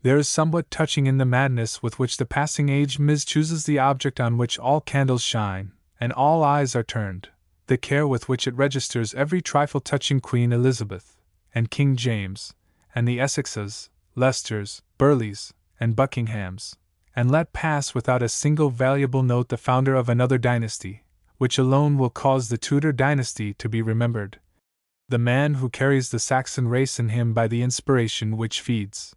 There is somewhat touching in the madness with which the passing age mischooses the object on which all candles shine, and all eyes are turned, the care with which it registers every trifle touching Queen Elizabeth, and King James, and the Essexes, Leicesters, Burleys, and Buckinghams, and let pass without a single valuable note the founder of another dynasty, which alone will cause the Tudor dynasty to be remembered. The man who carries the Saxon race in him by the inspiration which feeds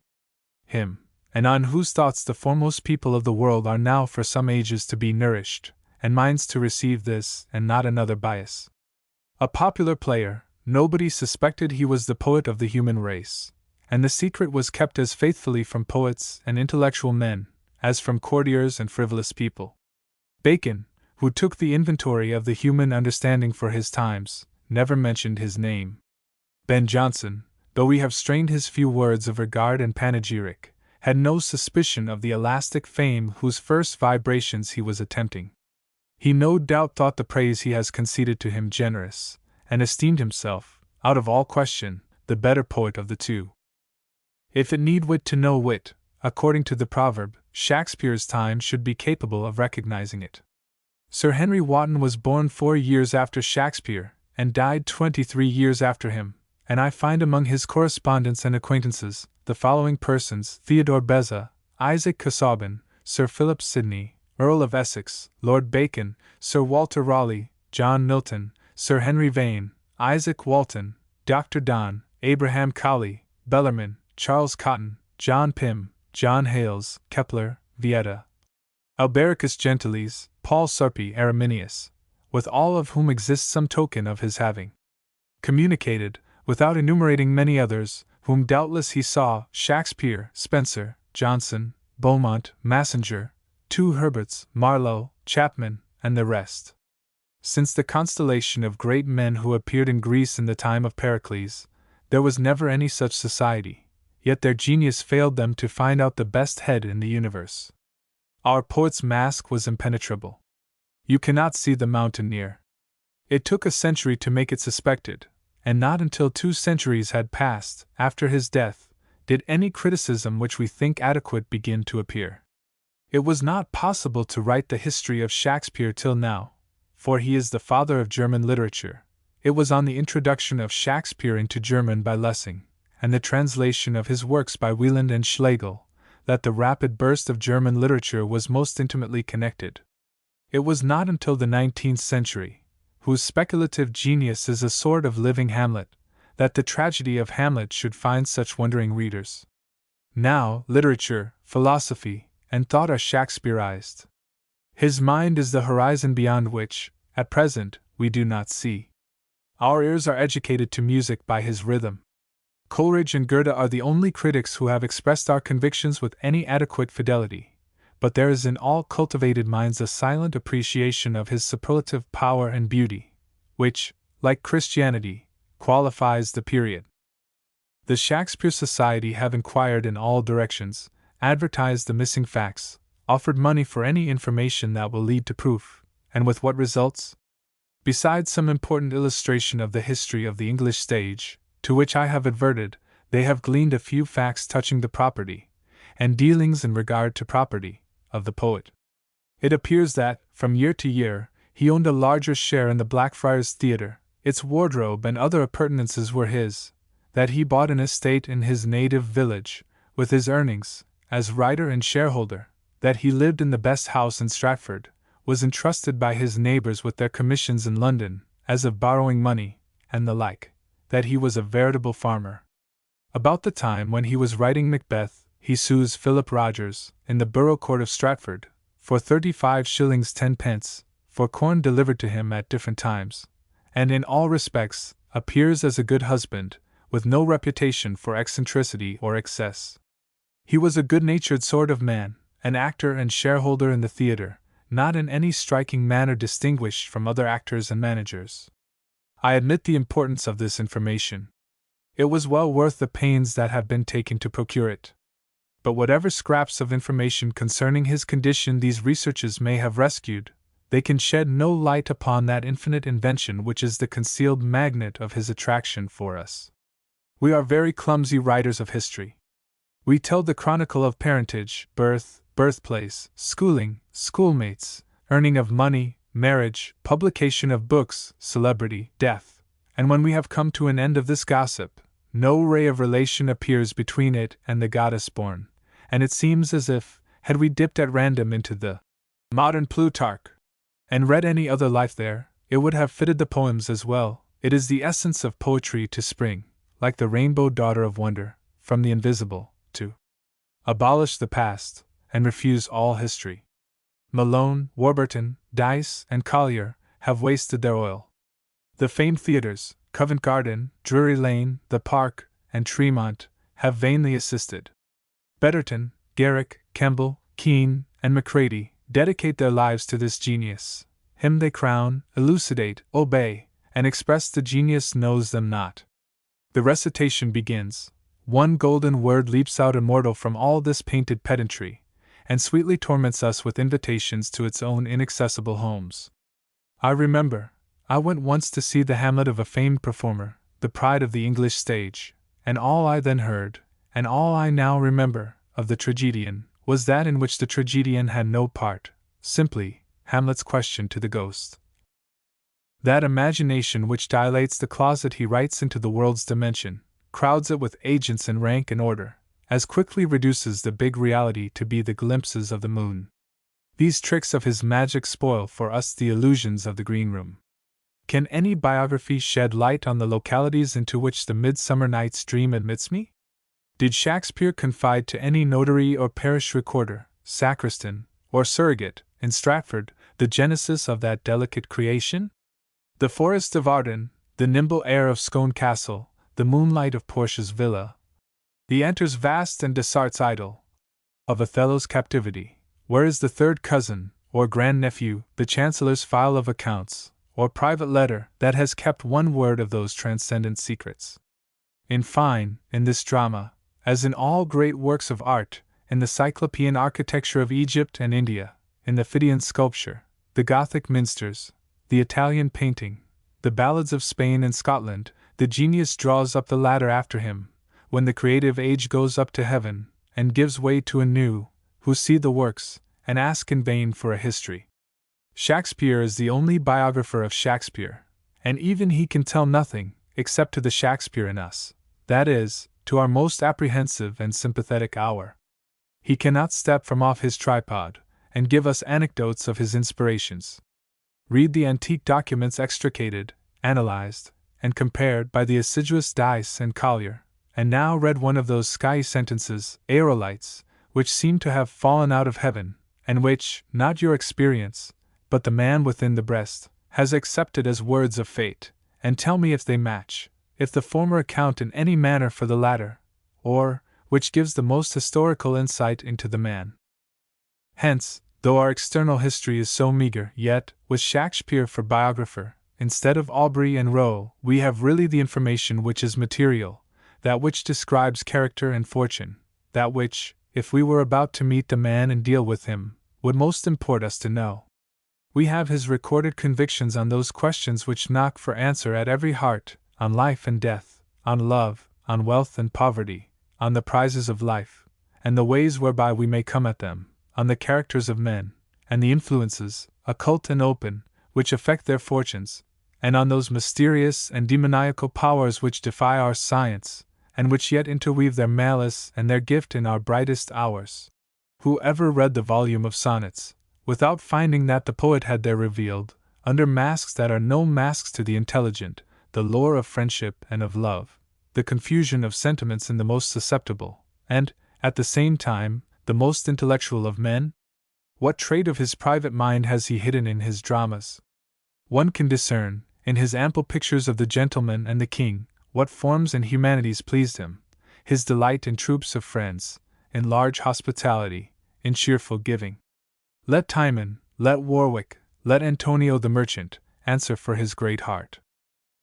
him, and on whose thoughts the foremost people of the world are now for some ages to be nourished, and minds to receive this and not another bias. A popular player, nobody suspected he was the poet of the human race, and the secret was kept as faithfully from poets and intellectual men as from courtiers and frivolous people. Bacon, who took the inventory of the human understanding for his times, never mentioned his name. Ben Jonson, though we have strained his few words of regard and panegyric, had no suspicion of the elastic fame whose first vibrations he was attempting. He no doubt thought the praise he has conceded to him generous, and esteemed himself, out of all question, the better poet of the two. If it need wit to know wit, according to the proverb, Shakespeare's time should be capable of recognizing it. Sir Henry Wotton was born 4 years after Shakespeare, and died 23 years after him, and I find among his correspondents and acquaintances the following persons: Theodore Beza, Isaac Casaubon, Sir Philip Sidney, Earl of Essex, Lord Bacon, Sir Walter Raleigh, John Milton, Sir Henry Vane, Isaac Walton, Dr. Donne, Abraham Cowley, Bellarmine, Charles Cotton, John Pym, John Hales, Kepler, Vieta, Albericus Gentiles, Paul Sarpi, Arminius, with all of whom exists some token of his having communicated, without enumerating many others, whom doubtless he saw: Shakespeare, Spenser, Johnson, Beaumont, Massinger, 2 Herberts, Marlowe, Chapman, and the rest. Since the constellation of great men who appeared in Greece in the time of Pericles, there was never any such society, yet their genius failed them to find out the best head in the universe. Our poet's mask was impenetrable. You cannot see the mountain near. It took a century to make it suspected, and not until 2 centuries had passed, after his death, did any criticism which we think adequate begin to appear. It was not possible to write the history of Shakespeare till now, for he is the father of German literature. It was on the introduction of Shakespeare into German by Lessing, and the translation of his works by Wieland and Schlegel, that the rapid burst of German literature was most intimately connected. It was not until the 19th century, whose speculative genius is a sort of living Hamlet, that the tragedy of Hamlet should find such wondering readers. Now, literature, philosophy, and thought are Shakespearized. His mind is the horizon beyond which, at present, we do not see. Our ears are educated to music by his rhythm. Coleridge and Goethe are the only critics who have expressed our convictions with any adequate fidelity, but there is in all cultivated minds a silent appreciation of his superlative power and beauty, which, like Christianity, qualifies the period. The Shakespeare Society have inquired in all directions, advertised the missing facts, offered money for any information that will lead to proof, and with what results? Besides some important illustration of the history of the English stage, to which I have adverted, they have gleaned a few facts touching the property, and dealings in regard to property, of the poet. It appears that, from year to year, he owned a larger share in the Blackfriars Theatre, its wardrobe and other appurtenances were his, that he bought an estate in his native village, with his earnings, as writer and shareholder, that he lived in the best house in Stratford, was entrusted by his neighbours with their commissions in London, as of borrowing money, and the like, that he was a veritable farmer. About the time when he was writing Macbeth, he sues Philip Rogers, in the Borough Court of Stratford, for 35 shillings 10 pence, for corn delivered to him at different times, and in all respects appears as a good husband, with no reputation for eccentricity or excess. He was a good-natured sort of man, an actor and shareholder in the theatre, not in any striking manner distinguished from other actors and managers. I admit the importance of this information. It was well worth the pains that have been taken to procure it. But whatever scraps of information concerning his condition these researches may have rescued, they can shed no light upon that infinite invention which is the concealed magnet of his attraction for us. We are very clumsy writers of history. We tell the chronicle of parentage, birth, birthplace, schooling, schoolmates, earning of money, marriage, publication of books, celebrity, death, and when we have come to an end of this gossip, no ray of relation appears between it and the goddess born, and it seems as if, had we dipped at random into the modern Plutarch, and read any other life there, it would have fitted the poems as well. It is the essence of poetry to spring, like the rainbow daughter of wonder, from the invisible, to abolish the past, and refuse all history. Malone, Warburton, Dyce, and Collier have wasted their oil. The famed theatres, Covent Garden, Drury Lane, the Park, and Tremont, have vainly assisted. Betterton, Garrick, Kemble, Keane, and Macready dedicate their lives to this genius. Him they crown, elucidate, obey, and express the genius knows them not. The recitation begins, one golden word leaps out immortal from all this painted pedantry, and sweetly torments us with invitations to its own inaccessible homes. I remember, I went once to see the Hamlet of a famed performer, the pride of the English stage, and all I then heard, and all I now remember, of the tragedian, was that in which the tragedian had no part, simply Hamlet's question to the ghost. That imagination which dilates the closet he writes into the world's dimension, crowds it with agents in rank and order, as quickly reduces the big reality to be the glimpses of the moon. These tricks of his magic spoil for us the illusions of the green room. Can any biography shed light on the localities into which the Midsummer Night's Dream admits me? Did Shakespeare confide to any notary or parish recorder, sacristan, or surrogate, in Stratford, the genesis of that delicate creation? The forest of Arden, the nimble air of Scone Castle, the moonlight of Portia's villa, the Enters vast and Dessart's idyll, of Othello's captivity, where is the third cousin, or grand-nephew, the Chancellor's file of accounts, or private letter, that has kept one word of those transcendent secrets? In fine, in this drama, as in all great works of art, in the Cyclopean architecture of Egypt and India, in the Phidian sculpture, the Gothic minsters, the Italian painting, the ballads of Spain and Scotland, the genius draws up the ladder after him, when the creative age goes up to heaven, and gives way to a new, who see the works, and ask in vain for a history. Shakespeare is the only biographer of Shakespeare, and even he can tell nothing, except to the Shakespeare in us, that is, to our most apprehensive and sympathetic hour. He cannot step from off his tripod, and give us anecdotes of his inspirations. Read the antique documents extricated, analyzed, and compared by the assiduous Dice and Collier, and now read one of those skyey sentences, aerolites, which seem to have fallen out of heaven, and which, not your experience, but the man within the breast, has accepted as words of fate, and tell me if they match, if the former account in any manner for the latter, or, which gives the most historical insight into the man. Hence, though our external history is so meager, yet, with Shakespeare for biographer, instead of Aubrey and Rowe, we have really the information which is material, that which describes character and fortune, that which, if we were about to meet the man and deal with him, would most import us to know. We have his recorded convictions on those questions which knock for answer at every heart, on life and death, on love, on wealth and poverty, on the prizes of life, and the ways whereby we may come at them, on the characters of men, and the influences, occult and open, which affect their fortunes, and on those mysterious and demoniacal powers which defy our science, and which yet interweave their malice and their gift in our brightest hours. Who ever read the volume of sonnets, without finding that the poet had there revealed, under masks that are no masks to the intelligent, the lore of friendship and of love, the confusion of sentiments in the most susceptible, and, at the same time, the most intellectual of men? What trait of his private mind has he hidden in his dramas? One can discern, in his ample pictures of the gentleman and the king, what forms and humanities pleased him, his delight in troops of friends, in large hospitality, in cheerful giving. Let Timon, let Warwick, let Antonio the merchant, answer for his great heart.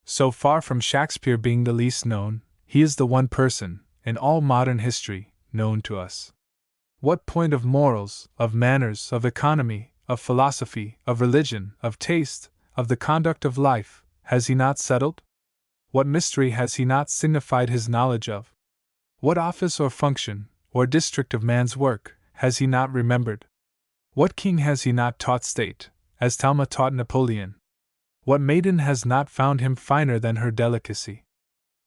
So far from Shakespeare being the least known, he is the one person, in all modern history, known to us. What point of morals, of manners, of economy, of philosophy, of religion, of taste, of the conduct of life, has he not settled? What mystery has he not signified his knowledge of? What office or function, or district of man's work, has he not remembered? What king has he not taught state, as Talma taught Napoleon? What maiden has not found him finer than her delicacy?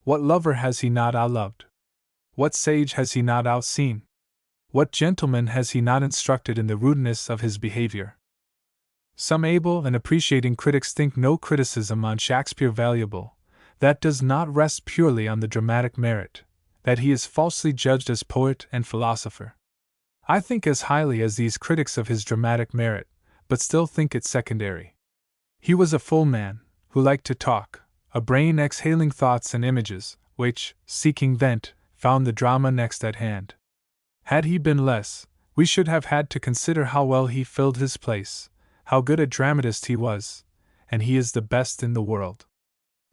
What lover has he not outloved? What sage has he not outseen? What gentleman has he not instructed in the rudeness of his behavior? Some able and appreciating critics think no criticism on Shakespeare valuable, that does not rest purely on the dramatic merit, that he is falsely judged as poet and philosopher. I think as highly as these critics of his dramatic merit, but still think it secondary. He was a full man, who liked to talk, a brain exhaling thoughts and images, which, seeking vent, found the drama next at hand. Had he been less, we should have had to consider how well he filled his place, how good a dramatist he was, and he is the best in the world.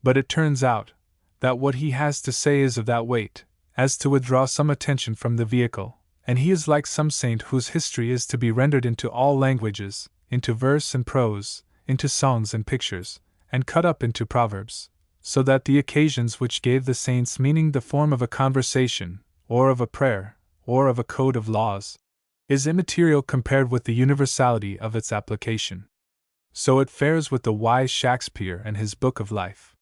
But it turns out that what he has to say is of that weight, as to withdraw some attention from the vehicle, and he is like some saint whose history is to be rendered into all languages, into verse and prose, into songs and pictures, and cut up into proverbs, so that the occasions which gave the saints meaning the form of a conversation, or of a prayer, or of a code of laws, is immaterial compared with the universality of its application. So it fares with the wise Shakespeare and his Book of Life.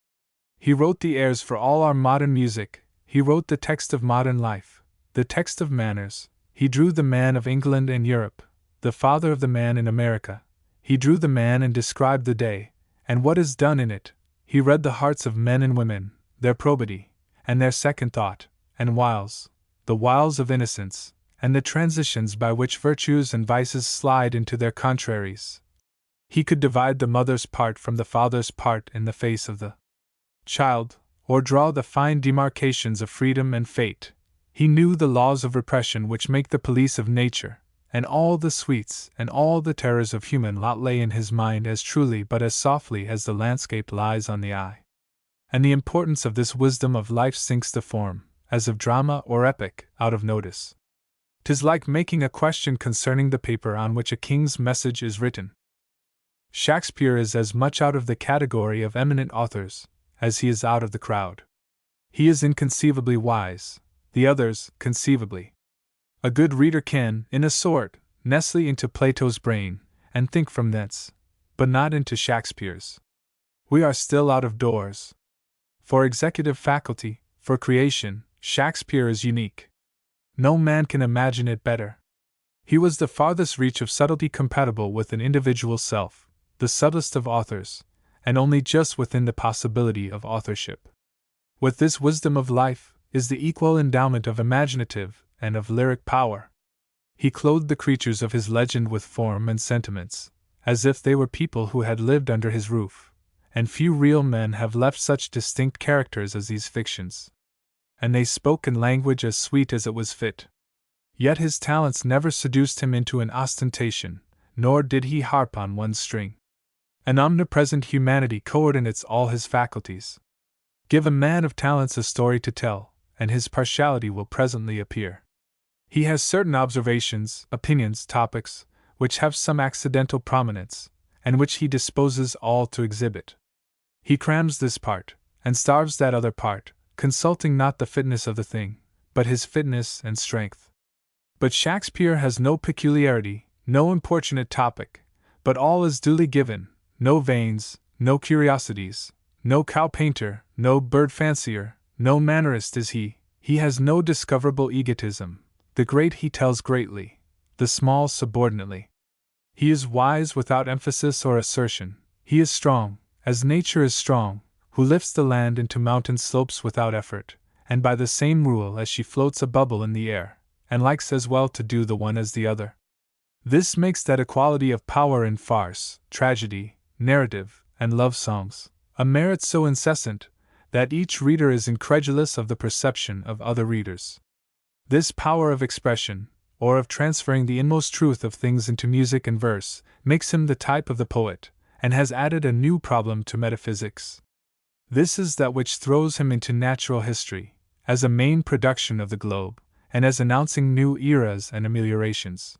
He wrote the airs for all our modern music, he wrote the text of modern life, the text of manners, he drew the man of England and Europe, the father of the man in America, he drew the man and described the day, and what is done in it, he read the hearts of men and women, their probity, and their second thought, and wiles, the wiles of innocence, and the transitions by which virtues and vices slide into their contraries. He could divide the mother's part from the father's part in the face of the child, or draw the fine demarcations of freedom and fate. He knew the laws of repression which make the police of nature, and all the sweets and all the terrors of human lot lay in his mind as truly but as softly as the landscape lies on the eye. And the importance of this wisdom of life sinks to form, as of drama or epic, out of notice. 'Tis like making a question concerning the paper on which a king's message is written. Shakespeare is as much out of the category of eminent authors as he is out of the crowd. He is inconceivably wise, the others conceivably. A good reader can, in a sort, nestle into Plato's brain, and think from thence, but not into Shakespeare's. We are still out of doors. For executive faculty, for creation, Shakespeare is unique. No man can imagine it better. He was the farthest reach of subtlety compatible with an individual self, the subtlest of authors, and only just within the possibility of authorship. With this wisdom of life is the equal endowment of imaginative and of lyric power. He clothed the creatures of his legend with form and sentiments, as if they were people who had lived under his roof, and few real men have left such distinct characters as these fictions. And they spoke in language as sweet as it was fit. Yet his talents never seduced him into an ostentation, nor did he harp on one string. An omnipresent humanity coordinates all his faculties. Give a man of talents a story to tell, and his partiality will presently appear. He has certain observations, opinions, topics, which have some accidental prominence, and which he disposes all to exhibit. He crams this part, and starves that other part, consulting not the fitness of the thing, but his fitness and strength. But Shakespeare has no peculiarity, no importunate topic, but all is duly given, no veins, no curiosities, no cow painter, no bird fancier, no mannerist is he has no discoverable egotism, the great he tells greatly, the small subordinately. He is wise without emphasis or assertion, he is strong, as nature is strong, who lifts the land into mountain slopes without effort, and by the same rule as she floats a bubble in the air, and likes as well to do the one as the other. This makes that equality of power in farce, tragedy, narrative, and love songs, a merit so incessant, that each reader is incredulous of the perception of other readers. This power of expression, or of transferring the inmost truth of things into music and verse, makes him the type of the poet, and has added a new problem to metaphysics. This is that which throws him into natural history, as a main production of the globe, and as announcing new eras and ameliorations.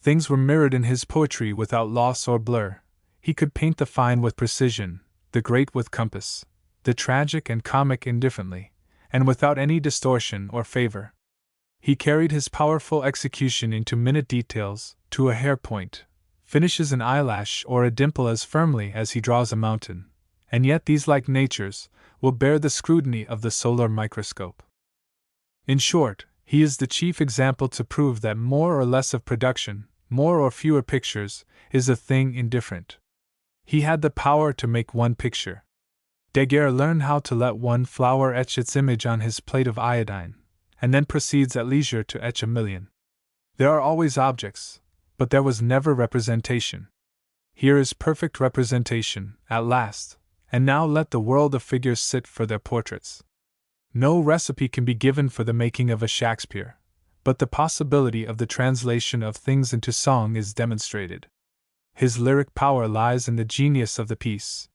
Things were mirrored in his poetry without loss or blur. He could paint the fine with precision, the great with compass, the tragic and comic indifferently, and without any distortion or favor. He carried his powerful execution into minute details, to a hair point, finishes an eyelash or a dimple as firmly as he draws a mountain, and yet these, like nature's, will bear the scrutiny of the solar microscope. In short, he is the chief example to prove that more or less of production, more or fewer pictures, is a thing indifferent. He had the power to make one picture. Daguerre learned how to let one flower etch its image on his plate of iodine, and then proceeds at leisure to etch a million. There are always objects, but there was never representation. Here is perfect representation, at last, and now let the world of figures sit for their portraits. No recipe can be given for the making of a Shakespeare, but the possibility of the translation of things into song is demonstrated. His lyric power lies in the genius of the piece.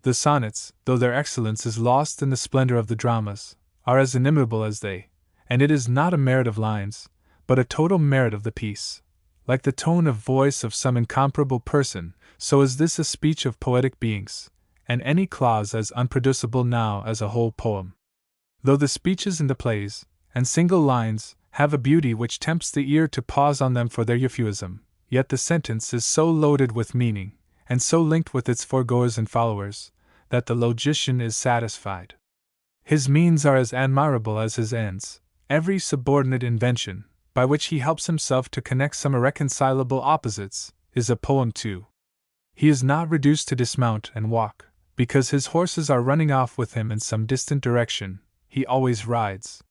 The sonnets, though their excellence is lost in the splendor of the dramas, are as inimitable as they, and it is not a merit of lines, but a total merit of the piece. Like the tone of voice of some incomparable person, so is this a speech of poetic beings, and any clause as unproducible now as a whole poem. Though the speeches in the plays, and single lines, have a beauty which tempts the ear to pause on them for their euphuism, yet the sentence is so loaded with meaning, and so linked with its foregoers and followers, that the logician is satisfied. His means are as admirable as his ends. Every subordinate invention, by which he helps himself to connect some irreconcilable opposites, is a poem too. He is not reduced to dismount and walk, because his horses are running off with him in some distant direction. He always rides.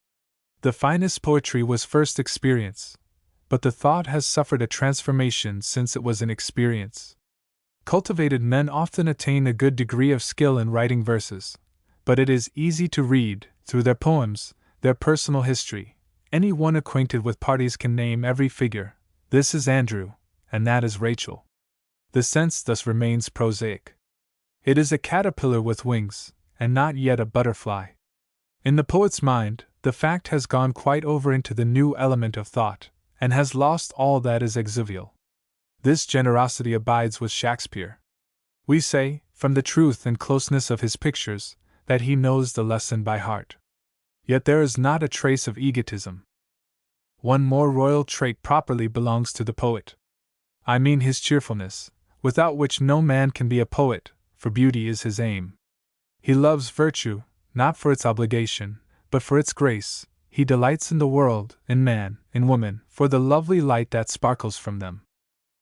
The finest poetry was first experience, but the thought has suffered a transformation since it was an experience. Cultivated men often attain a good degree of skill in writing verses, but it is easy to read, through their poems, their personal history. Any one acquainted with parties can name every figure. This is Andrew, and that is Rachel. The sense thus remains prosaic. It is a caterpillar with wings, and not yet a butterfly. In the poet's mind, the fact has gone quite over into the new element of thought, and has lost all that is exuvial. This generosity abides with Shakespeare. We say, from the truth and closeness of his pictures, that he knows the lesson by heart. Yet there is not a trace of egotism. One more royal trait properly belongs to the poet. I mean his cheerfulness, without which no man can be a poet, for beauty is his aim. He loves virtue, not for its obligation, but for its grace. He delights in the world, in man, in woman, for the lovely light that sparkles from them.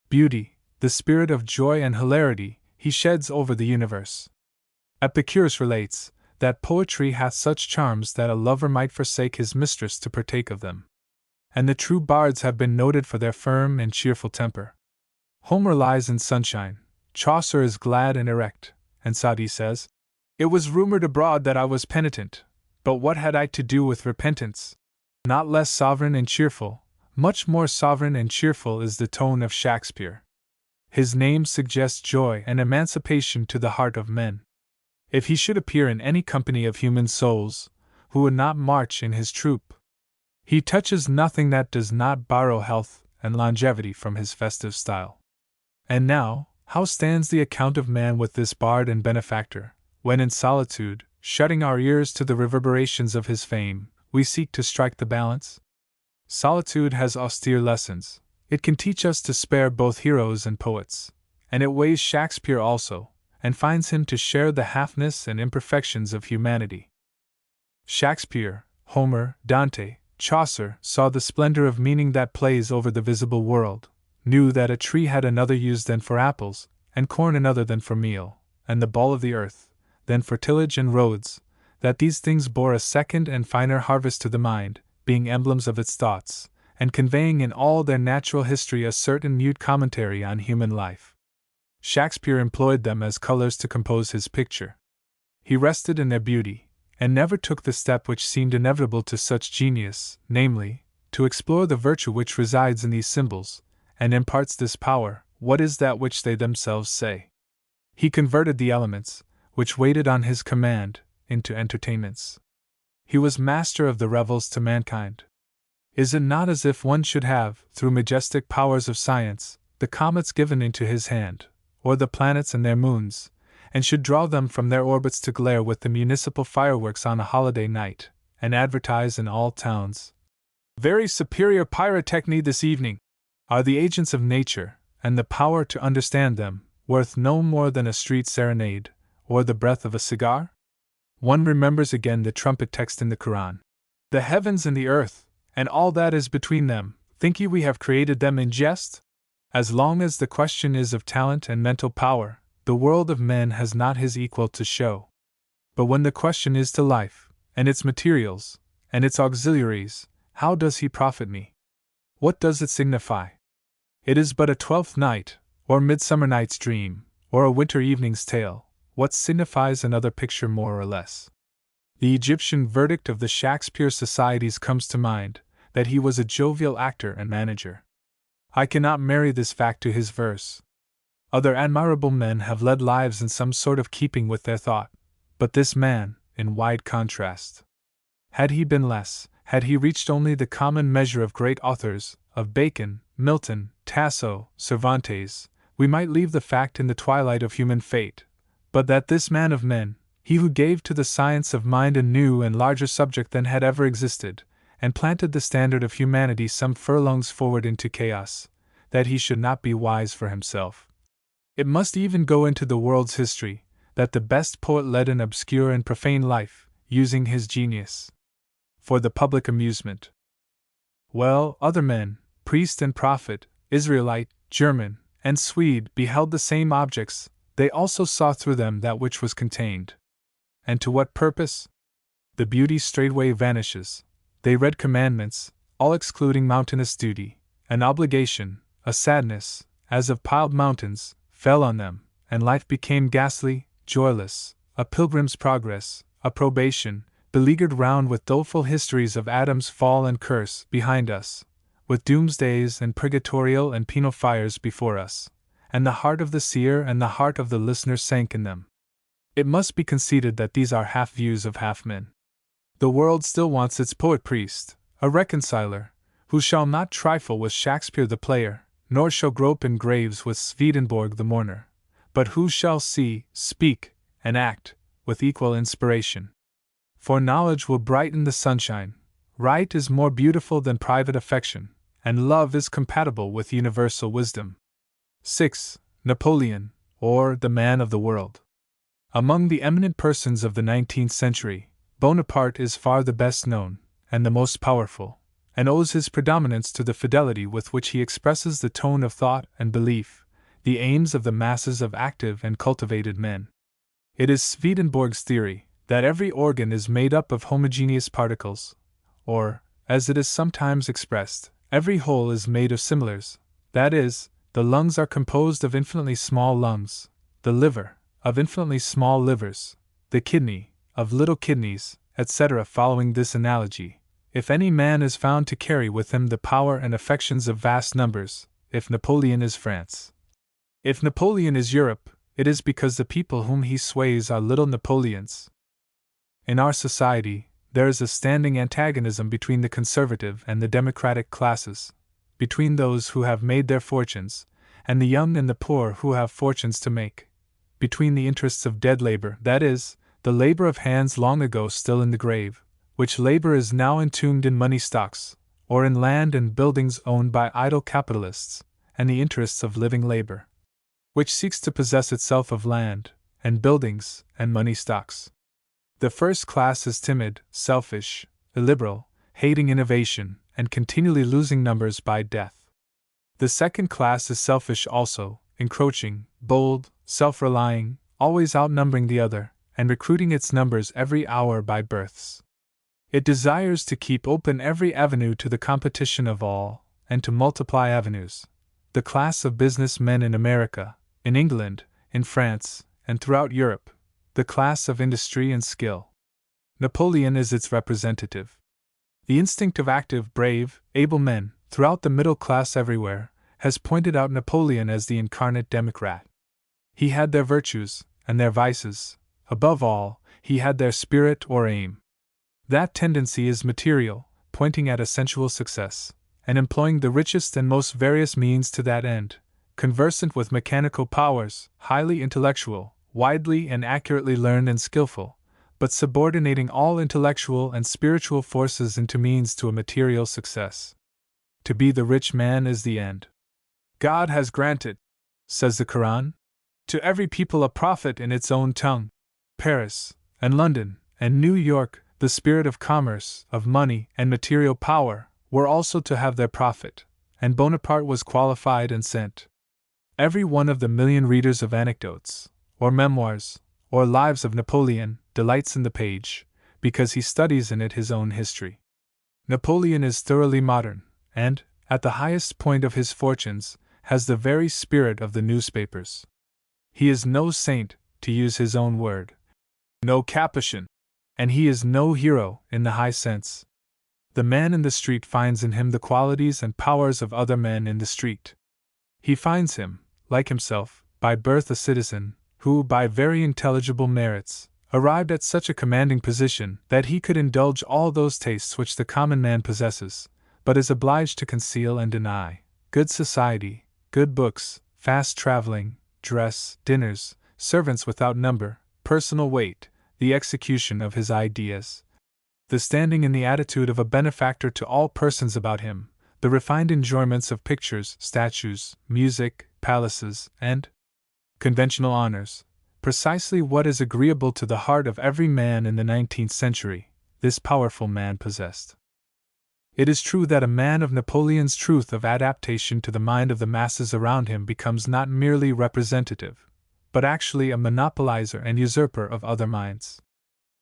Beauty, the spirit of joy and hilarity, he sheds over the universe. Epicurus relates that poetry hath such charms that a lover might forsake his mistress to partake of them. And the true bards have been noted for their firm and cheerful temper. Homer lies in sunshine, Chaucer is glad and erect, and Saadi says, "It was rumored abroad that I was penitent, but what had I to do with repentance?" Not less sovereign and cheerful, much more sovereign and cheerful is the tone of Shakespeare. His name suggests joy and emancipation to the heart of men. If he should appear in any company of human souls, who would not march in his troop? He touches nothing that does not borrow health and longevity from his festive style. And now, how stands the account of man with this bard and benefactor, when in solitude, shutting our ears to the reverberations of his fame, we seek to strike the balance? Solitude has austere lessons. It can teach us to spare both heroes and poets, and it weighs Shakespeare also, and finds him to share the halfness and imperfections of humanity. Shakespeare, Homer, Dante, Chaucer saw the splendor of meaning that plays over the visible world, knew that a tree had another use than for apples, and corn another than for meal, and the ball of the earth than for tillage and roads, that these things bore a second and finer harvest to the mind, being emblems of its thoughts, and conveying in all their natural history a certain mute commentary on human life. Shakespeare employed them as colors to compose his picture. He rested in their beauty, and never took the step which seemed inevitable to such genius, namely, to explore the virtue which resides in these symbols, and imparts this power. What is that which they themselves say? He converted the elements, which waited on his command, into entertainments. He was master of the revels to mankind. Is it not as if one should have, through majestic powers of science, the comets given into his hand, or the planets and their moons, and should draw them from their orbits to glare with the municipal fireworks on a holiday night, and advertise in all towns, "Very superior pyrotechny this evening"? Are the agents of nature, and the power to understand them, worth no more than a street serenade, or the breath of a cigar? One remembers again the trumpet text in the Quran. "The heavens and the earth, and all that is between them, think ye we have created them in jest?" As long as the question is of talent and mental power, the world of men has not his equal to show. But when the question is to life, and its materials, and its auxiliaries, how does he profit me? What does it signify? It is but a Twelfth Night, or Midsummer Night's Dream, or a winter evening's tale. What signifies another picture more or less? The Egyptian verdict of the Shakespeare Societies comes to mind, that he was a jovial actor and manager. I cannot marry this fact to his verse. Other admirable men have led lives in some sort of keeping with their thought, but this man, in wide contrast. Had he been less, had he reached only the common measure of great authors, of Bacon, Milton, Tasso, Cervantes, we might leave the fact in the twilight of human fate, but that this man of men, he who gave to the science of mind a new and larger subject than had ever existed, and planted the standard of humanity some furlongs forward into chaos, that he should not be wise for himself. It must even go into the world's history, that the best poet led an obscure and profane life, using his genius for the public amusement. Well, other men, priest and prophet, Israelite, German, and Swede, beheld the same objects, they also saw through them that which was contained. And to what purpose? The beauty straightway vanishes. They read commandments, all excluding mountainous duty, an obligation, a sadness, as of piled mountains, fell on them, and life became ghastly, joyless, a pilgrim's progress, a probation, beleaguered round with doleful histories of Adam's fall and curse behind us, with doomsdays and purgatorial and penal fires before us, and the heart of the seer and the heart of the listener sank in them. It must be conceded that these are half views of half men. The world still wants its poet-priest, a reconciler, who shall not trifle with Shakespeare the player, nor shall grope in graves with Swedenborg the mourner, but who shall see, speak, and act, with equal inspiration. For knowledge will brighten the sunshine, right is more beautiful than private affection, and love is compatible with universal wisdom. 6. Napoleon, or the man of the world. Among the eminent persons of the 19th century, Bonaparte is far the best known, and the most powerful, and owes his predominance to the fidelity with which he expresses the tone of thought and belief, the aims of the masses of active and cultivated men. It is Swedenborg's theory that every organ is made up of homogeneous particles, or, as it is sometimes expressed, every whole is made of similars, that is, the lungs are composed of infinitely small lungs, the liver, of infinitely small livers, the kidney, of little kidneys, etc. Following this analogy, if any man is found to carry with him the power and affections of vast numbers, if Napoleon is France, if Napoleon is Europe, it is because the people whom he sways are little Napoleons. In our society, there is a standing antagonism between the conservative and the democratic classes, between those who have made their fortunes, and the young and the poor who have fortunes to make, between the interests of dead labor, that is, the labor of hands long ago still in the grave, which labor is now entombed in money stocks, or in land and buildings owned by idle capitalists, and the interests of living labor, which seeks to possess itself of land, and buildings, and money stocks. The first class is timid, selfish, illiberal, hating innovation, and continually losing numbers by death. The second class is selfish also, encroaching, bold, self-relying, always outnumbering the other, and recruiting its numbers every hour by births. It desires to keep open every avenue to the competition of all, and to multiply avenues. The class of business men in America, in England, in France, and throughout Europe, the class of industry and skill. Napoleon is its representative. The instinct of active, brave, able men, throughout the middle class everywhere, has pointed out Napoleon as the incarnate democrat. He had their virtues, and their vices. Above all, he had their spirit or aim. That tendency is material, pointing at a sensual success, and employing the richest and most various means to that end, conversant with mechanical powers, highly intellectual, widely and accurately learned and skillful, but subordinating all intellectual and spiritual forces into means to a material success. To be the rich man is the end. God has granted, says the Quran, to every people a prophet in its own tongue. Paris, and London, and New York, the spirit of commerce, of money, and material power, were also to have their prophet, and Bonaparte was qualified and sent. Every one of the million readers of anecdotes, or memoirs, or lives of Napoleon, delights in the page, because he studies in it his own history. Napoleon is thoroughly modern, and, at the highest point of his fortunes, has the very spirit of the newspapers. He is no saint, to use his own word, no Capuchin, and he is no hero in the high sense. The man in the street finds in him the qualities and powers of other men in the street. He finds him, like himself, by birth a citizen, who, by very intelligible merits, arrived at such a commanding position that he could indulge all those tastes which the common man possesses, but is obliged to conceal and deny: good society, good books, fast traveling, dress, dinners, servants without number, personal weight, the execution of his ideas, the standing in the attitude of a benefactor to all persons about him, the refined enjoyments of pictures, statues, music, palaces, and conventional honors, precisely what is agreeable to the heart of every man in the 19th century, this powerful man possessed. It is true that a man of Napoleon's truth of adaptation to the mind of the masses around him becomes not merely representative, but actually a monopolizer and usurper of other minds.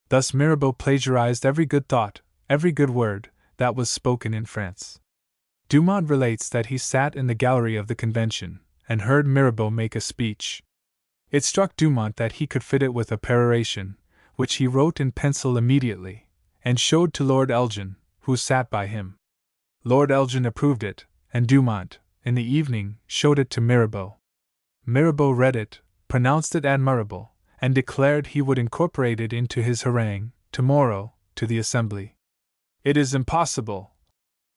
Thus Mirabeau plagiarized every good thought, every good word, that was spoken in France. Dumont relates that he sat in the gallery of the Convention, and heard Mirabeau make a speech. It struck Dumont that he could fit it with a peroration, which he wrote in pencil immediately, and showed to Lord Elgin, who sat by him. Lord Elgin approved it, and Dumont, in the evening, showed it to Mirabeau. Mirabeau read it, pronounced it admirable, and declared he would incorporate it into his harangue, tomorrow, to the Assembly. "It is impossible,"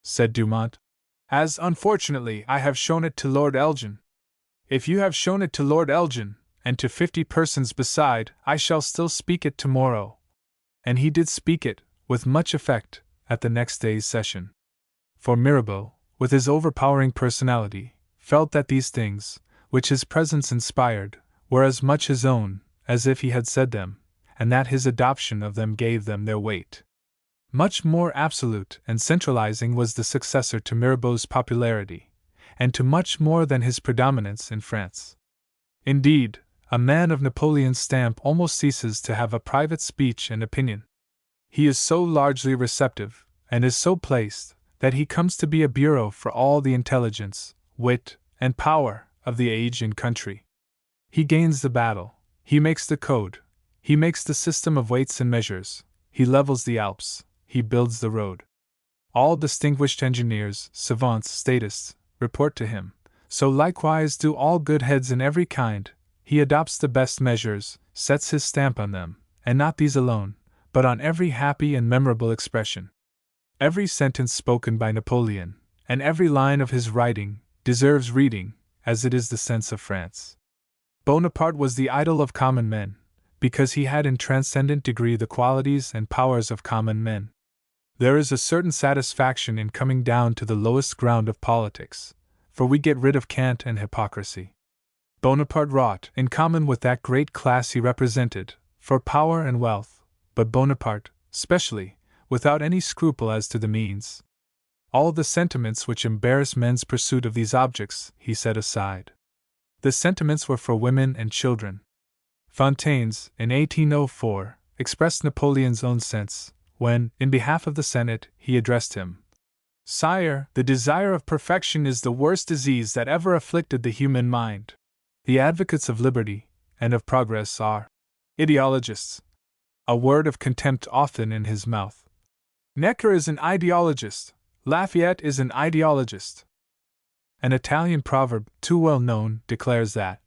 said Dumont, "as, unfortunately, I have shown it to Lord Elgin. If you have shown it to Lord Elgin, and to 50 persons beside, I shall still speak it tomorrow." And he did speak it, with much effect, at the next day's session. For Mirabeau, with his overpowering personality, felt that these things, which his presence inspired, were as much his own as if he had said them, and that his adoption of them gave them their weight. Much more absolute and centralizing was the successor to Mirabeau's popularity, and to much more than his predominance in France. Indeed, a man of Napoleon's stamp almost ceases to have a private speech and opinion. He is so largely receptive, and is so placed, that he comes to be a bureau for all the intelligence, wit, and power of the age and country. He gains the battle, he makes the code, he makes the system of weights and measures, he levels the Alps, he builds the road. All distinguished engineers, savants, statists, report to him, so likewise do all good heads in every kind. He adopts the best measures, sets his stamp on them, and not these alone, but on every happy and memorable expression. Every sentence spoken by Napoleon, and every line of his writing, deserves reading, as it is the sense of France. Bonaparte was the idol of common men, because he had in transcendent degree the qualities and powers of common men. There is a certain satisfaction in coming down to the lowest ground of politics, for we get rid of cant and hypocrisy. Bonaparte wrought, in common with that great class he represented, for power and wealth, but Bonaparte, specially, without any scruple as to the means. All the sentiments which embarrass men's pursuit of these objects he set aside. The sentiments were for women and children. Fontaine's, in 1804, expressed Napoleon's own sense, when, in behalf of the Senate, he addressed him: "Sire, the desire of perfection is the worst disease that ever afflicted the human mind. The advocates of liberty and of progress are ideologists." A word of contempt often in his mouth. Necker is an ideologist. Lafayette is an ideologist. An Italian proverb, too well known, declares that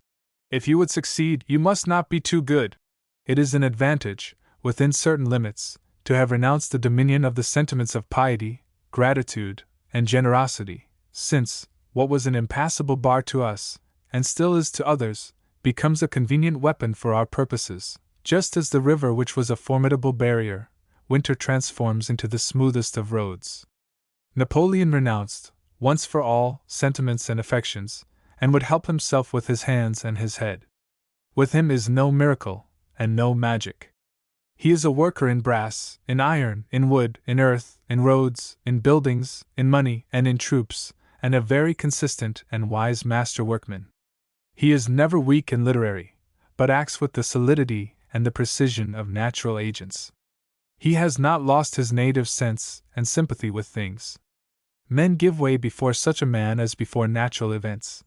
if you would succeed, you must not be too good. It is an advantage, within certain limits, to have renounced the dominion of the sentiments of piety, gratitude, and generosity, since, what was an impassable bar to us, and still is to others, becomes a convenient weapon for our purposes, just as the river which was a formidable barrier, winter transforms into the smoothest of roads. Napoleon renounced, once for all, sentiments and affections, and would help himself with his hands and his head. With him is no miracle, and no magic. He is a worker in brass, in iron, in wood, in earth, in roads, in buildings, in money, and in troops, and a very consistent and wise master workman. He is never weak and literary, but acts with the solidity and the precision of natural agents. He has not lost his native sense and sympathy with things. Men give way before such a man as before natural events.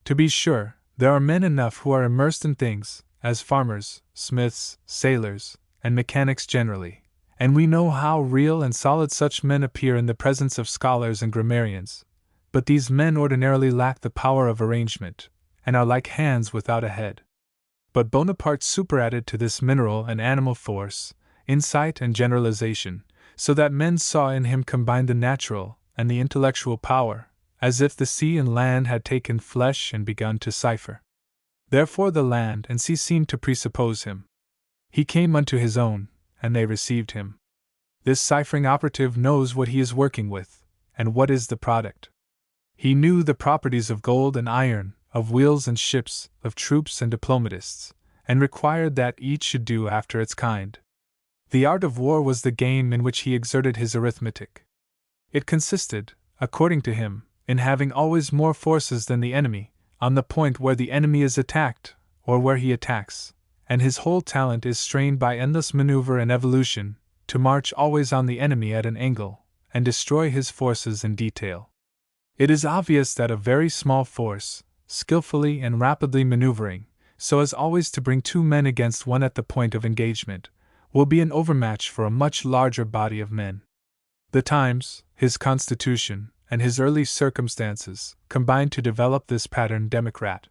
To be sure, there are men enough who are immersed in things, as farmers, smiths, sailors, and mechanics generally, and we know how real and solid such men appear in the presence of scholars and grammarians, but these men ordinarily lack the power of arrangement, and are like hands without a head. But Bonaparte superadded to this mineral and animal force, insight and generalization, so that men saw in him combined the natural and the intellectual power, as if the sea and land had taken flesh and begun to cipher. Therefore the land and sea seemed to presuppose him. He came unto his own, and they received him. This ciphering operative knows what he is working with, and what is the product. He knew the properties of gold and iron, of wheels and ships, of troops and diplomatists, and required that each should do after its kind. The art of war was the game in which he exerted his arithmetic. It consisted, according to him, in having always more forces than the enemy, on the point where the enemy is attacked, or where he attacks, and his whole talent is strained by endless maneuver and evolution, to march always on the enemy at an angle, and destroy his forces in detail. It is obvious that a very small force, skillfully and rapidly maneuvering, so as always to bring two men against one at the point of engagement, will be an overmatch for a much larger body of men. The times, his constitution, and his early circumstances combined to develop this pattern democrat.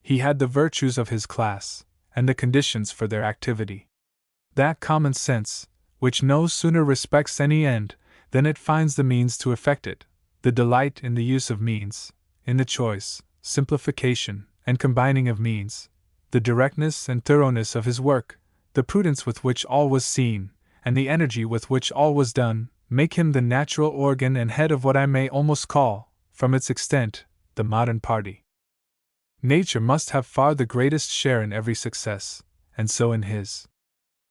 He had the virtues of his class, and the conditions for their activity. That common sense, which no sooner respects any end than it finds the means to effect it, the delight in the use of means, in the choice, simplification, and combining of means, the directness and thoroughness of his work, the prudence with which all was seen, and the energy with which all was done, make him the natural organ and head of what I may almost call, from its extent, the modern party. Nature must have far the greatest share in every success, and so in his.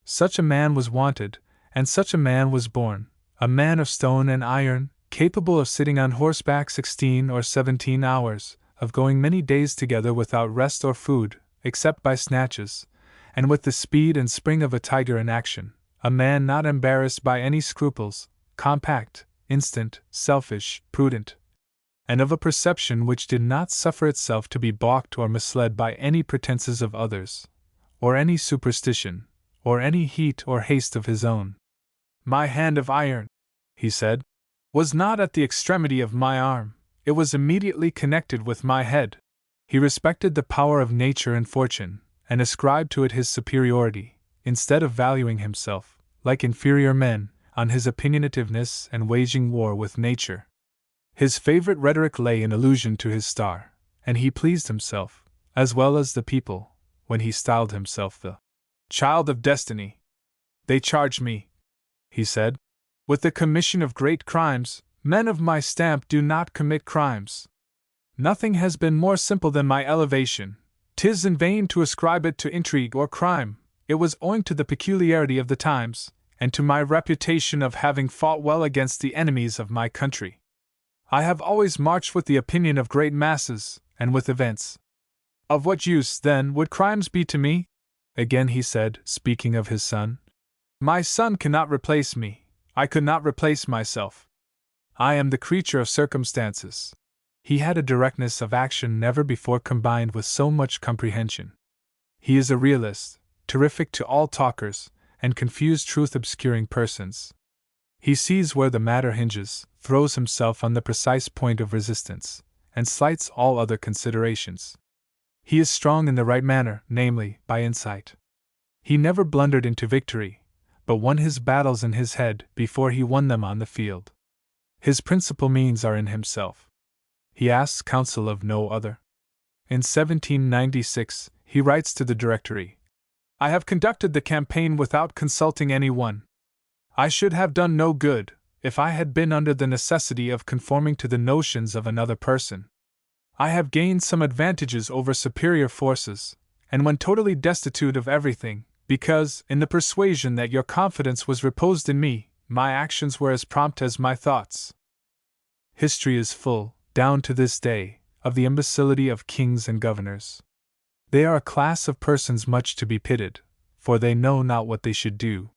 Such a man was wanted, and such a man was born, a man of stone and iron, capable of sitting on horseback 16 or 17 hours, of going many days together without rest or food, except by snatches, and with the speed and spring of a tiger in action, a man not embarrassed by any scruples, compact, instant, selfish, prudent, and of a perception which did not suffer itself to be balked or misled by any pretenses of others, or any superstition, or any heat or haste of his own. My hand of iron, he said, was not at the extremity of my arm, it was immediately connected with my head. He respected the power of nature and fortune, and ascribed to it his superiority, instead of valuing himself, like inferior men, on his opinionativeness and waging war with nature. His favorite rhetoric lay in allusion to his star, and he pleased himself, as well as the people, when he styled himself the child of destiny. They charge me, he said, with the commission of great crimes. Men of my stamp do not commit crimes. Nothing has been more simple than my elevation. 'Tis in vain to ascribe it to intrigue or crime. It was owing to the peculiarity of the times, and to my reputation of having fought well against the enemies of my country. I have always marched with the opinion of great masses, and with events. Of what use, then, would crimes be to me? Again he said, speaking of his son. My son cannot replace me. I could not replace myself. I am the creature of circumstances. He had a directness of action never before combined with so much comprehension. He is a realist, terrific to all talkers, and confused truth-obscuring persons. He sees where the matter hinges, throws himself on the precise point of resistance, and slights all other considerations. He is strong in the right manner, namely, by insight. He never blundered into victory, but won his battles in his head before he won them on the field. His principal means are in himself. He asks counsel of no other. In 1796, he writes to the Directory, I have conducted the campaign without consulting any one. I should have done no good, if I had been under the necessity of conforming to the notions of another person. I have gained some advantages over superior forces, and when totally destitute of everything, because, in the persuasion that your confidence was reposed in me, my actions were as prompt as my thoughts. History is full, down to this day, of the imbecility of kings and governors. They are a class of persons much to be pitied, for they know not what they should do.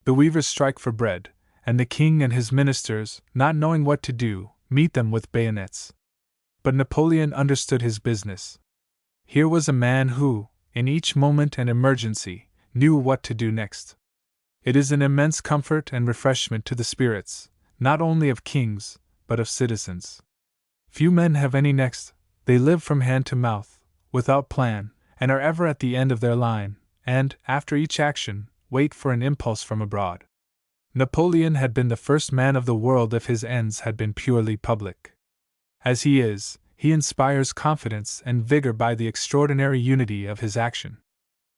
The weavers strike for bread, and the king and his ministers, not knowing what to do, meet them with bayonets. But Napoleon understood his business. Here was a man who, in each moment and emergency, knew what to do next. It is an immense comfort and refreshment to the spirits, not only of kings, but of citizens. Few men have any next, they live from hand to mouth, without plan, and are ever at the end of their line, and, after each action, wait for an impulse from abroad. Napoleon had been the first man of the world if his ends had been purely public. As he is, he inspires confidence and vigor by the extraordinary unity of his action.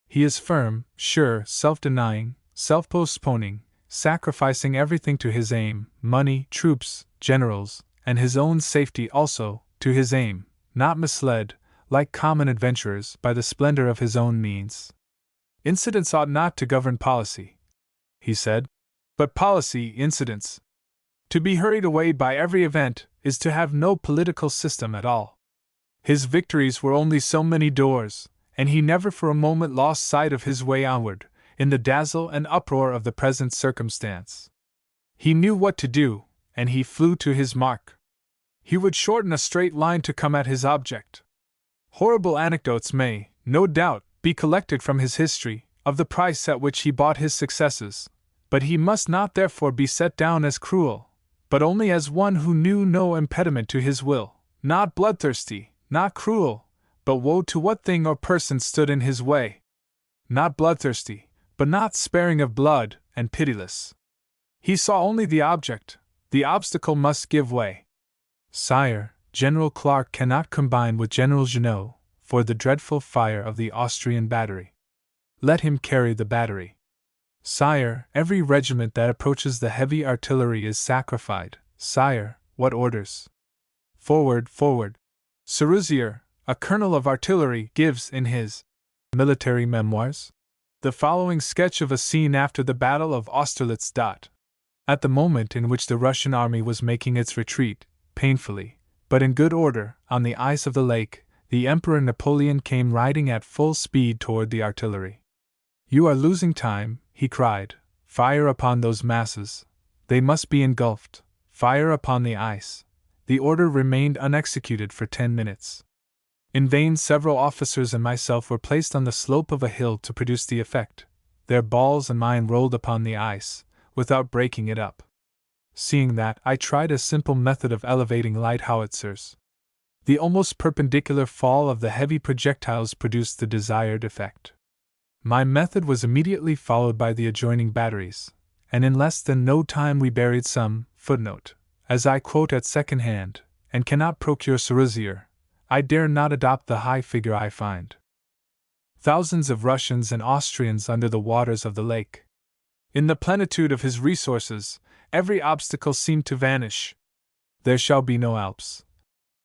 He is firm, sure, self-denying, self-postponing, sacrificing everything to his aim, money, troops, generals, and his own safety also, to his aim, not misled, like common adventurers, by the splendor of his own means. Incidents ought not to govern policy, he said, but policy incidents. To be hurried away by every event is to have no political system at all. His victories were only so many doors, and he never for a moment lost sight of his way onward, in the dazzle and uproar of the present circumstance. He knew what to do, and he flew to his mark. He would shorten a straight line to come at his object. Horrible anecdotes may, no doubt, be collected from his history, of the price at which he bought his successes, but he must not therefore be set down as cruel, but only as one who knew no impediment to his will, not bloodthirsty, not cruel, but woe to what thing or person stood in his way. Not bloodthirsty, but not sparing of blood, and pitiless. He saw only the object, the obstacle must give way. Sire, General Clark cannot combine with General Junot for the dreadful fire of the Austrian battery. Let him carry the battery. Sire, every regiment that approaches the heavy artillery is sacrificed. Sire, what orders? Forward, forward. Ceruzier, a colonel of artillery, gives in his military memoirs the following sketch of a scene after the Battle of Austerlitz. At the moment in which the Russian army was making its retreat, painfully, but in good order, on the ice of the lake, the Emperor Napoleon came riding at full speed toward the artillery. "You are losing time," he cried. "Fire upon those masses. They must be engulfed. Fire upon the ice." The order remained unexecuted for 10 minutes. In vain several officers and myself were placed on the slope of a hill to produce the effect. Their balls and mine rolled upon the ice, without breaking it up. Seeing that, I tried a simple method of elevating light howitzers. The almost perpendicular fall of the heavy projectiles produced the desired effect. My method was immediately followed by the adjoining batteries, and in less than no time we buried some. Footnote. As I quote at second hand, and cannot procure Ceruzier, I dare not adopt the high figure I find. Thousands of Russians and Austrians under the waters of the lake. In the plenitude of his resources, every obstacle seemed to vanish. "There shall be no Alps,"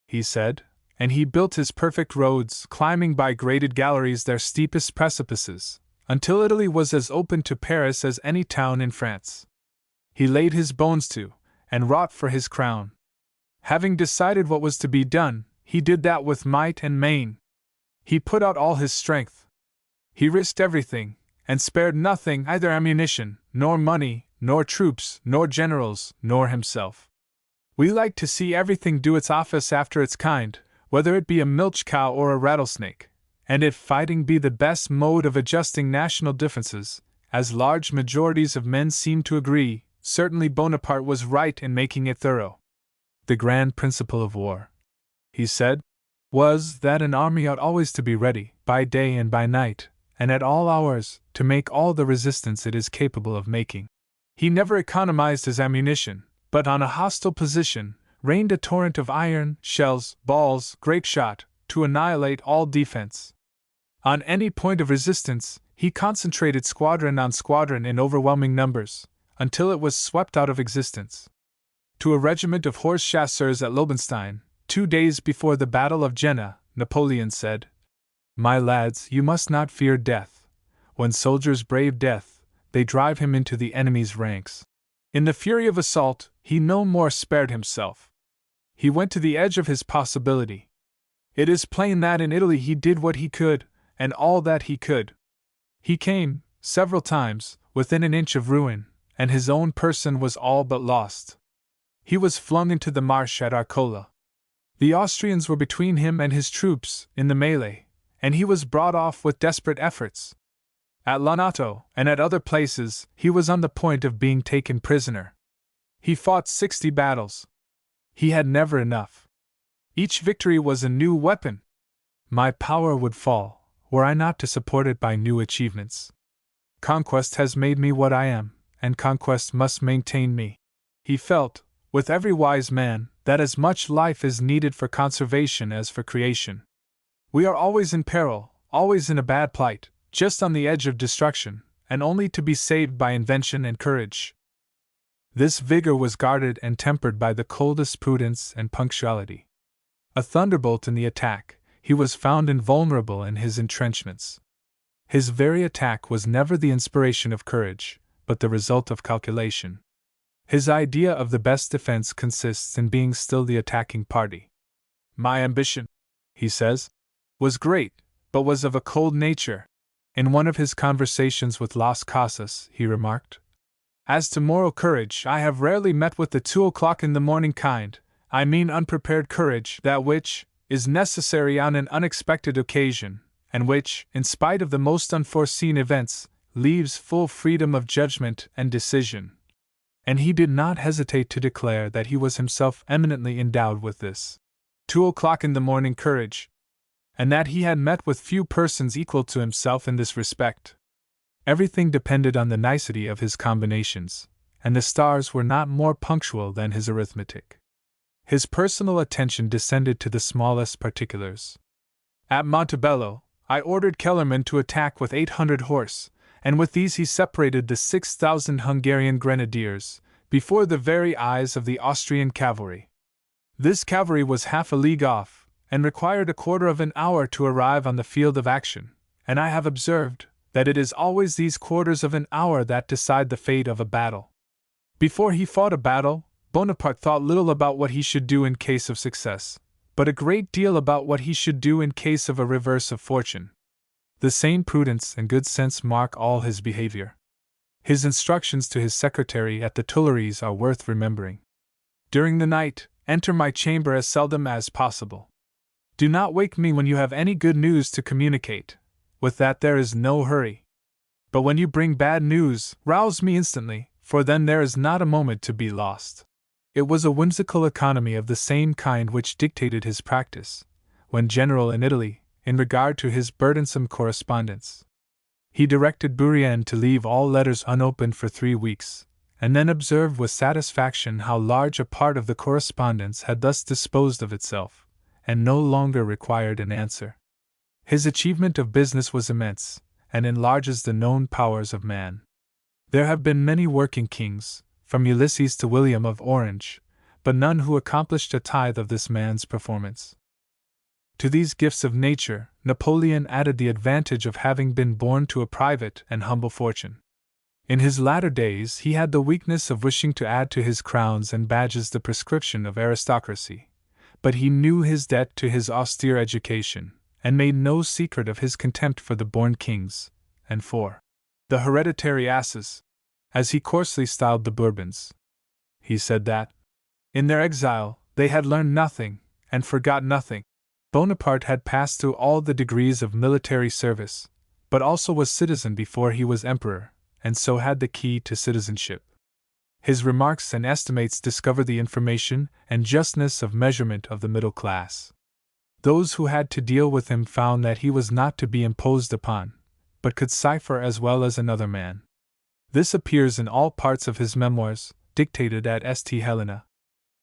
he said, and he built his perfect roads, climbing by graded galleries their steepest precipices, until Italy was as open to Paris as any town in France. He laid his bones to, and wrought for his crown. Having decided what was to be done, he did that with might and main. He put out all his strength. He risked everything, and spared nothing, either ammunition, nor money, nor troops, nor generals, nor himself. We like to see everything do its office after its kind, whether it be a milch cow or a rattlesnake, and if fighting be the best mode of adjusting national differences, as large majorities of men seem to agree, certainly Bonaparte was right in making it thorough. The grand principle of war, he said, was that an army ought always to be ready, by day and by night, and at all hours, to make all the resistance it is capable of making. He never economized his ammunition, but on a hostile position, rained a torrent of iron, shells, balls, grapeshot, to annihilate all defense. On any point of resistance, he concentrated squadron on squadron in overwhelming numbers, until it was swept out of existence. To a regiment of horse chasseurs at Lobenstein, 2 days before the Battle of Jena, Napoleon said, "My lads, you must not fear death. When soldiers brave death, they drive him into the enemy's ranks." In the fury of assault, he no more spared himself. He went to the edge of his possibility. It is plain that in Italy he did what he could, and all that he could. He came, several times, within an inch of ruin, and his own person was all but lost. He was flung into the marsh at Arcola. The Austrians were between him and his troops, in the melee, and he was brought off with desperate efforts. At Lonato, and at other places, he was on the point of being taken prisoner. He fought 60 battles. He had never enough. Each victory was a new weapon. My power would fall, were I not to support it by new achievements. Conquest has made me what I am, and conquest must maintain me. He felt, with every wise man, that as much life is needed for conservation as for creation. We are always in peril, always in a bad plight, just on the edge of destruction, and only to be saved by invention and courage. This vigor was guarded and tempered by the coldest prudence and punctuality. A thunderbolt in the attack, he was found invulnerable in his entrenchments. His very attack was never the inspiration of courage, but the result of calculation. His idea of the best defense consists in being still the attacking party. My ambition, he says, was great, but was of a cold nature. In one of his conversations with Las Casas, he remarked, "As to moral courage, I have rarely met with the 2 o'clock in the morning kind, I mean unprepared courage, that which is necessary on an unexpected occasion, and which, in spite of the most unforeseen events, leaves full freedom of judgment and decision." And he did not hesitate to declare that he was himself eminently endowed with this 2 o'clock in the morning courage, and that he had met with few persons equal to himself in this respect. Everything depended on the nicety of his combinations, and the stars were not more punctual than his arithmetic. His personal attention descended to the smallest particulars. At Montebello, I ordered Kellerman to attack with 800 horse, and with these he separated the 6,000 Hungarian grenadiers, before the very eyes of the Austrian cavalry. This cavalry was half a league off, and required a quarter of an hour to arrive on the field of action, and I have observed that it is always these quarters of an hour that decide the fate of a battle. Before he fought a battle, Bonaparte thought little about what he should do in case of success, but a great deal about what he should do in case of a reverse of fortune. The same prudence and good sense mark all his behavior. His instructions to his secretary at the Tuileries are worth remembering. During the night, enter my chamber as seldom as possible. Do not wake me when you have any good news to communicate. With that there is no hurry. But when you bring bad news, rouse me instantly, for then there is not a moment to be lost. It was a whimsical economy of the same kind which dictated his practice, when general in Italy, in regard to his burdensome correspondence. He directed Bourrienne to leave all letters unopened for 3 weeks, and then observed with satisfaction how large a part of the correspondence had thus disposed of itself, and no longer required an answer. His achievement of business was immense, and enlarges the known powers of man. There have been many working kings, from Ulysses to William of Orange, but none who accomplished a tithe of this man's performance. To these gifts of nature, Napoleon added the advantage of having been born to a private and humble fortune. In his latter days he had the weakness of wishing to add to his crowns and badges the prescription of aristocracy, but he knew his debt to his austere education, and made no secret of his contempt for the born kings, and for the hereditary asses, as he coarsely styled the Bourbons. He said that, in their exile, they had learned nothing, and forgot nothing. Bonaparte had passed through all the degrees of military service, but also was citizen before he was emperor, and so had the key to citizenship. His remarks and estimates discover the information and justness of measurement of the middle class. Those who had to deal with him found that he was not to be imposed upon, but could cipher as well as another man. This appears in all parts of his memoirs, dictated at St. Helena.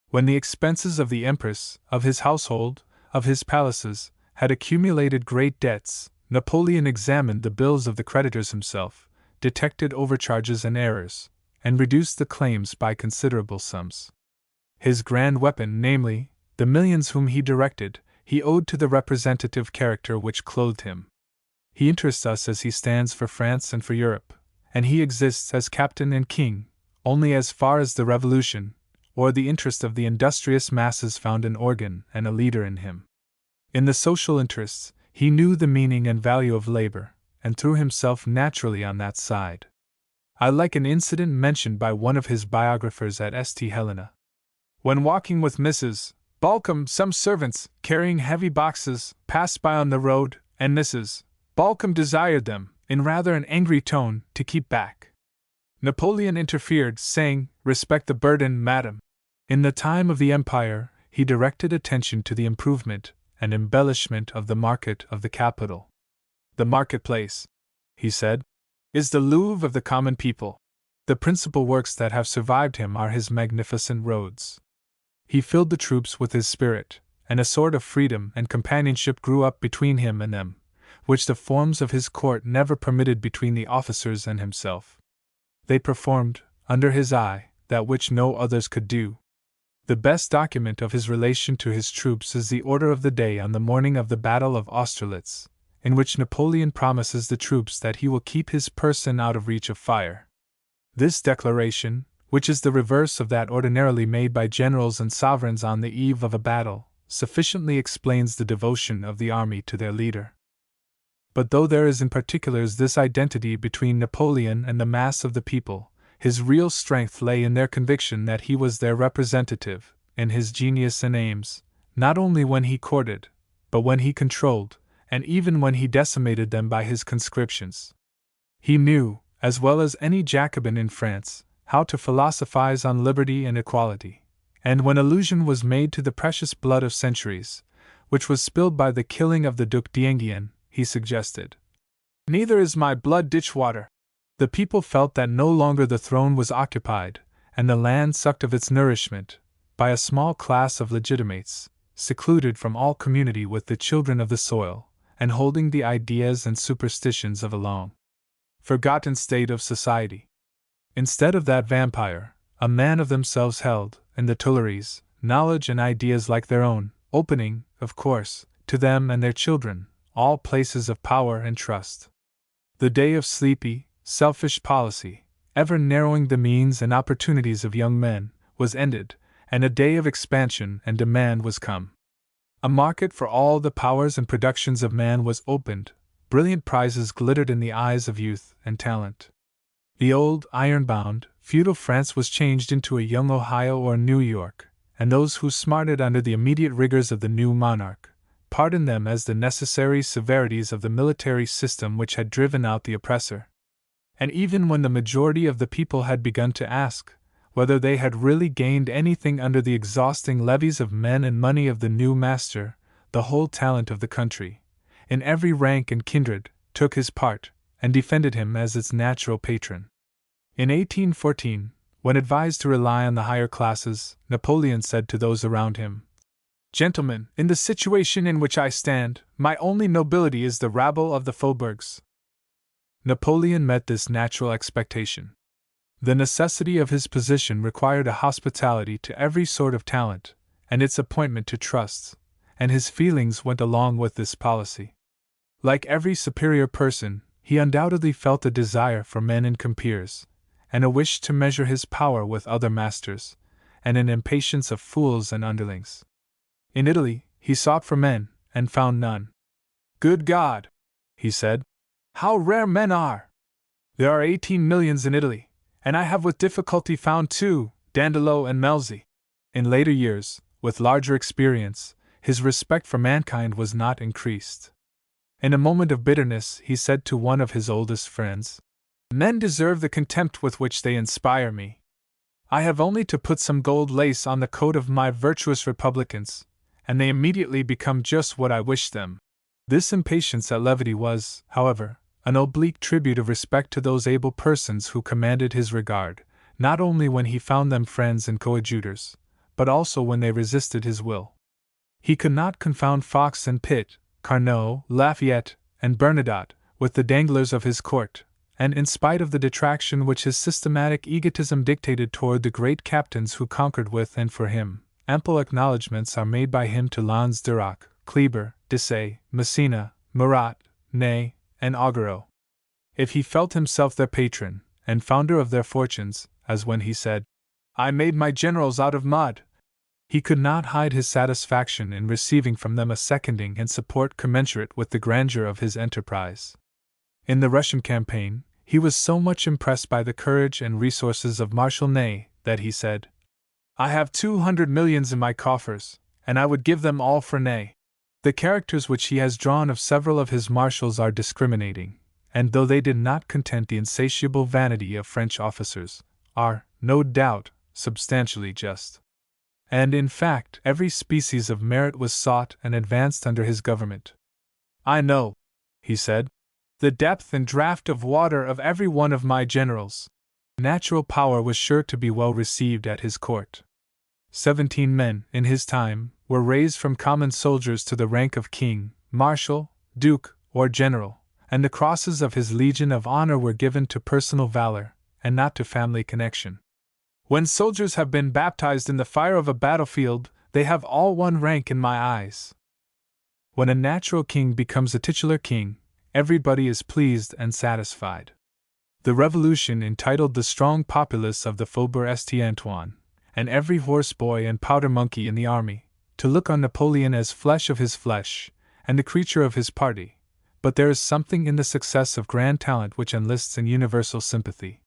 When the expenses of the Empress, of his household, of his palaces, had accumulated great debts, Napoleon examined the bills of the creditors himself, detected overcharges and errors, and reduced the claims by considerable sums. His grand weapon, namely, the millions whom he directed, he owed to the representative character which clothed him. He interests us as he stands for France and for Europe, and he exists as captain and king, only as far as the revolution, or the interest of the industrious masses found an organ and a leader in him. In the social interests, he knew the meaning and value of labor, and threw himself naturally on that side. I like an incident mentioned by one of his biographers at St. Helena. When walking with Mrs. Balcombe, some servants, carrying heavy boxes, passed by on the road, and Mrs. Balcombe desired them, in rather an angry tone, to keep back. Napoleon interfered, saying, "Respect the burden, madam." In the time of the Empire, he directed attention to the improvement and embellishment of the market of the capital. "The marketplace," he said, "is the Louvre of the common people. The principal works that have survived him are his magnificent roads." He filled the troops with his spirit, and a sort of freedom and companionship grew up between him and them, which the forms of his court never permitted between the officers and himself. They performed, under his eye, that which no others could do. The best document of his relation to his troops is the order of the day on the morning of the Battle of Austerlitz, in which Napoleon promises the troops that he will keep his person out of reach of fire. This declaration, which is the reverse of that ordinarily made by generals and sovereigns on the eve of a battle, sufficiently explains the devotion of the army to their leader. But though there is in particulars this identity between Napoleon and the mass of the people, his real strength lay in their conviction that he was their representative, in his genius and aims, not only when he courted, but when he controlled, and even when he decimated them by his conscriptions. He knew, as well as any Jacobin in France, how to philosophize on liberty and equality, and when allusion was made to the precious blood of centuries, which was spilled by the killing of the Duc d'Enghien, he suggested, "Neither is my blood ditch water." The people felt that no longer the throne was occupied, and the land sucked of its nourishment, by a small class of legitimates, secluded from all community with the children of the soil, and holding the ideas and superstitions of a long forgotten state of society. Instead of that vampire, a man of themselves held, in the Tuileries, knowledge and ideas like their own, opening, of course, to them and their children, all places of power and trust. The day of sleepy, selfish policy, ever narrowing the means and opportunities of young men, was ended, and a day of expansion and demand was come. A market for all the powers and productions of man was opened, brilliant prizes glittered in the eyes of youth and talent. The old, iron-bound, feudal France was changed into a young Ohio or New York, and those who smarted under the immediate rigors of the new monarch pardoned them as the necessary severities of the military system which had driven out the oppressor. And even when the majority of the people had begun to ask whether they had really gained anything under the exhausting levies of men and money of the new master, the whole talent of the country, in every rank and kindred, took his part, and defended him as its natural patron. In 1814, when advised to rely on the higher classes, Napoleon said to those around him, "Gentlemen, in the situation in which I stand, my only nobility is the rabble of the faubourgs." Napoleon met this natural expectation. The necessity of his position required a hospitality to every sort of talent, and its appointment to trusts, and his feelings went along with this policy. Like every superior person, he undoubtedly felt a desire for men and compeers, and a wish to measure his power with other masters, and an impatience of fools and underlings. In Italy, he sought for men, and found none. "Good God!" he said, "how rare men are! There are 18 millions in Italy, and I have with difficulty found 2, Dandolo and Melzi." In later years, with larger experience, his respect for mankind was not increased. In a moment of bitterness, he said to one of his oldest friends, "Men deserve the contempt with which they inspire me. I have only to put some gold lace on the coat of my virtuous republicans, and they immediately become just what I wish them." This impatience at levity was, however, an oblique tribute of respect to those able persons who commanded his regard, not only when he found them friends and coadjutors, but also when they resisted his will. He could not confound Fox and Pitt, Carnot, Lafayette, and Bernadotte, with the danglers of his court, and in spite of the detraction which his systematic egotism dictated toward the great captains who conquered with and for him, ample acknowledgments are made by him to Lannes-Durac, Kleber, Desaix, Massena, Murat, Ney, and Augereau. If he felt himself their patron, and founder of their fortunes, as when he said, "I made my generals out of mud," he could not hide his satisfaction in receiving from them a seconding and support commensurate with the grandeur of his enterprise. In the Russian campaign, he was so much impressed by the courage and resources of Marshal Ney that he said, "I have 200 millions in my coffers, and I would give them all for Ney." The characters which he has drawn of several of his marshals are discriminating, and though they did not content the insatiable vanity of French officers, are, no doubt, substantially just. And in fact, every species of merit was sought and advanced under his government. "I know," he said, the depth and draught of water of every one of my generals. Natural power was sure to be well received at his court. 17 men, in his time, were raised from common soldiers to the rank of king, marshal, duke, or general, and the crosses of his Legion of Honor were given to personal valor, and not to family connection. When soldiers have been baptized in the fire of a battlefield, they have all one rank in my eyes. When a natural king becomes a titular king, everybody is pleased and satisfied. The revolution entitled the strong populace of the Faubourg St. Antoine, and every horse boy and powder monkey in the army, to look on Napoleon as flesh of his flesh, and the creature of his party, but there is something in the success of grand talent which enlists in universal sympathy.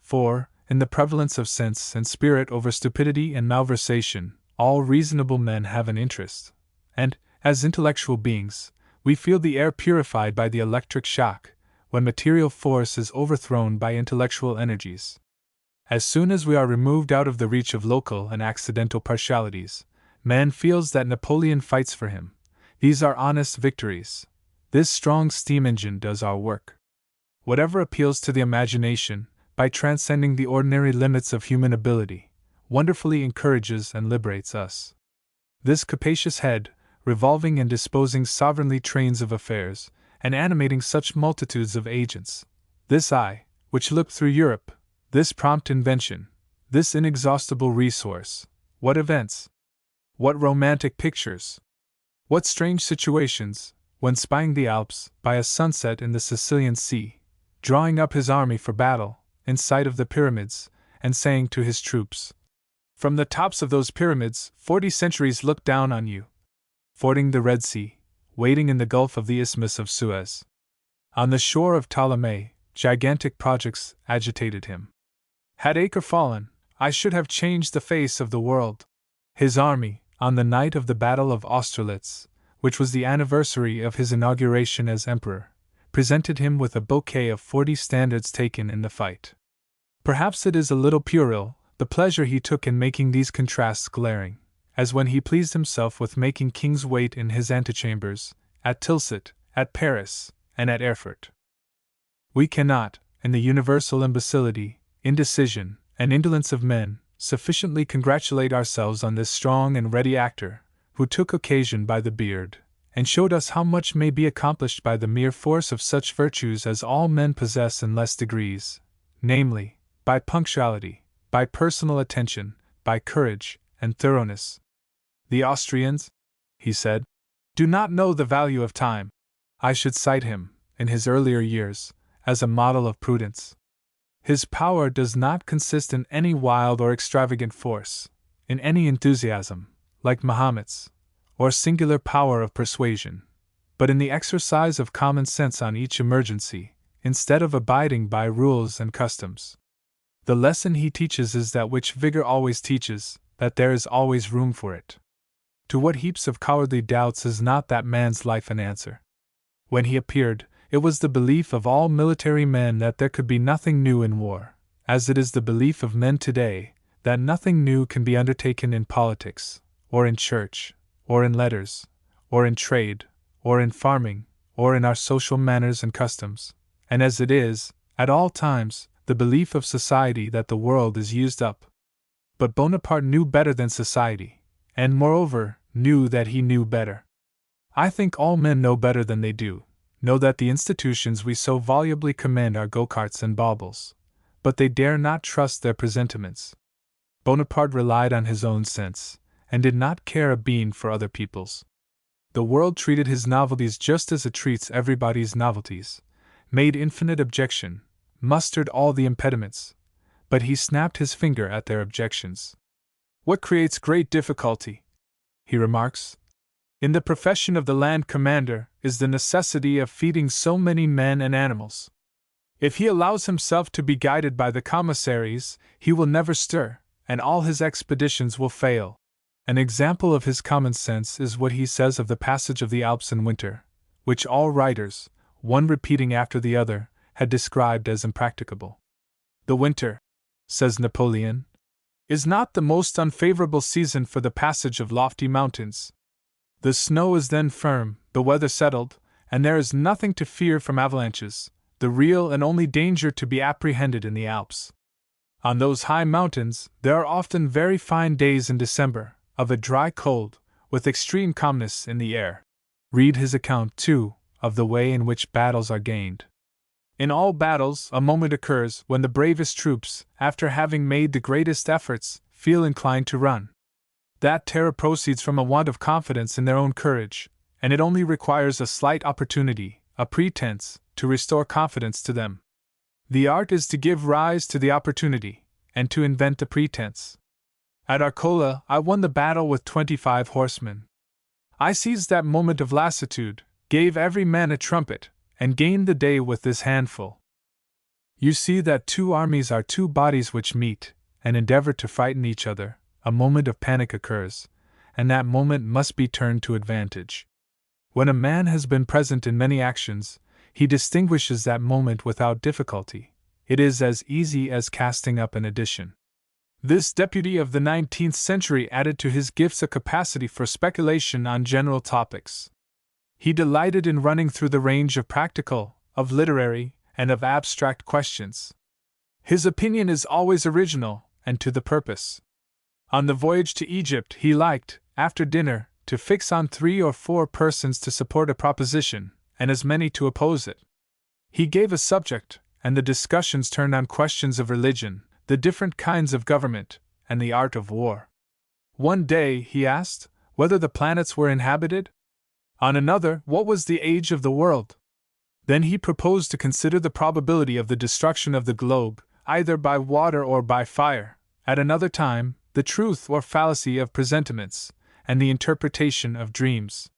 For, in the prevalence of sense and spirit over stupidity and malversation, all reasonable men have an interest, and, as intellectual beings, we feel the air purified by the electric shock, when material force is overthrown by intellectual energies. As soon as we are removed out of the reach of local and accidental partialities, man feels that Napoleon fights for him. These are honest victories. This strong steam engine does our work. Whatever appeals to the imagination, by transcending the ordinary limits of human ability, wonderfully encourages and liberates us. This capacious head, revolving and disposing sovereignly trains of affairs, and animating such multitudes of agents, this eye, which looked through Europe, this prompt invention, this inexhaustible resource, what events! What romantic pictures! What strange situations, when spying the Alps, by a sunset in the Sicilian Sea, drawing up his army for battle, in sight of the pyramids, and saying to his troops, "From the tops of those pyramids, 40 centuries look down on you." Fording the Red Sea, waiting in the Gulf of the Isthmus of Suez. On the shore of Ptolemy, gigantic projects agitated him. Had Acre fallen, I should have changed the face of the world. His army, on the night of the Battle of Austerlitz, which was the anniversary of his inauguration as emperor, presented him with a bouquet of 40 standards taken in the fight. Perhaps it is a little puerile, the pleasure he took in making these contrasts glaring, as when he pleased himself with making kings wait in his antechambers, at Tilsit, at Paris, and at Erfurt. We cannot, in the universal imbecility, indecision, and indolence of men, sufficiently congratulate ourselves on this strong and ready actor, who took occasion by the beard, and showed us how much may be accomplished by the mere force of such virtues as all men possess in less degrees, namely, by punctuality, by personal attention, by courage, and thoroughness. "The Austrians," he said, "do not know the value of time." I should cite him, in his earlier years, as a model of prudence. His power does not consist in any wild or extravagant force, in any enthusiasm, like Mahomet's, or singular power of persuasion, but in the exercise of common sense on each emergency, instead of abiding by rules and customs. The lesson he teaches is that which vigor always teaches, that there is always room for it. To what heaps of cowardly doubts is not that man's life an answer? When he appeared, it was the belief of all military men that there could be nothing new in war, as it is the belief of men today that nothing new can be undertaken in politics, or in church, or in letters, or in trade, or in farming, or in our social manners and customs, and as it is, at all times, the belief of society that the world is used up. But Bonaparte knew better than society, and moreover, knew that he knew better. I think all men know better than they do, know that the institutions we so volubly commend are go-karts and baubles, but they dare not trust their presentiments. Bonaparte relied on his own sense, and did not care a bean for other people's. The world treated his novelties just as it treats everybody's novelties, made infinite objection, mustered all the impediments, but he snapped his finger at their objections. "What creates great difficulty," he remarks, "in the profession of the land commander is the necessity of feeding so many men and animals. If he allows himself to be guided by the commissaries, he will never stir, and all his expeditions will fail." An example of his common sense is what he says of the passage of the Alps in winter, which all writers, one repeating after the other, had described as impracticable. "The winter," says Napoleon, "is not the most unfavorable season for the passage of lofty mountains. The snow is then firm, the weather settled, and there is nothing to fear from avalanches, the real and only danger to be apprehended in the Alps. On those high mountains, there are often very fine days in December, of a dry cold, with extreme calmness in the air. Read his account, too, of the way in which battles are gained. In all battles, a moment occurs when the bravest troops, after having made the greatest efforts, feel inclined to run. That terror proceeds from a want of confidence in their own courage, and it only requires a slight opportunity, a pretense, to restore confidence to them. The art is to give rise to the opportunity, and to invent the pretense. At Arcola, I won the battle with 25 horsemen. I seized that moment of lassitude, gave every man a trumpet, and gained the day with this handful. You see that two armies are two bodies which meet, and endeavor to frighten each other. A moment of panic occurs, and that moment must be turned to advantage. When a man has been present in many actions, he distinguishes that moment without difficulty. It is as easy as casting up an addition. This deputy of the 19th century added to his gifts a capacity for speculation on general topics. He delighted in running through the range of practical, of literary, and of abstract questions. His opinion is always original, and to the purpose. On the voyage to Egypt, he liked, after dinner, to fix on 3 or 4 persons to support a proposition, and as many to oppose it. He gave a subject, and the discussions turned on questions of religion, the different kinds of government, and the art of war. One day, he asked, whether the planets were inhabited? On another, what was the age of the world? Then he proposed to consider the probability of the destruction of the globe, either by water or by fire. At another time, the truth or fallacy of presentiments, and the interpretation of dreams.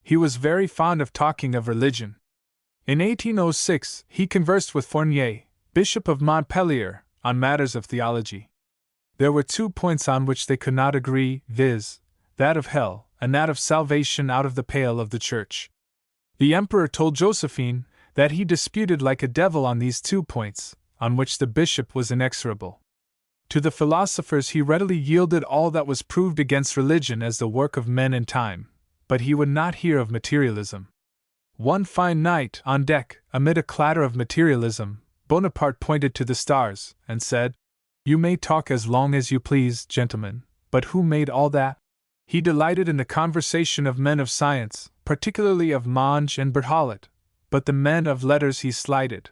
He was very fond of talking of religion. In 1806, he conversed with Fournier, Bishop of Montpellier, on matters of theology. There were 2 points on which they could not agree, viz., that of hell, and that of salvation out of the pale of the Church. The Emperor told Josephine that he disputed like a devil on these 2 points, on which the bishop was inexorable. To the philosophers he readily yielded all that was proved against religion as the work of men and time, but he would not hear of materialism. One fine night, on deck, amid a clatter of materialism, Bonaparte pointed to the stars, and said, "You may talk as long as you please, gentlemen, but who made all that?" He delighted in the conversation of men of science, particularly of Monge and Berthollet, but the men of letters he slighted.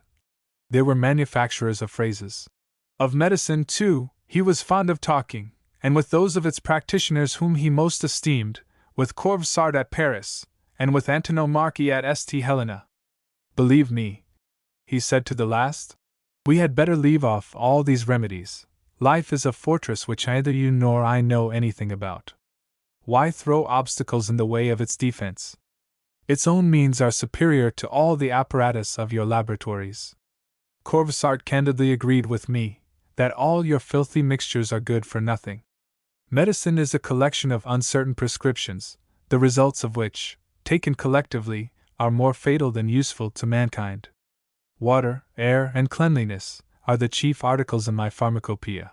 They were manufacturers of phrases. Of medicine, too, he was fond of talking, and with those of its practitioners whom he most esteemed, with Corvisart at Paris, and with Antonio Marchi at St. Helena. "Believe me," he said to the last, "we had better leave off all these remedies. Life is a fortress which neither you nor I know anything about. Why throw obstacles in the way of its defense? Its own means are superior to all the apparatus of your laboratories." Corvisart candidly agreed with me that all your filthy mixtures are good for nothing. Medicine is a collection of uncertain prescriptions, the results of which, taken collectively, are more fatal than useful to mankind. Water, air, and cleanliness are the chief articles in my pharmacopoeia.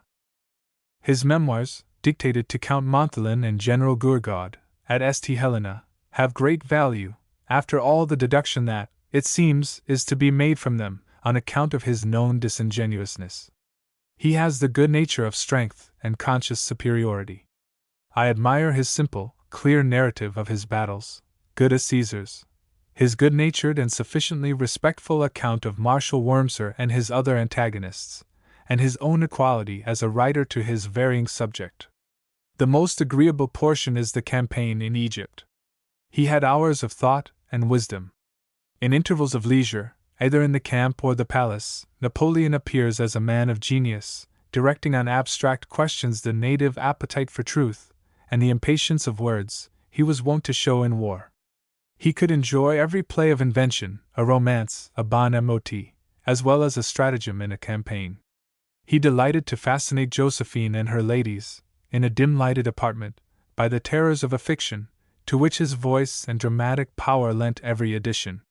His memoirs, dictated to Count Montholin and General Gourgaud, at St. Helena, have great value, after all the deduction that, it seems, is to be made from them, on account of his known disingenuousness. He has the good nature of strength and conscious superiority. I admire his simple, clear narrative of his battles, good as Caesar's, his good-natured and sufficiently respectful account of Marshal Wurmser and his other antagonists, and his own equality as a writer to his varying subject. The most agreeable portion is the campaign in Egypt. He had hours of thought and wisdom. In intervals of leisure, either in the camp or the palace, Napoleon appears as a man of genius, directing on abstract questions the native appetite for truth, and the impatience of words, he was wont to show in war. He could enjoy every play of invention, a romance, a bon mot, as well as a stratagem in a campaign. He delighted to fascinate Josephine and her ladies, in a dim-lighted apartment, by the terrors of a fiction, to which his voice and dramatic power lent every addition.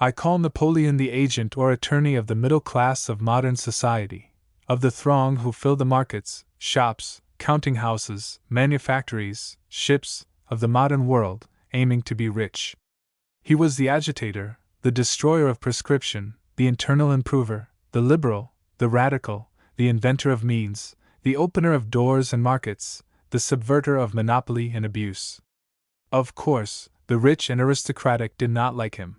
I call Napoleon the agent or attorney of the middle class of modern society, of the throng who fill the markets, shops, counting-houses, manufactories, ships, of the modern world, aiming to be rich. He was the agitator, the destroyer of prescription, the internal improver, the liberal, the radical, the inventor of means, the opener of doors and markets, the subverter of monopoly and abuse. Of course, the rich and aristocratic did not like him.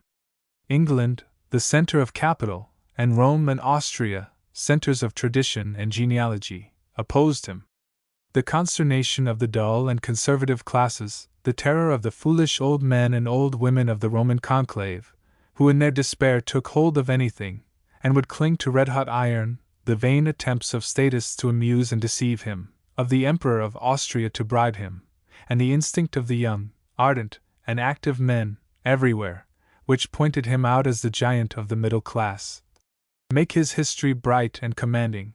England, the center of capital, and Rome and Austria, centers of tradition and genealogy, opposed him. The consternation of the dull and conservative classes, the terror of the foolish old men and old women of the Roman conclave, who in their despair took hold of anything, and would cling to red-hot iron, the vain attempts of statists to amuse and deceive him, of the Emperor of Austria to bribe him, and the instinct of the young, ardent, and active men, everywhere, which pointed him out as the giant of the middle class, make his history bright and commanding.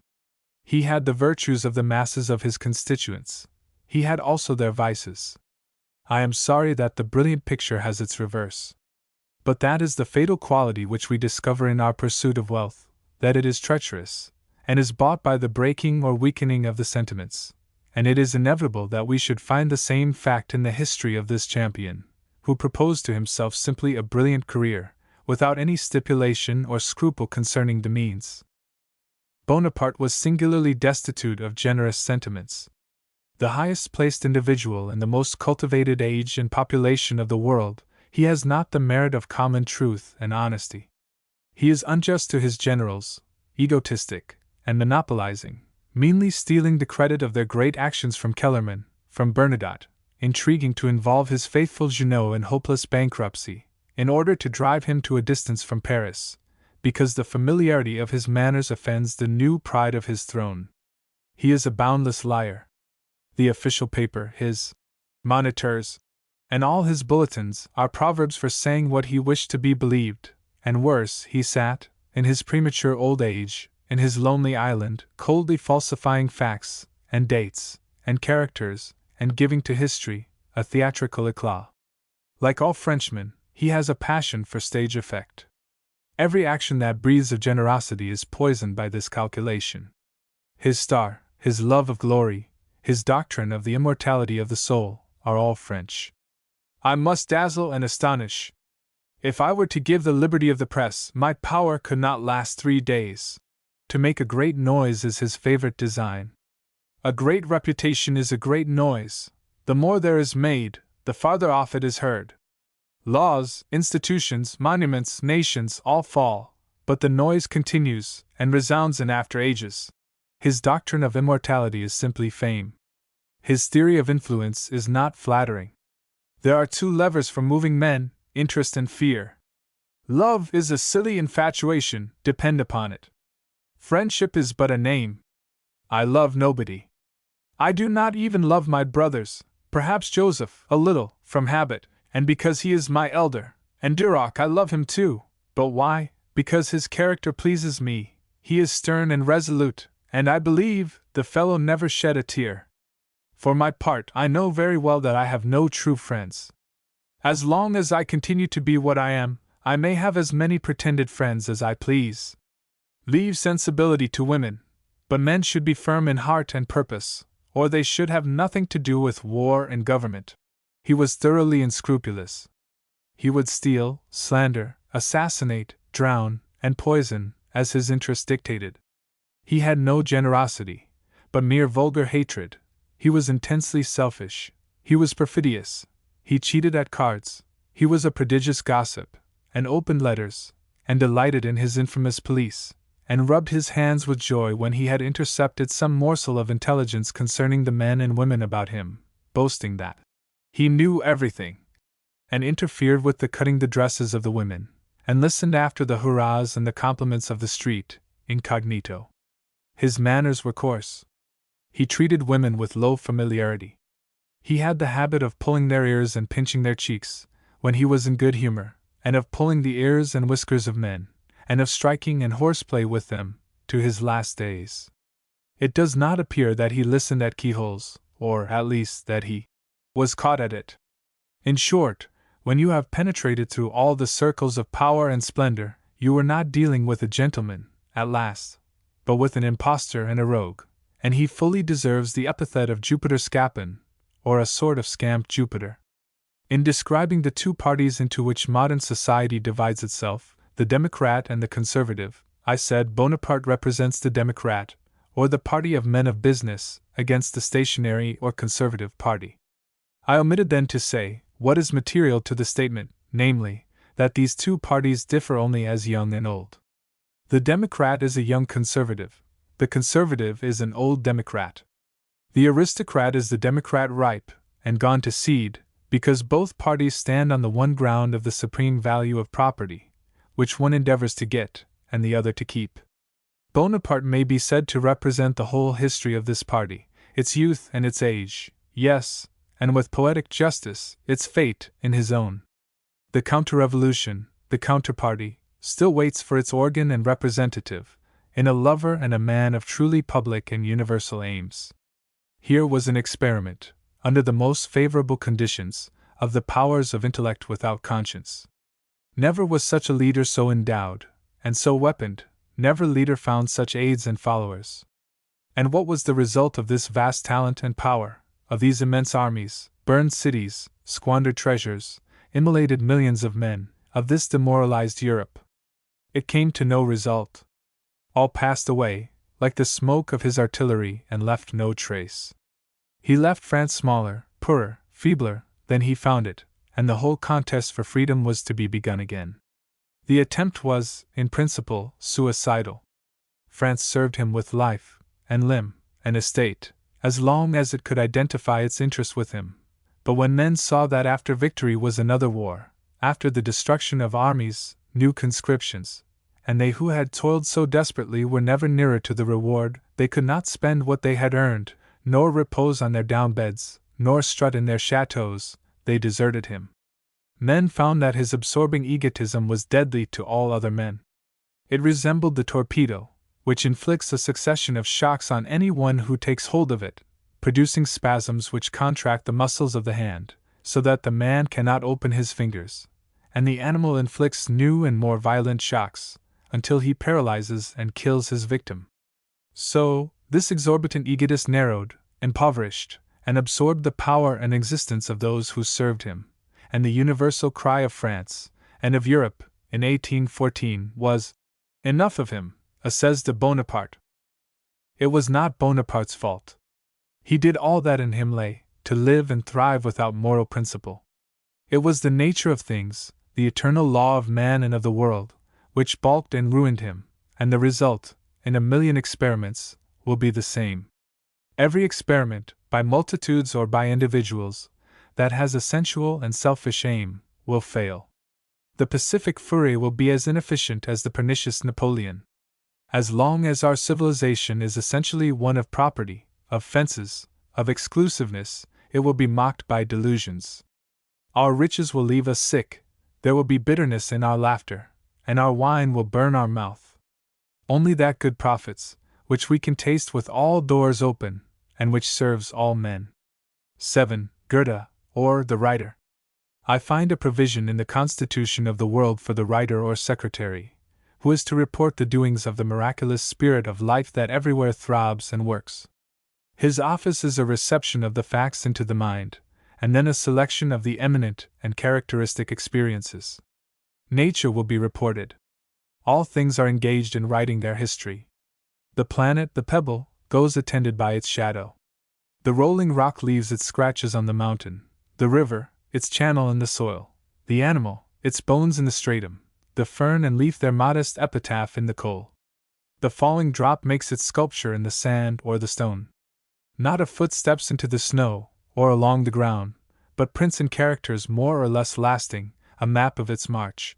He had the virtues of the masses of his constituents. He had also their vices. I am sorry that the brilliant picture has its reverse. But that is the fatal quality which we discover in our pursuit of wealth, that it is treacherous, and is bought by the breaking or weakening of the sentiments, and it is inevitable that we should find the same fact in the history of this champion, who proposed to himself simply a brilliant career, without any stipulation or scruple concerning the means. Bonaparte was singularly destitute of generous sentiments. The highest placed individual in the most cultivated age and population of the world, he has not the merit of common truth and honesty. He is unjust to his generals, egotistic, and monopolizing, meanly stealing the credit of their great actions from Kellerman, from Bernadotte, intriguing to involve his faithful Junot in hopeless bankruptcy, in order to drive him to a distance from Paris, because the familiarity of his manners offends the new pride of his throne. He is a boundless liar. The official paper, his monitors, and all his bulletins are proverbs for saying what he wished to be believed, and worse, he sat, in his premature old age, in his lonely island, coldly falsifying facts, and dates, and characters, and giving to history a theatrical éclat. Like all Frenchmen, he has a passion for stage effect. Every action that breathes of generosity is poisoned by this calculation. His star, his love of glory, his doctrine of the immortality of the soul, are all French. I must dazzle and astonish. If I were to give the liberty of the press, my power could not last 3 days. To make a great noise is his favorite design. A great reputation is a great noise. The more there is made, the farther off it is heard. Laws, institutions, monuments, nations all fall, but the noise continues and resounds in after ages. His doctrine of immortality is simply fame. His theory of influence is not flattering. There are 2 levers for moving men, interest and fear. Love is a silly infatuation, depend upon it. Friendship is but a name. I love nobody. I do not even love my brothers, perhaps Joseph, a little, from habit, and because he is my elder, and Duroc I love him too, but why? Because his character pleases me, he is stern and resolute, and I believe the fellow never shed a tear. For my part, I know very well that I have no true friends. As long as I continue to be what I am, I may have as many pretended friends as I please. Leave sensibility to women, but men should be firm in heart and purpose, or they should have nothing to do with war and government. He was thoroughly unscrupulous. He would steal, slander, assassinate, drown, and poison, as his interest dictated. He had no generosity, but mere vulgar hatred. He was intensely selfish. He was perfidious. He cheated at cards. He was a prodigious gossip, and opened letters, and delighted in his infamous police, and rubbed his hands with joy when he had intercepted some morsel of intelligence concerning the men and women about him, boasting that he knew everything, and interfered with the cutting the dresses of the women, and listened after the hurrahs and the compliments of the street, incognito. His manners were coarse. He treated women with low familiarity. He had the habit of pulling their ears and pinching their cheeks, when he was in good humor, and of pulling the ears and whiskers of men, and of striking and horseplay with them, to his last days. It does not appear that he listened at keyholes, or, at least, that he was caught at it. In short, when you have penetrated through all the circles of power and splendor, you were not dealing with a gentleman, at last, but with an impostor and a rogue, and he fully deserves the epithet of Jupiter Scapin, or a sort of scamp Jupiter. In describing the two parties into which modern society divides itself, the Democrat and the Conservative, I said Bonaparte represents the Democrat, or the party of men of business, against the stationary or conservative party. I omitted then to say what is material to the statement, namely, that these two parties differ only as young and old. The Democrat is a young conservative, the conservative is an old Democrat. The aristocrat is the Democrat ripe and gone to seed, because both parties stand on the one ground of the supreme value of property, which one endeavors to get, and the other to keep. Bonaparte may be said to represent the whole history of this party, its youth and its age, yes, and with poetic justice, its fate in his own. The counter-revolution, the counterparty, still waits for its organ and representative, in a lover and a man of truly public and universal aims. Here was an experiment, under the most favorable conditions, of the powers of intellect without conscience. Never was such a leader so endowed, and so weaponed, never leader found such aides and followers. And what was the result of this vast talent and power, of these immense armies, burned cities, squandered treasures, immolated millions of men, of this demoralized Europe? It came to no result. All passed away, like the smoke of his artillery, and left no trace. He left France smaller, poorer, feebler than he found it, and the whole contest for freedom was to be begun again. The attempt was, in principle, suicidal. France served him with life, and limb, and estate, as long as it could identify its interest with him. But when men saw that after victory was another war, after the destruction of armies, new conscriptions, and they who had toiled so desperately were never nearer to the reward, they could not spend what they had earned, nor repose on their down beds, nor strut in their chateaux, they deserted him. Men found that his absorbing egotism was deadly to all other men. It resembled the torpedo, which inflicts a succession of shocks on any one who takes hold of it, producing spasms which contract the muscles of the hand, so that the man cannot open his fingers, and the animal inflicts new and more violent shocks, until he paralyzes and kills his victim. So, this exorbitant egotist narrowed, impoverished, and absorbed the power and existence of those who served him, and the universal cry of France, and of Europe, in 1814 was, "Enough of him, says de Bonaparte." It was not Bonaparte's fault. He did all that in him lay, to live and thrive without moral principle. It was the nature of things, the eternal law of man and of the world, which balked and ruined him, and the result, in a million experiments, will be the same. Every experiment, by multitudes or by individuals, that has a sensual and selfish aim, will fail. The pacific Fourier will be as inefficient as the pernicious Napoleon. As long as our civilization is essentially one of property, of fences, of exclusiveness, it will be mocked by delusions. Our riches will leave us sick, there will be bitterness in our laughter, and our wine will burn our mouth. Only that good profits, which we can taste with all doors open, and which serves all men. 7. Goethe, or the writer. I find a provision in the constitution of the world for the writer or secretary, who is to report the doings of the miraculous spirit of life that everywhere throbs and works. His office is a reception of the facts into the mind, and then a selection of the eminent and characteristic experiences. Nature will be reported. All things are engaged in writing their history. The planet, the pebble, goes attended by its shadow. The rolling rock leaves its scratches on the mountain, the river, its channel in the soil, the animal, its bones in the stratum, the fern and leaf their modest epitaph in the coal. The falling drop makes its sculpture in the sand or the stone. Not a foot steps into the snow, or along the ground, but prints in characters more or less lasting, a map of its march.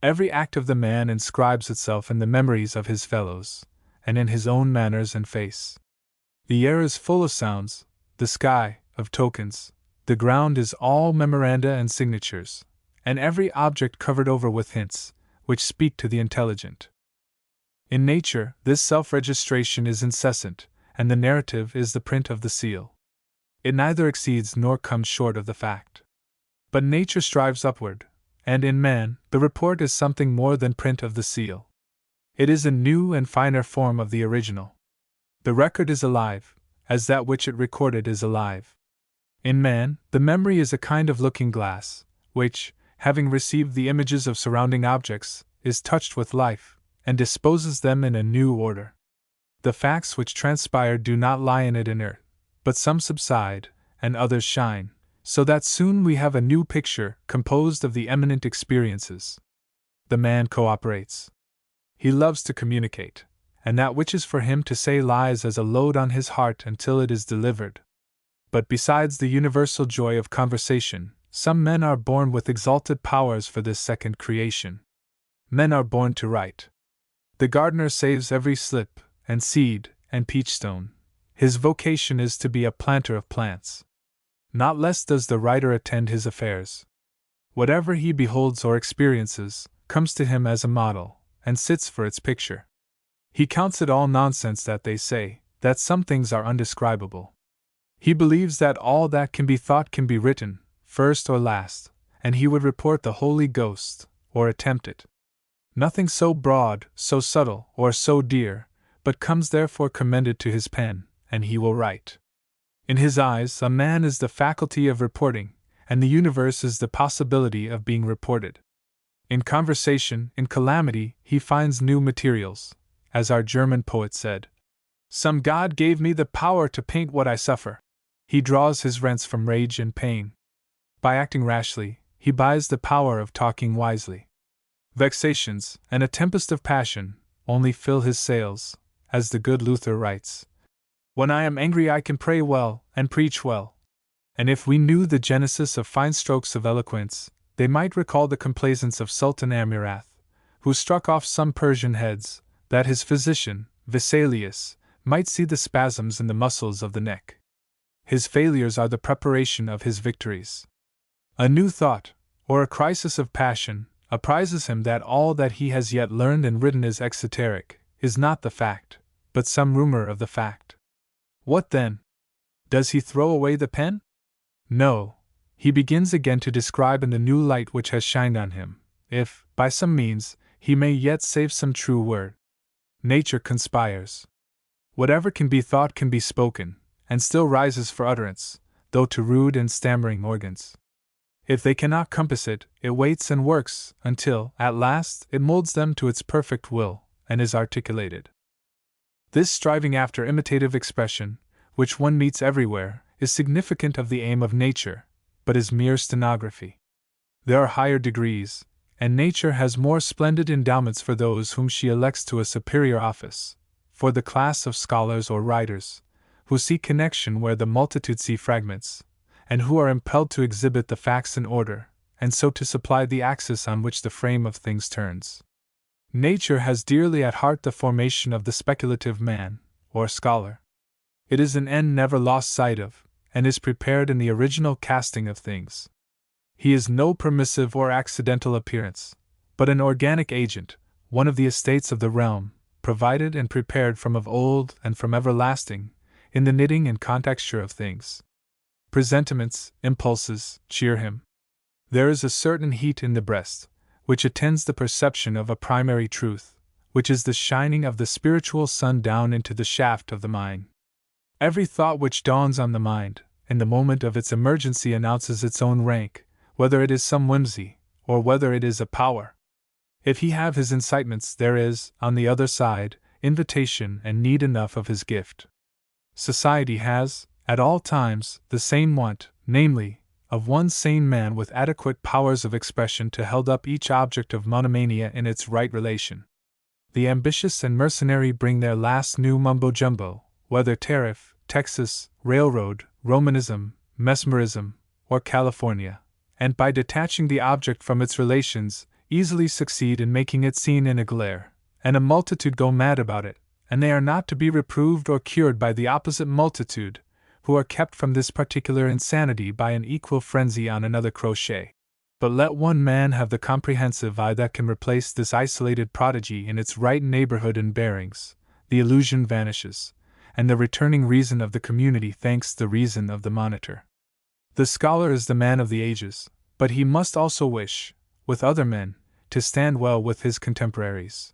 Every act of the man inscribes itself in the memories of his fellows, and in his own manners and face. The air is full of sounds, the sky, of tokens, the ground is all memoranda and signatures, and every object covered over with hints, which speak to the intelligent. In nature, this self-registration is incessant, and the narrative is the print of the seal. It neither exceeds nor comes short of the fact. But nature strives upward, and in man, the report is something more than print of the seal. It is a new and finer form of the original. The record is alive, as that which it recorded is alive. In man, the memory is a kind of looking glass, which, having received the images of surrounding objects, is touched with life, and disposes them in a new order. The facts which transpire do not lie in it inert, but some subside, and others shine, so that soon we have a new picture composed of the eminent experiences. The man cooperates. He loves to communicate, and that which is for him to say lies as a load on his heart until it is delivered. But besides the universal joy of conversation, some men are born with exalted powers for this second creation. Men are born to write. The gardener saves every slip, and seed, and peachstone. His vocation is to be a planter of plants. Not less does the writer attend his affairs. Whatever he beholds or experiences comes to him as a model, and sits for its picture. He counts it all nonsense that they say that some things are undescribable. He believes that all that can be thought can be written, first or last, and he would report the Holy Ghost, or attempt it. Nothing so broad, so subtle, or so dear, but comes therefore commended to his pen, and he will write. In his eyes, a man is the faculty of reporting, and the universe is the possibility of being reported. In conversation, in calamity, he finds new materials, as our German poet said. Some God gave me the power to paint what I suffer. He draws his rents from rage and pain. By acting rashly, he buys the power of talking wisely. Vexations, and a tempest of passion, only fill his sails, as the good Luther writes. When I am angry I can pray well, and preach well. And if we knew the genesis of fine strokes of eloquence, they might recall the complaisance of Sultan Amurath, who struck off some Persian heads, that his physician, Vesalius, might see the spasms in the muscles of the neck. His failures are the preparation of his victories. A new thought, or a crisis of passion, apprises him that all that he has yet learned and written is exoteric, is not the fact, but some rumor of the fact. What then? Does he throw away the pen? No. He begins again to describe in the new light which has shined on him, if, by some means, he may yet save some true word. Nature conspires. Whatever can be thought can be spoken, and still rises for utterance, though to rude and stammering organs. If they cannot compass it, it waits and works, until, at last, it molds them to its perfect will, and is articulated. This striving after imitative expression, which one meets everywhere, is significant of the aim of nature, but is mere stenography. There are higher degrees, and nature has more splendid endowments for those whom she elects to a superior office, for the class of scholars or writers, who see connection where the multitude see fragments, and who are impelled to exhibit the facts in order, and so to supply the axis on which the frame of things turns. Nature has dearly at heart the formation of the speculative man, or scholar. It is an end never lost sight of, and is prepared in the original casting of things. He is no permissive or accidental appearance, but an organic agent, one of the estates of the realm, provided and prepared from of old and from everlasting, in the knitting and contexture of things. Presentiments, impulses, cheer him. There is a certain heat in the breast, which attends the perception of a primary truth, which is the shining of the spiritual sun down into the shaft of the mind. Every thought which dawns on the mind, in the moment of its emergency announces its own rank, whether it is some whimsy, or whether it is a power. If he have his incitements, there is, on the other side, invitation and need enough of his gift. Society has, at all times, the same want, namely, of one sane man with adequate powers of expression to hold up each object of monomania in its right relation. The ambitious and mercenary bring their last new mumbo-jumbo, whether tariff, Texas, railroad, Romanism, mesmerism, or California, and by detaching the object from its relations, easily succeed in making it seen in a glare, and a multitude go mad about it, and they are not to be reproved or cured by the opposite multitude, who are kept from this particular insanity by an equal frenzy on another crochet. But let one man have the comprehensive eye that can replace this isolated prodigy in its right neighborhood and bearings, the illusion vanishes, and the returning reason of the community thanks the reason of the monitor. The scholar is the man of the ages, but he must also wish, with other men, to stand well with his contemporaries.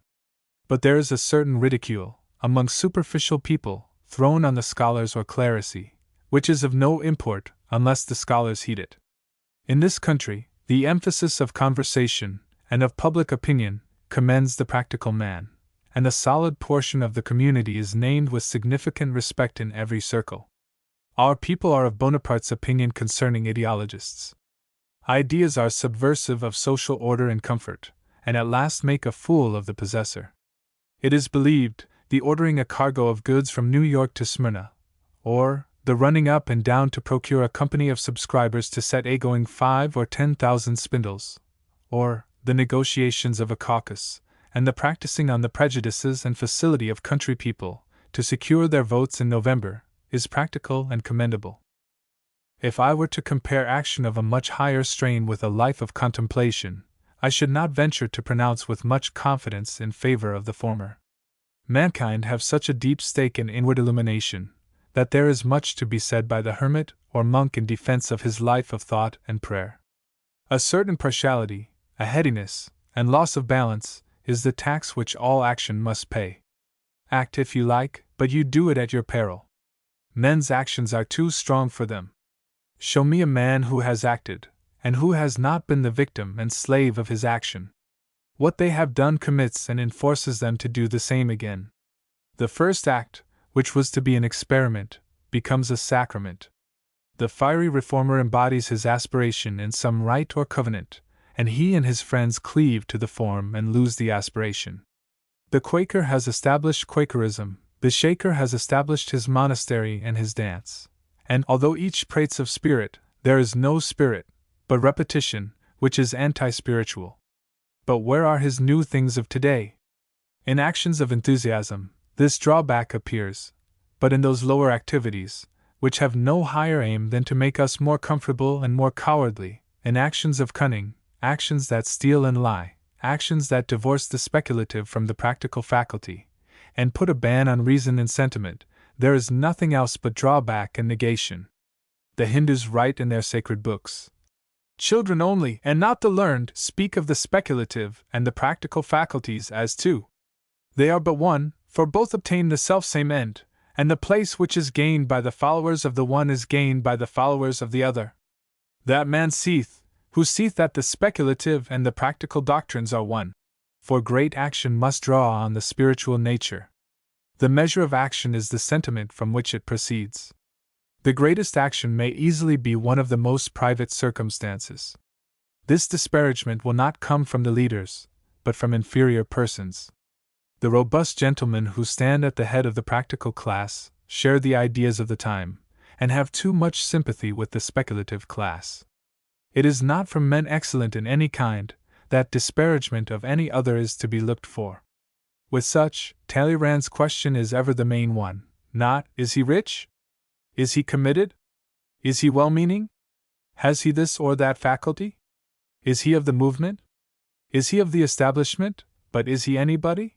But there is a certain ridicule, among superficial people, thrown on the scholars or clerisy, which is of no import unless the scholars heed it. In this country, the emphasis of conversation and of public opinion commends the practical man, and a solid portion of the community is named with significant respect in every circle. Our people are of Bonaparte's opinion concerning ideologists. Ideas are subversive of social order and comfort, and at last make a fool of the possessor. It is believed, the ordering a cargo of goods from New York to Smyrna, or the running up and down to procure a company of subscribers to set a-going 5 or 10,000 spindles, or the negotiations of a caucus, and the practicing on the prejudices and facility of country people to secure their votes in November, is practical and commendable. If I were to compare action of a much higher strain with a life of contemplation, I should not venture to pronounce with much confidence in favor of the former. Mankind have such a deep stake in inward illumination, that there is much to be said by the hermit or monk in defense of his life of thought and prayer. A certain partiality, a headiness, and loss of balance, is the tax which all action must pay. Act if you like, but you do it at your peril. Men's actions are too strong for them. Show me a man who has acted, and who has not been the victim and slave of his action. What they have done commits and enforces them to do the same again. The first act, which was to be an experiment, becomes a sacrament. The fiery reformer embodies his aspiration in some rite or covenant, and he and his friends cleave to the form and lose the aspiration. The Quaker has established Quakerism, the Shaker has established his monastery and his dance, and although each prates of spirit, there is no spirit, but repetition, which is anti-spiritual. But where are his new things of today? In actions of enthusiasm, this drawback appears, but in those lower activities, which have no higher aim than to make us more comfortable and more cowardly, in actions of cunning, actions that steal and lie, actions that divorce the speculative from the practical faculty, and put a ban on reason and sentiment, there is nothing else but drawback and negation. The Hindus write in their sacred books, "Children only, and not the learned, speak of the speculative and the practical faculties as two. They are but one, for both obtain the selfsame end, and the place which is gained by the followers of the one is gained by the followers of the other. That man seeth, who seeth that the speculative and the practical doctrines are one. For great action must draw on the spiritual nature. The measure of action is the sentiment from which it proceeds. The greatest action may easily be one of the most private circumstances. This disparagement will not come from the leaders, but from inferior persons. The robust gentlemen who stand at the head of the practical class share the ideas of the time, and have too much sympathy with the speculative class. It is not from men excellent in any kind that disparagement of any other is to be looked for. With such, Talleyrand's question is ever the main one, not, is he rich? Is he committed? Is he well-meaning? Has he this or that faculty? Is he of the movement? Is he of the establishment, but is he anybody?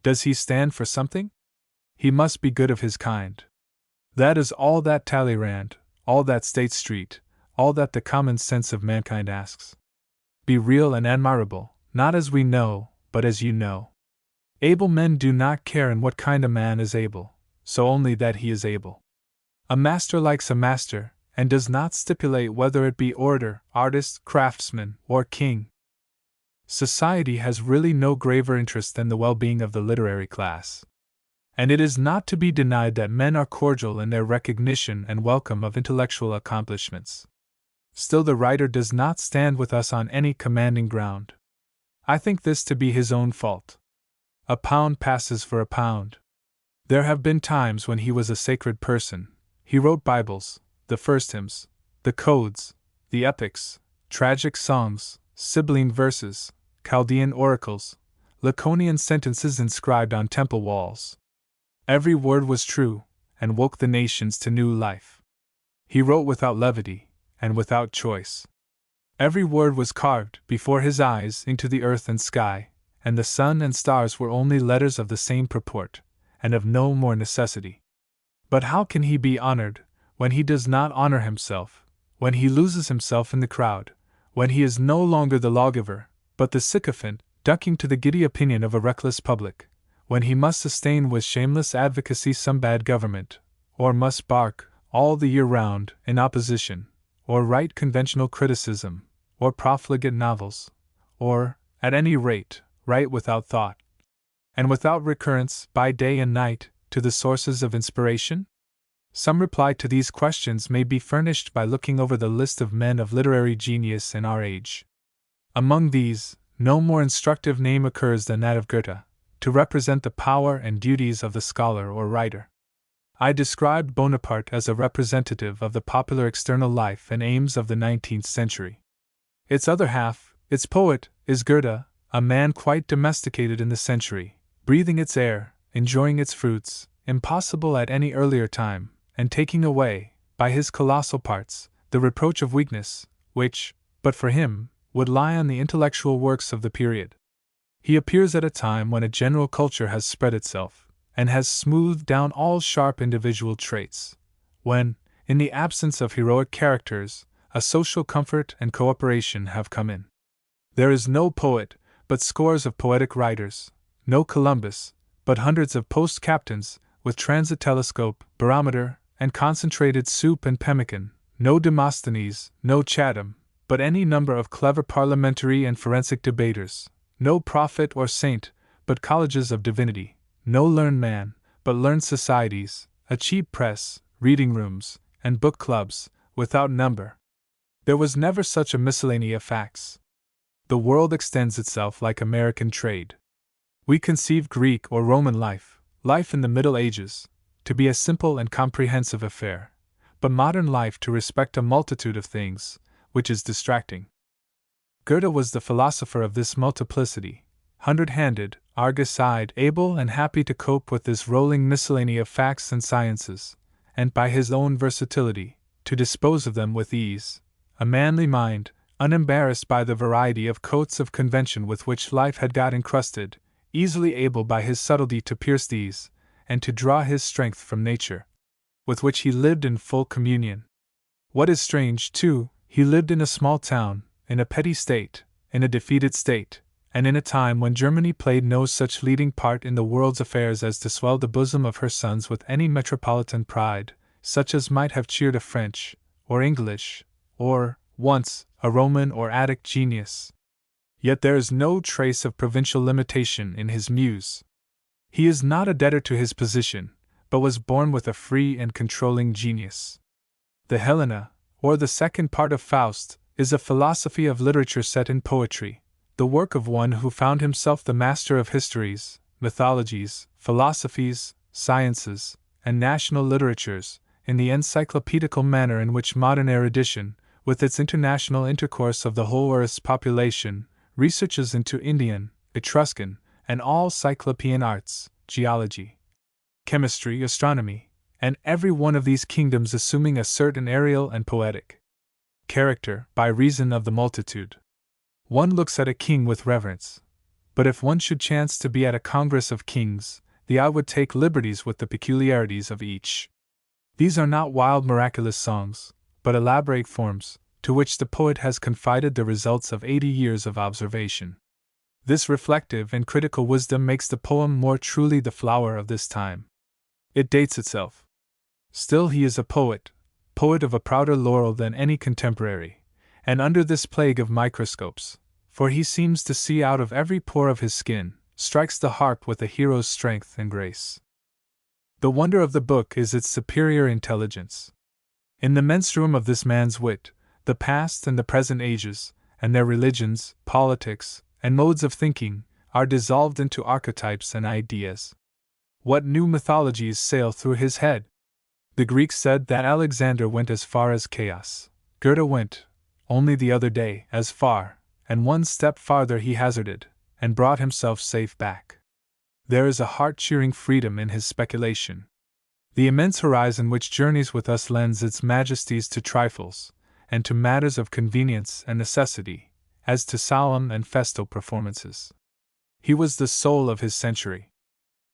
Does he stand for something? He must be good of his kind. That is all that Talleyrand, all that State Street, all that the common sense of mankind asks. Be real and admirable, not as we know, but as you know. Able men do not care in what kind a man is able, so only that he is able. A master likes a master, and does not stipulate whether it be orator, artist, craftsman, or king. Society has really no graver interest than the well-being of the literary class. And it is not to be denied that men are cordial in their recognition and welcome of intellectual accomplishments. Still, the writer does not stand with us on any commanding ground. I think this to be his own fault. A pound passes for a pound. There have been times when he was a sacred person. He wrote Bibles, the first hymns, the codes, the epics, tragic songs, Sibylline verses, Chaldean oracles, Laconian sentences inscribed on temple walls. Every word was true, and woke the nations to new life. He wrote without levity, and without choice. Every word was carved before his eyes into the earth and sky, and the sun and stars were only letters of the same purport, and of no more necessity. But how can he be honored, when he does not honor himself, when he loses himself in the crowd, when he is no longer the lawgiver, but the sycophant, ducking to the giddy opinion of a reckless public, when he must sustain with shameless advocacy some bad government, or must bark, all the year round, in opposition, or write conventional criticism, or profligate novels, or, at any rate, write without thought, and without recurrence, by day and night, to the sources of inspiration? Some reply to these questions may be furnished by looking over the list of men of literary genius in our age. Among these, no more instructive name occurs than that of Goethe, to represent the power and duties of the scholar or writer. I described Bonaparte as a representative of the popular external life and aims of the 19th century. Its other half, its poet, is Goethe, a man quite domesticated in the century, breathing its air, enjoying its fruits, impossible at any earlier time, and taking away, by his colossal parts, the reproach of weakness, which, but for him, would lie on the intellectual works of the period. He appears at a time when a general culture has spread itself, and has smoothed down all sharp individual traits, when, in the absence of heroic characters, a social comfort and cooperation have come in. There is no poet, but scores of poetic writers, no Columbus, but hundreds of post-captains, with transit telescope, barometer, and concentrated soup and pemmican, no Demosthenes, no Chatham, but any number of clever parliamentary and forensic debaters, no prophet or saint, but colleges of divinity, no learned man, but learned societies, a cheap press, reading rooms, and book clubs, without number. There was never such a miscellany of facts. The world extends itself like American trade. We conceive Greek or Roman life in the Middle Ages, to be a simple and comprehensive affair, but modern life to respect a multitude of things, which is distracting. Goethe was the philosopher of this multiplicity, hundred-handed, argus-eyed, able and happy to cope with this rolling miscellany of facts and sciences, and by his own versatility, to dispose of them with ease, a manly mind, unembarrassed by the variety of coats of convention with which life had got encrusted, easily able by his subtlety to pierce these, and to draw his strength from nature, with which he lived in full communion. What is strange, too, he lived in a small town, in a petty state, in a defeated state, and in a time when Germany played no such leading part in the world's affairs as to swell the bosom of her sons with any metropolitan pride, such as might have cheered a French, or English, or, once, a Roman or Attic genius. Yet there is no trace of provincial limitation in his muse. He is not a debtor to his position, but was born with a free and controlling genius. The Helena, or the second part of Faust, is a philosophy of literature set in poetry, the work of one who found himself the master of histories, mythologies, philosophies, sciences, and national literatures, in the encyclopedical manner in which modern erudition, with its international intercourse of the whole earth's population, researches into Indian, Etruscan, and all Cyclopean arts, geology, chemistry, astronomy, and every one of these kingdoms assuming a certain aerial and poetic character by reason of the multitude. One looks at a king with reverence, but if one should chance to be at a congress of kings, the eye would take liberties with the peculiarities of each. These are not wild miraculous songs, but elaborate forms, to which the poet has confided the results of 80 years of observation. This reflective and critical wisdom makes the poem more truly the flower of this time. It dates itself. Still he is a poet of a prouder laurel than any contemporary, and under this plague of microscopes, for he seems to see out of every pore of his skin, strikes the heart with a hero's strength and grace. The wonder of the book is its superior intelligence. In the menstruum of this man's wit, the past and the present ages, and their religions, politics, and modes of thinking, are dissolved into archetypes and ideas. What new mythologies sail through his head! The Greeks said that Alexander went as far as Chaos. Goethe went, only the other day, as far, and one step farther he hazarded, and brought himself safe back. There is a heart-cheering freedom in his speculation. The immense horizon which journeys with us lends its majesties to trifles, and to matters of convenience and necessity, as to solemn and festal performances. He was the soul of his century.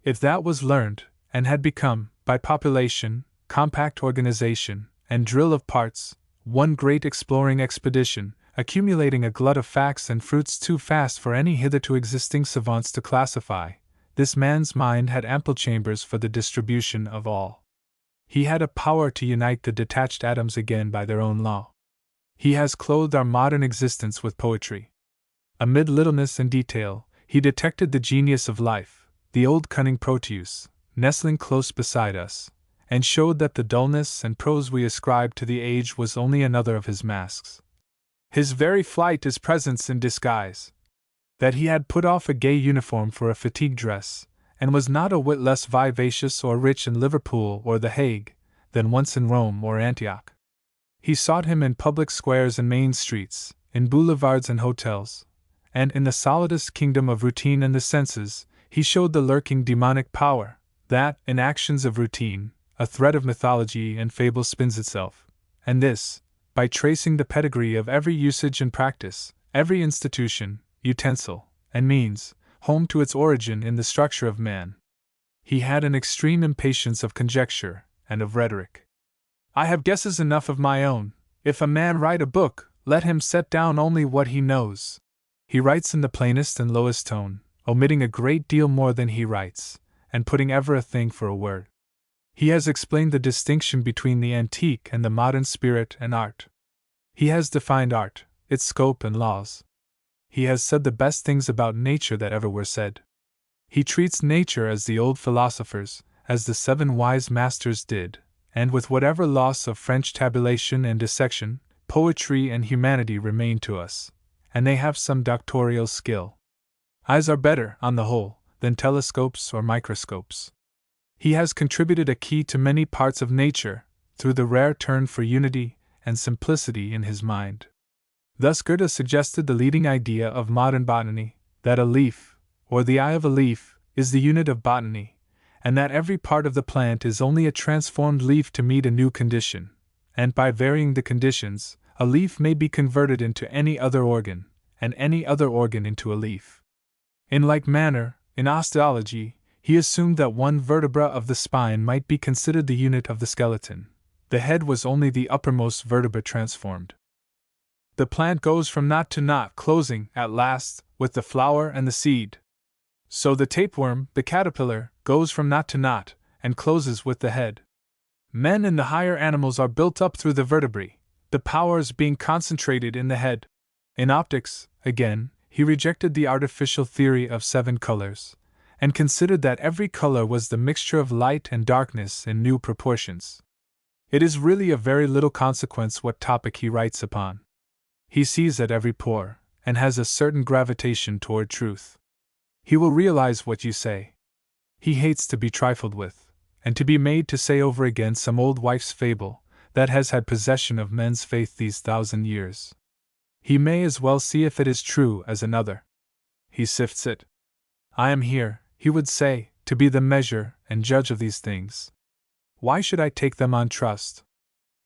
If that was learned, and had become, by population, compact organization, and drill of parts, one great exploring expedition, accumulating a glut of facts and fruits too fast for any hitherto existing savants to classify, this man's mind had ample chambers for the distribution of all. He had a power to unite the detached atoms again by their own law. He has clothed our modern existence with poetry. Amid littleness and detail, he detected the genius of life, the old cunning Proteus, nestling close beside us, and showed that the dullness and prose we ascribed to the age was only another of his masks. His very flight is presence in disguise. That he had put off a gay uniform for a fatigue dress, and was not a whit less vivacious or rich in Liverpool or The Hague than once in Rome or Antioch. He sought him in public squares and main streets, in boulevards and hotels, and in the solidest kingdom of routine and the senses, he showed the lurking demonic power, that, in actions of routine, a thread of mythology and fable spins itself, and this, by tracing the pedigree of every usage and practice, every institution, utensil, and means, home to its origin in the structure of man. He had an extreme impatience of conjecture and of rhetoric. I have guesses enough of my own. If a man write a book, let him set down only what he knows. He writes in the plainest and lowest tone, omitting a great deal more than he writes, and putting ever a thing for a word. He has explained the distinction between the antique and the modern spirit and art. He has defined art, its scope and laws. He has said the best things about nature that ever were said. He treats nature as the old philosophers, as the 7 wise masters did, and with whatever loss of French tabulation and dissection, poetry and humanity remain to us, and they have some doctorial skill. Eyes are better, on the whole, than telescopes or microscopes. He has contributed a key to many parts of nature, through the rare turn for unity and simplicity in his mind. Thus Goethe suggested the leading idea of modern botany, that a leaf, or the eye of a leaf, is the unit of botany, and that every part of the plant is only a transformed leaf to meet a new condition, and by varying the conditions, a leaf may be converted into any other organ, and any other organ into a leaf. In like manner, in osteology, he assumed that one vertebra of the spine might be considered the unit of the skeleton. The head was only the uppermost vertebra transformed. The plant goes from knot to knot, closing, at last, with the flower and the seed. So the tapeworm, the caterpillar, goes from knot to knot, and closes with the head. Men and the higher animals are built up through the vertebrae, the powers being concentrated in the head. In optics, again, he rejected the artificial theory of 7 colors, and considered that every color was the mixture of light and darkness in new proportions. It is really of very little consequence what topic he writes upon. He sees at every pore, and has a certain gravitation toward truth. He will realize what you say. He hates to be trifled with, and to be made to say over again some old wife's fable that has had possession of men's faith these 1,000 years. He may as well see if it is true as another. He sifts it. I am here, he would say, to be the measure and judge of these things. Why should I take them on trust?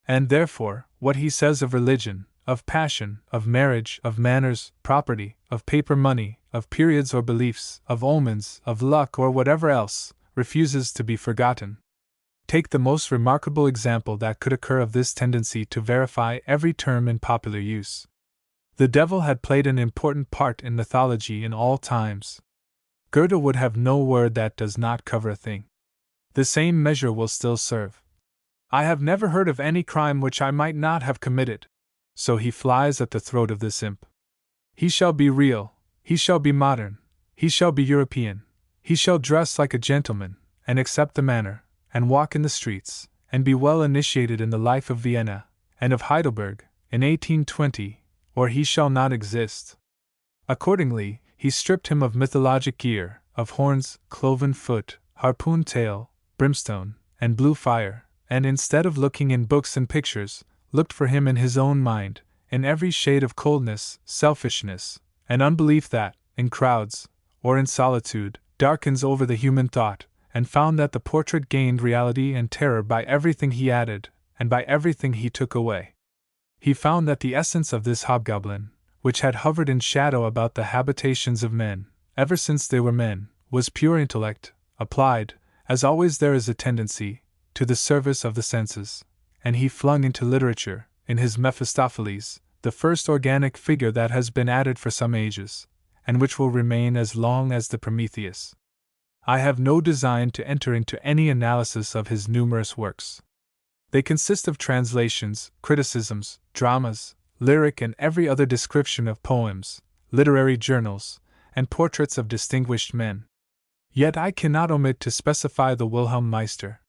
And therefore, what he says of religion, of passion, of marriage, of manners, property, of paper money, of periods or beliefs, of omens, of luck or whatever else, refuses to be forgotten. Take the most remarkable example that could occur of this tendency to verify every term in popular use. The devil had played an important part in mythology in all times. Goethe would have no word that does not cover a thing. The same measure will still serve. I have never heard of any crime which I might not have committed. So he flies at the throat of this imp. He shall be real, he shall be modern, he shall be European, he shall dress like a gentleman, and accept the manner, and walk in the streets, and be well initiated in the life of Vienna, and of Heidelberg, in 1820, or he shall not exist. Accordingly, he stripped him of mythologic gear, of horns, cloven foot, harpoon tail, brimstone, and blue fire, and instead of looking in books and pictures, looked for him in his own mind, in every shade of coldness, selfishness, and unbelief that, in crowds, or in solitude, darkens over the human thought, and found that the portrait gained reality and terror by everything he added, and by everything he took away. He found that the essence of this hobgoblin, which had hovered in shadow about the habitations of men, ever since they were men, was pure intellect, applied, as always there is a tendency, to the service of the senses, and he flung into literature, in his Mephistopheles, the first organic figure that has been added for some ages, and which will remain as long as the Prometheus. I have no design to enter into any analysis of his numerous works. They consist of translations, criticisms, dramas, lyric and every other description of poems, literary journals, and portraits of distinguished men. Yet I cannot omit to specify the Wilhelm Meister.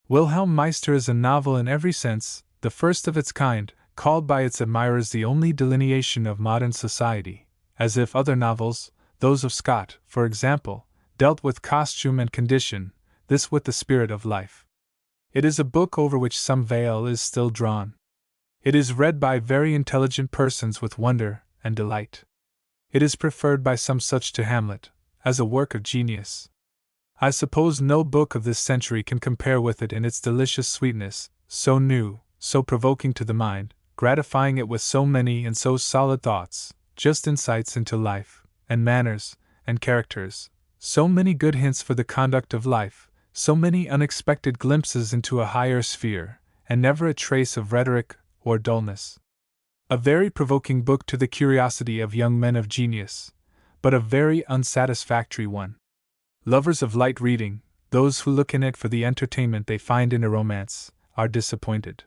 Wilhelm Meister is a novel in every sense, the first of its kind, called by its admirers the only delineation of modern society, as if other novels, those of Scott, for example, dealt with costume and condition, this with the spirit of life. It is a book over which some veil is still drawn. It is read by very intelligent persons with wonder and delight. It is preferred by some such to Hamlet, as a work of genius. I suppose no book of this century can compare with it in its delicious sweetness, so new, so provoking to the mind, gratifying it with so many and so solid thoughts, just insights into life, and manners, and characters, so many good hints for the conduct of life, so many unexpected glimpses into a higher sphere, and never a trace of rhetoric or dullness. A very provoking book to the curiosity of young men of genius, but a very unsatisfactory one. Lovers of light reading, those who look in it for the entertainment they find in a romance, are disappointed.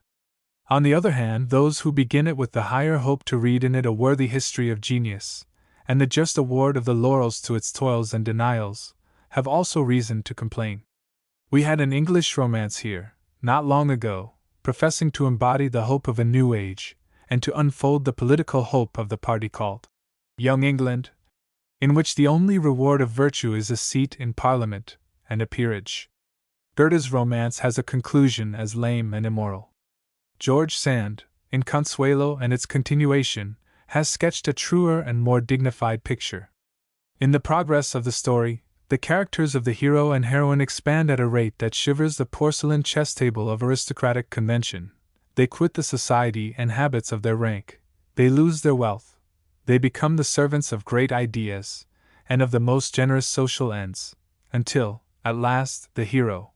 On the other hand, those who begin it with the higher hope to read in it a worthy history of genius, and the just award of the laurels to its toils and denials, have also reason to complain. We had an English romance here, not long ago, professing to embody the hope of a new age, and to unfold the political hope of the party called Young England, in which the only reward of virtue is a seat in Parliament and a peerage. Goethe's romance has a conclusion as lame and immoral. George Sand, in Consuelo and its continuation, has sketched a truer and more dignified picture. In the progress of the story, the characters of the hero and heroine expand at a rate that shivers the porcelain chess table of aristocratic convention. They quit the society and habits of their rank, they lose their wealth, they become the servants of great ideas, and of the most generous social ends, until, at last, the hero,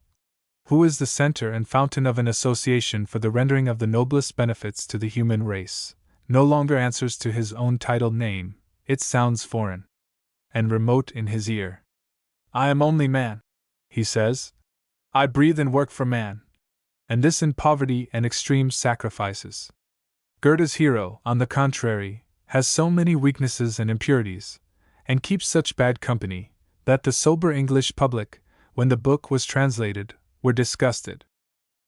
who is the center and fountain of an association for the rendering of the noblest benefits to the human race, no longer answers to his own titled name, it sounds foreign and remote in his ear. I am only man, he says. I breathe and work for man, and this in poverty and extreme sacrifices. Goethe's hero, on the contrary, has so many weaknesses and impurities, and keeps such bad company, that the sober English public, when the book was translated, were disgusted.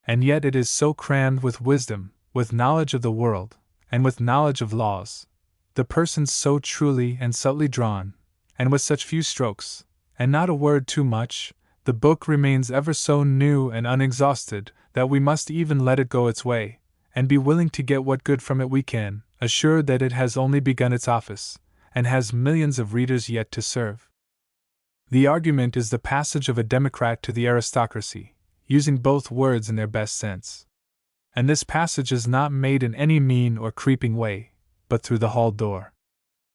And yet it is so crammed with wisdom, with knowledge of the world, and with knowledge of laws, the persons so truly and subtly drawn, and with such few strokes, and not a word too much, the book remains ever so new and unexhausted, that we must even let it go its way, and be willing to get what good from it we can, assured that it has only begun its office, and has millions of readers yet to serve. The argument is the passage of a democrat to the aristocracy, using both words in their best sense. And this passage is not made in any mean or creeping way, but through the hall door.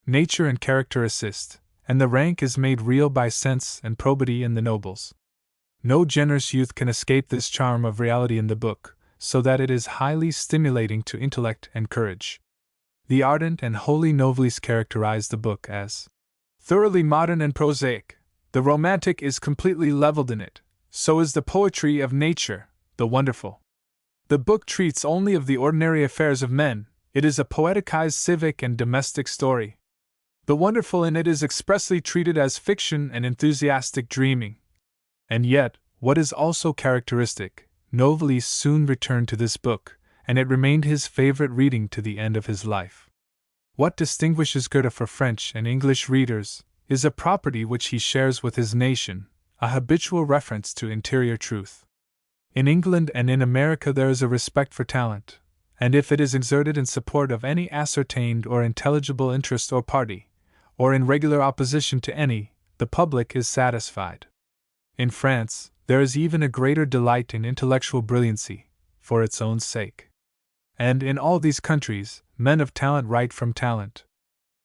Nature and character assist, and the rank is made real by sense and probity in the nobles. No generous youth can escape this charm of reality in the book, so that it is highly stimulating to intellect and courage. The ardent and holy Novelis characterize the book as thoroughly modern and prosaic. The romantic is completely leveled in it, so is the poetry of nature, the wonderful. The book treats only of the ordinary affairs of men, it is a poeticized civic and domestic story. The wonderful in it is expressly treated as fiction and enthusiastic dreaming. And yet, what is also characteristic, Novelis soon returned to this book, and it remained his favorite reading to the end of his life. What distinguishes Goethe for French and English readers is a property which he shares with his nation, a habitual reference to interior truth. In England and in America there is a respect for talent, and if it is exerted in support of any ascertained or intelligible interest or party, or in regular opposition to any, the public is satisfied. In France, there is even a greater delight in intellectual brilliancy, for its own sake. And in all these countries, men of talent write from talent.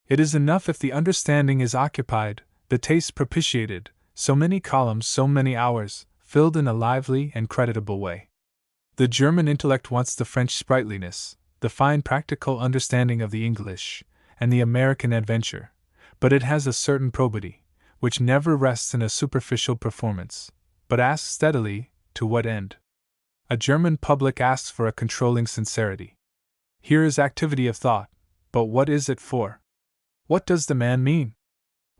It is enough if the understanding is occupied, the taste propitiated, so many columns, so many hours, filled in a lively and creditable way. The German intellect wants the French sprightliness, the fine practical understanding of the English, and the American adventure, but it has a certain probity, which never rests in a superficial performance, but asks steadily, to what end? A German public asks for a controlling sincerity. Here is activity of thought, but what is it for? What does the man mean?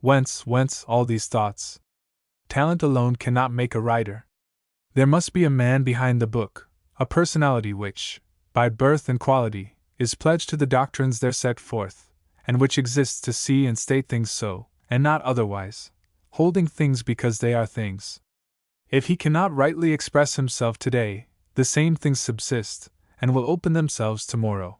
Whence all these thoughts? Talent alone cannot make a writer. There must be a man behind the book, a personality which, by birth and quality, is pledged to the doctrines there set forth, and which exists to see and state things so, and not otherwise, holding things because they are things. If he cannot rightly express himself today, the same things subsist, and will open themselves tomorrow.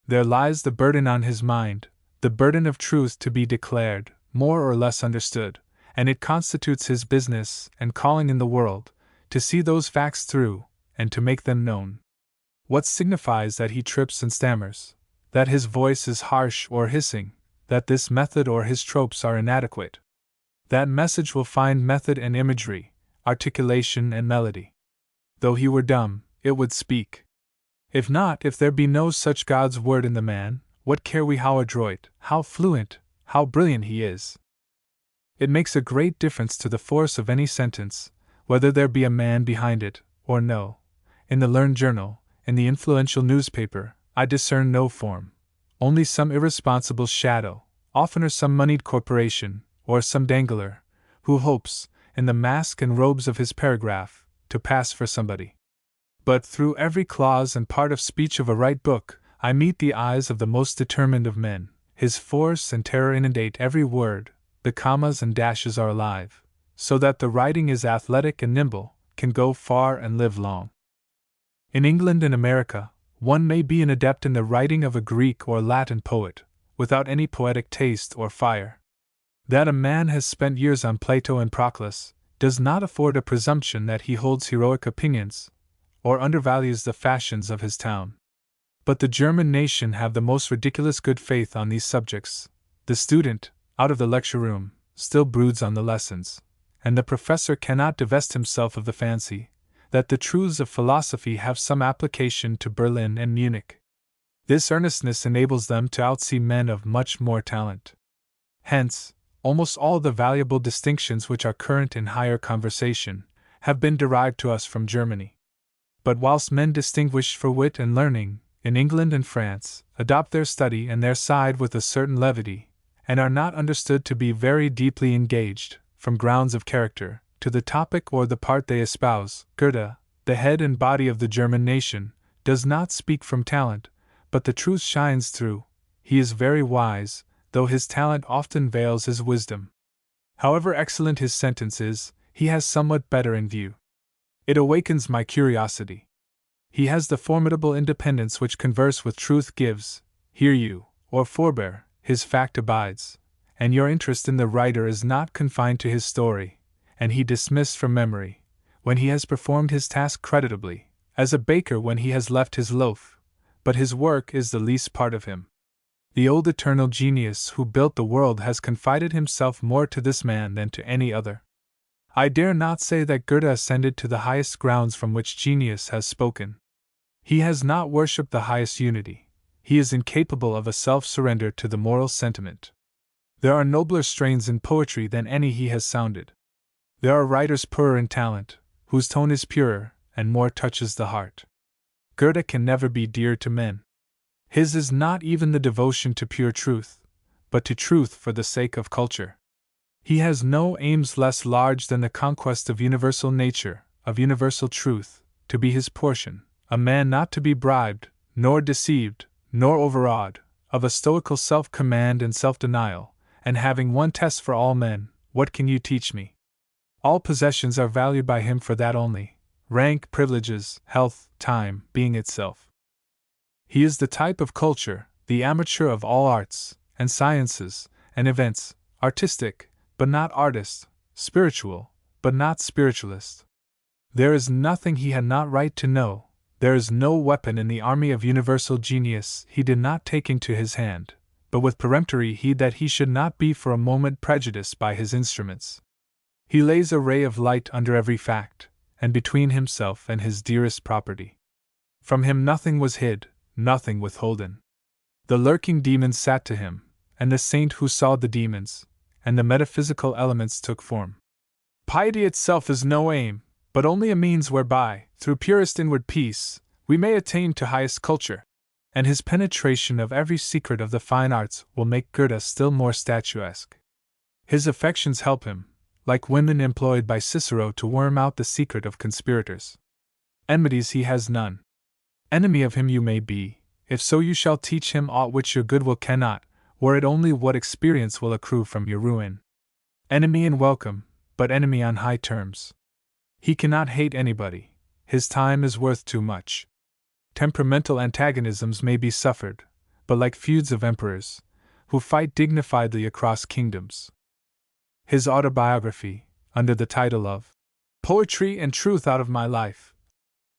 There lies the burden on his mind, the burden of truth to be declared, more or less understood, and it constitutes his business and calling in the world, to see those facts through, and to make them known. What signifies that he trips and stammers, that his voice is harsh or hissing, that this method or his tropes are inadequate? That message will find method and imagery, articulation and melody. Though he were dumb, it would speak. If not, if there be no such God's word in the man, what care we how adroit, how fluent, how brilliant he is? It makes a great difference to the force of any sentence, whether there be a man behind it, or no. In the learned journal, in the influential newspaper, I discern no form, only some irresponsible shadow, oftener some moneyed corporation, or some dangler, who hopes, in the mask and robes of his paragraph, to pass for somebody. But through every clause and part of speech of a right book, I meet the eyes of the most determined of men. His force and terror inundate every word, the commas and dashes are alive, so that the writing is athletic and nimble, can go far and live long. In England and America, one may be an adept in the writing of a Greek or Latin poet, without any poetic taste or fire. That a man has spent years on Plato and Proclus does not afford a presumption that he holds heroic opinions, or undervalues the fashions of his town. But the German nation have the most ridiculous good faith on these subjects. The student, out of the lecture room, still broods on the lessons, and the professor cannot divest himself of the fancy that the truths of philosophy have some application to Berlin and Munich. This earnestness enables them to outsee men of much more talent. Hence, almost all the valuable distinctions which are current in higher conversation have been derived to us from Germany. But whilst men distinguished for wit and learning, in England and France, adopt their study and their side with a certain levity, and are not understood to be very deeply engaged, from grounds of character, to the topic or the part they espouse, Goethe, the head and body of the German nation, does not speak from talent, but the truth shines through. He is very wise, though his talent often veils his wisdom. However excellent his sentence is, he has somewhat better in view. It awakens my curiosity. He has the formidable independence which converse with truth gives. Hear you, or forbear, his fact abides, and your interest in the writer is not confined to his story, and he dismissed from memory, when he has performed his task creditably, as a baker when he has left his loaf, but his work is the least part of him. The old eternal genius who built the world has confided himself more to this man than to any other. I dare not say that Goethe ascended to the highest grounds from which genius has spoken. He has not worshipped the highest unity. He is incapable of a self-surrender to the moral sentiment. There are nobler strains in poetry than any he has sounded. There are writers purer in talent, whose tone is purer, and more touches the heart. Goethe can never be dear to men. His is not even the devotion to pure truth, but to truth for the sake of culture. He has no aims less large than the conquest of universal nature, of universal truth, to be his portion, a man not to be bribed, nor deceived, nor overawed, of a stoical self-command and self-denial, and having one test for all men: what can you teach me? All possessions are valued by him for that only: rank, privileges, health, time, being itself. He is the type of culture, the amateur of all arts, and sciences, and events, artistic, but not artist, spiritual, but not spiritualist. There is nothing he had not right to know, there is no weapon in the army of universal genius he did not take into his hand, but with peremptory heed that he should not be for a moment prejudiced by his instruments. He lays a ray of light under every fact, and between himself and his dearest property. From him nothing was hid, nothing withholden. The lurking demons sat to him, and the saint who saw the demons, and the metaphysical elements took form. Piety itself is no aim, but only a means whereby, through purest inward peace, we may attain to highest culture, and his penetration of every secret of the fine arts will make Goethe still more statuesque. His affections help him, like women employed by Cicero to worm out the secret of conspirators. Enmities he has none. Enemy of him you may be, if so you shall teach him aught which your goodwill cannot, were it only what experience will accrue from your ruin. Enemy in welcome, but enemy on high terms. He cannot hate anybody, his time is worth too much. Temperamental antagonisms may be suffered, but like feuds of emperors, who fight dignifiedly across kingdoms. His autobiography, under the title of Poetry and Truth Out of My Life,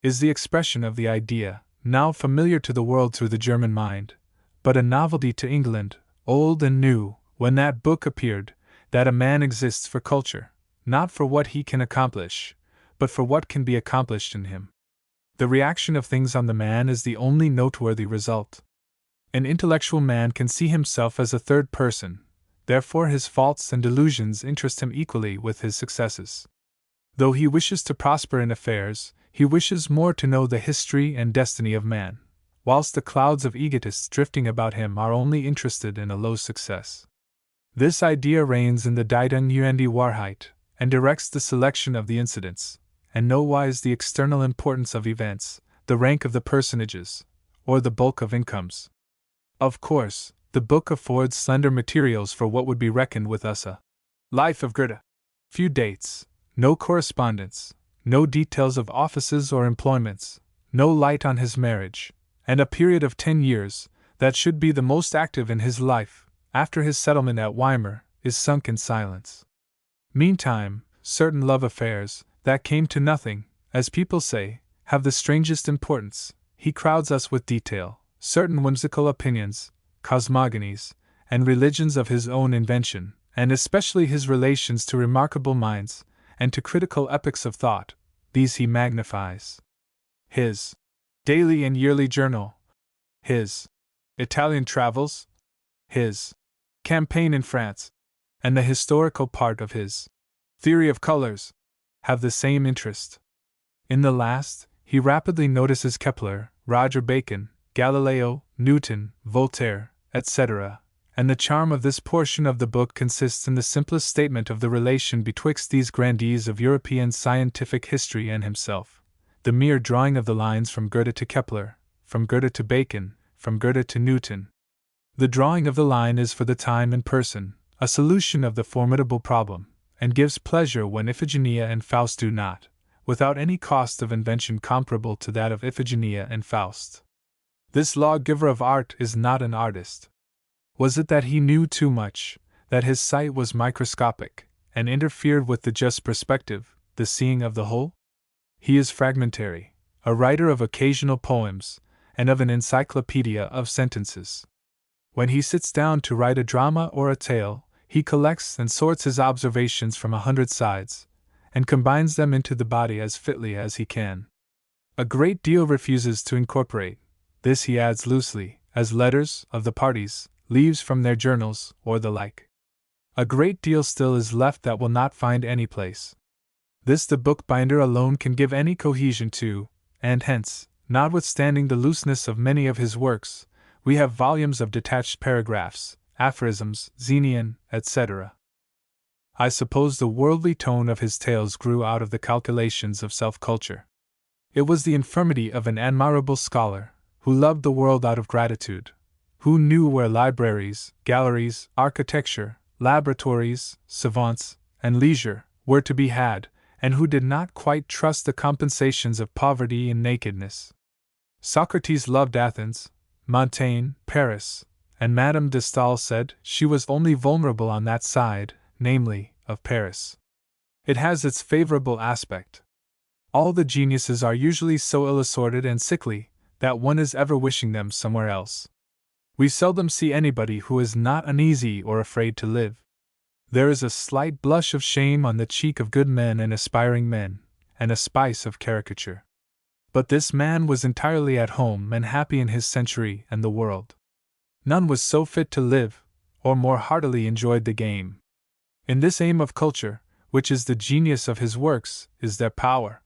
is the expression of the idea, now familiar to the world through the German mind, but a novelty to England, old and new, when that book appeared, that a man exists for culture, not for what he can accomplish, but for what can be accomplished in him. The reaction of things on the man is the only noteworthy result. An intellectual man can see himself as a third person, therefore his faults and delusions interest him equally with his successes. Though he wishes to prosper in affairs, he wishes more to know the history and destiny of man, whilst the clouds of egotists drifting about him are only interested in a low success. This idea reigns in the Dichtung und die Wahrheit, and directs the selection of the incidents, and nowise the external importance of events, the rank of the personages, or the bulk of incomes. Of course, the book affords slender materials for what would be reckoned with us a life of Goethe. Few dates, no correspondence, no details of offices or employments, no light on his marriage, and a period of 10 years, that should be the most active in his life, after his settlement at Weimar, is sunk in silence. Meantime, certain love affairs, that came to nothing, as people say, have the strangest importance. He crowds us with detail, certain whimsical opinions, cosmogonies, and religions of his own invention, and especially his relations to remarkable minds, and to critical epochs of thought, these he magnifies. His daily and yearly journal, his Italian travels, his campaign in France, and the historical part of his theory of colors, have the same interest. In the last, he rapidly notices Kepler, Roger Bacon, Galileo, Newton, Voltaire, etc., and the charm of this portion of the book consists in the simplest statement of the relation betwixt these grandees of European scientific history and himself, the mere drawing of the lines from Goethe to Kepler, from Goethe to Bacon, from Goethe to Newton. The drawing of the line is for the time and person, a solution of the formidable problem, and gives pleasure when Iphigenia and Faust do not, without any cost of invention comparable to that of Iphigenia and Faust. This lawgiver of art is not an artist. Was it that he knew too much, that his sight was microscopic, and interfered with the just perspective, the seeing of the whole? He is fragmentary, a writer of occasional poems, and of an encyclopedia of sentences. When he sits down to write a drama or a tale, he collects and sorts his observations from 100 sides, and combines them into the body as fitly as he can. A great deal refuses to incorporate, this he adds loosely, as letters of the parties, leaves from their journals, or the like. A great deal still is left that will not find any place. This the bookbinder alone can give any cohesion to, and hence, notwithstanding the looseness of many of his works, we have volumes of detached paragraphs, aphorisms, Xenian, etc. I suppose the worldly tone of his tales grew out of the calculations of self-culture. It was the infirmity of an admirable scholar, who loved the world out of gratitude, who knew where libraries, galleries, architecture, laboratories, savants, and leisure were to be had, and who did not quite trust the compensations of poverty and nakedness. Socrates loved Athens, Montaigne, Paris, and Madame de Staël said she was only vulnerable on that side, namely, of Paris. It has its favorable aspect. All the geniuses are usually so ill-assorted and sickly that one is ever wishing them somewhere else. We seldom see anybody who is not uneasy or afraid to live. There is a slight blush of shame on the cheek of good men and aspiring men, and a spice of caricature. But this man was entirely at home and happy in his century and the world. None was so fit to live, or more heartily enjoyed the game. In this aim of culture, which is the genius of his works, is their power.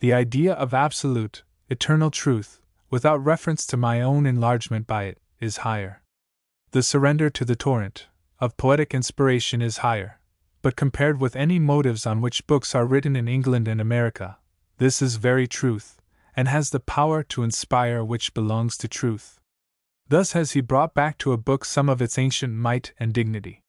The idea of absolute, eternal truth, without reference to my own enlargement by it, is higher. The surrender to the torrent of poetic inspiration is higher, but compared with any motives on which books are written in England and America, this is very truth, and has the power to inspire which belongs to truth. Thus has he brought back to a book some of its ancient might and dignity.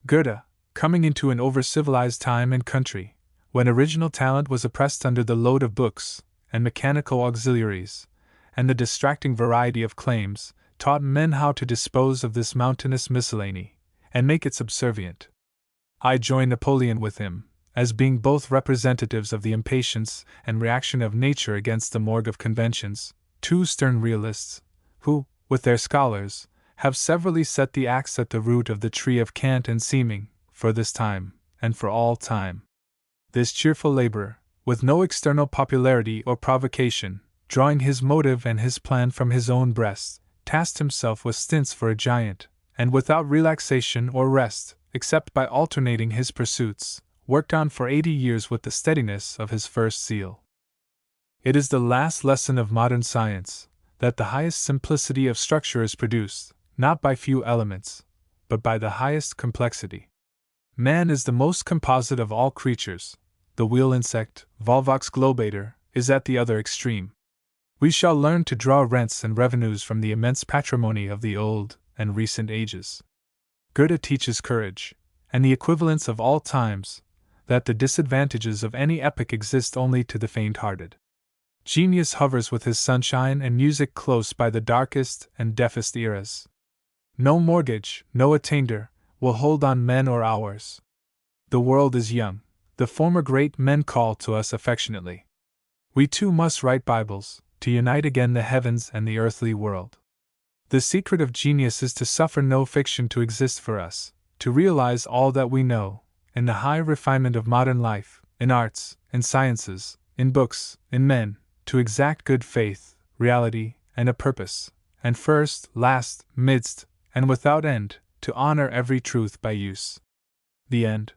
Goethe, coming into an over-civilized time and country, when original talent was oppressed under the load of books, and mechanical auxiliaries, and the distracting variety of claims, taught men how to dispose of this mountainous miscellany, and make it subservient. I join Napoleon with him, as being both representatives of the impatience and reaction of nature against the morgue of conventions, two stern realists, who, with their scholars, have severally set the axe at the root of the tree of cant and seeming, for this time, and for all time. This cheerful laborer, with no external popularity or provocation, drawing his motive and his plan from his own breast, tasked himself with stints for a giant, and without relaxation or rest, except by alternating his pursuits, worked on for 80 years with the steadiness of his first zeal. It is the last lesson of modern science, that the highest simplicity of structure is produced, not by few elements, but by the highest complexity. Man is the most composite of all creatures. The wheel insect, Volvox globator, is at the other extreme. We shall learn to draw rents and revenues from the immense patrimony of the old and recent ages. Goethe teaches courage, and the equivalence of all times, that the disadvantages of any epoch exist only to the faint-hearted. Genius hovers with his sunshine and music close by the darkest and deafest eras. No mortgage, no attainder, will hold on men or hours. The world is young, the former great men call to us affectionately. We too must write Bibles, to unite again the heavens and the earthly world. The secret of genius is to suffer no fiction to exist for us, to realize all that we know, in the high refinement of modern life, in arts, in sciences, in books, in men, to exact good faith, reality, and a purpose, and first, last, midst, and without end, to honor every truth by use. The end.